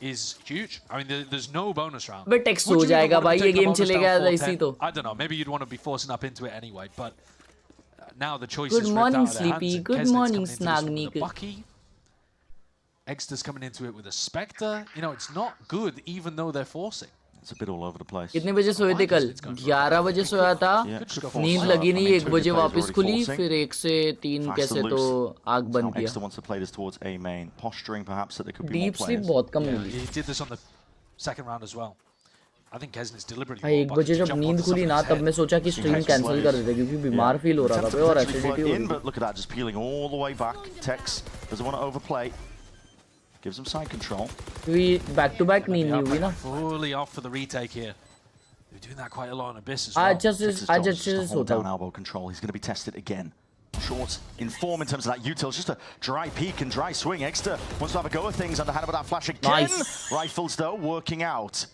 is huge. I mean, there's no bonus round. Bay text हो जाएगा भाई ये game चलेगा ऐसी तो. I don't know. Maybe you'd want to be forcing up into it anyway, but now the choice Good is morning, ripped out of their Sleepy. hands, Good and Kesnit's morning, coming into this Snagnik. with a Bucky. Exter's coming into it with a Spectre. You know, it's not good, even though they're forcing. It's a bit all over the place. कितने बजे सोए थे कल? 11 बजे सोया था. नींद लगी नहीं, 1 बजे वापस खुली, फिर 1 से 3 कैसे तो आग बंद किया. Exter wants to play this towards A main, posturing perhaps that there could be Deep more sleep players. बहुत कम मिली. He did this on the second round as well. I think Kesnit's deliberately. भाई 1 बजे जब नींद खुली ना तब मैं सोचा कि स्ट्रीम कैंसिल कर देते क्योंकि बीमार फील हो रहा था और एसिडिटी हो रही. But look at that, just peeling all the way back. Tex doesn't want to overplay. Gives him side control. We back to back नींद नहीं हुई ना. Fully off for the retake here. They're doing that quite a lot on Abyss as well. Just hold down elbow control. He's going to be tested again. Short in form in terms of that util. It's just a dry peek and dry swing. Exter wants to have a go at things underhand with that flash again. Nice. Rifles though working out.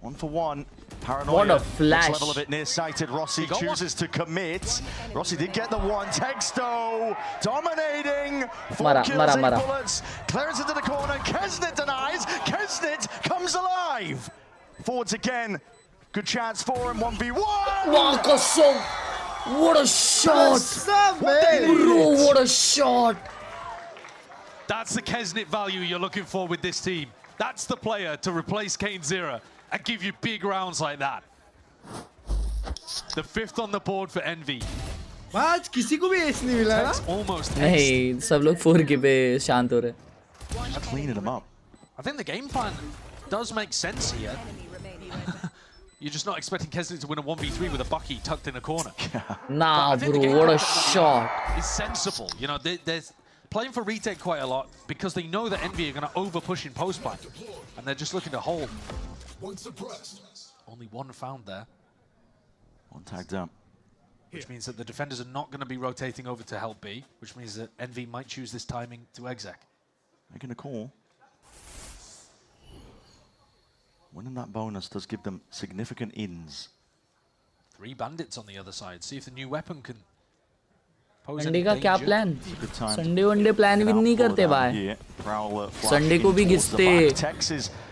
1 for 1. Paranoia. What a flash. Next level of it nearsighted. Rossi chooses to commit. Rossi did get the one. Texto dominating. 4 kills, 8 bullets. Clearance into the corner. Kesnit denies. Kesnit comes alive. Forwards again. Good chance for him. 1v1. What a shot! Bro, what a shot! That's the Kesnit value you're looking for with this team. That's the player to replace Kane Zera and give you big rounds like that. The 5th on the board for Envy. आज किसी को भी S नहीं मिला ना? Almost नहीं, सब लोग 4K पे शांत हो रहे. Just cleaning them up. I think the game plan does make sense here. You're just not expecting Kesnit to win a 1v3 with a Bucky tucked in a corner. Nah, bro, what a shot. It's sensible. You know, they're playing for retake quite a lot because they know that Envy are going to over-push in post-buy. And they're just looking to hold. Only one found there. One tagged down. Which means that the defenders are not going to be rotating over to help B, which means that Envy might choose this timing to exec. Making a call. Winning that bonus does give them significant ins. 3 bandits on the other side. See if the new weapon can pose Sunday any का क्या danger. plan? Sunday one day plan भी नहीं करते भाई. Sunday को भी घिसते.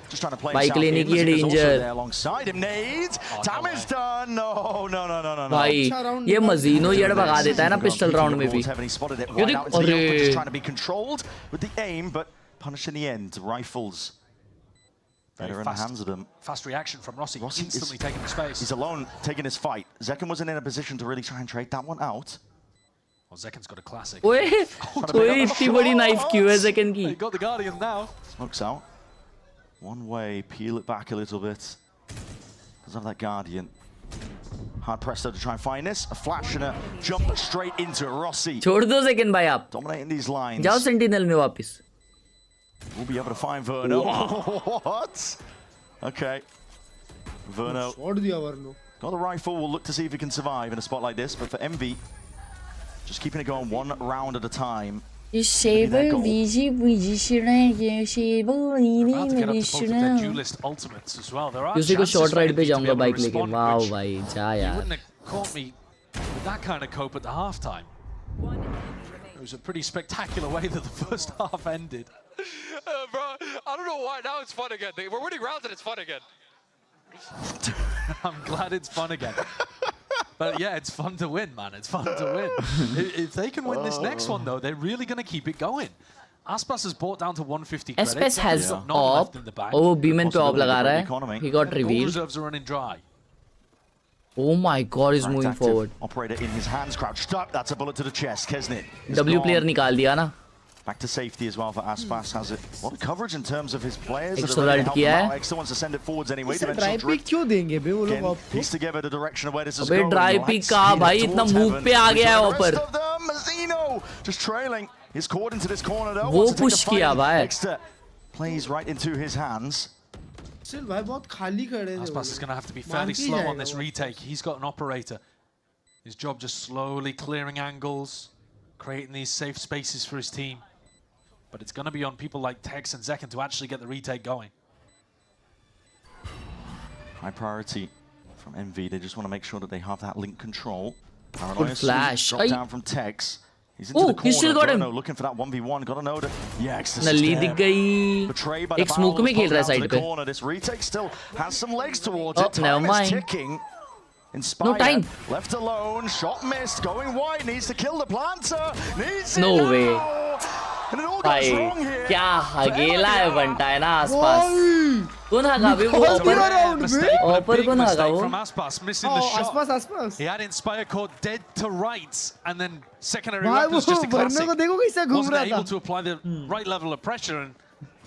Just trying to play bike लेने की danger. Alongside him, nades. Damage done. No. भाई ये मजीनो येड़ भगा देता है ना पिस्टल राउंड में भी. ये देख अरे. Trying to be controlled with the aim, but punished in the end. Rifles. Better in the hands of them. Fast reaction from Rossi instantly taking the space. He's alone, taking his fight. Zekken wasn't in a position to really try and trade that one out. Well, Zekken's got a classic. ओए इतनी बड़ी knife क्यों है Zekken की? He got the Guardian now. Smokes out. One way, peel it back a little bit. Doesn't have that Guardian. Hard pressed though to try and find this. A flash and a jump straight into it. Rossi. छोड़ दो Zekken भाई आप. Dominating these lines. जाओ Sentinel में वापिस. We'll be able to find Verno. What? Okay. Verno. Got the rifle. We'll look to see if he can survive in a spot like this. But for Envy, just keeping it going 1 round at a time. About to get up to both of their duelist ultimates as well. There are किसी को chances short for ride पे Envy to be जाऊंगा able to bike लेके. respond, wow which भाई जा you यार. wouldn't have caught me with that kind of cope at the halftime. It was a pretty spectacular way that the first half ended. Bro, I don't know why now it's fun again. We're winning rounds and it's fun again. I'm glad it's fun again. But yeah, it's fun to win, man. It's fun to win. If they can win this next one, though, they're really going to keep it going. Aspas has brought down to 150 credits. Aspas has None op. left in the bank. Oh, Beeman पे op लगा रहा है. He got All revealed. reserves are running dry. Oh my God, he's moving forward. Operator in his hands, crouched up. That's a bullet to the chest. Kesnit. W player निकाल दिया ना. Back to safety as well for Aspas. Has it a lot of coverage in terms of his players. Extra right किया है. Extra wants to send it forwards anyway. Dry pick क्यों देंगे बे वो लोग आपको? Piece together the direction of where this is अबे going. dry pick कहाँ भाई इतना move पे आ गया है ऊपर. Mazino just trailing. He's caught into this corner though. वो push किया भाई. Extra plays right into his hands. Still भाई बहुत खाली खड़े थे. Aspas is going to have to be fairly slow on this retake. He's got an operator. His job just slowly clearing angles, creating these safe spaces for his team. But it's going to be on people like Tex and Zekken to actually get the retake going. High priority from Envy. They just want to make sure that they have that link control. Good flash. Drop down from Tex. He's into the corner. He still got him. Looking for that 1v1. Got to know that. Yeah, नली दिख गई. एक smoke में खेल रहा है side पे. This retake still has some legs towards it. Never mind. Ticking. Inspire. No time. Left alone. Shot missed. Going wide. Needs to kill the planter. Needs No it way. now. And it all goes wrong भाई here. क्या हगेला है बनता है ना आसपास. कौन हगा बे वो ऊपर कौन हगा वो? From Aspas missing the shot. Aspas. He had Inspire caught dead to rights, and then secondary भाई weapons just a वो वरने classic. को देखो कैसे घूम Wasn't रहा able था. to apply the right level of pressure, and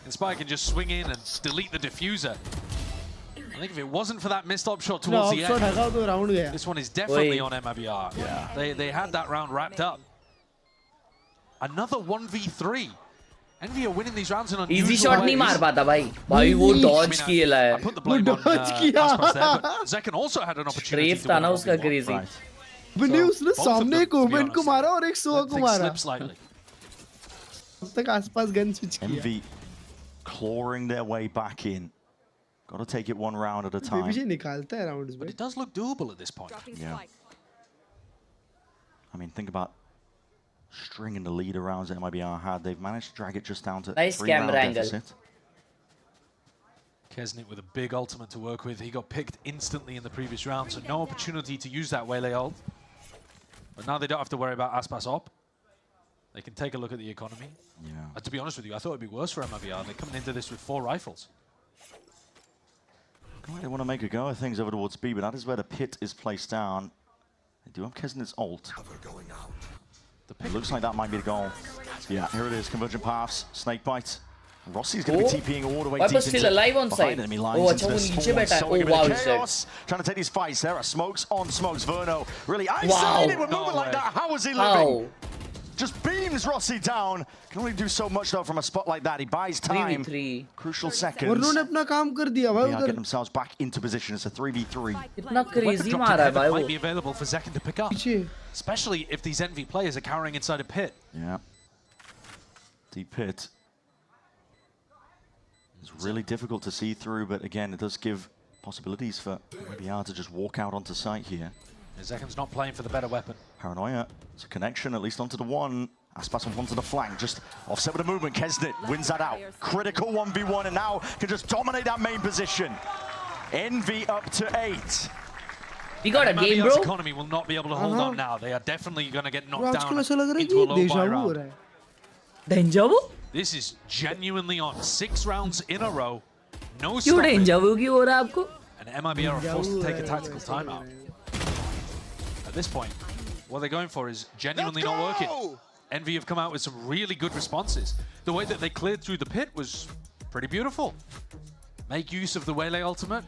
Inspire can just swing in and delete the diffuser. I think if it wasn't for that missed up shot towards the end, हगा तो round गया. this one is definitely on MIBR. Yeah, they had that round wrapped up. Another 1v3. Envy are winning these rounds in unusual easy shot नहीं मार पाता भाई वो Dodge किया है वो डॉज किया Zekan also had an opportunity स्ट्रेफ था ना उसका क्रेजी बने उसने सामने एक ओमेन को मारा और एक सोआ को मारा तब तक आसपास गन स्विच किया Envy clawing their way back in. Got to take it one round at a time. पीछे निकालता है राउंड्स में. But it does look doable at this point. Yeah. I mean, think about stringing the leader rounds that MIBR had. They've managed to drag it just down to nice 3 round deficit. Kesnit with a big ultimate to work with. He got picked instantly in the previous round, so no opportunity to use that Waylay ult. But now they don't have to worry about Aspas op. They can take a look at the economy. Yeah. To be honest with you, I thought it'd be worse for MIBR. They're coming into this with 4 rifles. They want to make a go of things over towards B, but that is where the pit is placed down. They do have Kesnit's ult. It looks like that might be the goal. Yeah, here it is. Convergent paths, snake bite. Rossi's going to be TPing all the way deep still alive on side. Enemy lines into this wow, chaos. Trying to take these fights. There are smokes on smokes. Verno really isolated with movement like that. How is he living? Just beams Rossi down. Can only do so much though from a spot like that. He buys time. 3v3. Crucial seconds. उन्होंने अपना काम कर दिया भाई उधर. Get themselves back into position. It's a 3v3. इतना crazy मारा है भाई वो. Might be available for Zekan to pick up. Especially if these Envy players are cowering inside a pit. Yeah. Deep pit. It's really difficult to see through, but again, it does give possibilities for MIBR to just walk out onto site here. Zekan's not playing for the better weapon. Paranoia. It's a connection, at least onto the one. Aspas on onto the flank, just offset with the movement. Kesnit wins that out. Critical 1v1, and now can just dominate that main position. Envy up to 8. We got a game, bro. Economy will not be able to hold on now. They are definitely going to get knocked down into a low buy round. Deja vu? This is genuinely on. 6 rounds in a row. No stopping. क्यों deja vu क्यों हो रहा है आपको? And MIBR are forced to take a tactical timeout. At this point, what they're going for is genuinely not working. Envy have come out with some really good responses. The way that they cleared through the pit was pretty beautiful. Make use of the Waylay ultimate.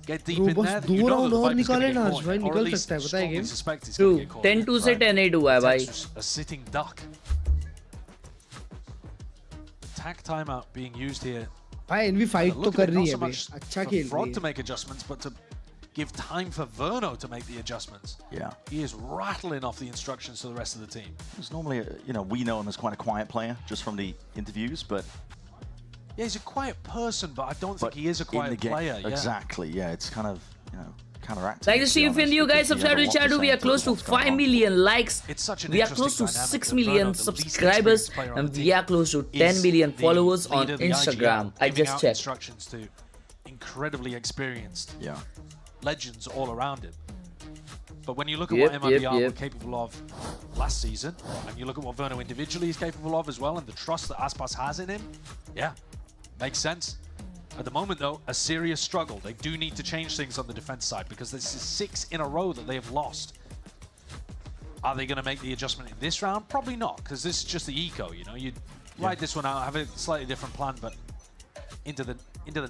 Get deep in there. You know that the fight is going to get caught. Or at least strongly suspect it's going to get caught. 10-2 से 10-8 हुआ है भाई. A sitting duck. Attack timeout being used here. भाई Envy fight तो कर रही है भाई. अच्छा खेल रही है. Frog to make adjustments, but to give time for Verno to make the adjustments. Yeah. He is rattling off the instructions to the rest of the team. It's normally, we know him as quite a quiet player just from the interviews, but... Yeah, he's a quiet person, but I don't think he is a quiet player. Yeah. Exactly, yeah. It's kind of, counteracting. Like the stream video, guys. Subscribe to the channel. We are close to 5 million likes. We are close to 6 million subscribers. And we are close to 10 million followers on Instagram. I just checked. Instructions to incredibly experienced legends all around him. But when you look at what MIBR were capable of last season, and you look at what Verno individually is capable of as well, and the trust that Aspas has in him, makes sense. At the moment, though, a serious struggle. They do need to change things on the defense side because this is 6 in a row that they have lost. Are they going to make the adjustment in this round? Probably not, because this is just the eco. You ride this one out, have a slightly different plan, but into the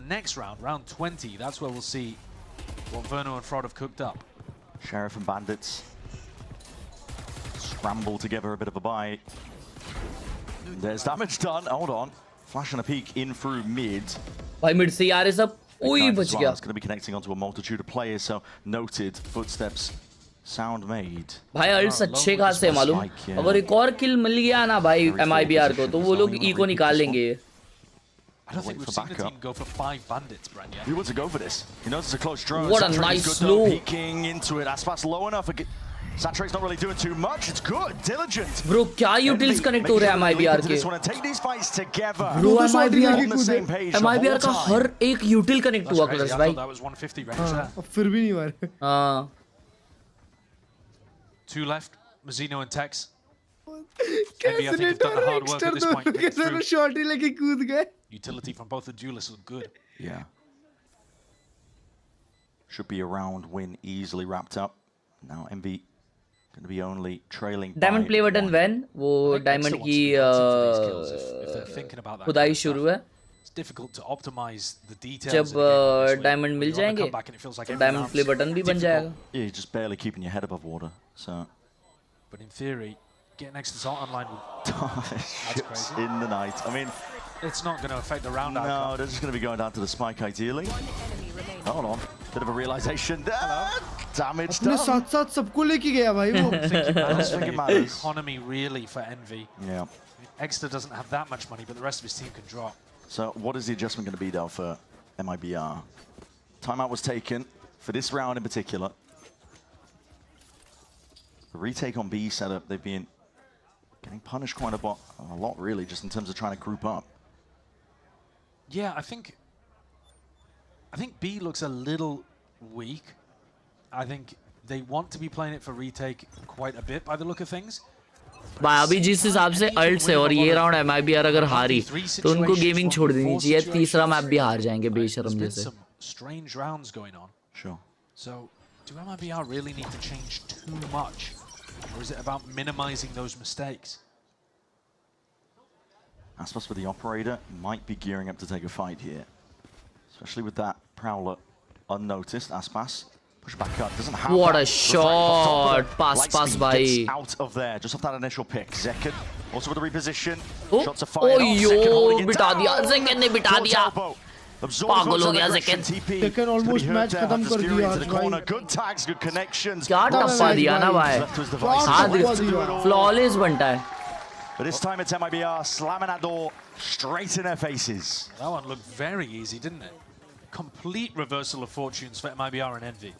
next round, round 20, that's where we'll see what Verno and Frod have cooked up. Sheriff and Bandits scramble together a bit of a bite. There's damage done. Hold on. Flash and a peek in through mid. By mid से यार सब ओई बच गया. It's going to be connecting onto a multitude of players, so noted footsteps sound made. भाई अल्ट्स अच्छे खासे मालूम. अगर एक और किल मिल गया ना भाई MIBR को तो वो लोग इको निकाल लेंगे. I don't think we've seen the team go for 5 bandits, Bran, yet. He wants to go for this. He knows it's a close drone. What a nice slow. Peeking into it. Aspas low enough. Satrake's not really doing too much. It's good. Diligent. Bro, क्या utils connect हो रहे हैं MIBR के? Just want to take these fights together. Bro, MIBR का हर एक util connect हुआ clutch भाई. That was 150 range there. फिर भी नहीं मारे. हाँ. 2 left. Mazzino and Tex. Envy, I think, have done the hard work at this point. Shorty लेके कूद गए. Utility from both the duelists look good. Yeah. Should be a round win easily wrapped up. Now Envy going to be only trailing. Diamond play button when? वो Diamond की खुदाई शुरू है. It's difficult to optimize the details. जब Diamond मिल जाएंगे, Diamond play button भी बन जाएगा. Yeah, you're just barely keeping your head above water. So. But in theory, Get next to Salt online. Ships crazy. In the night. I mean, it's not going to affect the round outcome. No, they're just going to be going down to the spike ideally. Hold on. Bit of a realization. Damage done. साथ सबको लेके गया भाई वो. The economy really for Envy. Yeah. Exeter doesn't have that much money, but the rest of his team can drop. So what is the adjustment going to be though for MIBR? Timeout was taken for this round in particular. The retake on B setup, they've been getting punished quite a lot really, just in terms of trying to group up. Yeah, I think B looks a little weak. I think they want to be playing it for retake quite a bit by the look of things. भाई अभी जिस हिसाब से alt से और ये round MIBR अगर हारी तो उनको गेमिंग छोड़ देनी चाहिए. तीसरा मैप भी हार जाएंगे बेशरम जैसे. Strange rounds going on. Sure. So, do MIBR really need to change too much? Or is it about minimizing those mistakes? Aspas with the operator might be gearing up to take a fight here. Especially with that Prowler unnoticed. Aspas push back up. Doesn't have what that. a shot! Pass by. Out of there, just off that initial pick. Zekken also with the reposition. Oh. Shots are fired. Oh yo, beta दिया. Zekken ने beta दिया. पागल हो गया Zekken. Zekken almost match खत्म कर दिया आज भाई. Good tags, good connections. क्या टप्पा दिया ना भाई. हाँ, flawless बनता है. But this time it's MIBR slamming that door straight in their faces. That one looked very easy, didn't it? Complete reversal of fortunes for MIBR and Envy.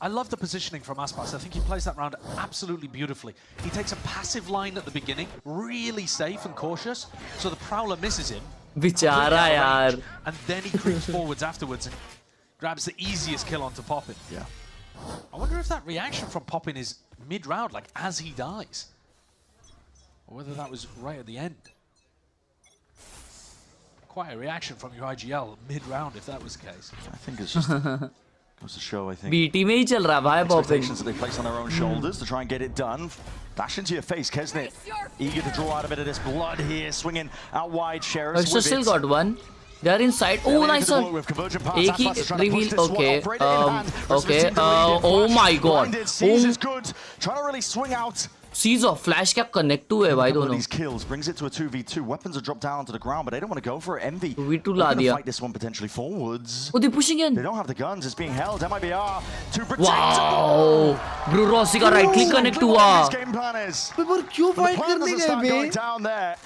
I love the positioning from Aspas. I think he plays that round absolutely beautifully. He takes a passive line at the beginning, really safe and cautious, so the Prowler misses him. बेचारा यार. And then he creeps forwards afterwards and grabs the easiest kill onto Poppin. Yeah. I wonder if that reaction from Poppin is mid-round, like as he dies. Or whether that was right at the end. Quite a reaction from your IGL mid-round if that was the case. I think it's just goes to show, I think. BT में ही चल रहा है भाई Poppin. Expectations that they place on their own shoulders to try and get it done. Dash into your face, Kesnet. Eager to draw out a bit of this blood here, swinging out wide. Sheriff's Extra still got one. They are inside. Oh, nice one. एक ही reveal. Okay. Okay. Oh my God. Is good. Trying to really swing out. Seize off. Flash क्या connect हुए भाई दोनों. These kills brings it to a 2v2. Weapons are dropped down to the ground, but they don't want to go for it. Envy. 2v2 ला दिया. Fight this one potentially forwards. Oh, they're pushing in. They don't have the guns. It's being held. MIBR to protect. Wow. Bro, Rossi का right click connect हुआ. पर क्यों fight करने गए बे?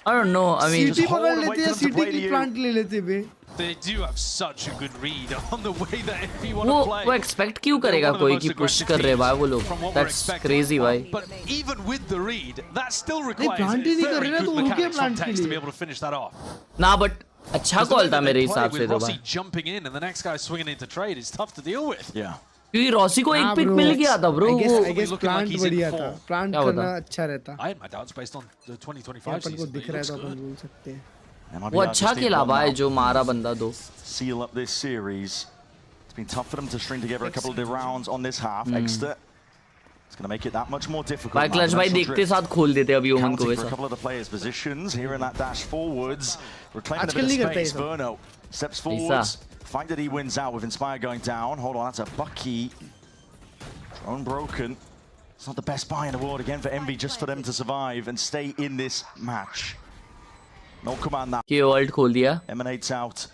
I don't know. I mean, CT पकड़ लेते हैं, CT की plant ले लेते बे. They do have such a good read on the way that Envy want to play. वो expect क्यों करेगा कोई कि push कर रहे भाई वो लोग. That's crazy भाई. But even with the read, that still requires very good mechanics from Tex to be able to finish that off. Nah, but अच्छा call था मेरे हिसाब से तो भाई. Jumping in and the next guy swinging into trade is tough to deal with. Yeah. क्योंकि Rossi को एक पिक मिल गया था bro. I guess plant बढ़िया था. Plant करना अच्छा रहता. I had my doubts based on the 2025 season. अपन को दिख रहा है तो अपन बोल सकते हैं. वो अच्छा खेला भाई जो मारा बंदा दो. Seal up this series. It's been tough for them to string together a couple of the rounds on this half. Exeter. It's going to make it that much more difficult. भाई क्लच भाई देखते साथ खोल देते अभी ओमन को वैसा. A couple of the players' positions here in that dash forwards. Reclaiming a bit of space. Verno steps forwards. Find that he wins out with Inspire going down. Hold on, that's a Bucky. Drone broken. It's not the best buy in the world again for Envy, just for them to survive and stay in this match. No command now. He ult खोल दिया. Emanates out.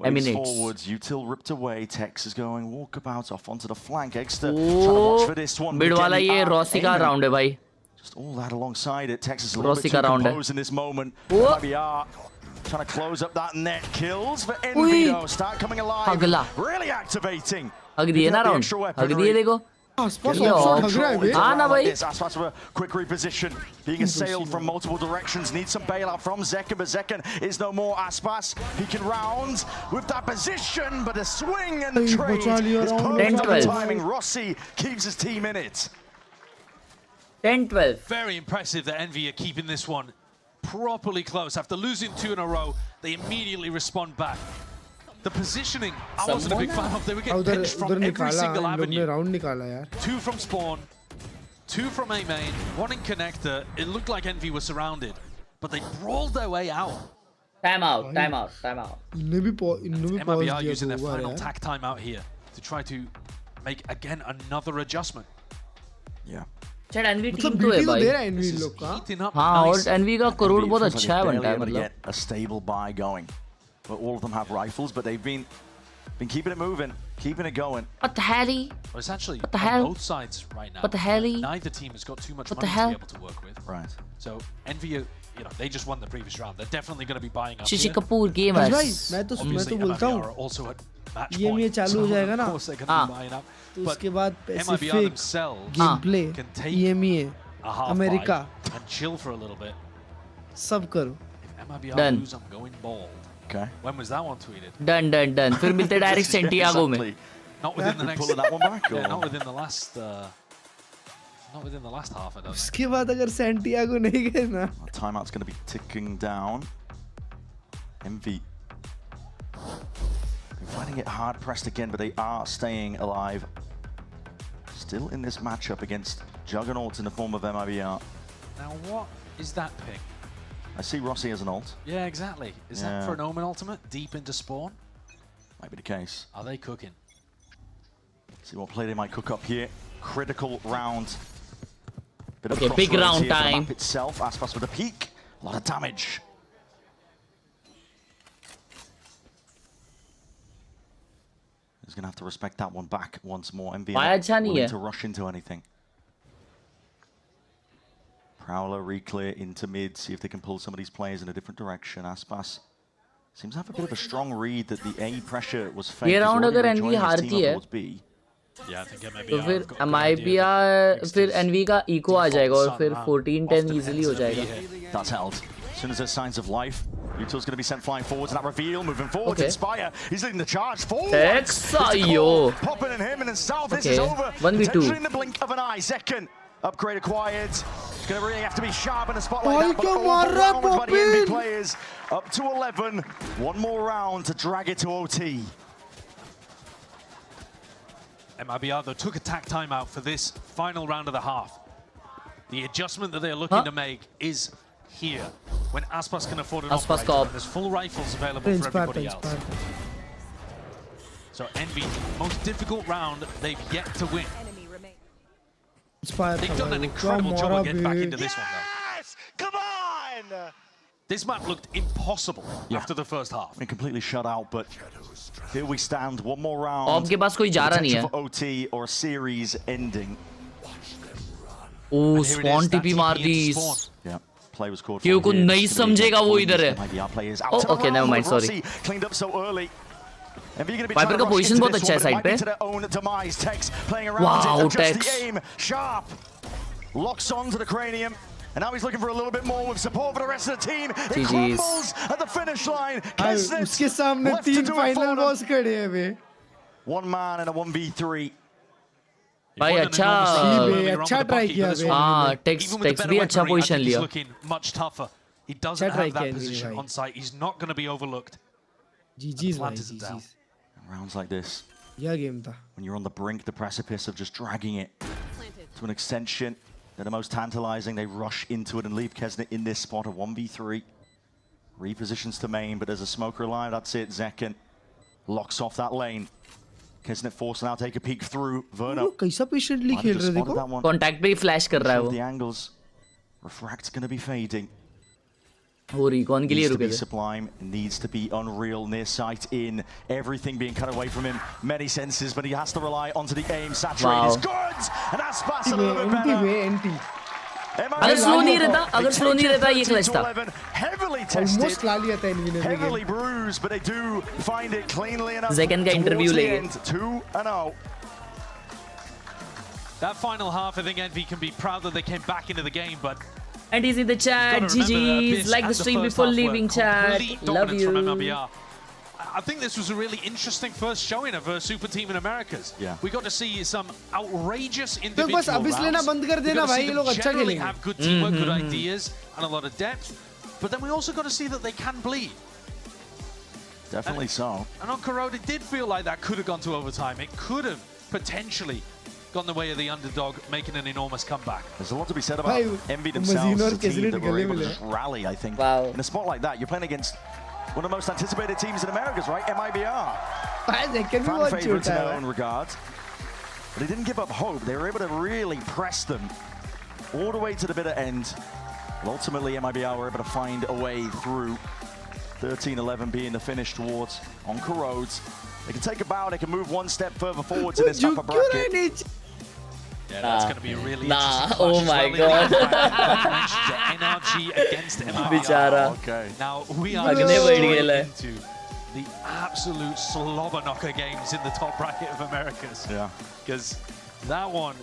Emanates forwards. Util ripped away. Tex is going walkabout off onto the flank. Exeter trying to watch for this one. Mid वाला ये Rossi का round है भाई. Just all that alongside it. Tex is a little bit too composed in this moment. MIBR trying to close up that net. Kills for Envy though. Start coming alive. Really activating. हग दिए ना round. हग दिए देखो. Aspas with a quick reposition, being assailed from multiple directions. Needs some bailout from Zekken, but Zekken is no more. Aspas, he can round with that position, but a swing and the trade is perfect timing. Rossi keeps his team in it. 10-12. Very impressive that Envy are keeping this one properly close. After losing 2 in a row, they immediately respond back. The positioning, I wasn't a big fan of. They were getting pinched from every single avenue. 2 from spawn, 2 from A main, 1 in connector. It looked like Envy was surrounded, but they brawled their way out. Time out. MIBR using their final tack time out here to try to make again another adjustment. Yeah. Chat Envy team तो है भाई। दे रहा है N V लोग का। हाँ और N V का करोड़ बहुत अच्छा है बनता है मतलब। A stable buy going, but all of them have rifles, but they've been keeping it moving, keeping it going. What the hell? Well, it's actually what the hell? both sides right now. What the hell? Neither team has got too much what money the hell? to be able to work with. Right. So Envy, you know, they just won the previous round. They're definitely going to be buying up. Shishi here. Kapoor gamers. भाई मैं तो बोलता हूँ also at match ये point. चालू हो जाएगा ना Of course they're going to be buying up. तो But उसके बाद MIBR Pacific themselves game play can take EMEA a half America bite and chill for a little bit. सब करो। MIBR Done. lose, I'm going bald. Okay. When was that one tweeted? Done. फिर मिलते direct Santiago में। Not within the next. Pulling that one back. Yeah, Or? not within the last. Not within the last half. I don't think. उसके बाद अगर Santiago नहीं गए ना। Timeout's going to be ticking down. Envy. They're finding it hard pressed again, but they are staying alive. Still in this matchup against juggernauts in the form of MIBR. Now what is that ping? I see Rossi as an ult. Yeah, exactly. Is that for an Omen ultimate deep into spawn? Might be the case. Are they cooking? See what play they might cook up here. Critical round. Bit of Okay, big crossroads round here for the time. map itself. Aspas with a peek. A lot of damage. He's going to have to respect that one back once more. MV not willing to rush into anything. Prowler re-clear into mid. See if they can pull some of these players in a different direction. Aspas seems to have a bit of a strong read that the A pressure was fake. ये round अगर N V हारती है तो फिर MIBR फिर N V का eco आ जाएगा और फिर 14-10 इजीली हो जाएगा। That's held. As soon as there's signs of life, Util's going to be sent flying forwards. And that reveal, moving forward. Okay. Inspire, he's leading the charge forward. Exayo. Popping in him and then South. Okay. This is over. 1v2. Potentially in the blink of an eye. Second upgrade acquired. It's going to really have to be sharp in a spot like that. But overwhelmed by the enemy players. Up to 11. One more round to drag it to OT. MIBR though took a tack timeout for this final round of the half. The adjustment that they're looking to make is here. When Aspas can afford an operator, there's full rifles available for everybody else. So Envy, most difficult round they've yet to win. They've done an incredible job of getting back into this one though. Yes! Come on! This map looked impossible after the first half. Been completely shut out, but here we stand. One more round. आपके पास कोई जा रहा नहीं है। For OT or a series ending. Oh, spawn TP मार दी। Yeah, play was called. क्यों को नहीं समझेगा वो इधर है। Oh, okay, never mind, sorry. Cleaned up so early. Viper का पोजीशन बहुत अच्छा है साइड पे। Wow, Tex. Sharp. Locks on to the cranium. And now he's looking for a little bit more with support for the rest of the team. It crumbles at the finish line. उसके सामने 3 final boss खड़े हैं बे। One man and a 1v3. भाई अच्छा try किया बे। हाँ, takes भी अच्छा पोजीशन लिया। Much tougher. He doesn't have that position on site. He's not going to be overlooked. GG's भाई, GG's. Rounds like this. यह गेम था। When you're on the brink, the precipice of just dragging it to an extension. They're the most tantalizing. They rush into it and leave Kesnet in this spot of 1v3. Repositions to main, but there's a smoker alive. That's it. Zekken locks off that lane. Kesnet forced to now take a peek through. Verno. कैसा patiently खेल रहे देखो। Contact पे ही flash कर रहा है वो। The angles. Refract's going to be fading. वो recon के लिए रुके थे। Sublime needs to be unreal near sight in. Everything being cut away from him. Many senses, but he has to rely onto the aim. Saturated is good. And Aspas a little bit better. अगर slow नहीं रहता ये clutch था। Heavily tested. Almost ला लिया था इन्हीं ने। Heavily bruised, but they do find it cleanly enough. Zekken का इंटरव्यू लेंगे। 2-0. That final half, I think Envy can be proud that they came back into the game, but. And he's in the chat. GG's. Like the stream before leaving chat. Love you. I think this was a really interesting first showing of a super team in Americas. Yeah. We got to see some outrageous individual rounds. अब इसलिए ना बंद कर देना भाई, ये लोग अच्छा खेलेंगे. Have good teamwork, good ideas, and a lot of depth. But then we also got to see that they can bleed. Definitely so. And on Khelraay, it did feel like that could have gone to overtime. It could have potentially gone the way of the underdog, making an enormous comeback. There's a lot to be said about Envy themselves as a team that were able to just rally, I think. Wow. In a spot like that, you're playing against one of the most anticipated teams in Americas, right? MIBR. Fan favorites in their own regard. But they didn't give up hope. They were able to really press them all the way to the bitter end. But ultimately, MIBR were able to find a way through. 13-11 being the finish towards on Khelraay. They can take a bow, they can move one step further forwards in this upper bracket. Yeah, that's going to be a really interesting Oh my god. NRG against MIBR. Bichara. Okay. Now, we are Agne going बढ़ गया into the absolute slobber knocker games in the top bracket of Americas. Yeah. Because that one,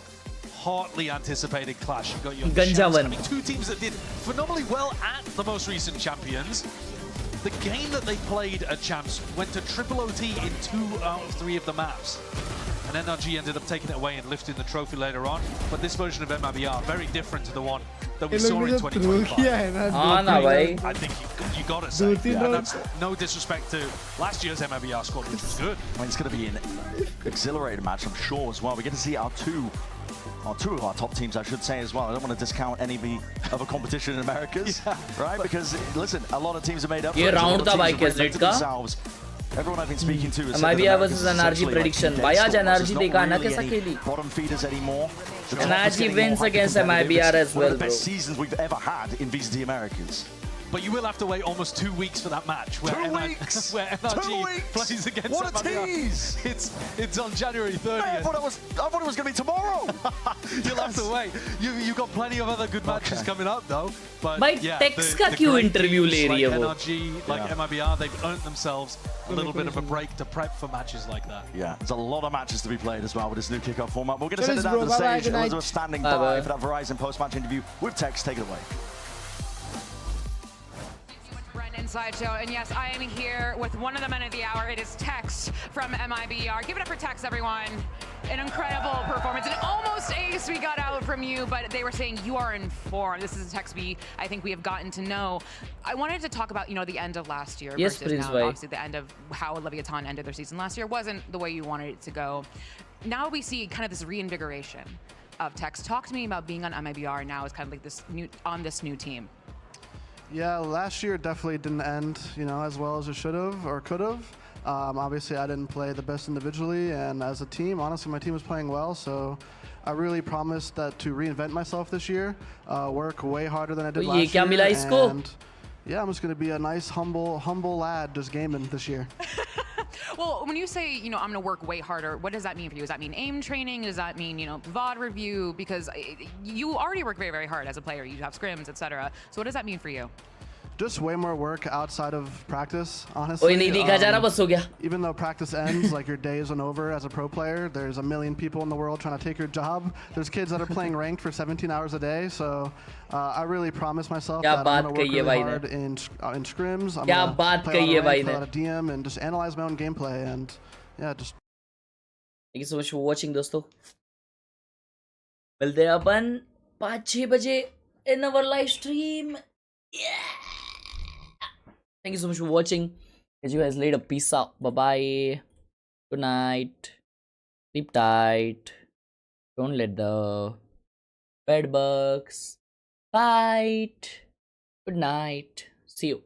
hotly anticipated clash. You've got your Ganjavan. champs. I mean, two teams that did phenomenally well at the most recent champions. The game that they played at Champs went to triple OT in 2 out of 3 of the maps. And NRG ended up taking it away and lifting the trophy later on. But this version of MIBR, very different to the one that we saw in 2025. I think you got to say. And that's no disrespect to last year's MIBR squad, which was good. I mean, it's going to be an exhilarating match, I'm sure, as well. We get to see two of our top teams, I should say, as well. I don't want to discount any other competition in Americas, right? Because, listen, a lot of teams are made up. ये round था भाई cassette का. Everyone I've been speaking to is MIBR versus NRG prediction. भाई आज NRG देखा ना कैसा खेली. Bottom feeders anymore. NRG wins against MIBR as well, One of the bro. best seasons we've ever had in VCT Americas. But you will have to wait almost 2 weeks for that match. Where 2 weeks! Where NRG plays against What a MIBR. tease! It's on January 30th. I thought it was going to be tomorrow. You'll have to wait. You've got plenty of other good matches coming up, though. But भाई yeah, Tex का the क्यों great interview teams ले रही है like वो? NRG, like MIBR, they've earned themselves a little bit of a break to prep for matches like that. Yeah, there's a lot of matches to be played as well with this new kickoff format. We're going to send it Cheers, down to the bro. Bye-bye, stage. good night. Elizabeth standing by Bye-bye. for that Verizon post-match interview with Tex. Take it away. Sideshow, and yes, I am here with one of the men of the hour. It is Tex from MIBR. Give it up for Tex, everyone. An incredible performance, an almost ace we got out from you, but they were saying you are in form. This is a Tex I think we have gotten to know. I wanted to talk about, the end of last year Yes, versus please, now. bhai. Obviously, the end of how Leviathan ended their season last year wasn't the way you wanted it to go. Now we see kind of this reinvigoration of Tex. Talk to me about being on MIBR now as kind of like this new team. Yeah, last year definitely didn't end, as well as it should have or could have. Obviously, I didn't play the best individually, and as a team, honestly, my team was playing well. So I really promised that to reinvent myself this year, work way harder than I did last year. And yeah, I'm just going to be a nice, humble lad just gaming this year. Well, when you say, I'm going to work way harder, what does that mean for you? Does that mean aim training? Does that mean, VOD review? Because you already work very, very hard as a player. You have scrims, etc. So what does that mean for you? Just way more work outside of practice, honestly. Even though practice ends, like your day isn't over as a pro player, there's a million people in the world trying to take your job. There's kids that are playing ranked for 17 hours a day. So I really promise myself that I'm going to work really hard in scrims. I'm going to play a lot of DM and just analyze my own gameplay. And yeah, just... Thank you so much for watching, दोस्तों. मिलते हैं अपन 5-6 बजे in our live stream. Yeah. Thank you so much for watching. Catch you guys later. Peace out. Bye bye. Good night. Sleep tight. Don't let the bed bugs bite. Good night. See you.